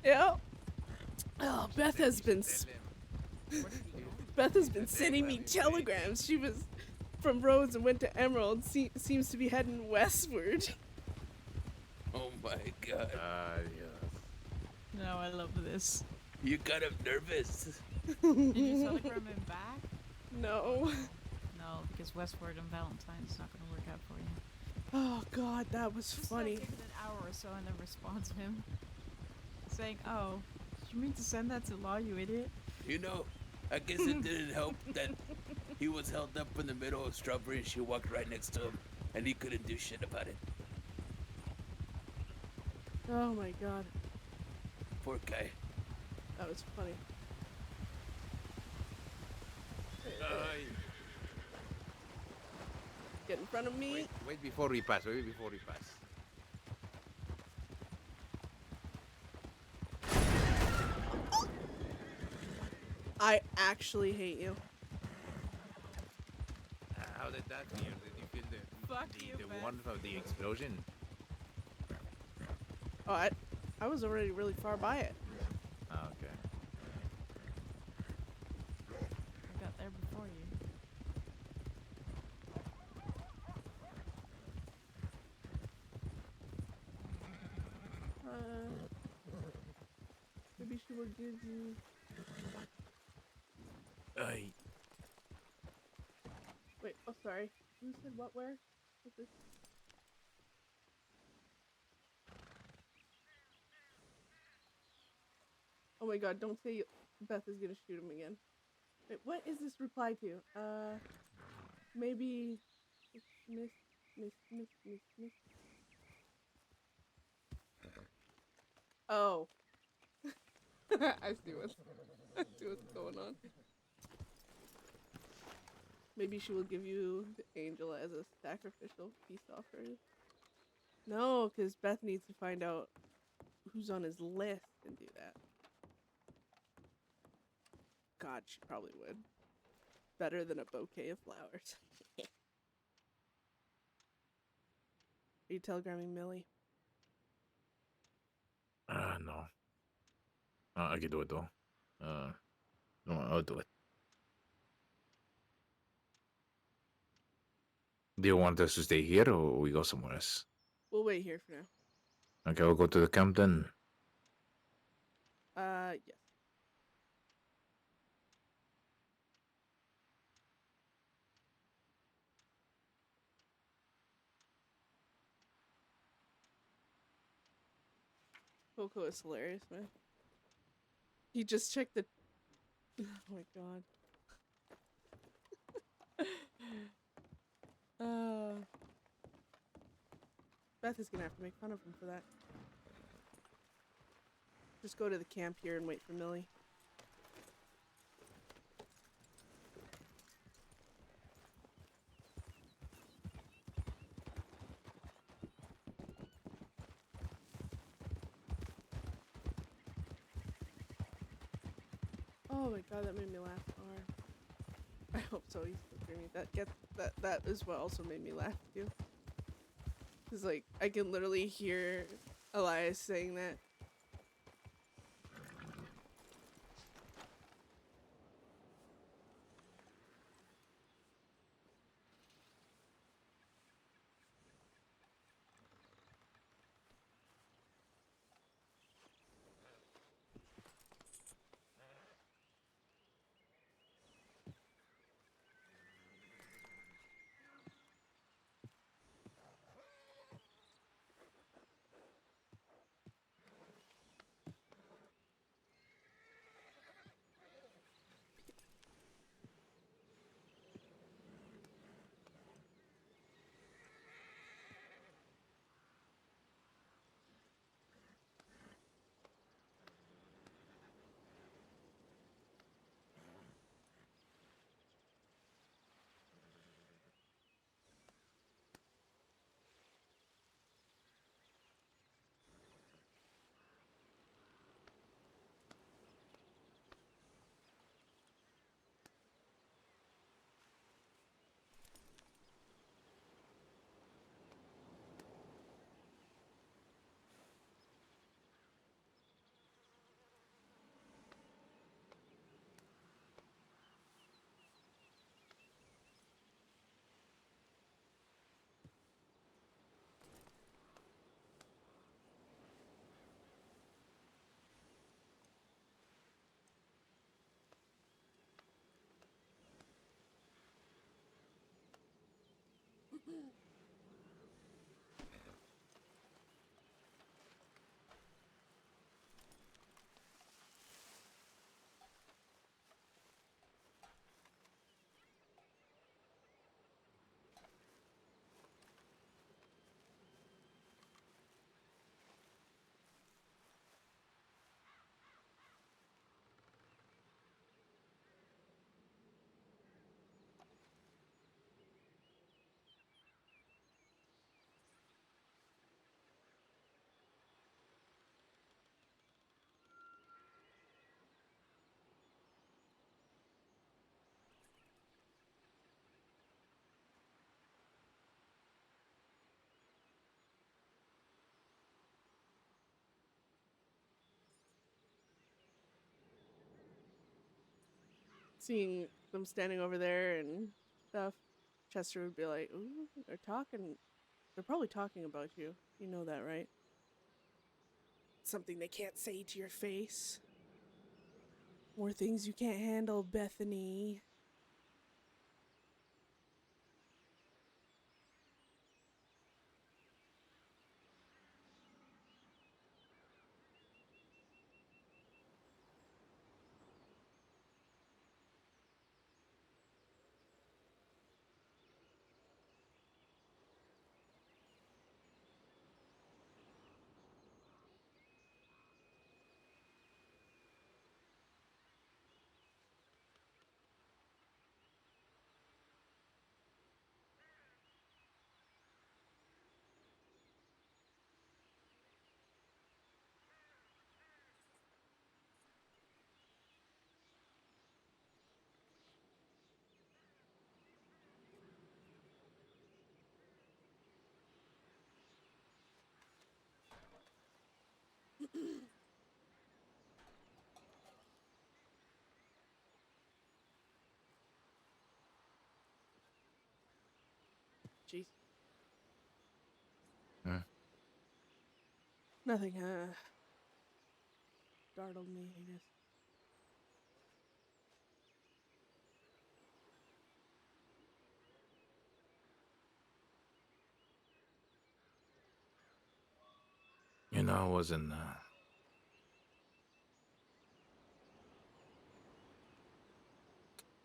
Yeah. Oh, Beth has been sending me telegrams. She was from Rhodes and went to Emerald. Seems to be heading westward. Oh my god. No, I love this. You got him nervous. Did you telegram him back? No. No, because Westward and Valentine's not gonna work out for you. Oh god, that was funny. Give it an hour or so and then respond to him. Saying, oh, did you mean to send that to Law, you idiot? You know, I guess it didn't help that he was held up in the middle of Strawberry and she walked right next to him and he couldn't do shit about it. Oh my god. Poor guy. That was funny. Get in front of me. Wait before we pass. Wait before we pass. I actually hate you. at that here? Did you feel Fuck the, you, the Beth. warmth of the explosion? Oh, I was already really far by it. Oh, okay. I got there before you. Maybe she will give you. Wait. Oh, sorry. Who said what? Where? What's this? Oh my God! Don't say Beth is gonna shoot him again. Wait, what is this reply to? Maybe miss. Oh. I see what's going on. Maybe she will give you the angel as a sacrificial peace offering. No, because Beth needs to find out who's on his list and do that. God, she probably would. Better than a bouquet of flowers. Are you telegramming Millie? No. I can do it though. No, I'll do it. Do you want us to stay here or we go somewhere else? We'll wait here for now. Okay, we'll go to the camp then. Yes. Coco is hilarious, man. He just checked the. Oh my God. Beth is gonna have to make fun of him for that. Just go to the camp here and wait for Millie. Oh my God, that made me laugh hard. I hope so. He's still dreaming. That is what also made me laugh too. Cause like I can literally hear Elias saying that. seeing them standing over there and stuff, Chester would be like, "Ooh, they're talking. They're probably talking about you. You know that, right? Something they can't say to your face. More things you can't handle, Bethany." Jeez. Hmm. Nothing, startled me, I guess. You know, I wasn't.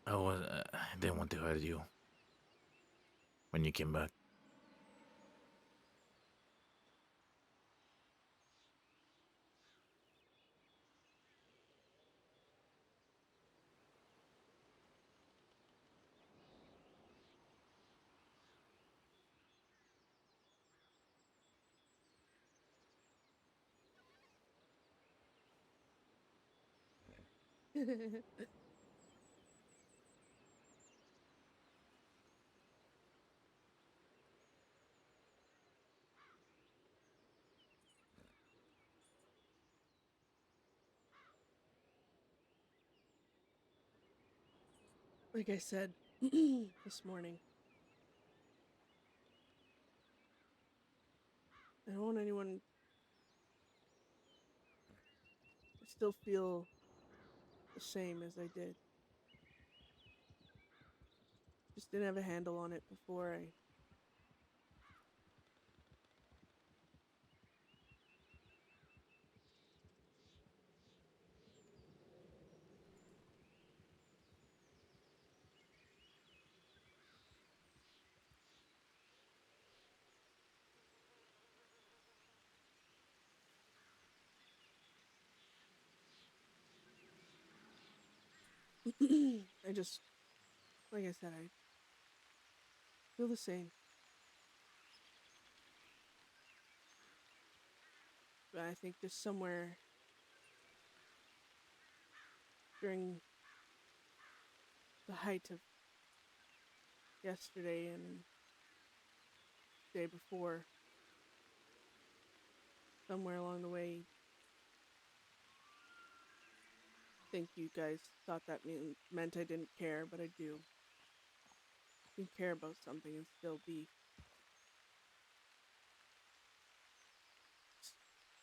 I didn't want to hurt you when you came back. Like I said this morning, I don't want anyone to still feel the same as I did. Just didn't have a handle on it before I I just, like I said, I feel the same. But I think just somewhere during the height of yesterday and the day before, somewhere along the way, I think you guys thought that meant I didn't care, but I do. You can care about something and still be,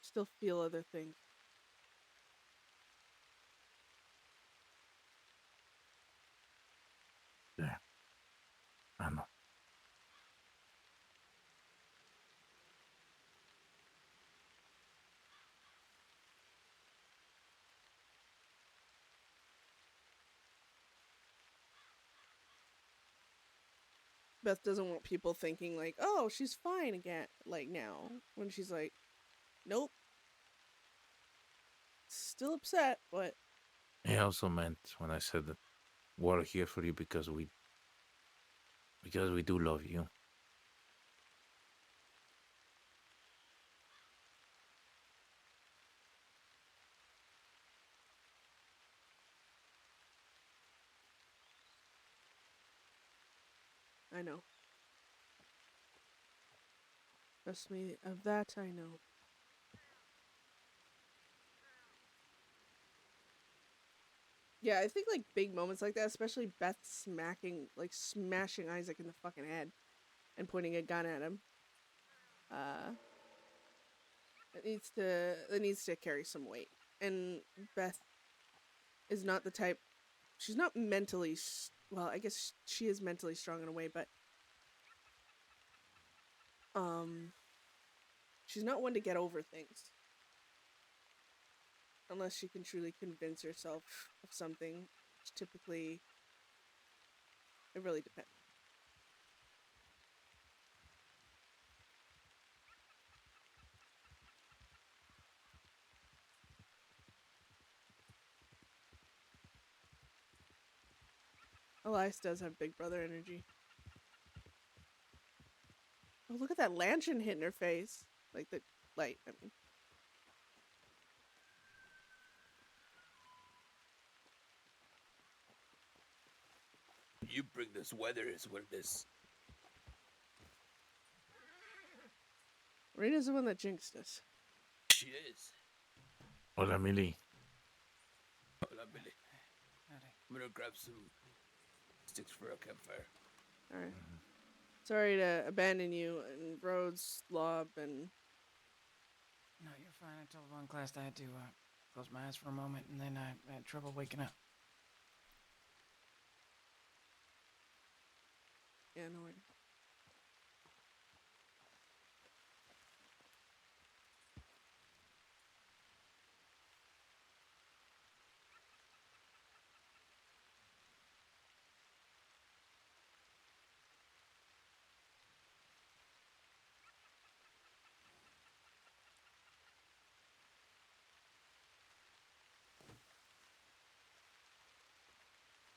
still feel other things. Yeah, I know. Beth doesn't want people thinking like, oh, she's fine again, like now, when she's like, nope, still upset, but I also meant when I said that we're here for you because we do love you. I know. Trust me, of that I know. Yeah, I think like big moments like that, especially Beth smashing Isaac in the fucking head and pointing a gun at him. It needs to carry some weight. And Beth is not the type. She's not mentally. Well, I guess she is mentally strong in a way, but she's not one to get over things unless she can truly convince herself of something. Typically, it really depends. Elias does have big brother energy. Oh, look at that lantern hitting her face. Like the light, I mean. You bring this weather is what it is. Rena's the one that jinxed us. She is. Hola, Millie. Hola, Billy. I'm gonna grab some sticks for a campfire. Alright. Sorry to abandon you and Rhodes, Lob, and... No, you're fine. I told one class I had to close my eyes for a moment, and then I had trouble waking up. Yeah, no worries.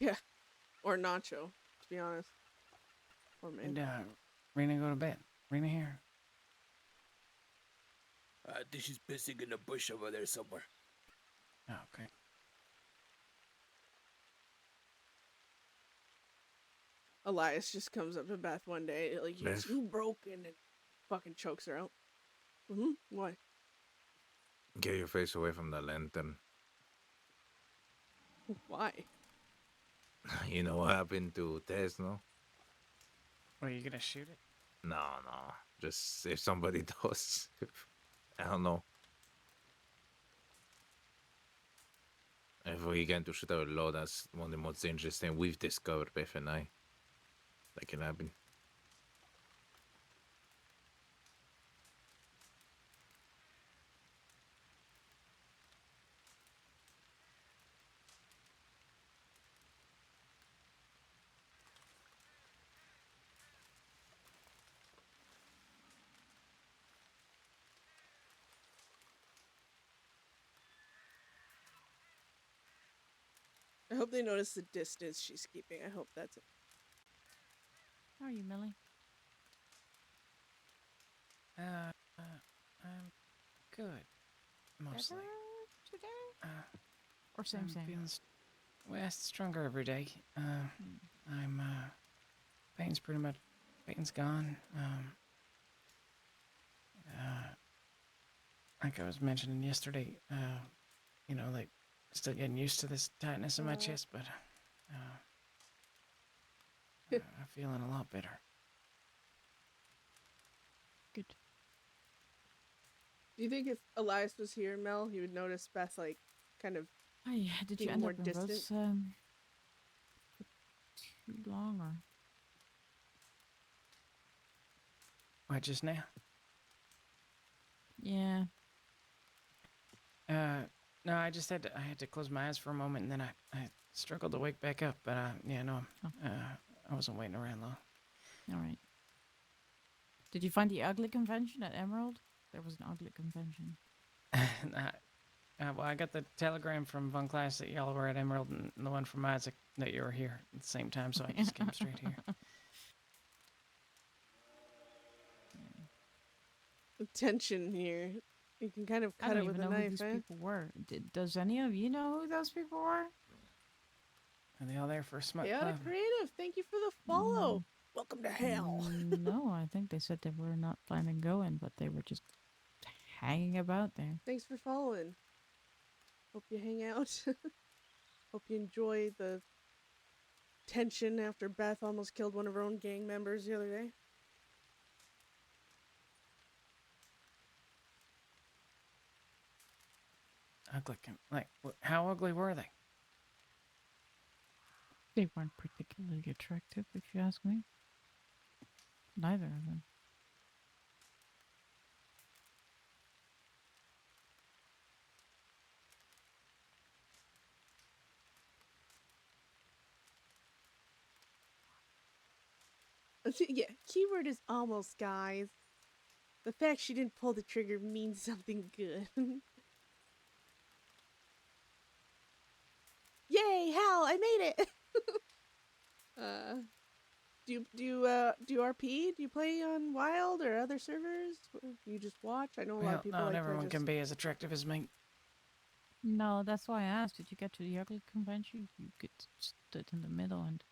Yeah. Or Nacho, to be honest. Or me. And Rena go to bed. Rena here. I think she's pissing in a bush over there somewhere. Oh, okay. Elias just comes up to Beth one day, like, you're Beth? too broken, and fucking chokes her out. Why? Get your face away from the lantern. Why? You know what happened to Tess, no? Are you gonna shoot it? No. Just if somebody does. I don't know. If we get to shoot our load, that's one of the most dangerous things we've discovered, Beth and I. That can happen. I hope they notice the distance she's keeping. I hope that's it. How are you, Millie? I'm good. Mostly. Better today? Or I'm same. feeling stronger every day. I'm pain's gone. Like I was mentioning yesterday, you know, like still getting used to this tightness in my chest, but I'm feeling a lot better. Good. Do you think if Elias was here, Mel, he would notice Beth, like, kind of Did you being end more up in distant? Rose for too long, or? What, just now? Yeah. No, I just had to close my eyes for a moment, and then I struggled to wake back up. But yeah, no, I wasn't waiting around long. All right. Did you find the ugly convention at Emerald? There was an ugly convention. Well, I got the telegram from Von Class that y'all were at Emerald, and the one from Isaac that you were here at the same time, so I just came straight here. The tension here. You can kind of I cut don't it with even a know who knife, these eh? people were. Does any of you know who those people were? Are they all there for a smut Chaotic club? Creative, thank you for the follow. Welcome to hell. No, I think they said they were not planning on going, but they were just hanging about there. Thanks for following. Hope you hang out. Hope you enjoy the tension after Beth almost killed one of her own gang members the other day. Ugly. Like, how ugly were they? They weren't particularly attractive, if you ask me. Neither of them. Yeah, keyword is almost, guys. The fact she didn't pull the trigger means something good. Yay, Hal, I made it! Do you RP? Do you play on Wild or other servers? You just watch? I know a lot Well, of people not like everyone to can just... be as attractive as me. No, that's why I asked. Did you get to the ugly convention? You could stood in the middle and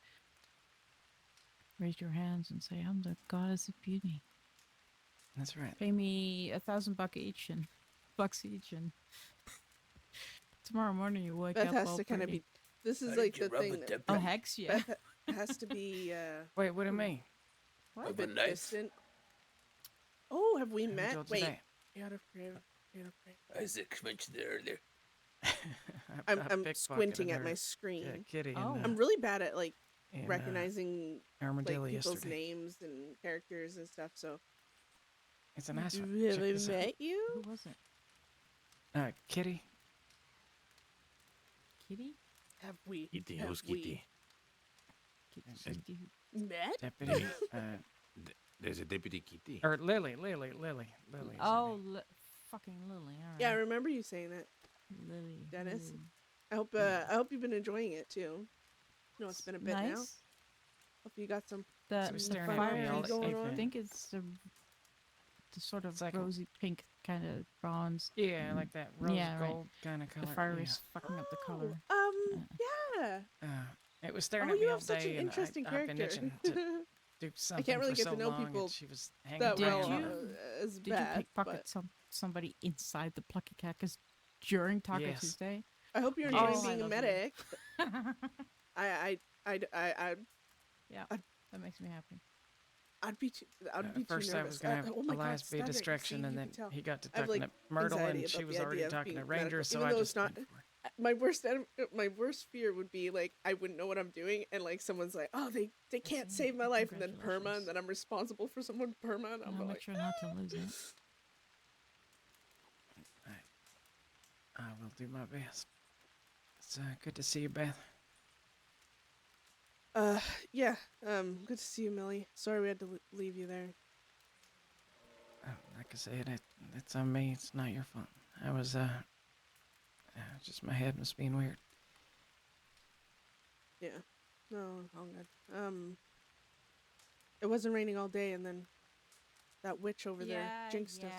raise your hands and say, "I'm the goddess of beauty." That's right. Pay me $1,000 each and bucks each, and tomorrow morning you wake Beth up has all to kind of pretty. be... This is How like did you the rub thing a that temple? Oh, hex, yeah. Beth has to be Wait, what do you mean? a Of a bit knife? distant. Oh, have we Who met? told you Wait. that? Out of grave. Isaac mentioned it earlier. I'm pickpocketed squinting at her, my screen. Kitty. Oh. I'm really bad at like in, recognizing like Armadillo people's yesterday. names and characters and stuff. So, It's a nice one. have Check I this out. met you? Who was it? Kitty. Kitty? Have we? Kitty, have who's we Kitty? Kitty. met? Deputy. There's a Deputy Kitty. Or Lily. is her Oh, name. fucking Lily. All right. Yeah, I remember you saying that, Lily. Dennis. Lily. I hope you've been enjoying it too. No, it's been a bit now. Nice. Hope you got some. The, So he's the staring at me fire all is, going I on. think it's the sort of like a- rosy pink kind of bronze. Yeah, like that rose Yeah, right. gold kind of color. The fire yeah. is fucking up the color. Yeah. It was staring Oh, at me you all have such an day, and interesting I've been character. itching to do something I can't really for get so to know long, people and she was hanging that Did well you- as Did Beth, you pickpocket but somebody inside the Plucky Cactus during Taco Yes. Tuesday? I hope you're Yes. enjoying Oh, I being a love you. medic. Yeah, that makes me happy. I'd be too First, I nervous. was gonna have oh my Elias God, be a static. distraction, See, and you then can tell. he got to I have, talking like, to Myrtle, anxiety and she about was the already idea of talking to being Ranger, medical, so even I though just it's not. went for it. My worst fear would be like I wouldn't know what I'm doing, and like someone's like, oh, they can't save my life, and then perma, and Congratulations. then I'm responsible for someone perma, and I'm I'll like, make sure not to lose it. I will do my best. It's good to see you, Beth. yeah, good to see you, Millie. Sorry we had to leave you there. Like I said, it's on me. It's not your fault. I was just my head was being weird. Yeah, no, all good. It wasn't raining all day, and then that witch over there jinxed us.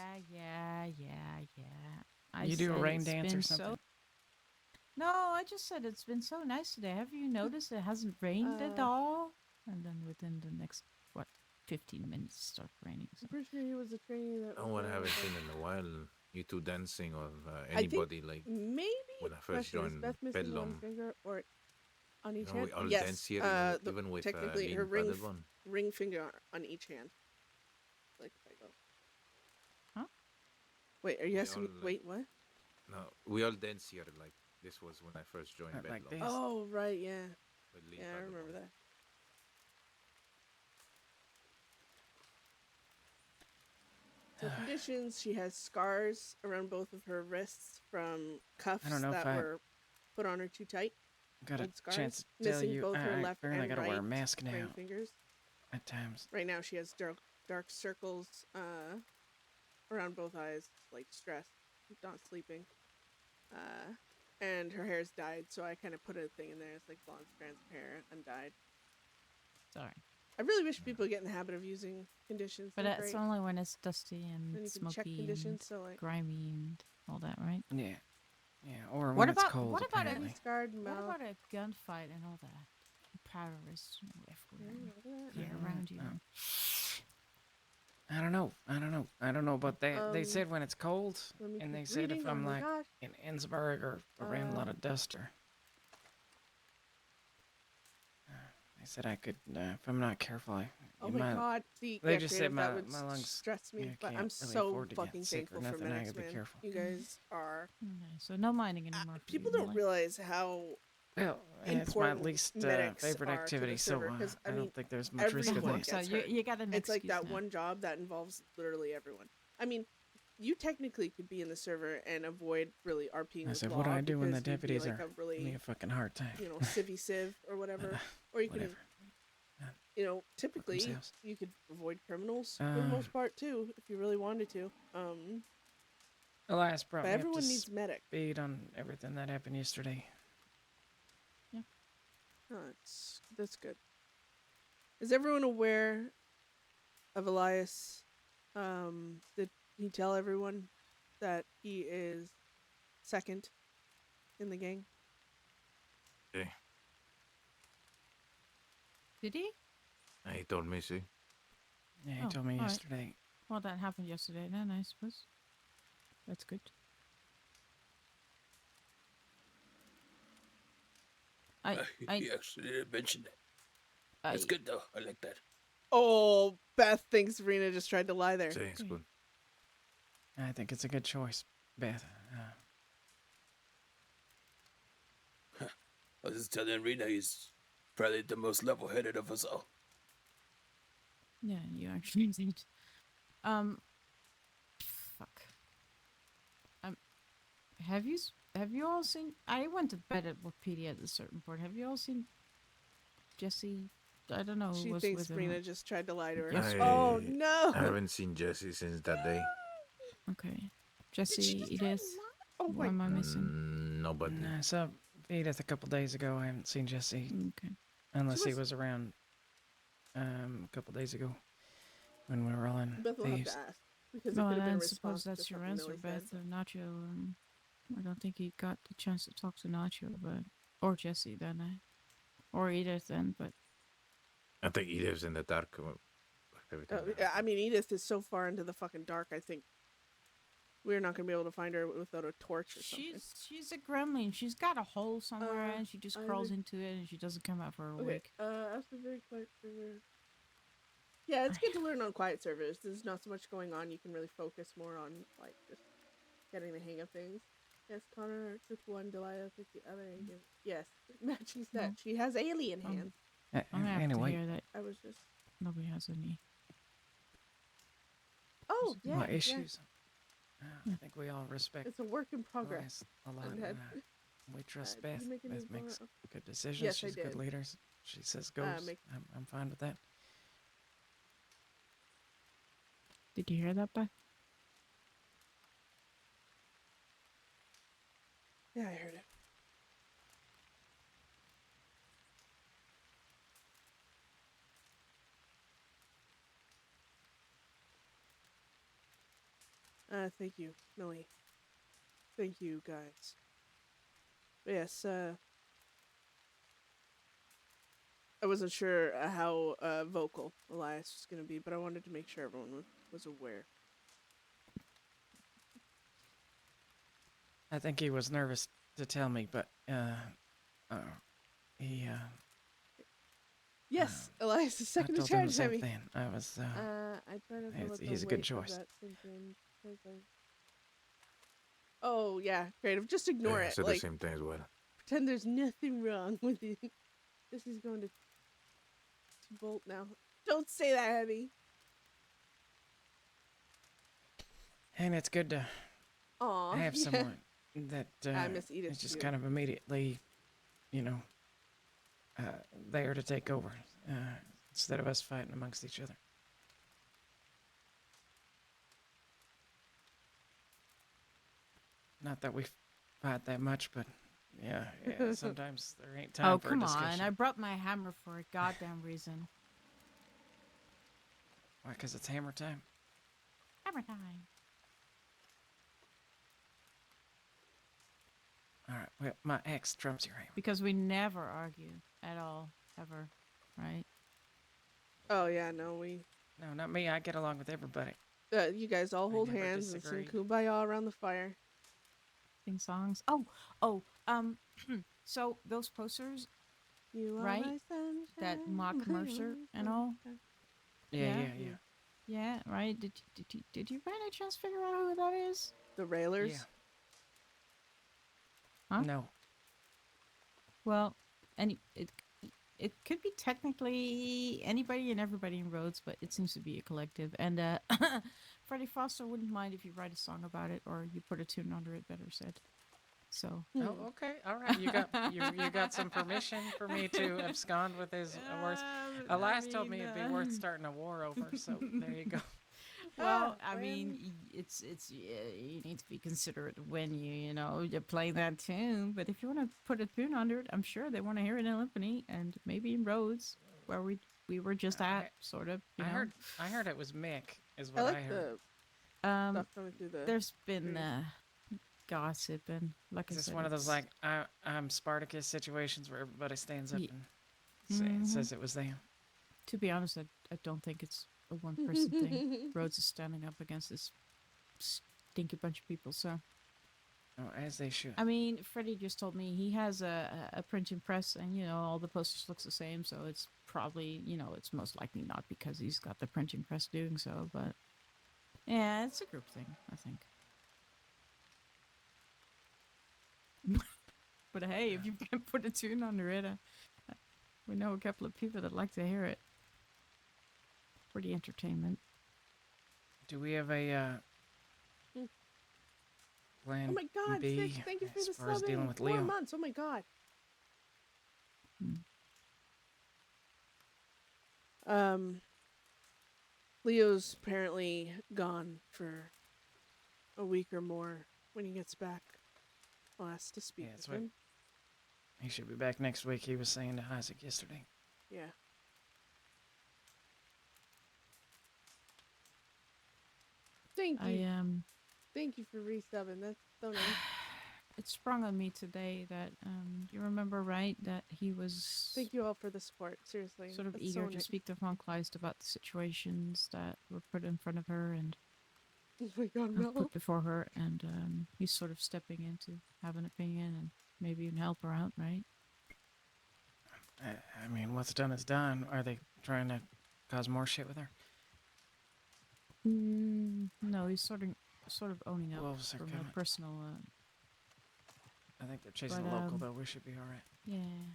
I You do a said rain it's dance or been something? No, I just said it's been so nice today. Have you noticed it hasn't rained at all? And then within the next, 15 minutes it started raining. So. I'm pretty sure he was a trainee that. No was one there, haven't but- seen in a while. You two dancing or I think anybody like maybe. when I first Question, is joined Beth missing one Bedlam. finger or on each You know, hand? we all Yes. dance here, even with technically being her ring padded one. ring finger on each hand. Like if I go. Huh? Wait, are you We asking me? all, like- Wait, what? No, we all dance here. Like this was when I first joined Like Bedlam. this? Oh right, yeah. with Lee Yeah, I padded remember one. that. So conditions, she has scars around both of her wrists from cuffs I don't know if that I- were put on her too tight. Got a Old scars, chance to tell missing you, both her I left apparently and gotta right wear a mask now ring fingers. at times. Right now she has dark circles around both eyes, like stress, not sleeping. And her hair's dyed, so I kind of put a thing in there. It's like blonde strands of hair, undyed. Sorry. I really wish people get in the habit of using conditions. But They're that's great. only when it's dusty and Then you can check smoky conditions, and so like grimy and all that, right? Yeah, or What when about it's cold. what about apparently. a scarred what mouth. about a gunfight and all that? Powers everywhere, Yeah, around you. I don't know, but they said Um, when it's cold, let me and they keep said if reading. Oh I'm my like gosh. in Innsbruck or around a lot of dust or I said I could, if I'm not careful, Oh my god. See, They yeah, just said creative, that would my lungs stress me, yeah, but can't I'm really so afford to get fucking sick or thankful for nothing. I medics, gotta be man. careful. You guys are. Okay, so no mining anymore for People you, don't Molly. realize how Well, it's my important least medics favorite are to the activity, so server. Because I don't think there's much risk of everyone that. So gets you hurt. you got an It's like excuse that now. one job that involves literally everyone. I mean, you technically could be in the server and avoid really RPing I with said, law what do I do when the because you'd be deputies like are a giving me really, a fucking hard time? you know, civvy civ or whatever. Or you can, Whatever. you know, typically themselves. you could avoid criminals for the most part too, if you really wanted to. Elias brought But me up everyone to needs medic. speed on everything that happened yesterday. Oh, that's good. Is everyone aware of Elias? Did he tell everyone that he is second in the gang? Okay. Did he? He told me, see. Yeah, he Oh, told me all right. yesterday. Well, that happened yesterday then, I suppose. That's good. He actually didn't mention it. That's I- good though. I like that. Oh, Beth thinks Rena just tried to lie there. Thanks, good. I think it's a good choice, Beth. I was just telling Rena he's probably the most level-headed of us all. Yeah, you actually did. Fuck. Have you all seen? I went to bed at Wikipedia at a certain point. Have you all seen Jesse? I don't know. Who She was thinks with him. Rena just tried to lie to her. Yes. Oh no! I haven't seen Jesse since that day. Okay, Jesse, Edith. Oh What am I missing? Nobody. I saw Edith a couple days ago. I haven't seen Jesse. Okay. Unless he was around a couple days ago when we were all in Beth will have thieves. to ask because No, it could have been a I response suppose to that's your something answer, Millie Beth. said. Nacho. I don't think he got the chance to talk to Nacho, but or Jesse then, or Edith then, but. I think he lives in the dark. Everything. I mean, Edith is so far into the fucking dark. I think we're not gonna be able to find her without a torch or something. She's a gremlin. She's got a hole somewhere, and she just I crawls would- into it, and she doesn't come out for a Okay. week. After very quiet server. Yeah, it's good to learn on quiet servers. There's not so much going on. You can really focus more on like just getting the hang of things. Yes, Connor took one, Delilah took the other. Yes, matching set. No. she has alien hands. I'm gonna have anyway. to hear that I was just. nobody has any. Oh yeah. What yeah. issues? I think we all respect It's a work in progress. Elias a lot. And that- We trust did you Beth. make a new Beth makes bar? good decisions. Yes, I She's a good did. leader. She says goes. make- I'm fine with that. Did you hear that, Beth? Yeah, I heard it. Thank you, Millie. Thank you, guys. Yes, I wasn't sure how vocal Elias was going to be, but I wanted to make sure everyone was aware. I think he was nervous to tell me, but he. Yes, Elias is second I to told him charge, the same Hemi. thing. I was. I try to he's- let the he's a good weight of choice. that sink in, 'cause Oh yeah, creative. Just ignore I it. said Like the same thing as well. pretend there's nothing wrong with it. This is going to bolt now. Don't say that, Heavy. And it's good to Aw, have yeah. someone that I miss Edith is just too. kind of immediately, there to take over instead of us fighting amongst each other. Not that we fight that much, but yeah, sometimes there ain't time Oh, for a come discussion. on. I brought my hammer for a goddamn reason. Why? Because it's hammer time. Hammer time. All right. Well, my axe trumps your hammer. Because we never argue at all, ever, right? Oh yeah, no, we. No, not me. I get along with everybody. You guys all hold never hands and sing disagree. "Kumbaya" around the fire. Sing songs. So those posters, You are right? my sunshine. That Mock my Mercer only and all. sunshine. Yeah. Yeah, right. Did you by any chance figure out who that is? The Railers. Yeah. Huh? No. Well, it could be technically anybody and everybody in Rhodes, but it seems to be a collective. And Freddie Foster wouldn't mind if you write a song about it or you put a tune under it. Better said. So. Oh, okay. All right. You got some permission for me to abscond with his words. Elias told me it'd be worth starting a war over. So there you go. Well, I mean, it's you need to be considerate when you're playing that tune. But if you want to put a tune under it, I'm sure they want to hear it in Limpany and maybe in Rhodes, where we were just at, sort of. I heard it was Mick, is I what like I heard. the stuff coming through the. There's been gossip and like I Is this said, one of those it's- like I'm Spartacus situations where everybody stands up Ye- and Mhm. says it was them? To be honest, I don't think it's a one-person thing. Rhodes is standing up against this stinky bunch of people, so. Oh, as they should. I mean, Freddie just told me he has a printing press, and all the posters looks the same, so it's probably it's most likely not because he's got the printing press doing so, but yeah, it's a group thing, I think. But hey, if you can put a tune under it, we know a couple of people that like to hear it. Pretty entertainment. Do we have a plan Oh my God! B Six, thank you for as the far as subbing. dealing with 4 Leo? months. Oh my God. Leo's apparently gone for a week or more. When he gets back, I'll ask to speak that's with what- him. He should be back next week. He was saying to Isaac yesterday. Yeah. Thank you. Thank you for resubbing. That's so nice. It sprung on me today that you remember, right, that he was Thank you all for the support. Seriously. sort of That's eager so to nice. speak to Von Kleist about the situations that were put in front of her and Oh my God, no. put before her, and he's sort of stepping in to have an opinion and maybe even help her out, right? I mean, what's done is done. Are they trying to cause more shit with her? No, he's sort of owning up Wolves are from coming. a personal. I think they're chasing But, a local, though. We should be all right. Yeah.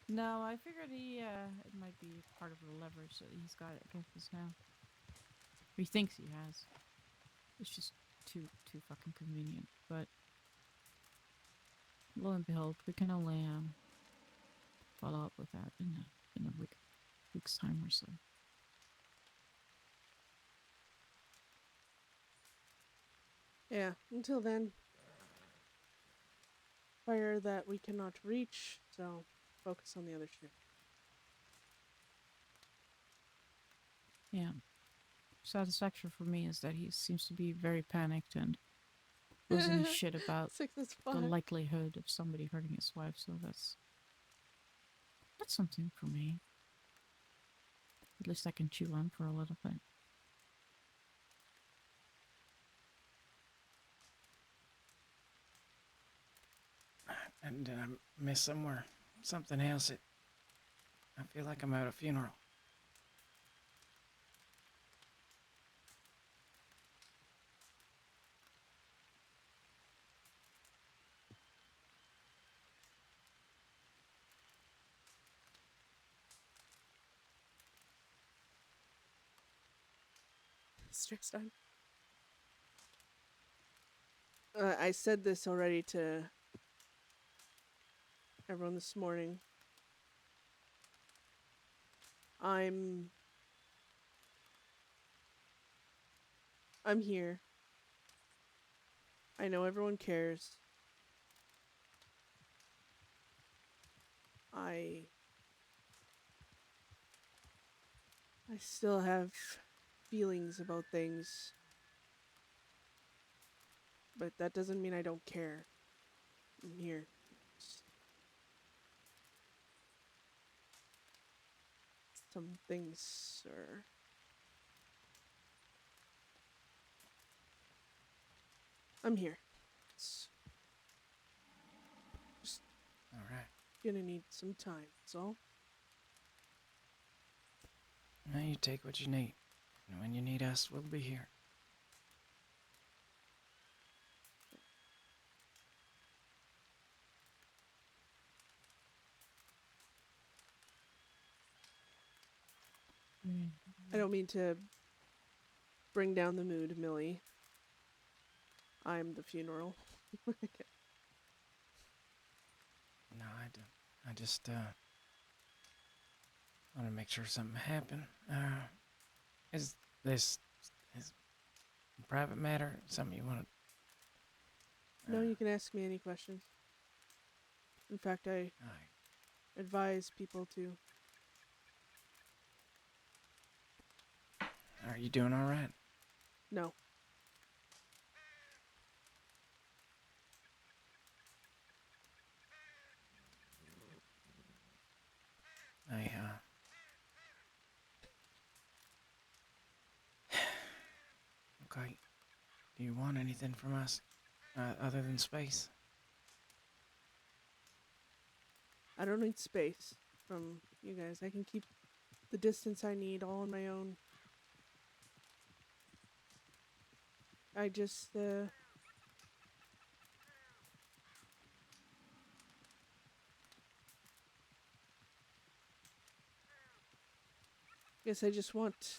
No, I figured it might be part of the leverage that he's got against us now. He thinks he has. It's just too fucking convenient. But lo and behold, we can only follow up with that in a week's time or so. Yeah, until then. Fire that we cannot reach, so focus on the other shit. Yeah. Satisfaction for me is that he seems to be very panicked and losing his shit about 6 is the fine. likelihood of somebody hurting his wife, so that's something for me. At least I can chew on for a little bit. And did I miss somewhere? Something else. I feel like I'm at a funeral. Stressed on. I said this already to everyone this morning. I'm here. I know everyone cares. I still have feelings about things. But that doesn't mean I don't care. I'm here. Some things are... I'm here. It's just All right. gonna need some time. That's all. Now you take what you need. And when you need us, we'll be here. I don't mean to bring down the mood, Millie. I'm the funeral. No, I don't. I just, want to make sure something happened. Is this a private matter? Something you want to... No, you can ask me any questions. In fact, I advise people to. Are you doing all right? No. Okay. Do you want anything from us, other than space? I don't need space from you guys. I can keep the distance I need all on my own. I just, guess I just want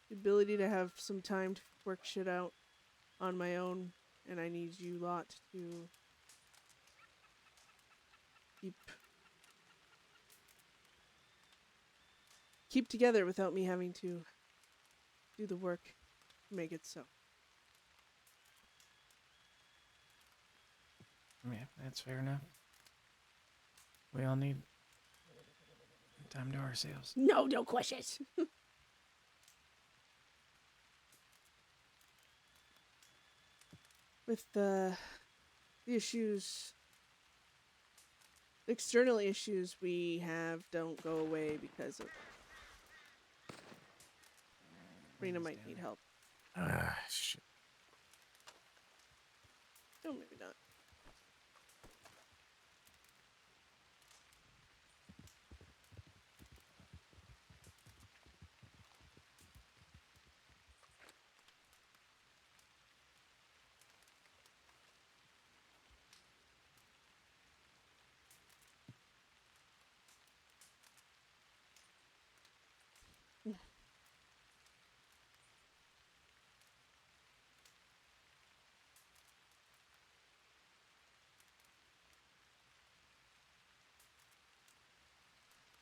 the ability to have some time to work shit out on my own, and I need you lot to keep together without me having to do the work to make it so. Yeah, that's fair enough. We all need time to ourselves. No questions. With the issues, external issues we have don't go away because of Rena might need help. Ah, shit. No, maybe not.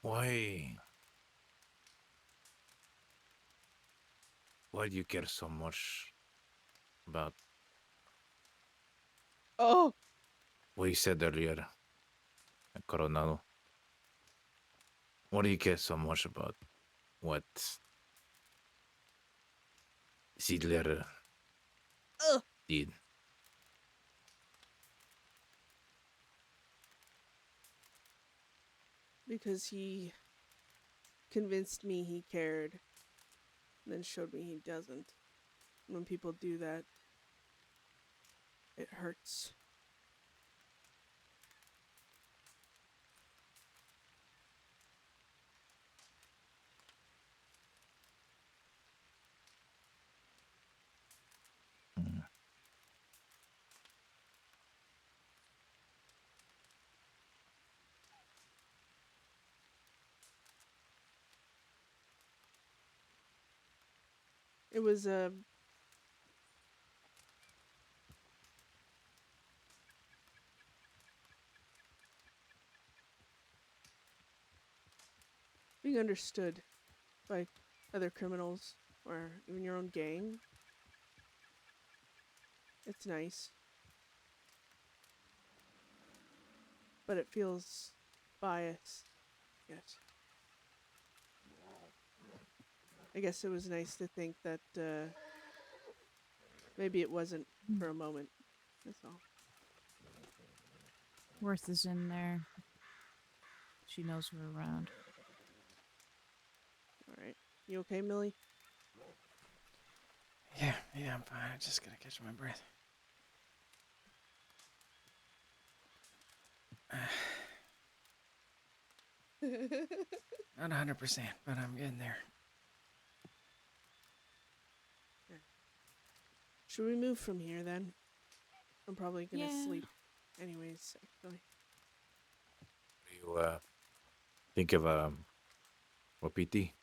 Why? Why do you care so much about what you said earlier, Coronado? Why do you care so much about what Ziedler did? Because he convinced me he cared, and then showed me he doesn't. When people do that, it hurts. It was being understood by other criminals or even your own gang. It's nice. But it feels biased. Yes. I guess it was nice to think that maybe it wasn't for a moment. That's all. Worth is in there. She knows we're around. Alright. You okay, Millie? Yeah, I'm fine. I just gotta catch my breath. Not 100%, but I'm getting there. Should we move from here then? I'm probably gonna Yeah. sleep anyways, actually. You think of Wapiti?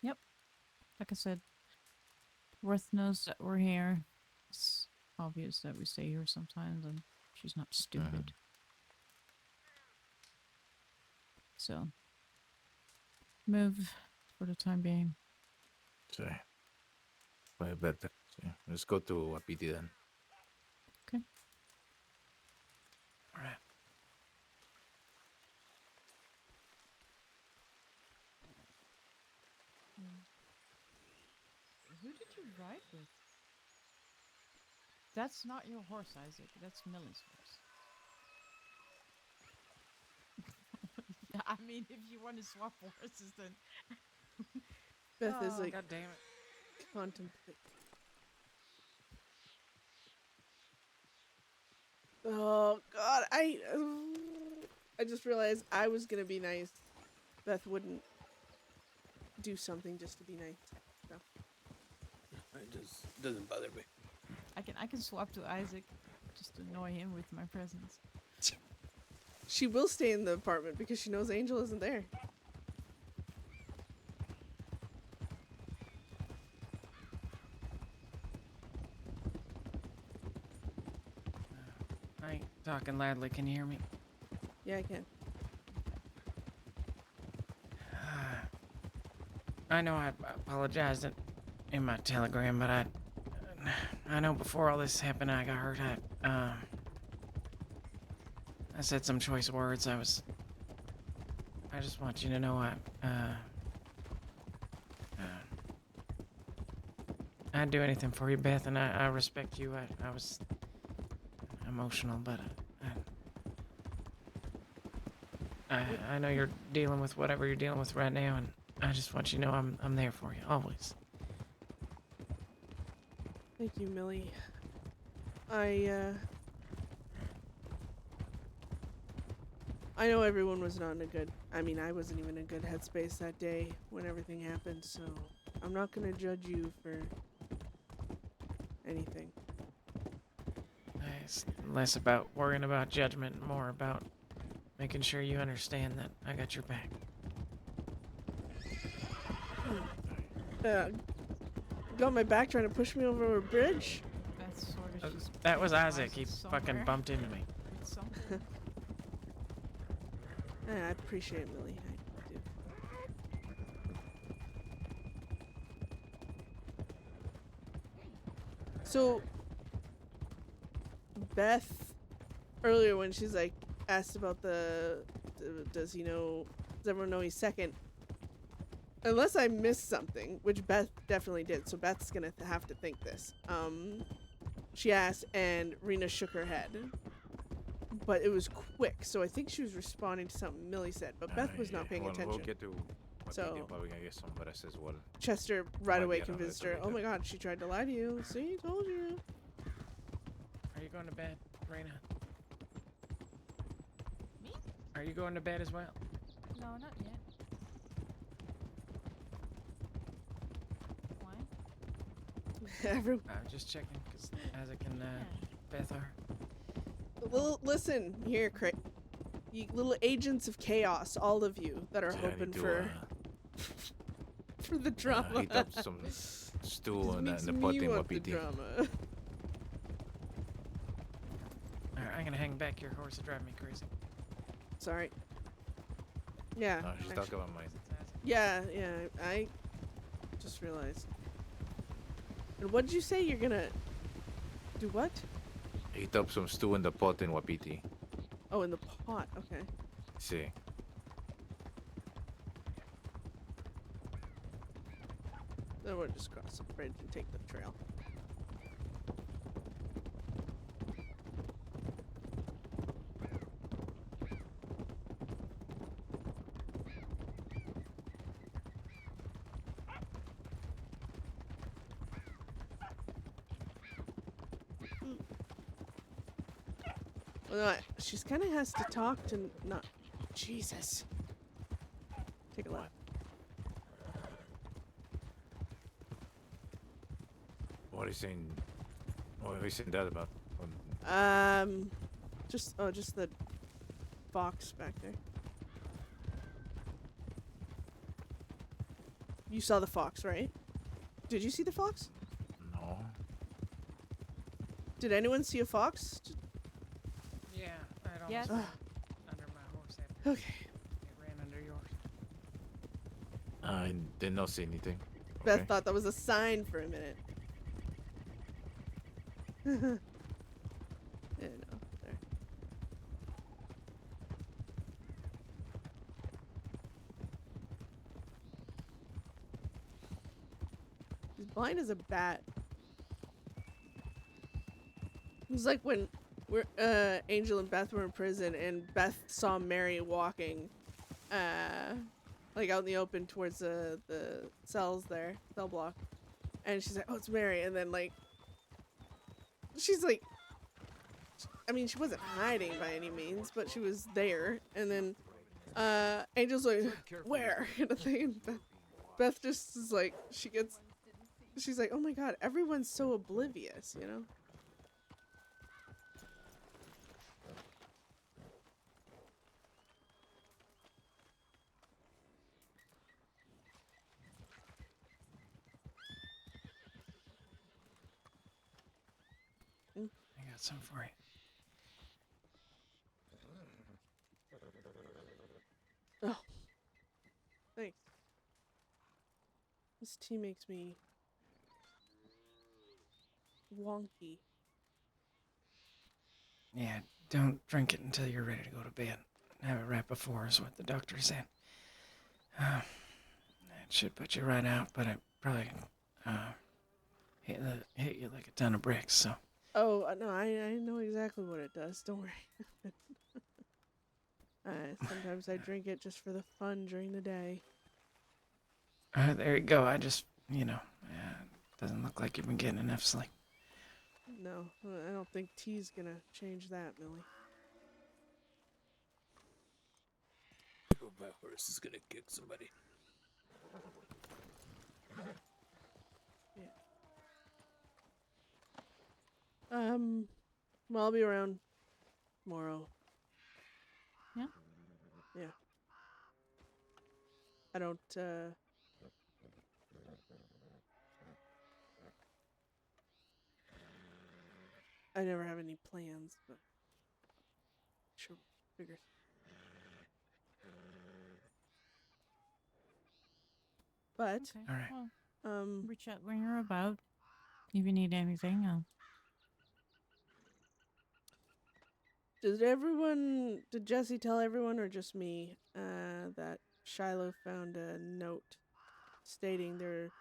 Yep. Like I said, Worth knows that we're here. It's obvious that we stay here sometimes, and she's not stupid. So, move for the time being. Sí. Well, better. Sí. Let's go to Wapiti then. Okay. All right. Who did you ride with? That's not your horse, Isaac. That's Millie's horse. Yeah, I mean, if you want to swap horses, then. Beth is Oh, like, God damn it. contemplate. Oh God, I just realized I was gonna be nice. Beth wouldn't do something just to be nice. So. It just doesn't bother me. I can swap to Isaac, just to annoy him with my presence. She will stay in the apartment because she knows Angel isn't there. I ain't talking loudly. Can you hear me? Yeah, I can. I know I apologized in my telegram, but I know before all this happened, I got hurt. I said some choice words. I just want you to know I'd do anything for you, Beth, and I respect you. I was emotional, but I know you're dealing with whatever you're dealing with right now, and I just want you to know I'm there for you always. Thank you, Millie. I know everyone was not in a good, I mean, I wasn't even in a good headspace that day when everything happened, so I'm not gonna judge you for anything. It's less about worrying about judgment, and more about making sure you understand that I got your back. Got my back trying to push me over a bridge? That's sort of just. That was Isaac. He somewhere. fucking bumped into me. With something. I appreciate it, Millie. I do. So, Beth, earlier when she's like asked about does everyone know he's second? Unless I missed something, which Beth definitely did, so Beth's gonna have to think this. She asked, and Rena shook her head. But it was quick, so I think she was responding to something Millie said, but Beth was not paying attention. We'll get to So, probably gonna get some rest as well. Chester right away Might be convinced another her, oh my god, she tried to lie to you. See, told you. Are you going to bed, Raina? Me? Are you going to bed as well? No, not yet. Why? Everyone. I'm just checking because Isaac and Beth are. Well, listen here, you little agents of chaos, all of you that are hoping for for the drama. Heat up some stew and Makes the me pot in want the Wapiti. drama. Alright, I'm gonna hang back. Your horse is driving me crazy. Sorry. Yeah. No, she's talking about mine. Yeah, I just realized. And what did you say? You're gonna do what? Heat up some stew in the pot in Wapiti. Oh, in the pot. Okay. See. Then we'll just cross the bridge and take the trail. Well, no, she's kind of has to talk to not. Jesus. Take a look. What are you saying? What are you saying that about? Just the fox back there. You saw the fox, right? Did you see the fox? No. Did anyone see a fox? Yeah, I don't. Yes. Under my horse. Okay. It ran under yours. I did not see anything. Beth thought that was a sign for a minute. Yeah, no, there. He's blind as a bat. It was like when Angel and Beth were in prison and Beth saw Mary walking like out in the open towards the cells there, cell block. And she's like, oh, it's Mary. And then like she's like, I mean, she wasn't hiding by any means, but she was there. And then Angel's like, where? Kind of thing. And Beth just is like, she's like, oh my god, everyone's so oblivious, you know? I got some for you. Oh. Thanks. This tea makes me wonky. Yeah, don't drink it until you're ready to go to bed. Have it right before is what the doctor said. It should put you right out, but it probably hit you like a ton of bricks, so. Oh, no, I know exactly what it does. Don't worry. Sometimes I drink it just for the fun during the day. There you go. I just, doesn't look like you've been getting enough sleep. No, I don't think tea's gonna change that, Millie. Oh, my horse is gonna kick somebody. Yeah. Well, I'll be around tomorrow. Yeah? Yeah. I don't, I never have any plans, but sure, figures. But, Okay. All right. Well, reach out when you're about. If you need anything, did Jesse tell everyone or just me, that Shiloh found a note stating there,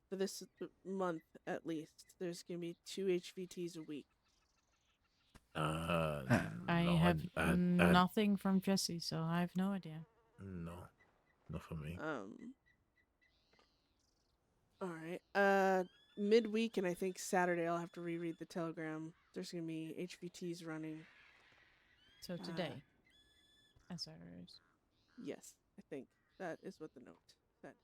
for this month at least, there's gonna be 2 HVTs a week. I no, have I nothing from Jesse, so I have no idea. no, not for me. Alright. Midweek and I think Saturday I'll have to reread the telegram. There's gonna be HVTs running. So today. SRS. Yes, I think that is what the note said.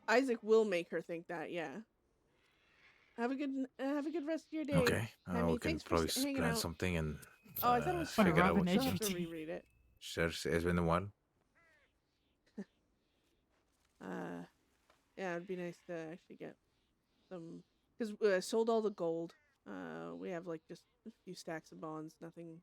Isaac will make her think that, yeah. Have a good rest of your day. Okay, Hammy. we can Thanks for probably hanging plan out. something and Oh, I thought it was figure out Robin what's I'll have to HVT. reread it. Sure, it's been a while. Yeah, it'd be nice to actually get some, because I sold all the gold. We have like just a few stacks of bonds, nothing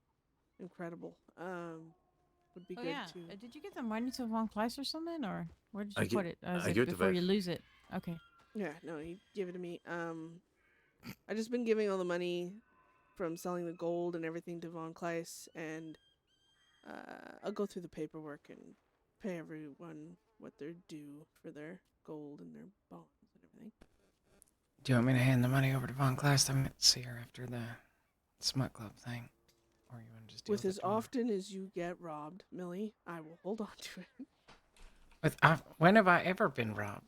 incredible. Would be Oh good yeah. to. Did you get the money to Von Kleiss or something, or where did you put it? I Is it give it to before you Beth. lose it? Okay. Yeah, no, he gave it to me. I just been giving all the money from selling the gold and everything to Von Kleiss, and I'll go through the paperwork and pay everyone what they're due for their gold and their bonds and everything. Do you want me to hand the money over to Von Class? I might see her after the Smut Club thing. Or you want to just deal With with as it tomorrow? often as you get robbed, Millie, I will hold on to it. When have I ever been robbed?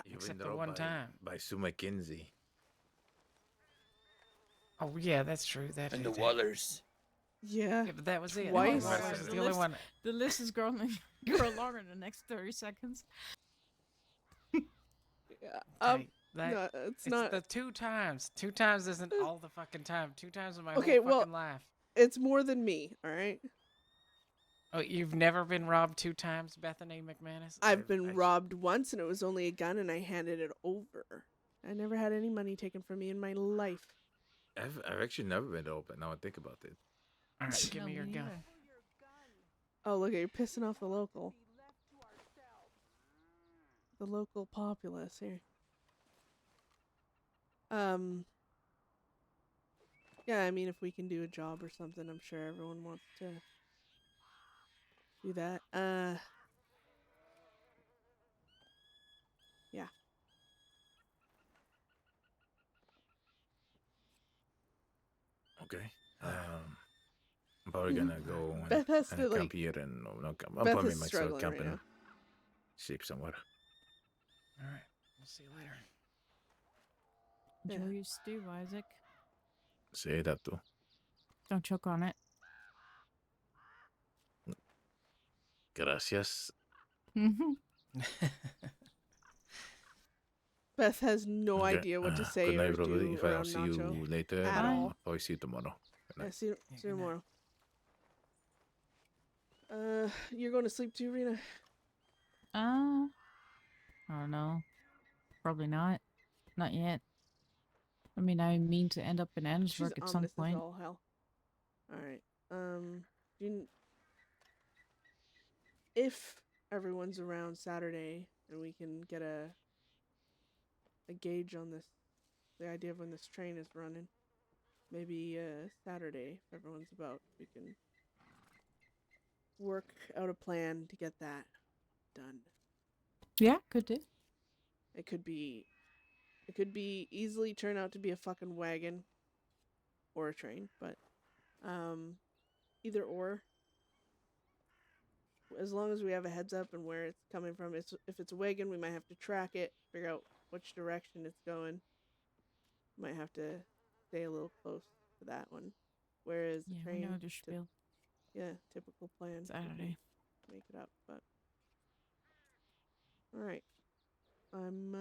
You've Except been the robbed one time. by Sue McKinsey. Oh yeah, that's true. That And the is- Wallers. Yeah. Yeah, but that was it. Twice. The Wallers is the only one. The list is growing grow longer in the next 30 seconds. Yeah. Okay, No, it's it's not. the 2 times. 2 times isn't all the fucking time. 2 times in my Okay, whole well, fucking life. It's more than me. All right. Oh, you've never been robbed 2 times, Bethany McMannus? I've been robbed once, and it was only a gun, and I handed it over. I never had any money taken from me in my life. I've actually never been open. Now I think about it. All right, give me your gun. Oh, look, you're pissing off the local. The local populace here. Yeah, I mean, if we can do a job or something, I'm sure everyone wants to do that. Yeah. Okay. I'm probably gonna go Beth has and to, camp like- here and no camp. I'll Beth probably is myself struggling camp right and now. sleep somewhere. All right, we'll see you later. Enjoy your stew, Isaac. Say that too. Don't choke on it. Gracias. Beth has no Okay, idea what to say good night, or everybody. do If I'll around see Nacho you later, at I'll all. probably see you tomorrow. Good Yeah, night. see you tomorrow. You're going to sleep too, Rena? I don't know. Probably not. Not yet. I mean, I mean to end up in She's Annesburg at some ominous as point. all hell. Alright. If everyone's around Saturday and we can get a gauge on this, the idea of when this train is running, maybe Saturday, if everyone's about, we can work out a plan to get that done. Yeah, could do. It could be easily turn out to be a fucking wagon or a train, but either or. As long as we have a heads up and where it's coming from. If it's a wagon, we might have to track it, figure out which direction it's going. Might have to stay a little close to that one. Whereas the Yeah, train, we know the spiel. yeah, typical plan. we can Saturday. Make it up, but all right. I'm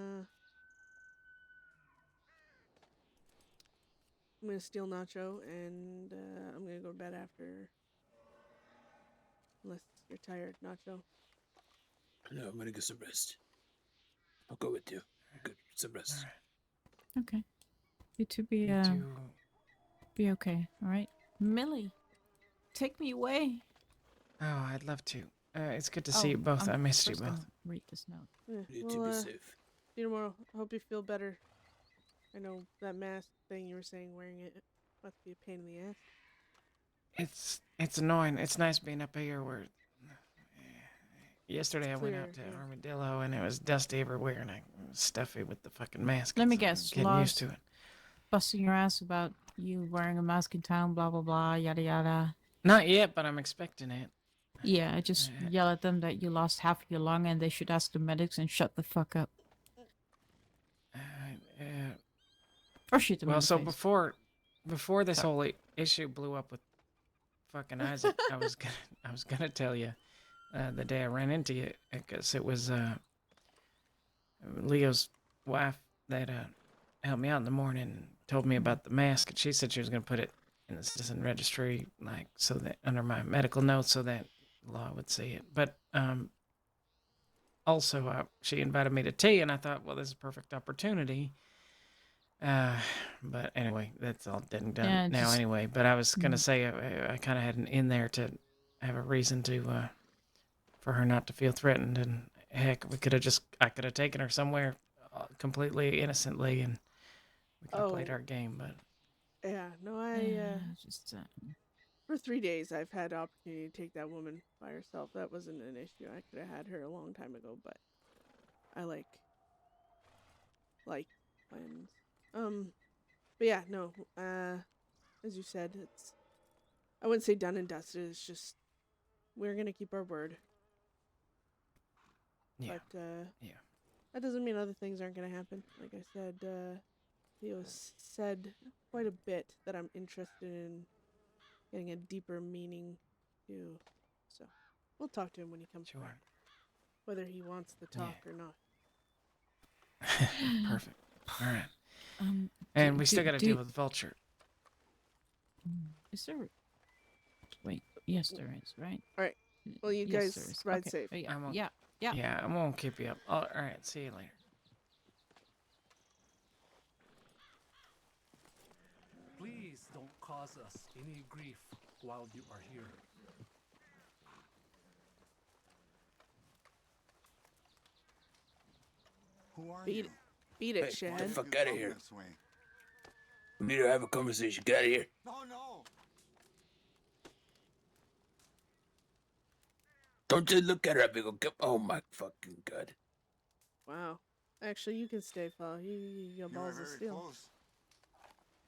gonna steal Nacho and I'm gonna go to bed after. Unless you're tired, Nacho. No, I'm gonna get some rest. I'll go with you. Good, some rest. Okay. You two be You two- be okay, alright? Millie, take me away. Oh, I'd love to. It's good to see you Oh, both. I I'm missed you first both. gonna read this note. Yeah, You well, two be safe. see you tomorrow. I hope you feel better. I know that mask thing you were saying, wearing it must be a pain in the ass. It's annoying. It's nice being up here where. Yesterday I went clear, out to yeah. Armadillo and it was dusty everywhere and I was stuffy with the fucking mask. Let me so I'm guess, getting Lost used to it. busting your ass about you wearing a mask in town, blah blah blah, yada yada. Not yet, but I'm expecting it. Yeah, I just yell at them that you lost half your lung and they should ask the medics and shut the fuck up. Or shoot them in Well, the so face. before this whole issue blew up with fucking Isaac, I was gonna tell you the day I ran into you, because it was Leo's wife that helped me out in the morning and told me about the mask, and she said she was gonna put it in the citizen registry, like so that under my medical notes, so that law would see it. But also she invited me to tea, and I thought, well, this is a perfect opportunity. But anyway, that's all dead and done Yeah, now just- anyway. But I was gonna say I kind of had an in there to have a reason to for her not to feel threatened, and heck, I could have taken her somewhere completely innocently, and we could have played Oh. our game. But Yeah, no, just for 3 days I've had opportunity to take that woman by herself. That wasn't an issue. I could have had her a long time ago, but I like plans. But yeah, no. As you said, I wouldn't say done and dusted. It's just we're gonna keep our word. Yeah. But yeah. that doesn't mean other things aren't gonna happen. Like I said, Theo's said quite a bit that I'm interested in getting a deeper meaning to. So we'll talk to him when he comes Sure. back, whether he wants the talk or not. Perfect. All right. Um, And we still got to deal with Vulture. Is there? Wait. Yes, there is. Right. All right. Well, you Yes, there guys is. ride Okay. safe. Yeah. I won't- Yeah. Yeah. Yeah, I won't keep you up. All right. See you later. Please don't cause us any grief while you are here. Who are Beat you? it. Beat it, Hey, Shad. get the fuck out of here. We need to have a conversation. Get out of here. No. Don't just look at her, amigo. Oh my fucking god. Wow. Actually, you can stay, Paul. You got balls of steel. Close.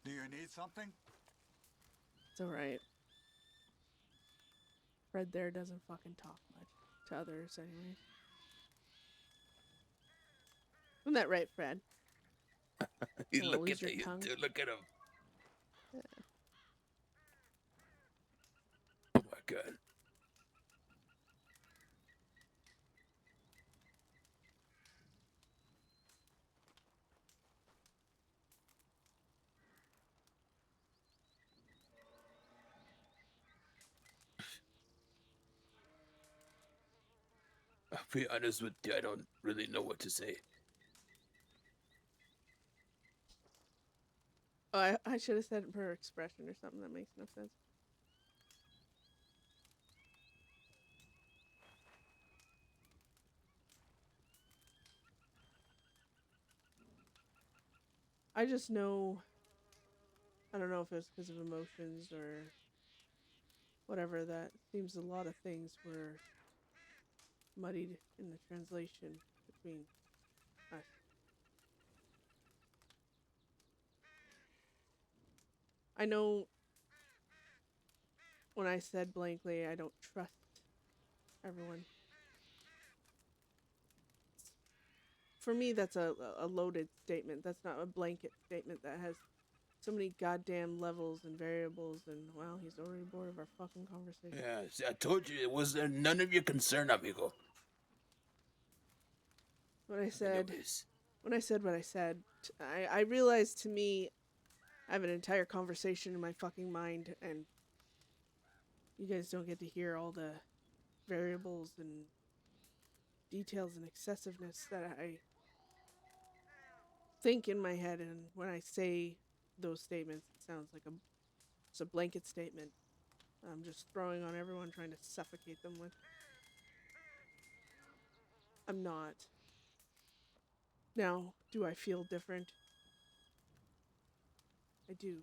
Do you need something? It's alright. Fred there doesn't fucking talk much to others, anyways. Isn't that right, Fred? He's Don't looking lose at your you, tongue. dude. Look at him. Yeah. Oh my god. I'll be honest with you, I don't really know what to say. Oh, I should have said her expression or something. That makes no sense. I just know, I don't know if it's because of emotions or whatever, that seems a lot of things were muddied in the translation between us. I know when I said blankly, I don't trust everyone. For me, that's a loaded statement. That's not a blanket statement that has so many goddamn levels and variables, and wow, he's already bored of our fucking conversation. Yeah, see, I told you it was none of your concern, amigo. When I said Anyways. what I said, I realized, to me, I have an entire conversation in my fucking mind, and you guys don't get to hear all the variables and details and excessiveness that I think in my head. And when I say those statements, it sounds like it's a blanket statement I'm just throwing on everyone, trying to suffocate them with. I'm not. Now, do I feel different? I do.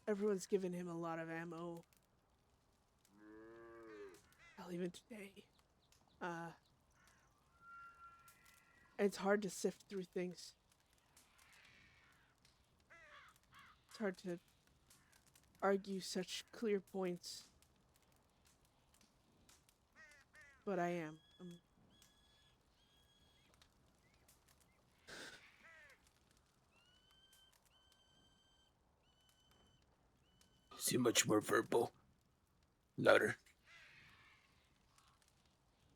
Everyone's given him a lot of ammo. Hell, even today. It's hard to sift through things. It's hard to argue such clear points. But I am. Is he much more verbal? Louder?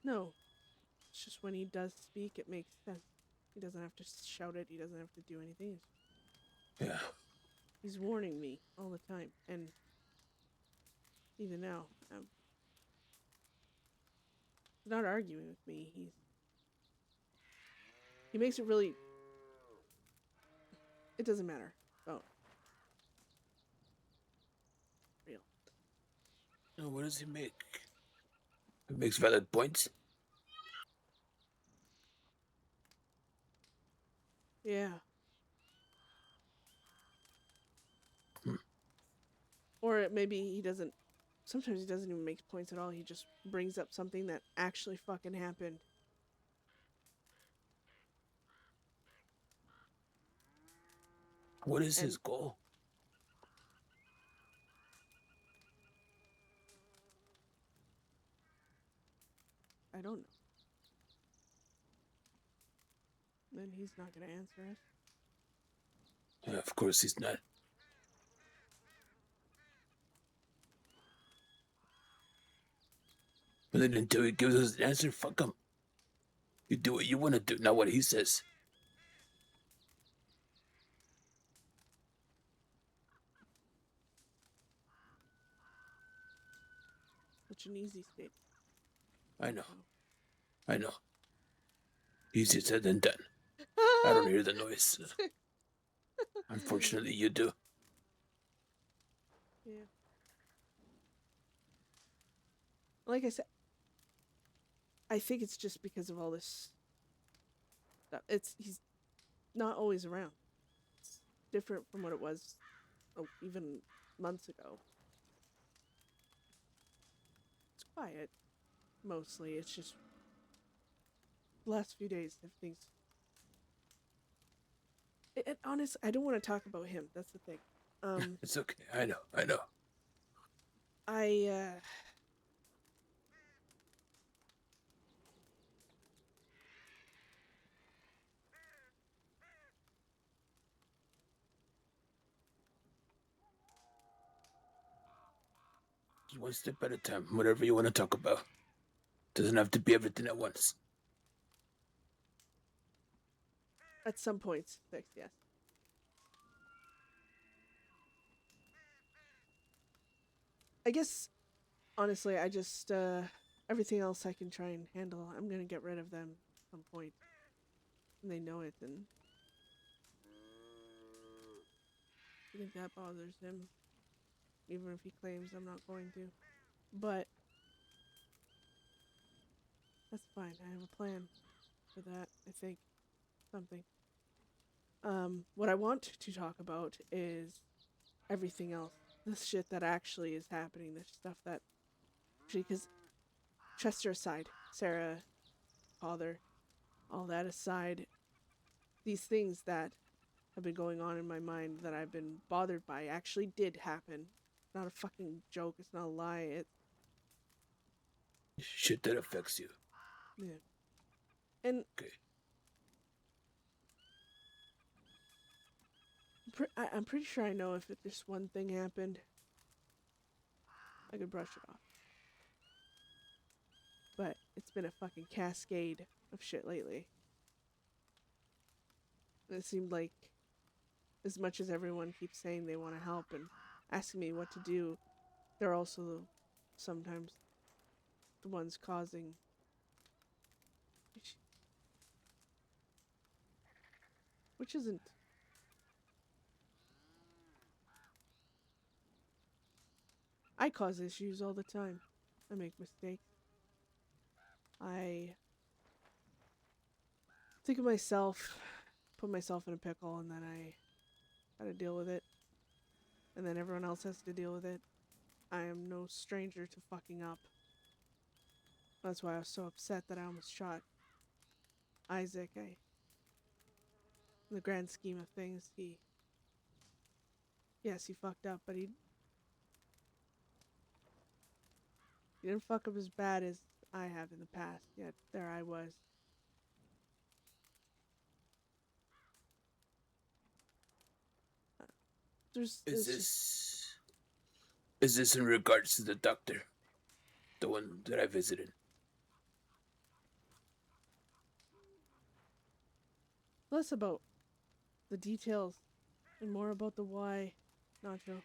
No. It's just when he does speak, it makes sense. He doesn't have to shout it. He doesn't have to do anything. Yeah. He's warning me all the time. And even now, he's not arguing with me. He makes it really... It doesn't matter. Oh. Real. Oh, what does he make? He makes valid points? Yeah. Or maybe he doesn't... Sometimes he doesn't even make points at all. He just brings up something that actually fucking happened. What is his goal? then he's not gonna answer us. Of course he's not. But then until he gives us an answer, fuck him. You do what you want to do, not what he says. Such an easy state. I know. I know. Easier said than done. I don't hear the noise. Unfortunately, you do. Yeah. Like I said, I think it's just because of all this stuff. He's not always around. It's different from what it was even months ago. It's quiet, mostly. It's just the last few days of things. And honestly, I don't want to talk about him. That's the thing. It's okay. I know. I know. Just one step at a time. Whatever you want to talk about. Doesn't have to be everything at once. At some points, yes. I guess, honestly, I just, everything else I can try and handle. I'm gonna get rid of them at some point. And they know it, and I think that bothers him. Even if he claims I'm not going to. But that's fine. I have a plan for that, I think. Something. What I want to talk about is everything else. The shit that actually is happening. The stuff that actually, because Chester aside, Sarah, father, all that aside, these things that have been going on in my mind that I've been bothered by actually did happen. It's not a fucking joke. It's not a lie. It's shit that affects you. Yeah. And okay. I'm pretty sure I know if this one thing happened, I could brush it off. But it's been a fucking cascade of shit lately. And it seemed like, as much as everyone keeps saying they want to help and asking me what to do, they're also sometimes the ones causing issues. Which isn't. I cause issues all the time. I make mistakes. I think of myself, put myself in a pickle, and then I gotta deal with it. And then everyone else has to deal with it. I am no stranger to fucking up. That's why I was so upset that I almost shot Isaac. In the grand scheme of things, yes, he fucked up, but he didn't fuck up as bad as I have in the past. Yet there I was. Is this in regards to the doctor? The one that I visited? Less about the details and more about the why, Nacho.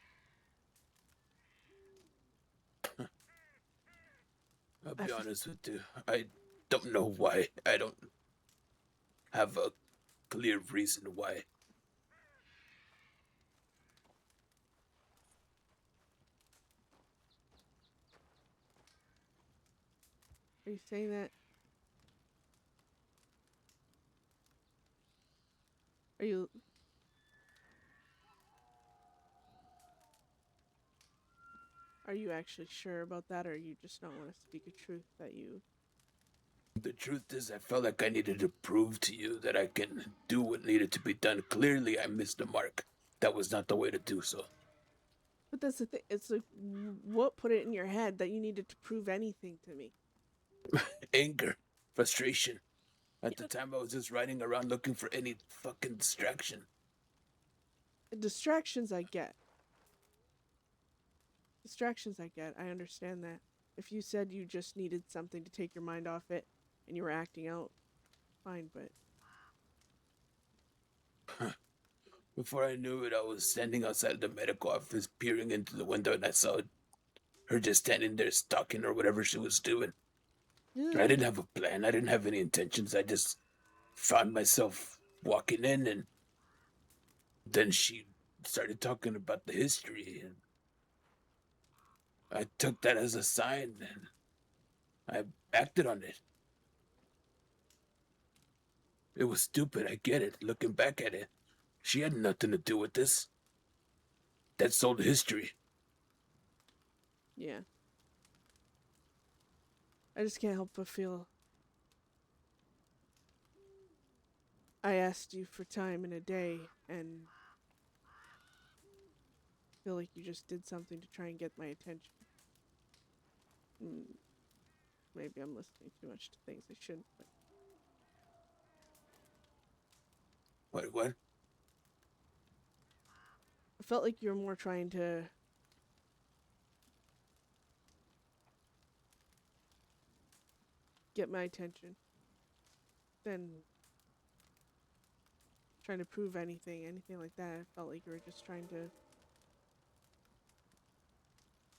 I'll be honest with you. I don't know why. I don't have a clear reason why. Are you saying that? Are you actually sure about that, or you just don't want to speak a truth that you... The truth is, I felt like I needed to prove to you that I can do what needed to be done. Clearly, I missed the mark. That was not the way to do so. But that's the thing. It's like, what put it in your head that you needed to prove anything to me? Anger, frustration. At the time, I was just riding around looking for any fucking distraction. Distractions I get. Distractions I get. I understand that. If you said you just needed something to take your mind off it and you were acting out, fine, but... Before I knew it, I was standing outside the medical office, peering into the window, and I saw her just standing there stalking or whatever she was doing. I didn't have a plan. I didn't have any intentions. I just found myself walking in, and then she started talking about the history, and I took that as a sign, and I acted on it. It was stupid, I get it. Looking back at it, she had nothing to do with this. That's old history. Yeah. I just can't help but feel... I asked you for time in a day, and... feel like you just did something to try and get my attention. Maybe I'm listening too much to things I shouldn't, but... What? I felt like you were more trying to... get my attention than trying to prove anything like that. I felt like you were just trying to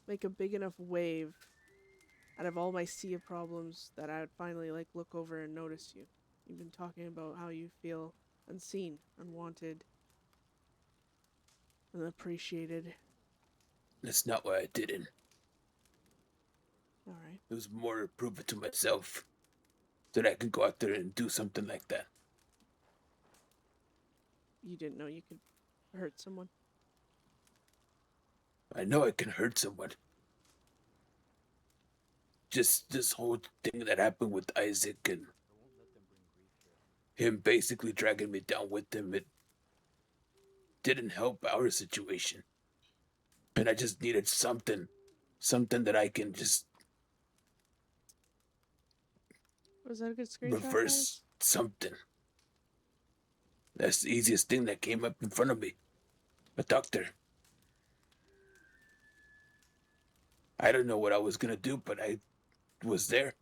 make a big enough wave out of all my sea of problems that I would finally like look over and notice you. You've been talking about how you feel unseen, unwanted, unappreciated. That's not why I did it. Alright. It was more to prove it to myself that I could go out there and do something like that. You didn't know you could hurt someone? I know I can hurt someone. Just this whole thing that happened with Isaac and him basically dragging me down with him, it didn't help our situation. And I just needed something that I can just Was that a good screenshot, reverse something. That's the easiest thing that came up in front of me. A doctor. I don't know what I was gonna do, but I was there.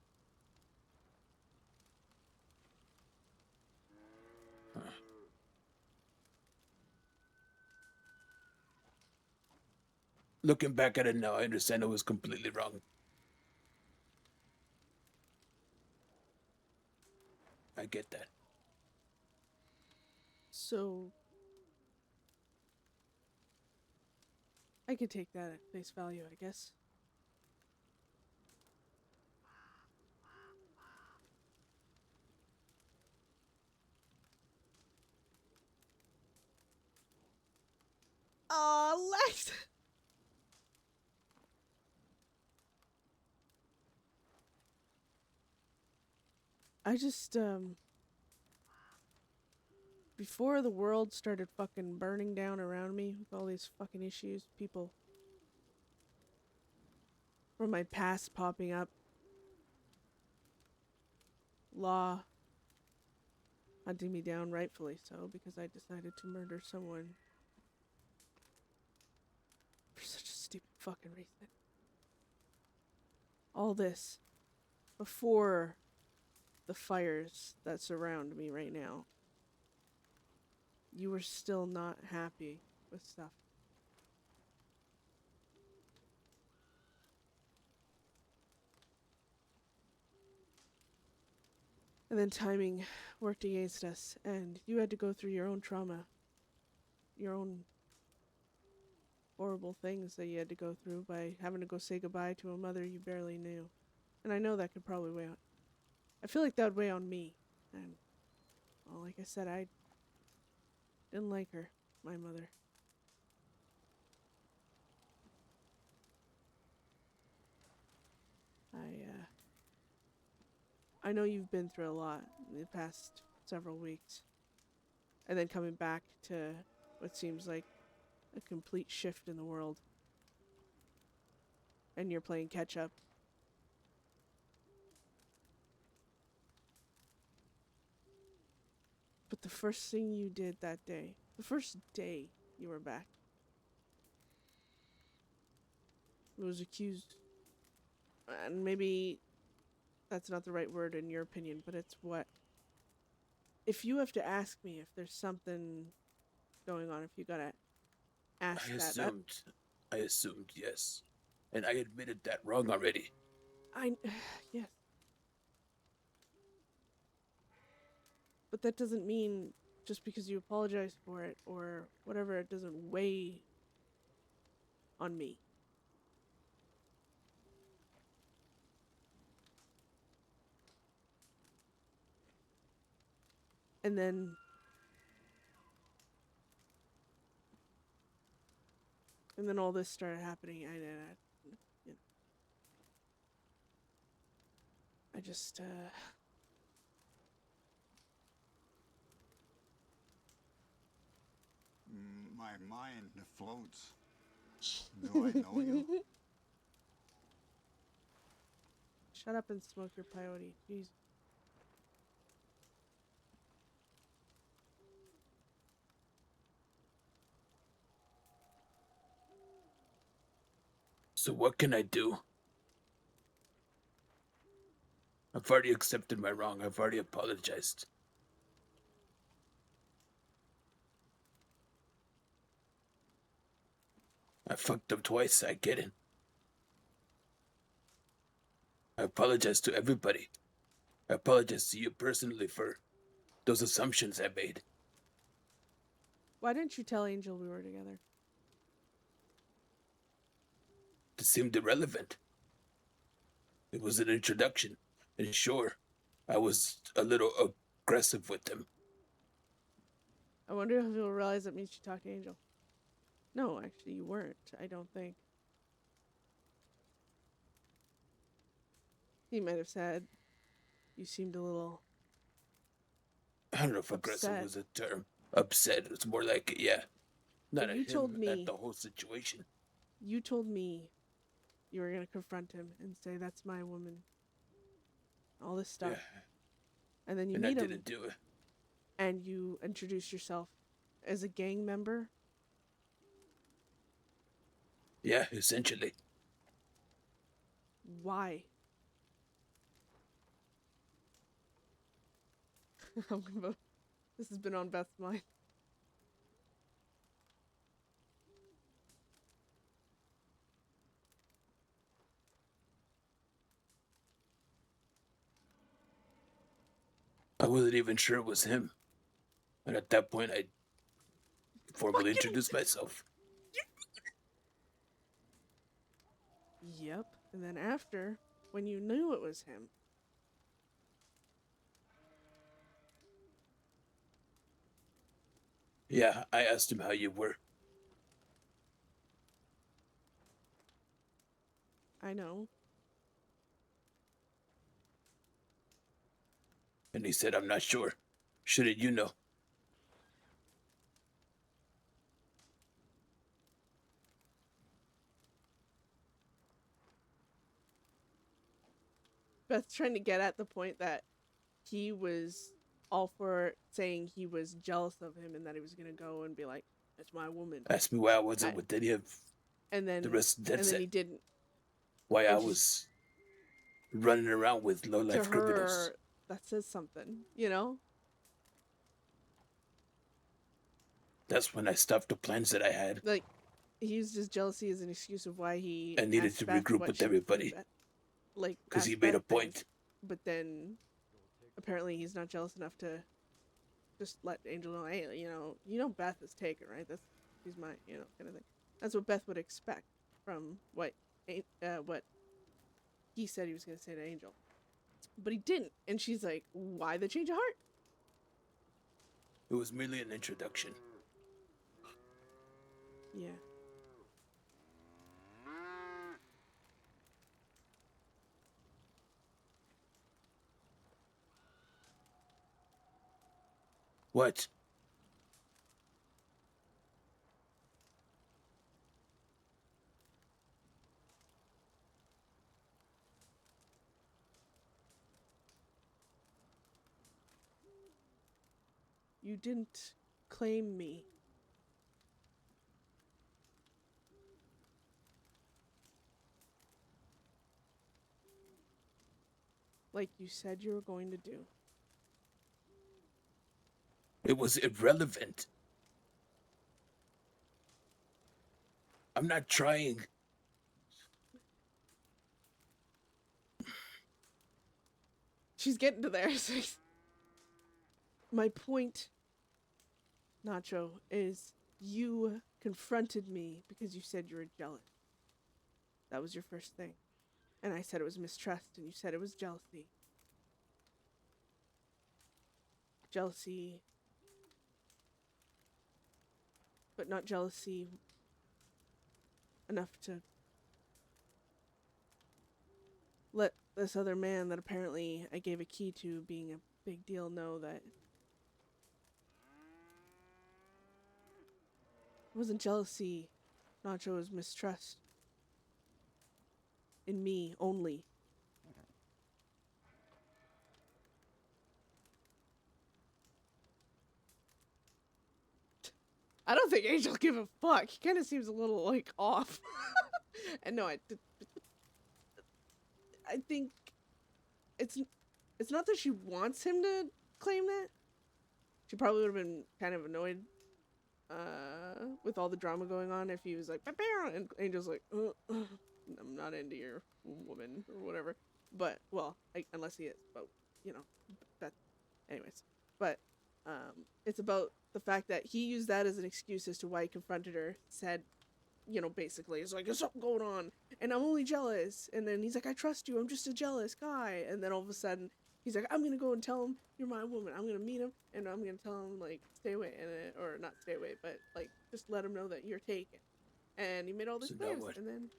Looking back at it now, I understand it was completely wrong. I get that. So... I could take that at face value, I guess. Aw, Lex! I just, before the world started fucking burning down around me with all these fucking issues, people from my past popping up, law hunting me down, rightfully so, because I decided to murder someone for such a stupid fucking reason. All this before the fires that surround me right now. You were still not happy with stuff. And then timing worked against us, and you had to go through your own trauma, your own horrible things that you had to go through by having to go say goodbye to a mother you barely knew. And I know that could probably weigh on... I feel like that would weigh on me. And, well, like I said, I didn't like her, my mother. I know you've been through a lot in the past several weeks. And then coming back to what seems like a complete shift in the world. And you're playing catch up. the first thing you did that day, the first day you were back, was accused, and maybe that's not the right word in your opinion, but it's what, if you have to ask me if there's something going on, if you gotta ask that. I assumed, yes. And I admitted that wrong already. Yes. But that doesn't mean just because you apologize for it or whatever, it doesn't weigh on me. And then all this started happening. You know, I just My mind floats. Do I know you? Shut up and smoke your peyote. Jeez. So what can I do? I've already accepted my wrong. I've already apologized. I fucked up twice. I get it. I apologize to everybody. I apologize to you personally for those assumptions I made. Why didn't you tell Angel we were together? It seemed irrelevant. It was an introduction. And sure, I was a little aggressive with them. I wonder if he'll realize that means you talked to Angel. No, actually, you weren't. I don't think. He might have said you seemed a little. I don't know if aggressive was a term. Upset. It's more like, yeah. Not at you him, told me at the whole situation. You told me you were gonna confront him and say, "That's my woman." All this stuff. Yeah. And then you And meet I him. didn't do it. And you introduce yourself as a gang member. Yeah, essentially. Why? This has been on Beth's mind. I wasn't even sure it was him. And at that point, I formally introduced myself. Yep. And then after, when you knew it was him. Yeah, I asked him how you were. I know. And he said, I'm not sure. Shouldn't you know? Beth's trying to get at the point that he was all for saying he was jealous of him and that he was going to go and be like, "That's my woman." Asked me why I wasn't with any of the rest of Deadset. And then he didn't. Why I was running around with low-life criminals. That says something, you know? That's when I stopped the plans that I had. Like, he used his jealousy as an excuse of why he and needed asked to Beth regroup what with she- everybody. Like, Because he asked made a Beth things, point. But then, apparently he's not jealous enough to just let Angel know, hey, you know Beth is taken, right? She's my, kind of thing. That's what Beth would expect from what he said he was going to say to Angel. But he didn't. And she's like, why the change of heart? It was merely an introduction. Yeah. What? You didn't claim me. Like you said you were going to do. It was irrelevant. I'm not trying. She's getting to there. My point, Nacho, is you confronted me because you said you were jealous. That was your first thing. And I said it was mistrust, and you said it was jealousy. Jealousy. But not jealousy enough to let this other man that apparently I gave a key to, being a big deal, know that it wasn't jealousy, Nacho, it was mistrust. In me only. I don't think Angel give a fuck. He kind of seems a little, like, off. And no, I think it's not that she wants him to claim that. She probably would have been kind of annoyed with all the drama going on if he was like, "Ba-bow," and Angel's like, I'm not into your woman or whatever. But, well, unless he is, but, you know, that, anyways. But, it's about the fact that he used that as an excuse as to why he confronted her, said, you know, basically, it's like, there's something going on, and I'm only jealous. And then he's like, I trust you, I'm just a jealous guy. And then all of a sudden, he's like, I'm gonna go and tell him you're my woman. I'm gonna meet him, and I'm gonna tell him, like, stay away, and or not stay away, but, like, just let him know that you're taken. And he made all this So now claims, what? and then...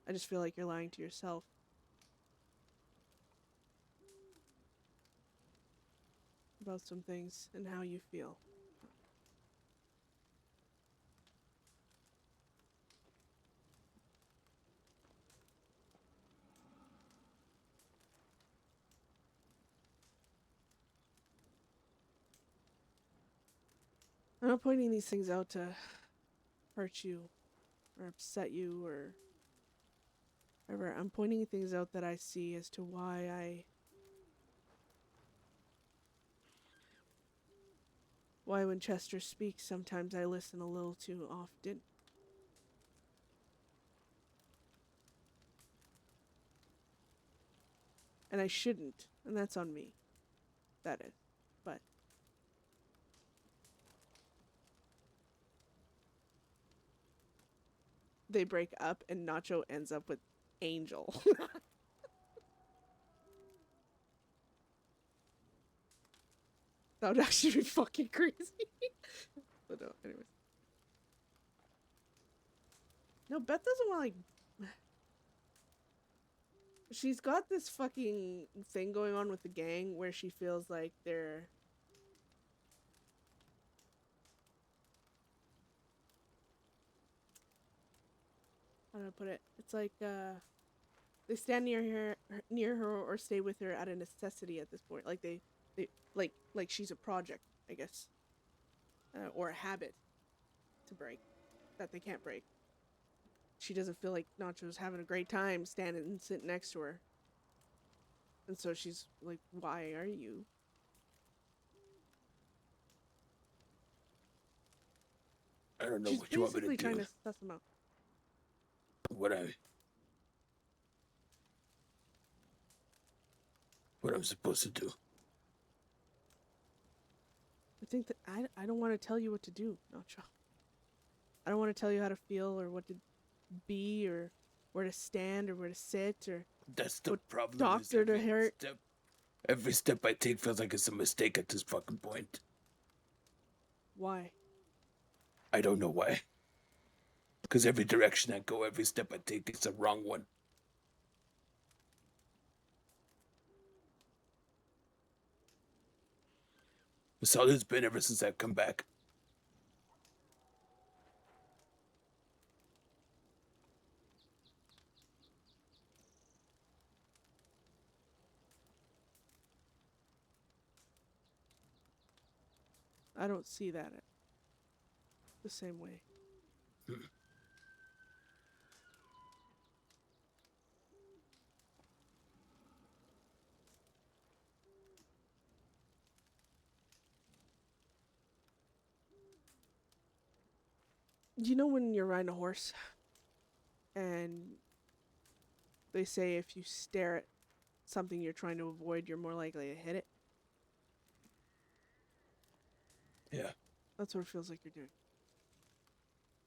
I just feel like you're lying to yourself. About some things and how you feel. I'm not pointing these things out to hurt you or upset you or whatever. I'm pointing things out that I see as to why when Chester speaks, sometimes I listen a little too often. And I shouldn't, and that's on me. That is. But they break up and Nacho ends up with Angel. That would actually be fucking crazy. But no, anyways. No, Beth doesn't want, like... She's got this fucking thing going on with the gang where she feels like they're... How do I put it? It's like, they stand near her or stay with her out of necessity at this point. Like they like she's a project, I guess. Or a habit to break that they can't break. She doesn't feel like Nacho's having a great time standing and sitting next to her. And so she's like, why are you? I don't know She's what you want me to basically do. trying to suss him out. What I'm supposed to do. I think that I don't want to tell you what to do, Nacho. I don't want to tell you how to feel or what to be or where to stand or where to sit or That's the what problem. doctor to hurt. Every step I take feels like it's a mistake at this fucking point. Why? I don't know why. Because every direction I go, every step I take, it's a wrong one. That's all it's been ever since I've come back. I don't see that the same way. You know when you're riding a horse and they say if you stare at something you're trying to avoid, you're more likely to hit it? Yeah. That's what it feels like you're doing.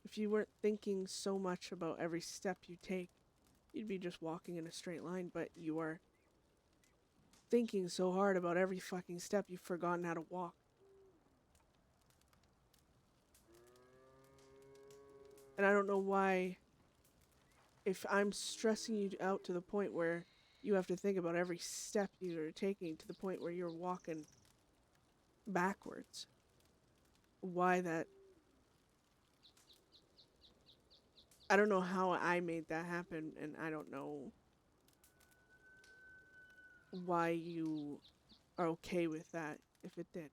If you weren't thinking so much about every step you take, you'd be just walking in a straight line, but you are thinking so hard about every fucking step you've forgotten how to walk. And I don't know why, if I'm stressing you out to the point where you have to think about every step you're taking to the point where you're walking backwards, why that... I don't know how I made that happen, and I don't know why you are okay with that if it did.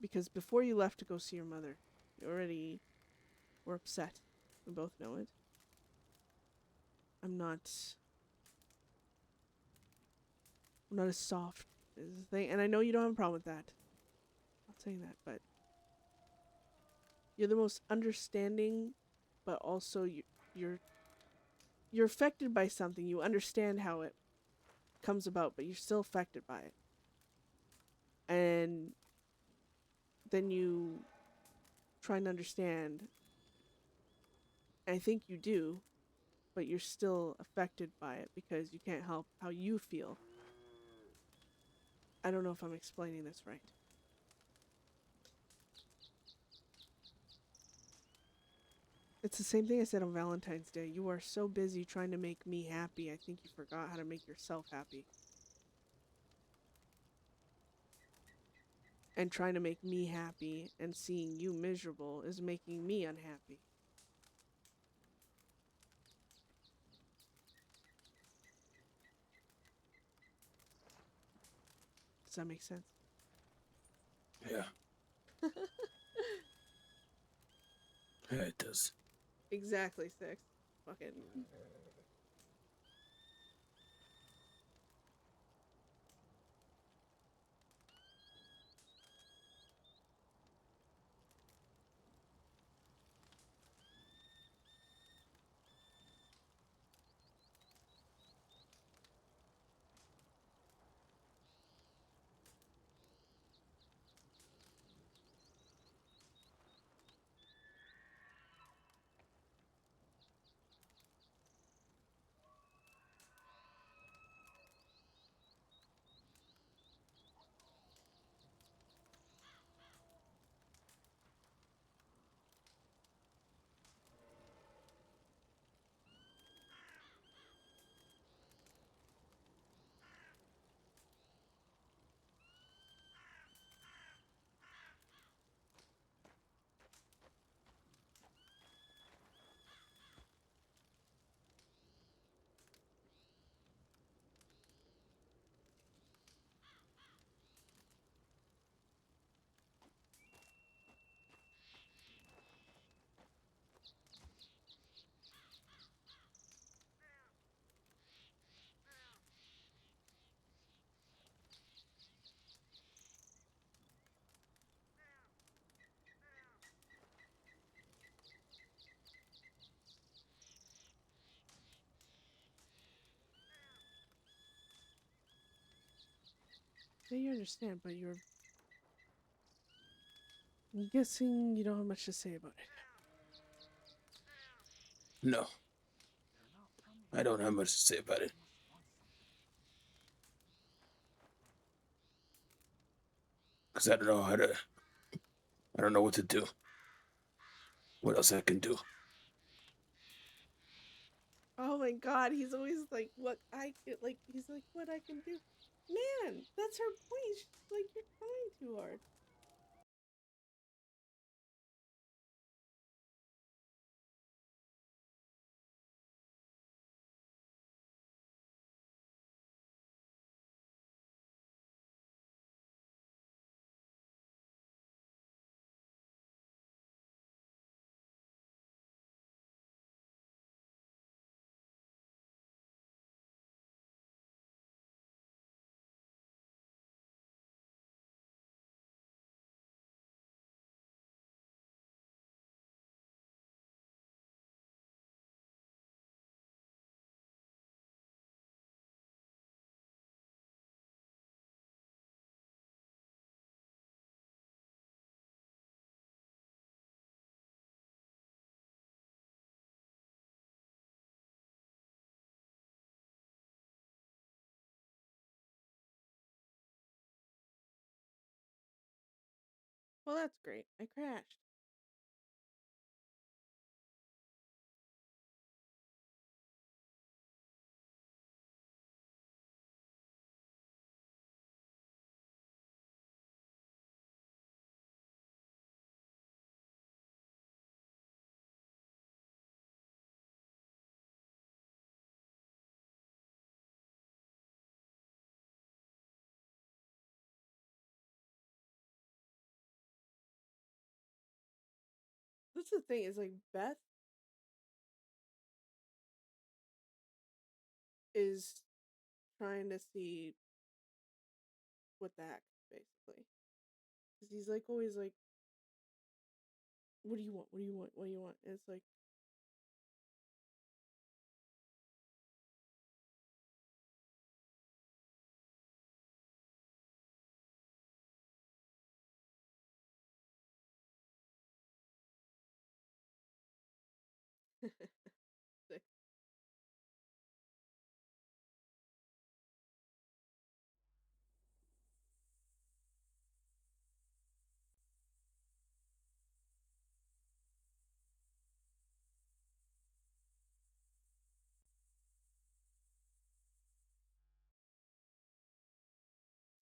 Because before you left to go see your mother, you already were upset. We both know it. I'm not as soft as the thing, and I know you don't have a problem with that. I'm not saying that, but you're the most understanding, but also you're affected by something. You understand how it comes about, but you're still affected by it. And then you try and understand. I think you do, but you're still affected by it because you can't help how you feel. I don't know if I'm explaining this right. It's the same thing I said on Valentine's Day. You are so busy trying to make me happy, I think you forgot how to make yourself happy. And trying to make me happy and seeing you miserable is making me unhappy. Does that make sense? Yeah. Yeah, it does. Exactly, Six. Fucking... Yeah, you understand, but I'm guessing you don't have much to say about it. No. I don't have much to say about it. Because I don't know how to... I don't know what to do. What else I can do. Oh my god, he's always like, what I can, like, he's like, what I can do. Man, that's her point. She's like, you're trying too hard. Well, that's great. I crashed. That's the thing, is like Beth is trying to see what the heck, basically. Because he's like always like, what do you want? What do you want? What do you want? And it's like, sick.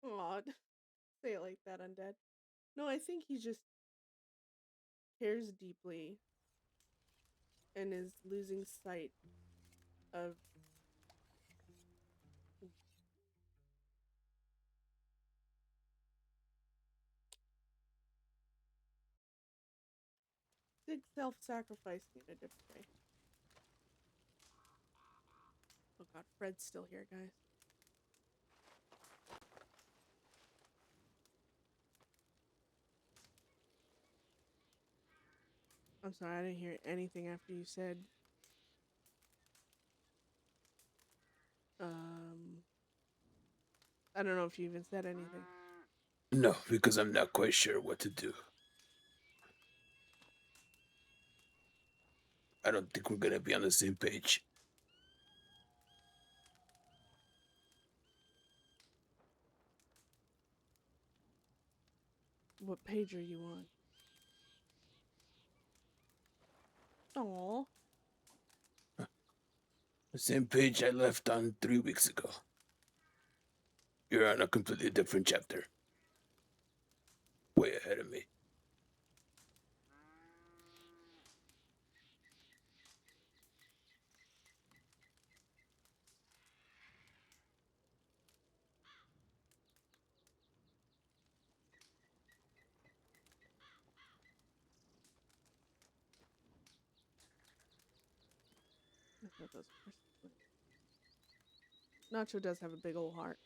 Aw, say it like that, Undead. No, I think he just cares deeply and is losing sight of self-sacrificing in a different way. Oh god, Fred's still here, guys. I'm sorry, I didn't hear anything after you said I don't know if you even said anything. No, because I'm not quite sure what to do. I don't think we're gonna be on the same page. What page are you on? Aww. The same page I left on 3 weeks ago. You're on a completely different chapter. Way ahead of me. I thought those were Nacho does have a big old heart.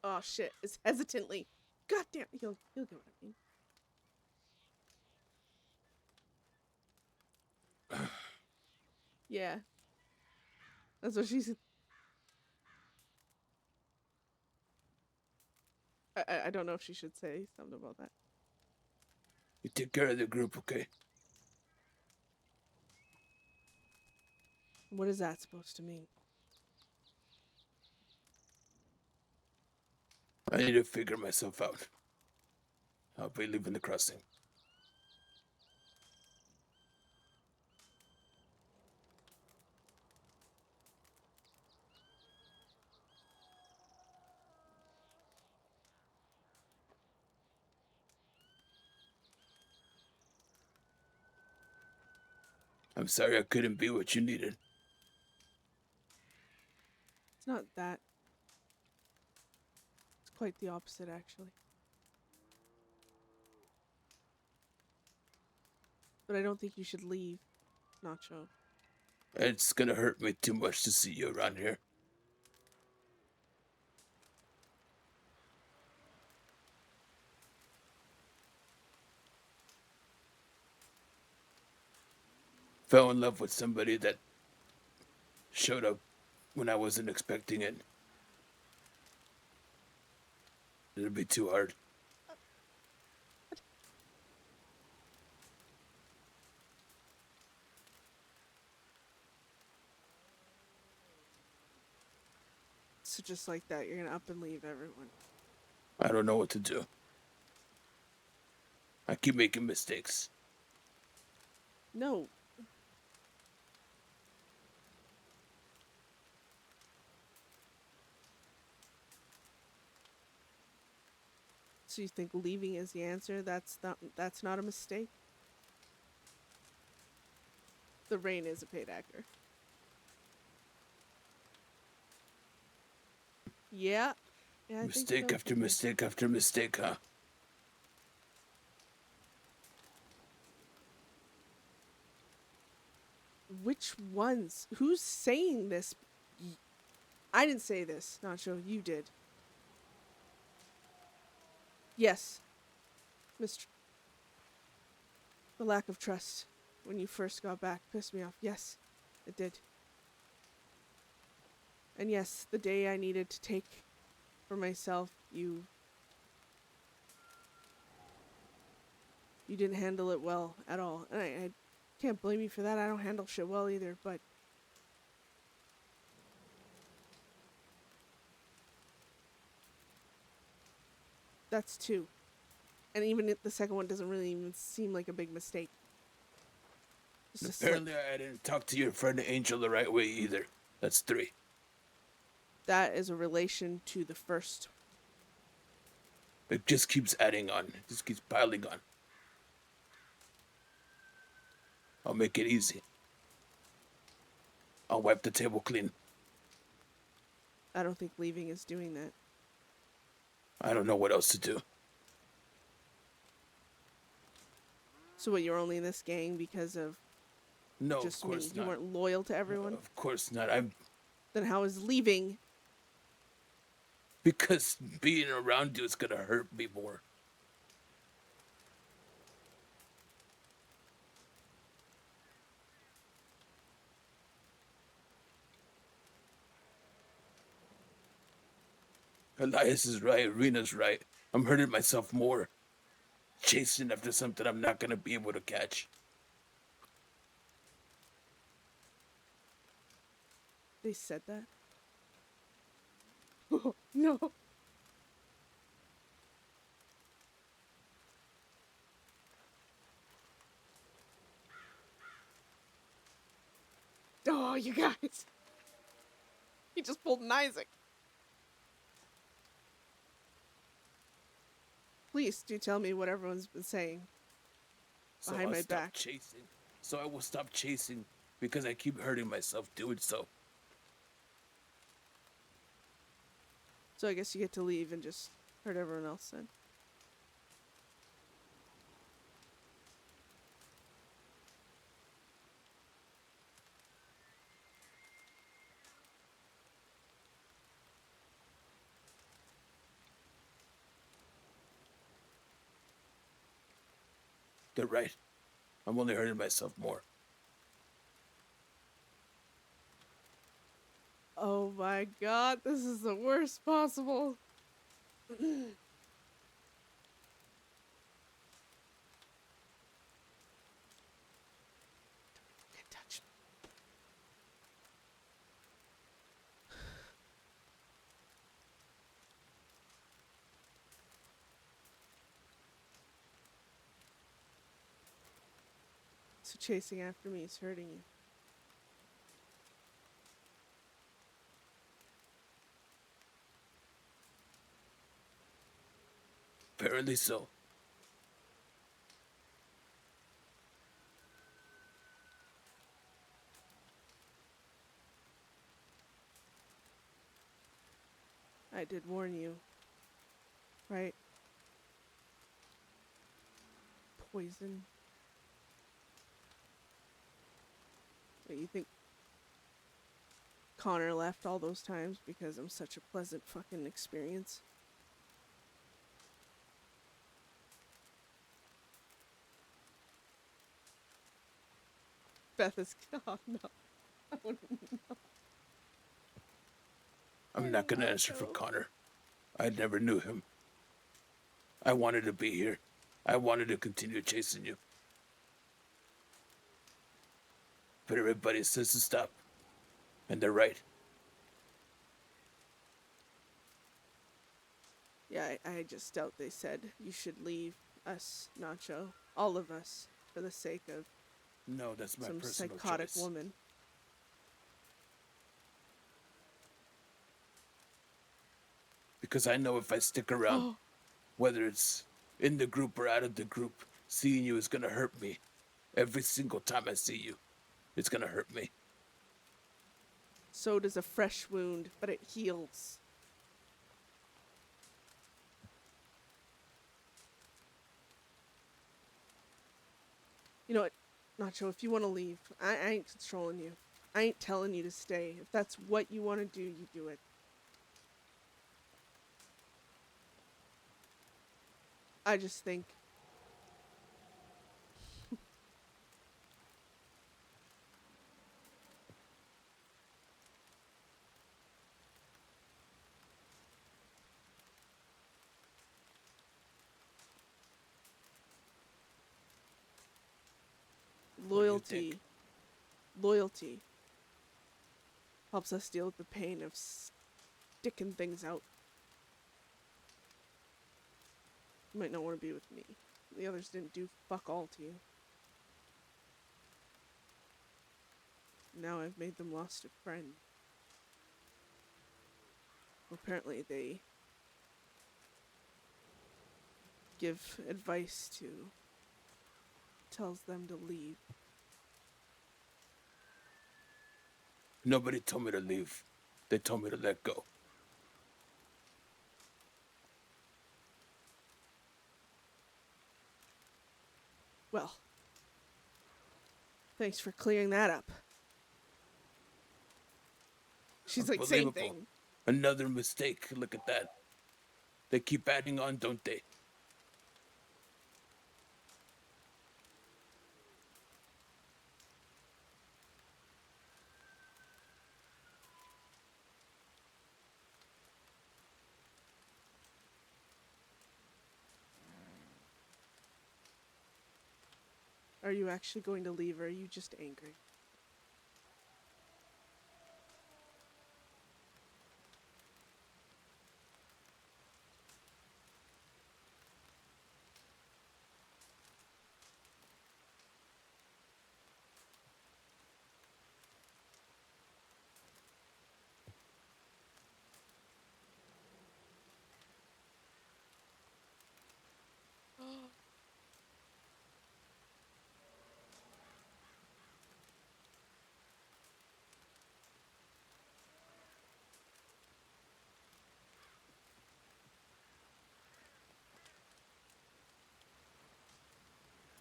Oh shit, it's hesitantly. God damn, you'll get what I mean. Yeah. That's what she said. I don't know if she should say something about that. You take care of the group, okay? What is that supposed to mean? I need to figure myself out. I'll be leaving the crossing. I'm sorry I couldn't be what you needed. It's not that. It's quite the opposite, actually. But I don't think you should leave, Nacho. It's gonna hurt me too much to see you around here. Fell in love with somebody that showed up when I wasn't expecting it. It'll be too hard. So just like that, you're gonna up and leave everyone. I don't know what to do. I keep making mistakes. No. So you think leaving is the answer? That's not a mistake? The Rain is a paid actor. Yeah. Yeah, I think Mistake so. after mistake after mistake, huh? Which ones? Who's saying this? I didn't say this, Nacho. You did. Yes. The lack of trust when you first got back pissed me off. Yes, it did. And yes, the day I needed to take for myself, you didn't handle it well at all. And I can't blame you for that. I don't handle shit well either, but that's two. And even if the second one doesn't really even seem like a big mistake. And apparently I didn't talk to your friend Angel the right way either. That's 3. That is a relation to the first. It just keeps adding on. It just keeps piling on. I'll make it easy. I'll wipe the table clean. I don't think leaving is doing that. I don't know what else to do. So what, you're only in this gang because of No, just of course me? not. You weren't loyal to everyone? Of course not. Then how is leaving? Because being around you is gonna hurt me more. Elias is right. Rena's right. I'm hurting myself more. Chasing after something I'm not gonna be able to catch. They said that? Oh, no. Oh, you guys. He just pulled an Isaac. Please do tell me what everyone's been saying behind my back. Chasing. So I will stop chasing because I keep hurting myself doing so. So I guess you get to leave and just hurt everyone else then. They're right. I'm only hurting myself more. Oh my god, this is the worst possible. Don't touch me. So chasing after me is hurting you. Apparently so. I did warn you. Right? Poison. What, you think Connor left all those times because I'm such a pleasant fucking experience? Beth is... Oh, no. I wouldn't know. I'm not gonna answer for Connor. I never knew him. I wanted to be here. I wanted to continue chasing you. But everybody says to stop. And they're right. Yeah, I just doubt they said you should leave us, Nacho. All of us, for the sake of No, that's my some personal psychotic choice. woman. Because I know if I stick around, Oh. whether it's in the group or out of the group, seeing you is gonna hurt me. Every single time I see you, it's gonna hurt me. So does a fresh wound, but it heals. You know what, Nacho, if you want to leave, I ain't controlling you. I ain't telling you to stay. If that's what you want to do, you do it. I just think loyalty helps us deal with the pain of sticking things out. You might not want to be with me. The others didn't do fuck all to you. Now I've made them lost a friend. Apparently they give advice to, tells them to leave. Nobody told me to leave. They told me to let go. Well, thanks for clearing that up. She's like, same Unbelievable. thing. Another mistake. Look at that. They keep adding on, don't they? Are you actually going to leave, or are you just angry?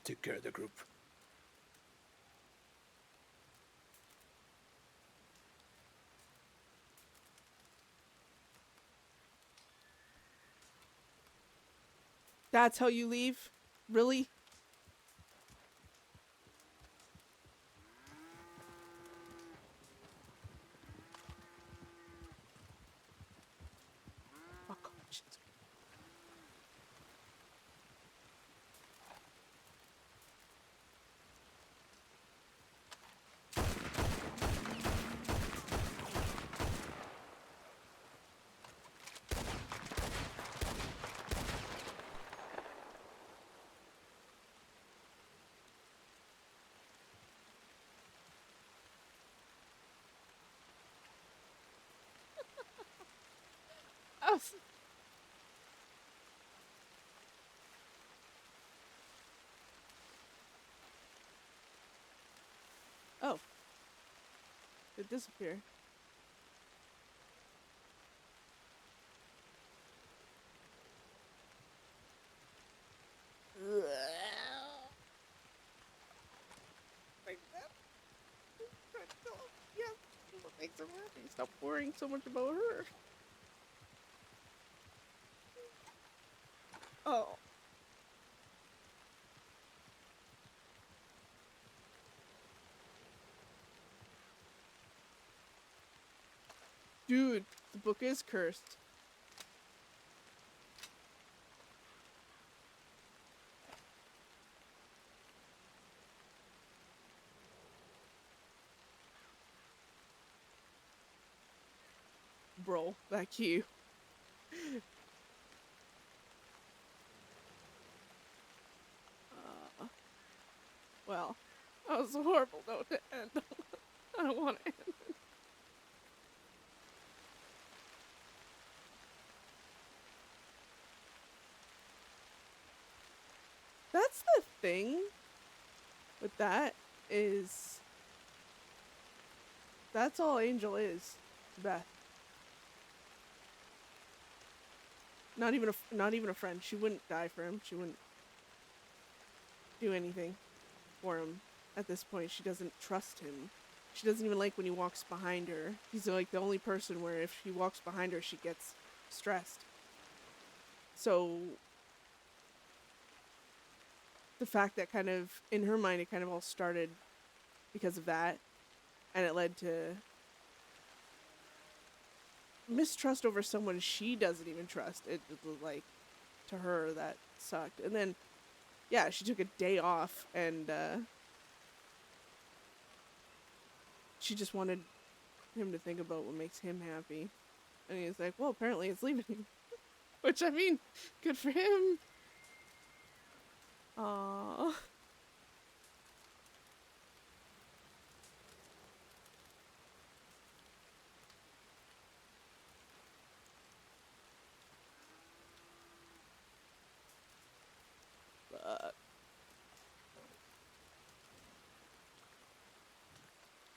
Take care of the group. That's how you leave? Really? Fuck off, shit. Oh. Oh. It disappeared. Like that? Yeah, what makes him happy. Stop worrying so much about her. Oh. Dude, the book is cursed. Bro, that key. Well, that was a horrible note to end. I don't want to end it. That's the thing with that is that's all Angel is to Beth. Not even a friend. She wouldn't die for him. She wouldn't do anything for him. At this point, she doesn't trust him. She doesn't even like when he walks behind her. He's like the only person where if he walks behind her, she gets stressed. So the fact that kind of, in her mind, it kind of all started because of that. And it led to mistrust over someone she doesn't even trust. It was like, to her, that sucked. And then, yeah, she took a day off and she just wanted him to think about what makes him happy. And he's like, well, apparently it's leaving him. Which, I mean, good for him. Aww.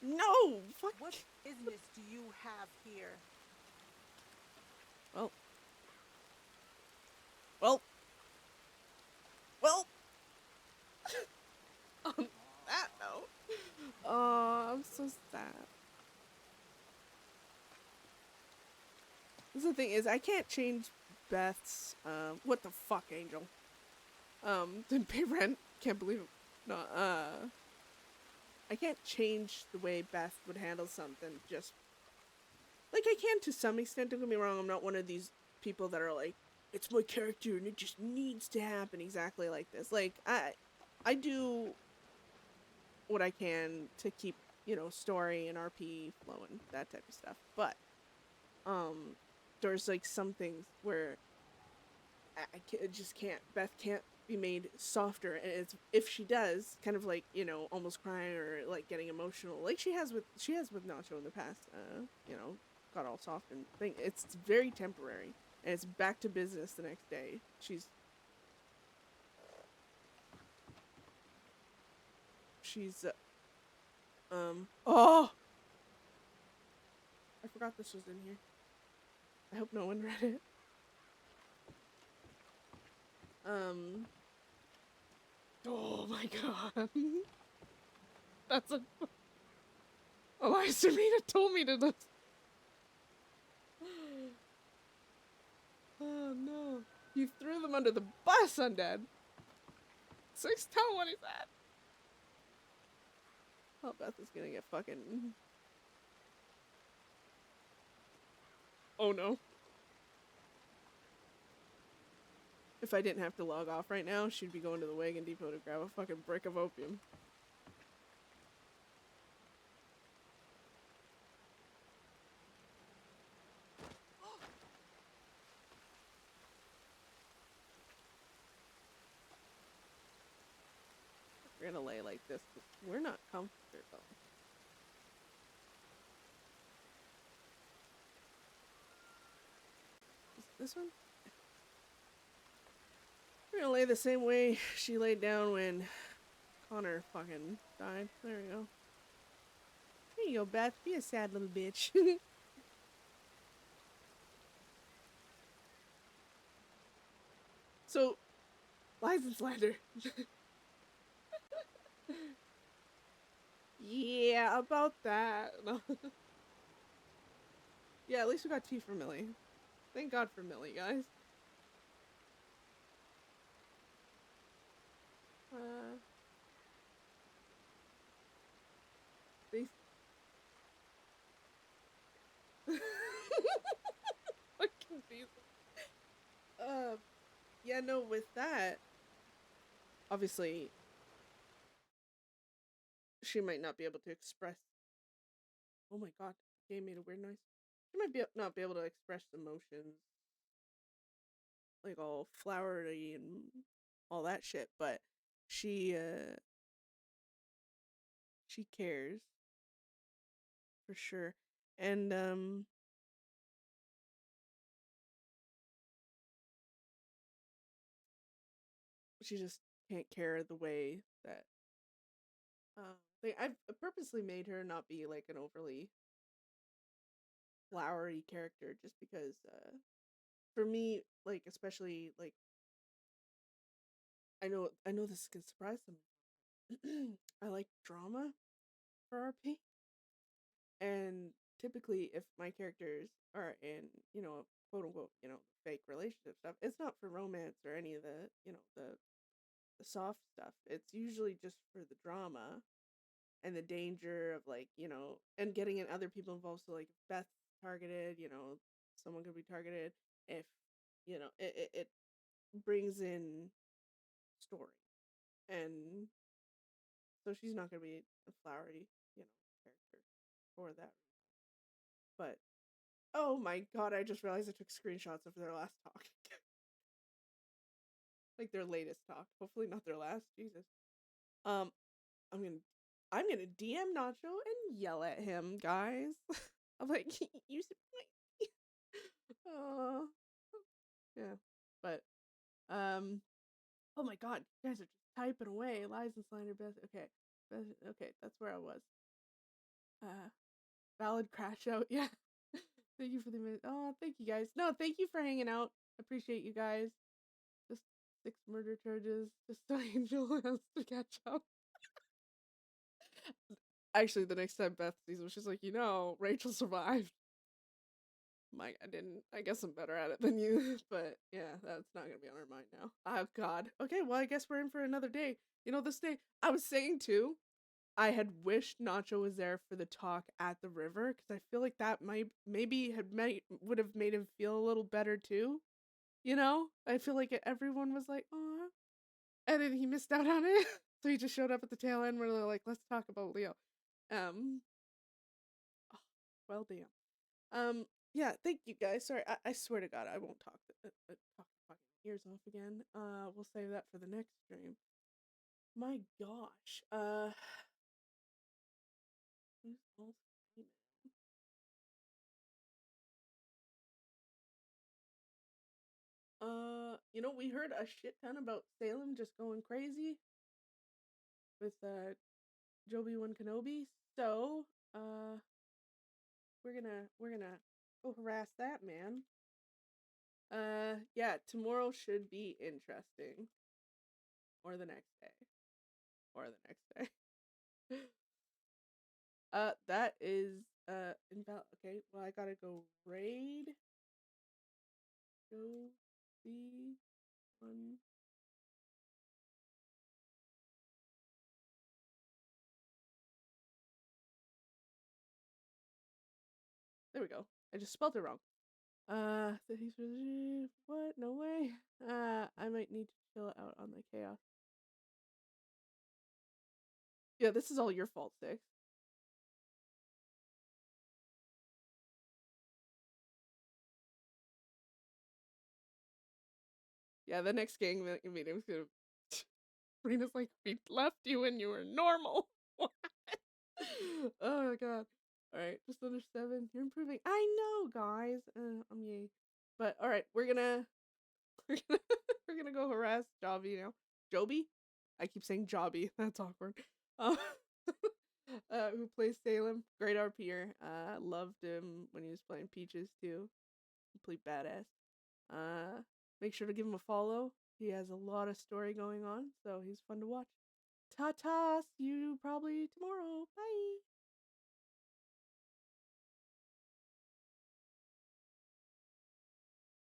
No! Fuck! What business do you have here? Well. Well. Well. On that note. Oh, I'm so sad. This is the thing is, I can't change Beth's, what the fuck, Angel? Didn't pay rent. Can't believe it. No, I can't change the way Beth would handle something, just, like, I can to some extent, don't get me wrong, I'm not one of these people that are like, it's my character and it just needs to happen exactly like this. Like, I do what I can to keep, you know, story and RP flowing, that type of stuff, but, there's, like, some things where I just can't, Beth can't be made softer, and it's, if she does, kind of like, you know, almost crying or like getting emotional, like she has with Nacho in the past, you know, got all soft and thing. It's very temporary, and it's back to business the next day. She's oh, I forgot this was in here. I hope no one read it. Oh my god. That's a... Eliza Mina told me to this. Oh no. You threw them under the bus, Undead. 6 tell what he said. Oh, Beth is gonna get fucking... Oh no. If I didn't have to log off right now, she'd be going to the wagon depot to grab a fucking brick of opium. We're gonna lay like this, but we're not comfortable. Is this one? We're gonna lay the same way she laid down when Connor fucking died. There we go. There you go, Beth. Be a sad little bitch. So, lies and slander. Yeah, about that. No. Yeah, at least we got tea for Millie. Thank God for Millie, guys. They... I'm confused. Yeah, no, with that, obviously, she might not be able to express... Oh my god, the game made a weird noise. She might not be able to express emotions, like all flowery and all that shit, but she, she cares for sure, and she just can't care the way that I've purposely made her not be like an overly flowery character, just because for me, like, especially like, I know this can surprise some. I like drama for RP, and typically if my characters are in, quote unquote, fake relationship stuff, it's not for romance or any of the, the soft stuff. It's usually just for the drama and the danger of, like, and getting in other people involved. So like if Beth's targeted, someone could be targeted. If it brings in story, and so she's not gonna be a flowery, character for that reason. But oh my god, I just realized I took screenshots of their last talk. Like their latest talk. Hopefully not their last. Jesus. I'm gonna DM Nacho and yell at him, guys. I'm like, you should yeah. But oh my god, you guys are just typing away. Lies and slander, Beth. Okay, that's where I was. Valid crash out. Yeah. Thank you for the minute. Oh, thank you guys. No, thank you for hanging out. Appreciate you guys. Just 6 murder charges. Just so Angel has to catch up. Actually, the next time Beth sees him, she's like, Rachel survived. Mike, I didn't. I guess I'm better at it than you. But yeah, that's not gonna be on our mind now. Oh god. Okay, well, I guess we're in for another day. This day, I was saying too, I had wished Nacho was there for the talk at the river, because I feel like that would have made him feel a little better too. I feel like everyone was like, "Aw," and then he missed out on it, so he just showed up at the tail end where they're like, "Let's talk about Leo." Oh, well, damn. Yeah, thank you guys. Sorry, I swear to God, I won't talk your fucking ears off again. We'll save that for the next stream. My gosh. Who's all we heard a shit ton about Salem just going crazy with Joby-Wan Kenobi. So, we're gonna go harass that man. Yeah, tomorrow should be interesting. Or the next day. That is invalid. Okay, well, I gotta go raid. Go see one. There we go. I just spelled it wrong. What? No way. I might need to chill out on the chaos. Yeah, this is all your fault, Six. Yeah, the next gang meeting's gonna. Rena's like, we left you when you were normal. What? Oh god. Alright, just under 7. You're improving. I know, guys. I'm yay. But alright, we're gonna go harass Jobby now. Joby? I keep saying Jobby. That's awkward. Who plays Salem? Great RPer. Loved him when he was playing Peaches too. Complete badass. Make sure to give him a follow. He has a lot of story going on, so he's fun to watch. Ta-ta! See you probably tomorrow. Bye!